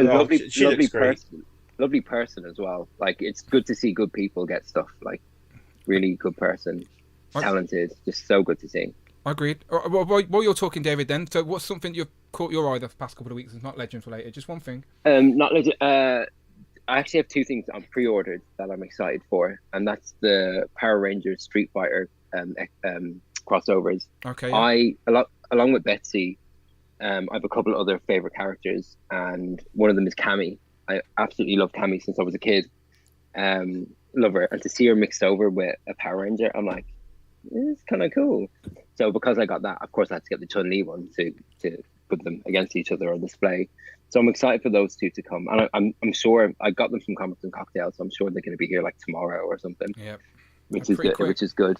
lovely person as well. Like, it's good to see good people get stuff. Like, really good person, talented, just so good to see. Agreed. While you're talking, David, then, so what's something you've caught your eye the past couple of weeks that's not Legends related? Just one thing. Not Legend. I actually have 2 things I'm pre-ordered that I'm excited for, and that's the Power Rangers Street Fighter crossovers. Okay. Yeah. Along with Betsy, I have a couple of other favorite characters, and one of them is Cammy. I absolutely love Cammy since I was a kid. Love her, and to see her mixed over with a Power Ranger, I'm like, it's kind of cool. So because I got that, of course I had to get the Chun-Li one to put them against each other on display. So I'm excited for those 2 to come, and I'm sure I got them from Comics and Cocktails, so I'm sure they're going to be here like tomorrow or something. Yeah, which is good.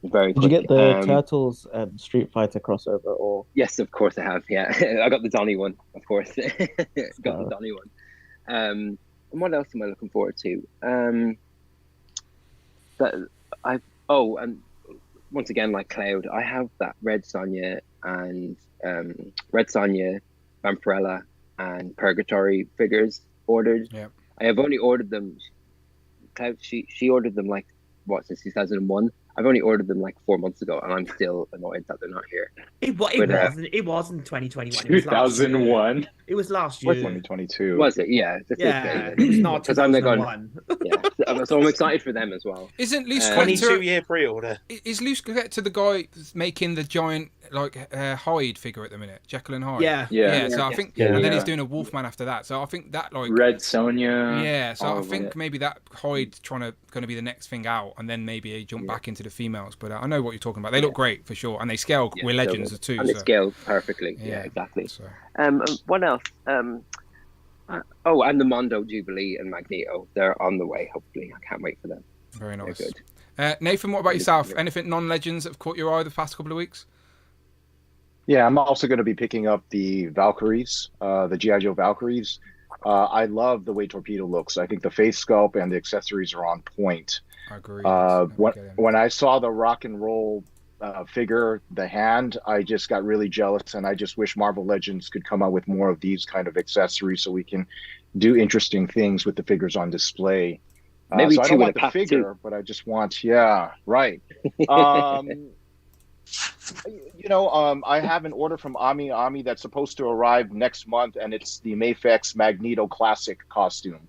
Very Did quick. you get the Turtles and Street Fighter crossover? Or yes, of course I have. Yeah, I got the Donnie one, of course. Got the Donnie one. And what else am I looking forward to? And once again, like Cloud, I have that Red Sonja and Vampirella and Purgatory figures ordered. Yeah. I have only ordered them. Cloud, she ordered them since 2001. I've only ordered them like 4 months ago, and I'm still annoyed that they're not here. It wasn't 2021. 2001. It was last year. 2022. Was it? Yeah. It was not 2001. Yeah, so I'm excited for them as well. Isn't Loose 22-year pre-order? Is Loose Collector the guy making the giant Hyde figure at the minute, Jekyll and Hyde? Yeah. So I think, and then he's doing a Wolfman after that. So I think that Red Sonja. Yeah. So I think maybe that Hyde going to be the next thing out, and then maybe a jump back into the females. But I know what you're talking about. They look great for sure, and they scale with Legends too. And they scale perfectly. Yeah, exactly. So. What else? And the Mondo Jubilee and Magneto, they're on the way. Hopefully, I can't wait for them. Very nice. They're good. Nathan, what about yourself? Anything non-Legends that have caught your eye the past couple of weeks? Yeah, I'm also going to be picking up the Valkyries, the G.I. Joe Valkyries. I love the way Torpedo looks. I think the face sculpt and the accessories are on point. I agree. When I saw the rock and roll figure, the hand, I just got really jealous, and I just wish Marvel Legends could come out with more of these kind of accessories so we can do interesting things with the figures on display. Maybe so I two don't with want a the pack figure, too. but I just want, right. I have an order from Ami that's supposed to arrive next month, and it's the Mafex Magneto Classic costume.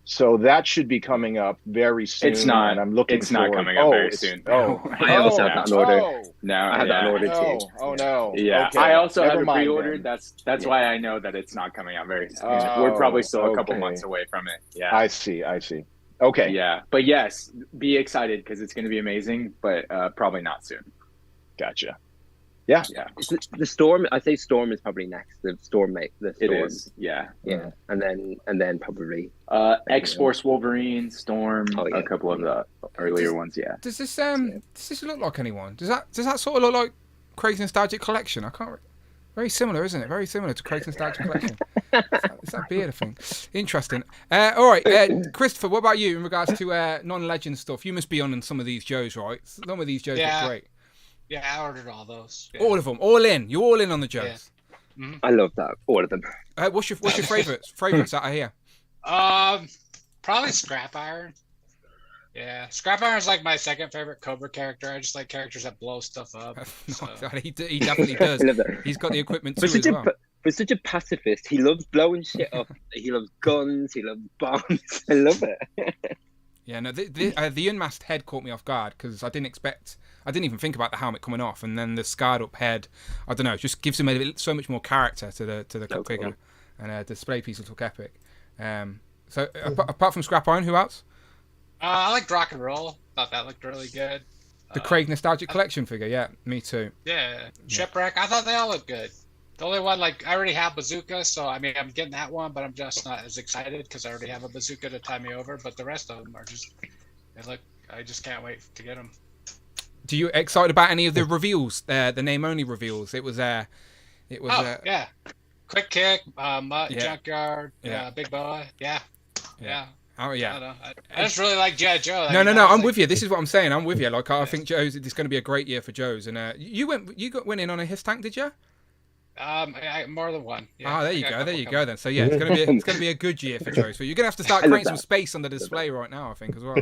So that should be coming up very soon. It's not. And I'm looking It's forward. not coming up very soon. I also have that in order. No, I had that in order too. Oh no. Yeah, Okay. I also Never have it mind pre-ordered. then. That's why I know that it's not coming out very soon. We're probably still a couple months away from it. Yeah. I see. Okay. Yeah, but yes, be excited because it's going to be amazing, but probably not soon. Gotcha. Yeah. The Storm. I say Storm is probably next. The Storm. It is. Yeah. And then probably X-Force Wolverine, Storm, a couple of the earlier ones. Yeah. Does this look like anyone? Does that sort of look like Craig's Nostalgic Collection? I can't. Very similar, isn't it? Very similar to Craig's Nostalgic Collection. It's that beard thing. Interesting. All right, Christopher, what about you in regards to non-legend stuff? You must be on some of these Joes, right? Some of these Joes look great. Yeah, I ordered all those. Yeah. All of them, all in. You're all in on the Joes. Yeah. Mm-hmm. I love that. All of them. What's your favorites out of here? Probably Scrap Iron. Yeah, Scrap Iron's like my second favorite Cobra character. I just like characters that blow stuff up. So. He definitely does. He's got the equipment too as well. For such a pacifist, he loves blowing shit up. He loves guns. He loves bombs. I love it. Yeah, no, the unmasked head caught me off guard because I didn't even think about the helmet coming off, and then the scarred up head, I don't know, just gives him so much more character to the figure, and display pieces look epic. So apart from Scrap Iron, who else? I liked Rock and Roll. Thought that looked really good. The Craig Nostalgic Collection figure, yeah, me too. Yeah, Shipwreck. I thought they all looked good. The only one, I already have Bazooka, so I mean, I'm getting that one, but I'm just not as excited because I already have a Bazooka to tie me over. But the rest of them are just, I just can't wait to get them. Do you excited about any of the reveals? The name only reveals. It was. Yeah. Quick Kick, Junkyard, Big Boa, yeah. Oh yeah. I don't know. I just really like G.I. Joe. No, I'm with you. This is what I'm saying. I'm with you. I think Joe's. It's going to be a great year for Joe's. And you went in on a his tank, did you? More than one. Yeah, there you go then. So yeah, it's gonna be a good year for Joe's. So you're gonna have to start creating some space on the display right now, I think, as well.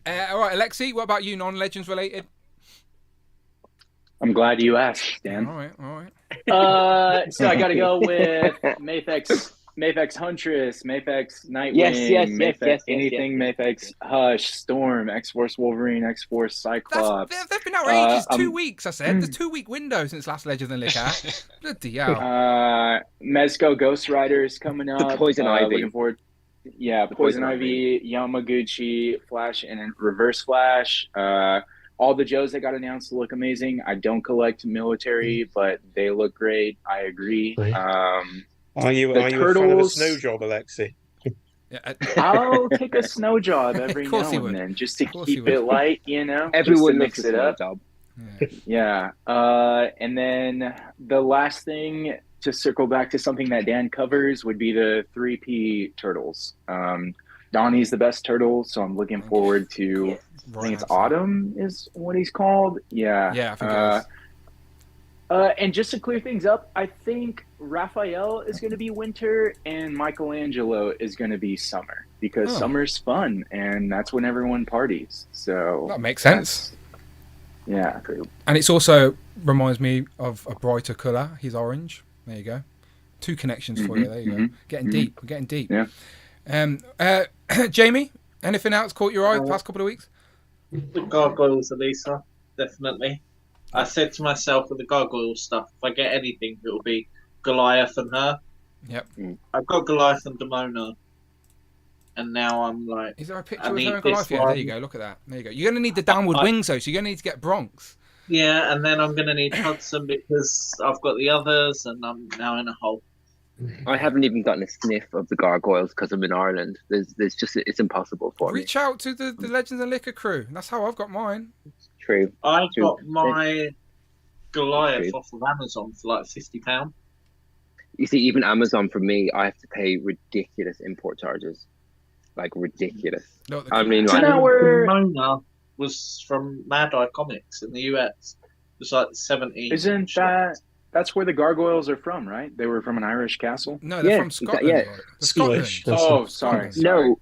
All right, Alexi, what about you? Non-Legends related? I'm glad you asked, Dan. All right. So I got to go with Mafex Huntress, Mafex Nightwing, Mafex anything, Mafex Hush, Storm, X-Force Wolverine, X-Force Cyclops. They've been out ages. 2 weeks, I said. There's 2 week window since last Legends and Liquor. Bloody hell. Mezco Ghost Rider's coming up. The Poison Ivy. Looking forward. Yeah, Poison Ivy, Yamaguchi, Flash, and Reverse Flash. All the Joes that got announced look amazing. I don't collect military, but they look great. I agree. Are you a fan of a snow job, Alexi? I'll take a snow job every now and then just to keep it light, Everyone mix makes it up. Job. Yeah. And then the last thing to circle back to something that Dan covers would be the 3P turtles. Donnie's the best turtle, so I'm looking forward to. I think it's Autumn is what he's called. Yeah. Yeah, I think it is. And just to clear things up, I think Raphael is going to be winter, and Michelangelo is going to be summer because summer's fun, and that's when everyone parties. So that makes sense. Yeah, and it's also reminds me of a brighter colour. He's orange. There you go. 2 connections for you. There you go. Getting deep. We're getting deep. Yeah. Jamie, anything else caught your eye the past couple of weeks? The Gargoyles, Elisa, definitely. I said to myself with the Gargoyle stuff, if I get anything, it will be Goliath and her. Yep. I've got Goliath and Demona, and now I'm like, is there a picture of her and Goliath? Yeah, there you go. Look at that. There you go. You're going to need the downward wings though, so you're going to need to get Bronx. Yeah, and then I'm going to need Hudson because I've got the others, and I'm now in a hole. I haven't even gotten a sniff of the Gargoyles because I'm in Ireland. There's just it's impossible for me. Reach out to the Legends and Liquor crew. That's how I've got mine. True. I got my Goliath off of Amazon for like £50. You see, even Amazon for me, I have to pay ridiculous import charges, like ridiculous. No, I mean, Do you like, know where Mona was from Mad Eye Comics in the US? It was like 70. Isn't that's where the Gargoyles are from, right? They were from an Irish castle. No, they're from Scotland. Yeah. Scotland. Oh, sorry. No.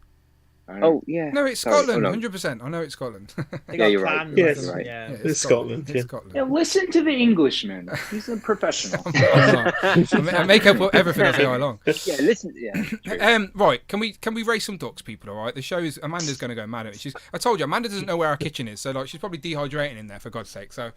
Oh yeah. No, it's Scotland. 100%. I know it's Scotland. Yeah, you're right. Yes, You're right. yeah, it's Scotland. It's Scotland. Yeah, listen to the Englishman. He's a professional. I make up everything as I go along. Yeah, listen. Yeah. Right. Can we raise some ducks, people? All right. The show's Amanda's going to go mad at me. I told you, Amanda doesn't know where our kitchen is, so like she's probably dehydrating in there for God's sake. So.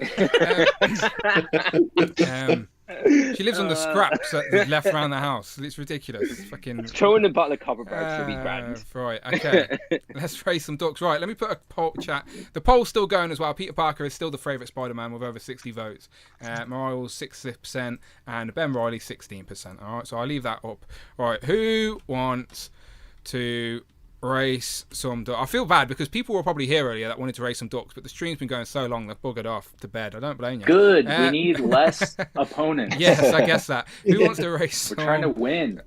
She lives on the scraps that left around the house. It's ridiculous. Fucking throwing a bottle of Copperberg should be grand. Right, okay. Let's raise some ducks. Right, let me put a poll chat. The poll's still going as well. Peter Parker is still the favourite Spider-Man with over 60 votes. Miles 6% and Ben Reilly 16%. All right, so I'll leave that up. All right, who wants to race some ducks? I feel bad because people were probably here earlier that wanted to race some ducks, but the stream's been going so long they've buggered off to bed. I don't blame you. Good. We need less opponents. Yes, I guess that. Who wants to race? We're trying to win.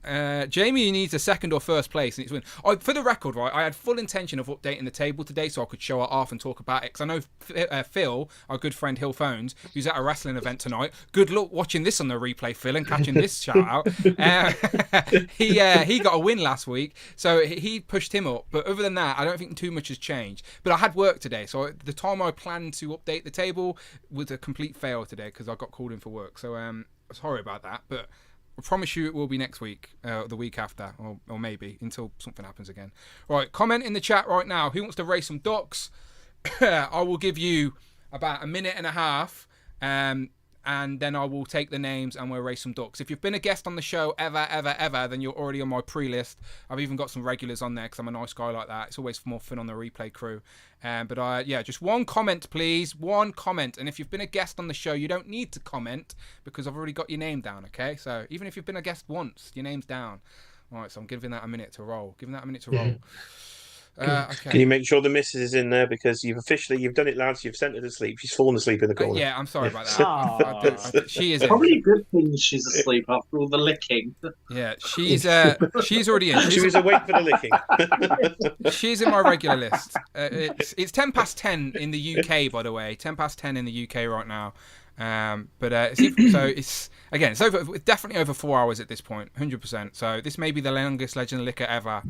Jamie needs a second or first place, and it's win. For the record, right, I had full intention of updating the table today so I could show it off and talk about it. Because I know Phil, our good friend Hill Phones, who's at a wrestling event tonight. Good luck watching this on the replay, Phil, and catching this shout out. He got a win last week, so he pushed him up. But other than that, I don't think too much has changed. But I had work today, so the time I planned to update the table was a complete fail today because I got called in for work. So sorry about that, but I promise you it will be next week, the week after, or maybe until something happens again. Right, comment in the chat right now. Who wants to race some ducks? I will give you about a minute and a half, and then I will take the names and we'll race some ducks. If you've been a guest on the show ever, then you're already on my pre-list. I've even got some regulars on there because I'm a nice guy like that. It's always more fun on the replay crew. But just one comment, please. One comment. And if you've been a guest on the show, you don't need to comment because I've already got your name down, okay? So even if you've been a guest once, your name's down. All right, so I'm giving that a minute to roll. Okay. Can you make sure the missus is in there because you've done it, lads. You've sent her to sleep. She's fallen asleep in the corner. Yeah, I'm sorry about that. She is probably a good thing she's asleep after all the licking. Yeah, she's already in. She was awake for the licking. She's in my regular list. It's 10:10 in the UK, by the way. 10:10 in the UK right now. It's over. Definitely over 4 hours at this point, 100%. So this may be the longest Legend of Liquor ever.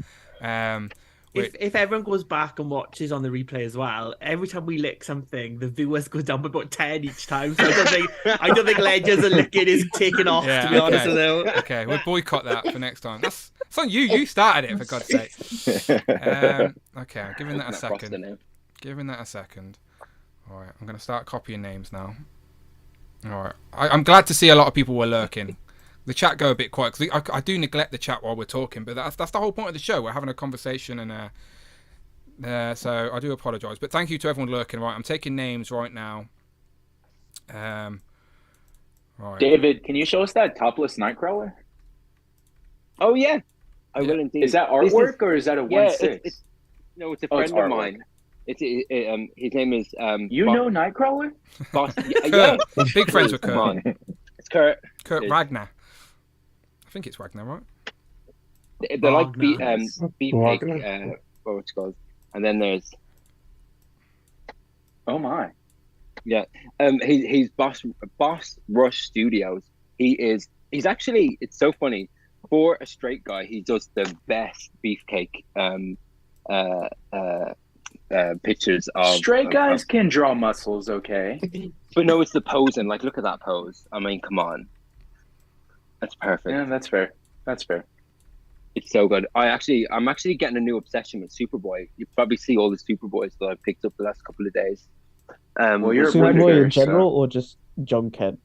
If everyone goes back and watches on the replay as well, every time we lick something, the viewers go down by about 10 each time. So I don't think Legends and Licking is taking off, to be honest with you. Okay, we'll boycott that for next time. That's on you. You started it, for God's sake. Okay, I'm giving that a second. All right, I'm going to start copying names now. All right, I'm glad to see a lot of people were lurking. The chat go a bit quiet because I do neglect the chat while we're talking, but that's the whole point of the show. We're having a conversation, and so I do apologise. But thank you to everyone lurking. Right, I'm taking names right now. Right. David, can you show us that topless Nightcrawler? Oh yeah, I will indeed. Is that artwork or is that a 1/6? No, it's a friend of mine. His name is know Nightcrawler? Boss. Yeah. Big friends with Kurt. It's Kurt. Kurt Ragnar. I think it's Ragnar, right? They're like beef pig, what it's called. And then there's oh my, yeah. He's Boss Rush Studios. He is He's actually, it's so funny. For a straight guy, he does the best beefcake pictures of Straight guys can draw muscles, okay? But no, it's the posing. Like, look at that pose. I mean, come on. That's perfect. Yeah, that's fair. That's fair. It's so good. I'm actually getting a new obsession with Superboy. You probably see all the Superboys that I've picked up the last couple of days. Well, you're a Superboy predator, in general, so- or just John Kent?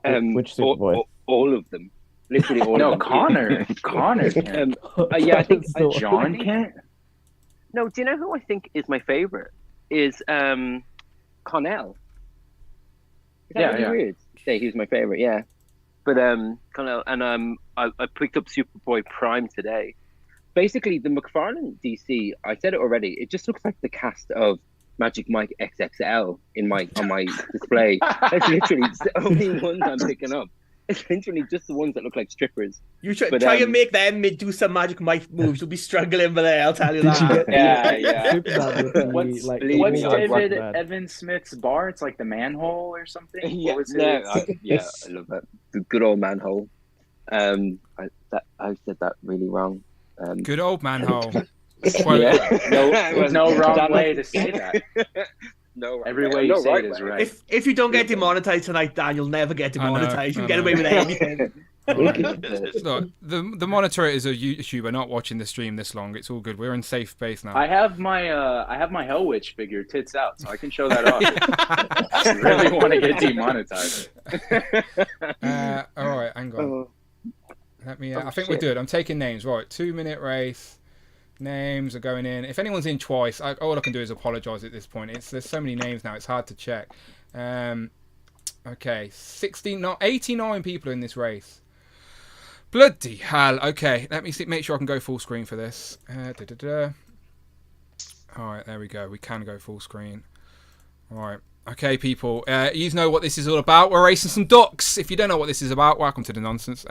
Which all, Superboy? all of them. Literally all No, of them. Connor. Connor Kent. Yeah, I think John Kent? No, do you know who I think is my favorite? Is Connell. Is that really weird? Say he was my favorite, yeah. But Connell, and I picked up Superboy Prime today. Basically, the McFarlane DC, I said it already. It just looks like the cast of Magic Mike XXL on my display. That's literally the only ones I'm picking up. It's literally just the ones that look like strippers. You try and make them do some Magic Mike moves. You'll be struggling with it, I'll tell you Did you that. get What's David Evan Smith's bar? It's like the manhole or something? Yeah, What was I love that. The good old manhole. I said that really wrong. Good old manhole. There's no wrong way to say that. No, every way you say it is right. If you don't get demonetized tonight, Dan, you'll never get demonetized. You can get away with anything. Look, the monitor is a YouTuber not watching the stream this long. It's all good. We're in safe space now. I have my Hell Witch figure tits out, so I can show that off. I really want to get demonetized. All right, hang on. Let me. I think we're good. I'm taking names. Right, 2-minute race. Names are going in. If anyone's in twice, all I can do is apologise at this point. There's so many names now. It's hard to check. Okay, 89 people in this race. Bloody hell. Okay, let me see, make sure I can go full screen for this. All right, there we go. We can go full screen. All right. Okay, people. You know what this is all about. We're racing some ducks. If you don't know what this is about, welcome to the nonsense.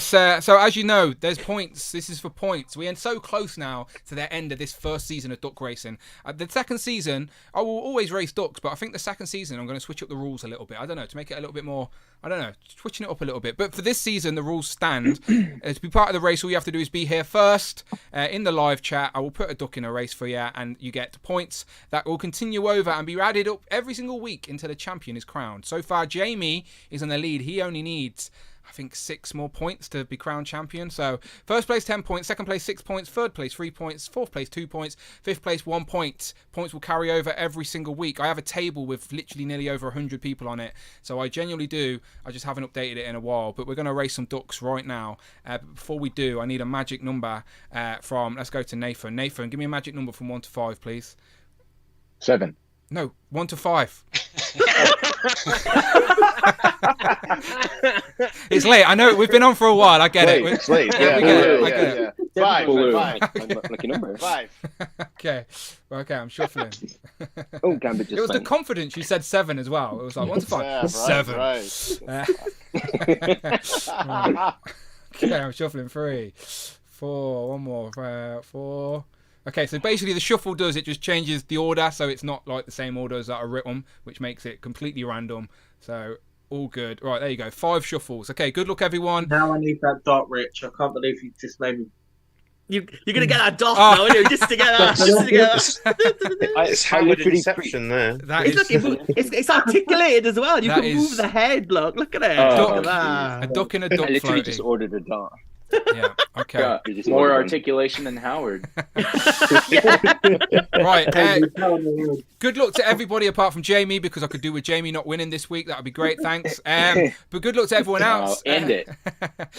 So as you know, there's points. This is for points. We are so close now to the end of this first season of duck racing. The second season, I will always race ducks, but I think the second season I'm going to switch up the rules a little bit. I don't know, to make it a little bit more, I don't know, switching it up a little bit. But for this season, the rules stand. To be part of the race, all you have to do is be here first in the live chat. I will put a duck in a race for you, and you get points that will continue over and be added up every single week until the champion is crowned. So far, Jamie is in the lead. He only needs, I think, 6 more points to be crowned champion. So first place 10 points, second place 6 points, third place 3 points, fourth place 2 points, fifth place 1 point. Points will carry over every single week. I have a table with literally nearly over 100 people on it. So I genuinely do. I just haven't updated it in a while. But we're going to race some ducks right now. But before we do, I need a magic number from, let's go to Nathan. Nathan, give me a magic number from 1 to 5, please. 7. No, 1 to 5. It's late. I know we've been on for a while. I get it. It's late. Yeah, we get it. I get it. 5. Lucky number. 5. Okay. Okay, I'm shuffling. Oh, Gambit just It was the went. confidence you said 7 as well. It was like 1 to 5. Yeah, right, 7. right. Right. Okay, I'm shuffling 3, 4. One more. 4. Okay, so basically the shuffle does, it just changes the order, so it's not like the same orders that are written, which makes it completely random. So all good. Right, there you go. 5 shuffles. Okay, good luck, everyone. Now I need that dot, Rich. I can't believe you just made me. You're gonna get that dot now, aren't you? Just together. It's Howard Inception there. It's articulated as well. You That can move is- the head. Look at it. Duck- Look at that. a duck and a duck I literally floaty. just ordered a dot. Yeah, okay. Yeah, more articulation than Howard. Right. Good luck to everybody apart from Jamie, because I could do with Jamie not winning this week. That would be great. Thanks. But good luck to everyone else. End it.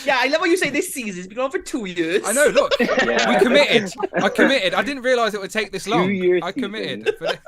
Yeah, I love what you say. This season's been on for 2 years. I know. Look, Yeah. we committed. I committed. I didn't realise it would take this long. 2 years I committed. But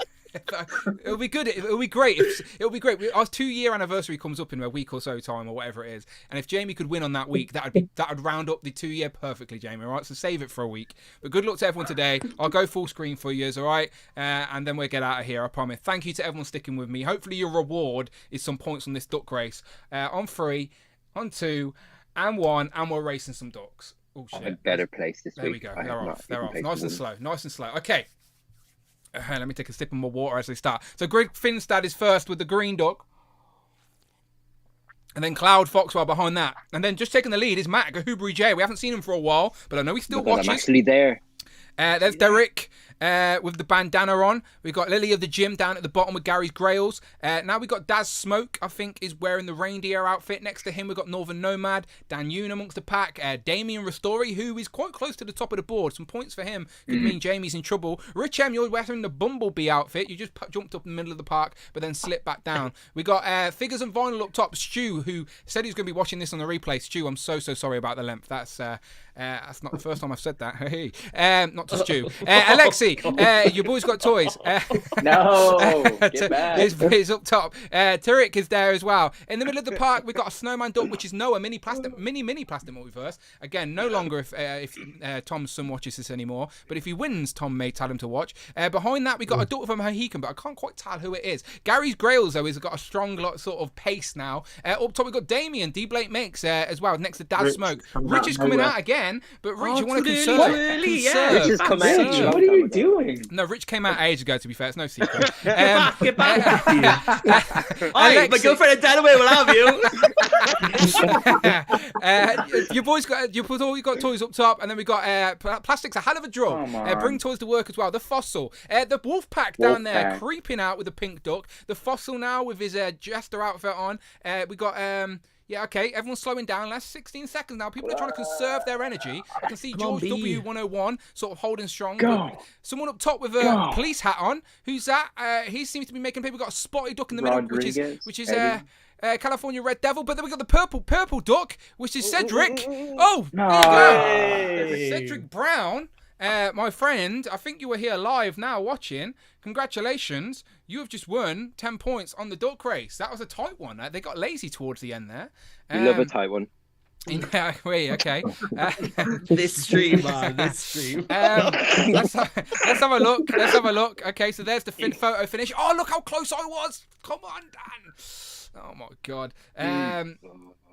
it'll be good. It'll be great. It'll be great. Our 2-year anniversary comes up in a week or so time, or whatever it is. And if Jamie could win on that week, that would round up the 2-year perfectly, Jamie. All right. So save it for a week. But good luck to everyone today. I'll go full screen for you. All right. And then we'll get out of here. I promise. Thank you to everyone sticking with me. Hopefully your reward is some points on this duck race. On 3, on 2, and 1, and we're racing some ducks. Oh shit. A better place this There we week. go. I have They're not off. They're even off. placed Nice and one. slow. Nice and slow. Okay. Let me take a sip of my water as they start. So Greg Finstad is first with the green duck. And then Cloud Foxwell behind that. And then just taking the lead is Matt Gahubri J. We haven't seen him for a while, but I know he still watches. I'm actually there. There's Derek with the bandana on. We've got Lily of the Gym down at the bottom with Gary's Grails. Now we've got Daz Smoke, I think, is wearing the reindeer outfit. Next to him, we've got Northern Nomad, Dan Yoon amongst the pack, Damien Ristori, who is quite close to the top of the board. Some points for him could mean Jamie's in trouble. Rich M, you're wearing the Bumblebee outfit. You just jumped up in the middle of the park, but then slipped back down. We got Figures and Vinyl up top. Stu, who said he's going to be watching this on the replay. Stu, I'm so sorry about the length. That's not the first time I've said that. Hey, not to Stu. Alexi, your boy's got toys. No, get back. It's up top. Tariq is there as well. In the middle of the park, we've got a snowman duck, which is Noah, mini plastic multiverse. Again, no longer if Tom's son watches this anymore. But if he wins, Tom may tell him to watch. Behind that, we got a daughter from Mohican, but I can't quite tell who it is. Gary's Grails, though, has got a strong sort of pace now. Up top, we've got Damien, D. Blake Makes as well, next to Daz Smoke. Rich is coming out again, but Rich, you want to conserve. Rich is coming out. What are you doing? No, Rich came out ages ago, to be fair. It's no secret. Get back. My girlfriend in Delaware will have you. Your boys got toys up top, and then we got Plastic's a hell of a draw. Bring toys to work as well. The Fossil, the Wolf Pack down there, creeping out with the pink duck. The Fossil now with his Jester outfit on. We got yeah, okay, everyone's slowing down. Last 16 seconds now. People are trying to conserve their energy. I can see George W101 sort of holding strong. Someone up top with a police hat on. Who's that? He seems to be making people. Got a spotted duck in the middle, which is California Red Devil. But then we got the purple duck, which is Cedric. Oh, there you go. Cedric Brown. My friend, I think you were here live now watching. Congratulations. You have just won 10 points on the duck race. That was a tight one. They got lazy towards the end there. You love a tight one. Okay. This stream, man. This stream. Let's have a look. Okay, so there's the photo finish. Oh, look how close I was. Come on, Dan. Oh, my God.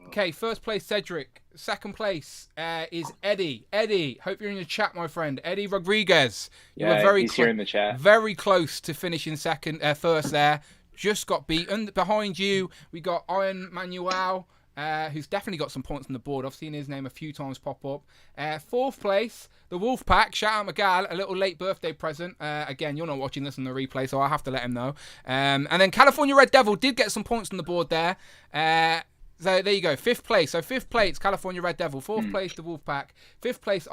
Okay, first place, Cedric. Second place is Eddie. Eddie, hope you're in the chat, my friend. Eddie Rodriguez. You were he's here in the chat. Very close to finishing first there. Just got beaten. Behind you, we got Iron Manuel, who's definitely got some points on the board. I've seen his name a few times pop up. Fourth place, the Wolf Pack. Shout out Miguel, a little late birthday present. Again, you're not watching this on the replay, so I have to let him know. And then California Red Devil did get some points on the board there. So there you go, fifth place. So fifth place, California Red Devil. Fourth place, the Wolfpack. Third place,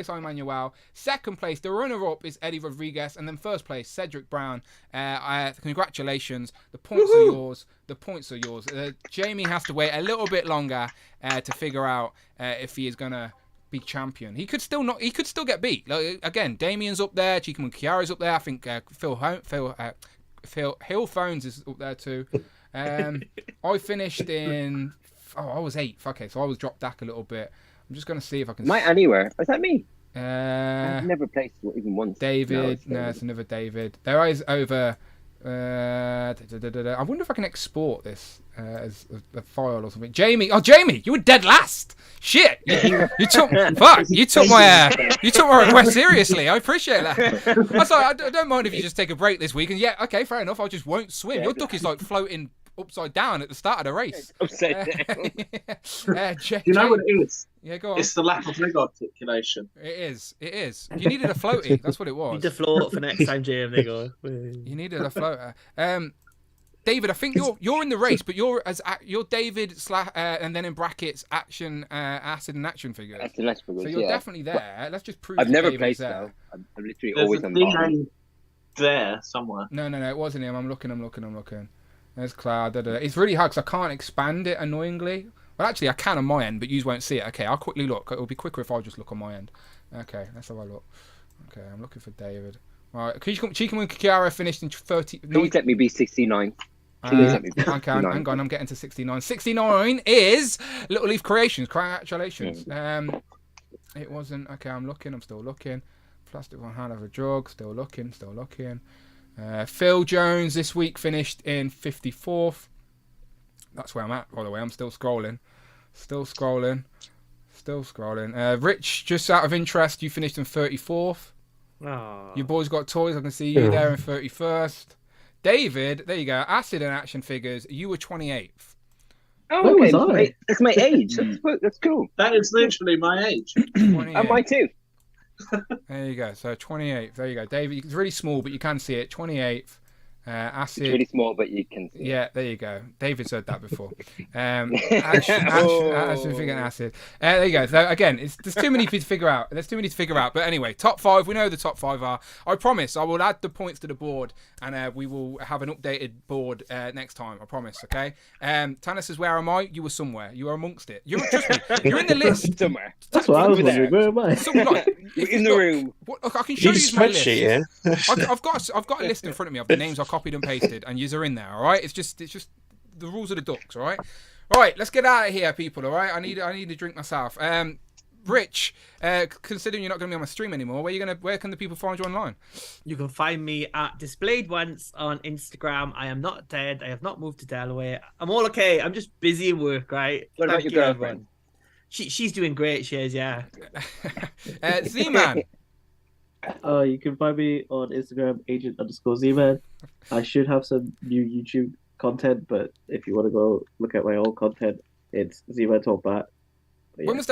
I'm Manuel. Second place, the runner-up is Eddie Rodriguez, and then first place, Cedric Brown. Congratulations, the points are yours. The points are yours. Jamie has to wait a little bit longer to figure out if he is gonna be champion. He could still not. He could still get beat. Like, again, Damien's up there. Chikaman Kiara's up there. I think Phil Phones is up there too. I finished in. I was 8th. Okay, so I was dropped back a little bit. I'm just gonna see if I can. Am I anywhere? Is that me? I've never placed even once. David, no, it's another David. There is over. I wonder if I can export this as a file or something. Jamie, you were dead last. Shit, you took my request seriously. I appreciate that. I was like, I don't mind if you just take a break this week. And yeah, okay, fair enough. I just won't swim. Your duck is like floating upside down at the start of the race. Upside down. You know what it is? Yeah, go on. It's the lack of leg articulation. It is. You needed a floaty. That's what it was. You need a float for next time, JM. They go. You needed a floater. David, I think you're in the race, but you're David and then in brackets acid and action figures. Acid and action figures. So you're definitely there. Let's just prove. I've never David's placed there. though. I'm literally always on the bottom. There somewhere. No, it wasn't him. I'm looking. There's Cloud. It's really hard because I can't expand it annoyingly. Well, actually, I can on my end, but you won't see it. Okay, I'll quickly look. It'll be quicker if I just look on my end. Okay, let's have a look. Okay, I'm looking for David. All right, Chikaman Kiara finished in 30. Please let me be 69. Okay, hang on, I'm getting to 69. 69 is Little Leaf Creations. Congratulations. It wasn't. Okay, I'm still looking. Plastic One Hand of a Drug. Still looking. Phil Jones this week finished in 54th. That's where I'm at, by the way. I'm still scrolling. Rich, just out of interest, you finished in 34th. Oh. You boys got toys. I can see you there in 31st. David, there you go. Acid and action figures. You were 28th. Oh, okay. That's my age. That's cool. That is literally my age. And mine too. There you go. So 28th. There you go. David, it's really small, but you can see it. 28th. Acid. It's really small, but you can see. Yeah, there you go. David's heard that before. Action figure and acid. There you go. So again, there's too many to figure out. But anyway, top 5. We know who the top 5 are. I promise I will add the points to the board, and we will have an updated board next time. I promise. Okay. Tanner says, "Where am I?" You were somewhere. You were amongst it. Trust me. You're in the list somewhere. That's what I was wondering. Where am I? In the room. Look, I can show you my list. I've got a list in front of me of the names I copied and pasted, and yous are in there. All right. It's just the rules of the ducks. All right. All right. Let's get out of here, people. All right. I need a drink myself. Rich, considering you're not going to be on my stream anymore, where can the people find you online? You can find me at Displayed Once on Instagram. I am not dead. I have not moved to Delaware. I'm all okay. I'm just busy at work, right? What about your girlfriend? She's doing great. She is, yeah. Z-Man. You can find me on Instagram, agent_Z-Man. I should have some new YouTube content, but if you want to go look at my old content, it's Z-Man Talk Bat. Yeah. What was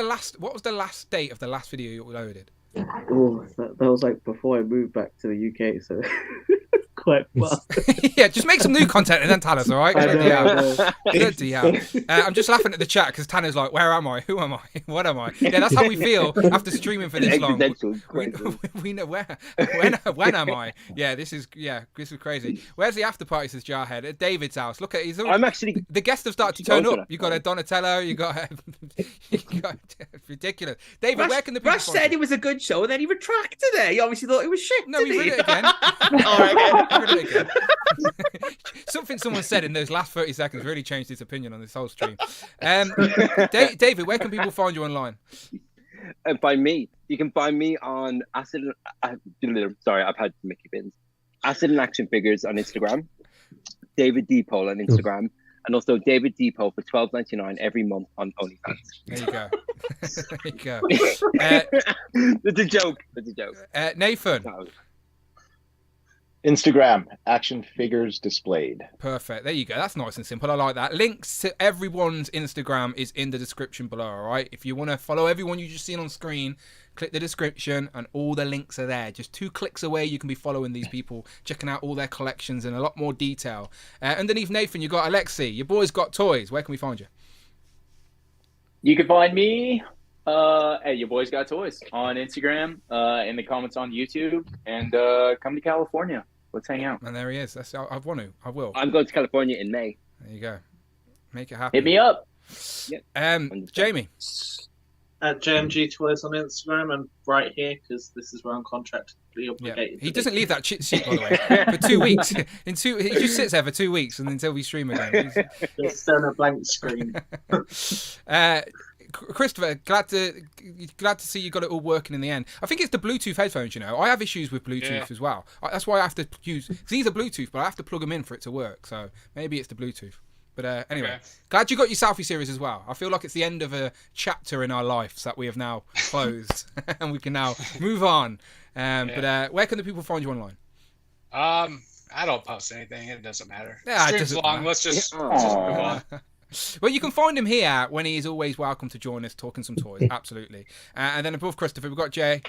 the last date of the last video you uploaded? Oh, that was like before I moved back to the UK, so quite far. Yeah, just make some new content and then tell us, all right? Bloody hell. I'm just laughing at the chat because Tanner's like, where am I? Who am I? What am I? Yeah, that's how we feel after streaming for this long. We know when am I? Yeah, this is crazy. Where's the after party, says Jarhead? At David's house. Look at the guests have started to turn up. You got a Donatello, you got ridiculous. David, where can the people Rush said it was a good show and then he retracted it. He obviously thought it was shit. No, he read it again. Something someone said in those last 30 seconds really changed his opinion on this whole stream. David, where can people find you online? Find me. You can find me on Acid. Sorry, I've had Mickey Bins. Acid and Action Figures on Instagram. David Depot on Instagram. And also David Depot for $12.99 every month on OnlyFans. There you go. There you go. It's a joke. Nathan. Instagram, Action Figures Displayed. Perfect. There you go. That's nice and simple. I like that. Links to everyone's Instagram is in the description below, all right? If you want to follow everyone you just seen on screen, click the description and all the links are there. Just 2 clicks away, you can be following these people, checking out all their collections in a lot more detail. Underneath Nathan, you got Alexi. Your boy's got toys. Where can we find you? You can find me at Your Boy's Got Toys on Instagram, in the comments on YouTube, and come to California. Let's hang out. And there he is. I want to. I will. I'm going to California in May. There you go. Make it happen. Hit me up. Jamie. At JMG Toys on Instagram and right here because this is where I'm contractually obligated. He doesn't leave that sheet, by the way, for 2 weeks. He just sits there for 2 weeks and until we stream again. Just on a blank screen. Christopher, glad to see you got it all working in the end. I think it's the Bluetooth headphones. I have issues with Bluetooth as well. That's why I have to use. These are Bluetooth, but I have to plug them in for it to work. So maybe it's the Bluetooth. But anyway, glad you got your selfie series as well. I feel like it's the end of a chapter in our lives that we have now closed, and we can now move on. But where can the people find you online? I don't post anything. It doesn't matter. Yeah, Stream's long. Matter. Let's just move on. Well, you can find him here when he is always welcome to join us talking some toys. Absolutely. And then above Christopher, we've got Jay.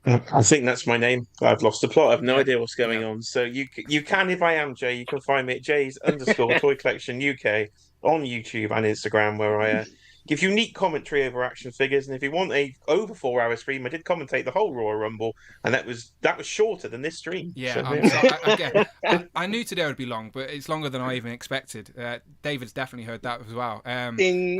I think that's my name. I've lost the plot. I have no idea what's going on. So you can, if I am Jay, you can find me at Jay's_Toy Collection UK on YouTube and Instagram, where I give unique commentary over action figures. And if you want a over 4-hour stream, I did commentate the whole Royal Rumble, and that was shorter than this stream. Yeah, I knew today would be long, but it's longer than I even expected. David's definitely heard that as well. Okay,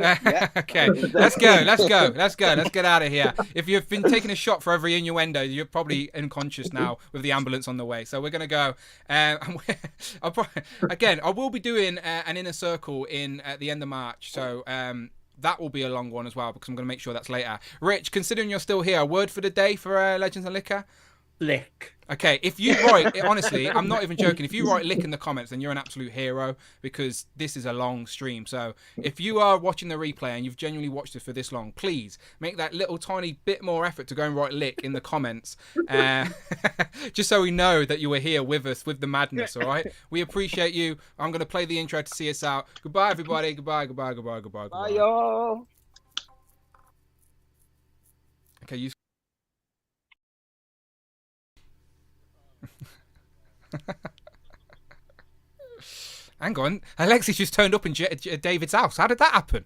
let's go. Let's get out of here. If you've been taking a shot for every innuendo, you're probably unconscious now with the ambulance on the way. So we're gonna go. Again, I will be doing an inner circle at the end of March. So. That will be a long one as well because I'm going to make sure that's later. Rich, considering you're still here, a word for the day for Legends and Liquor? lick. Okay, if you write, honestly, I'm not even joking. If you write lick in the comments, then you're an absolute hero, because this is a long stream. So if you are watching the replay and you've genuinely watched it for this long, please make that little tiny bit more effort to go and write lick in the comments. Just so we know that you were here with us, with the madness, all right? We appreciate you. I'm going to play the intro to see us out. Goodbye, everybody. Goodbye, goodbye, goodbye, goodbye, goodbye. Bye, y'all. Okay, you... Hang on, Alexis just turned up in David's house. How did that happen?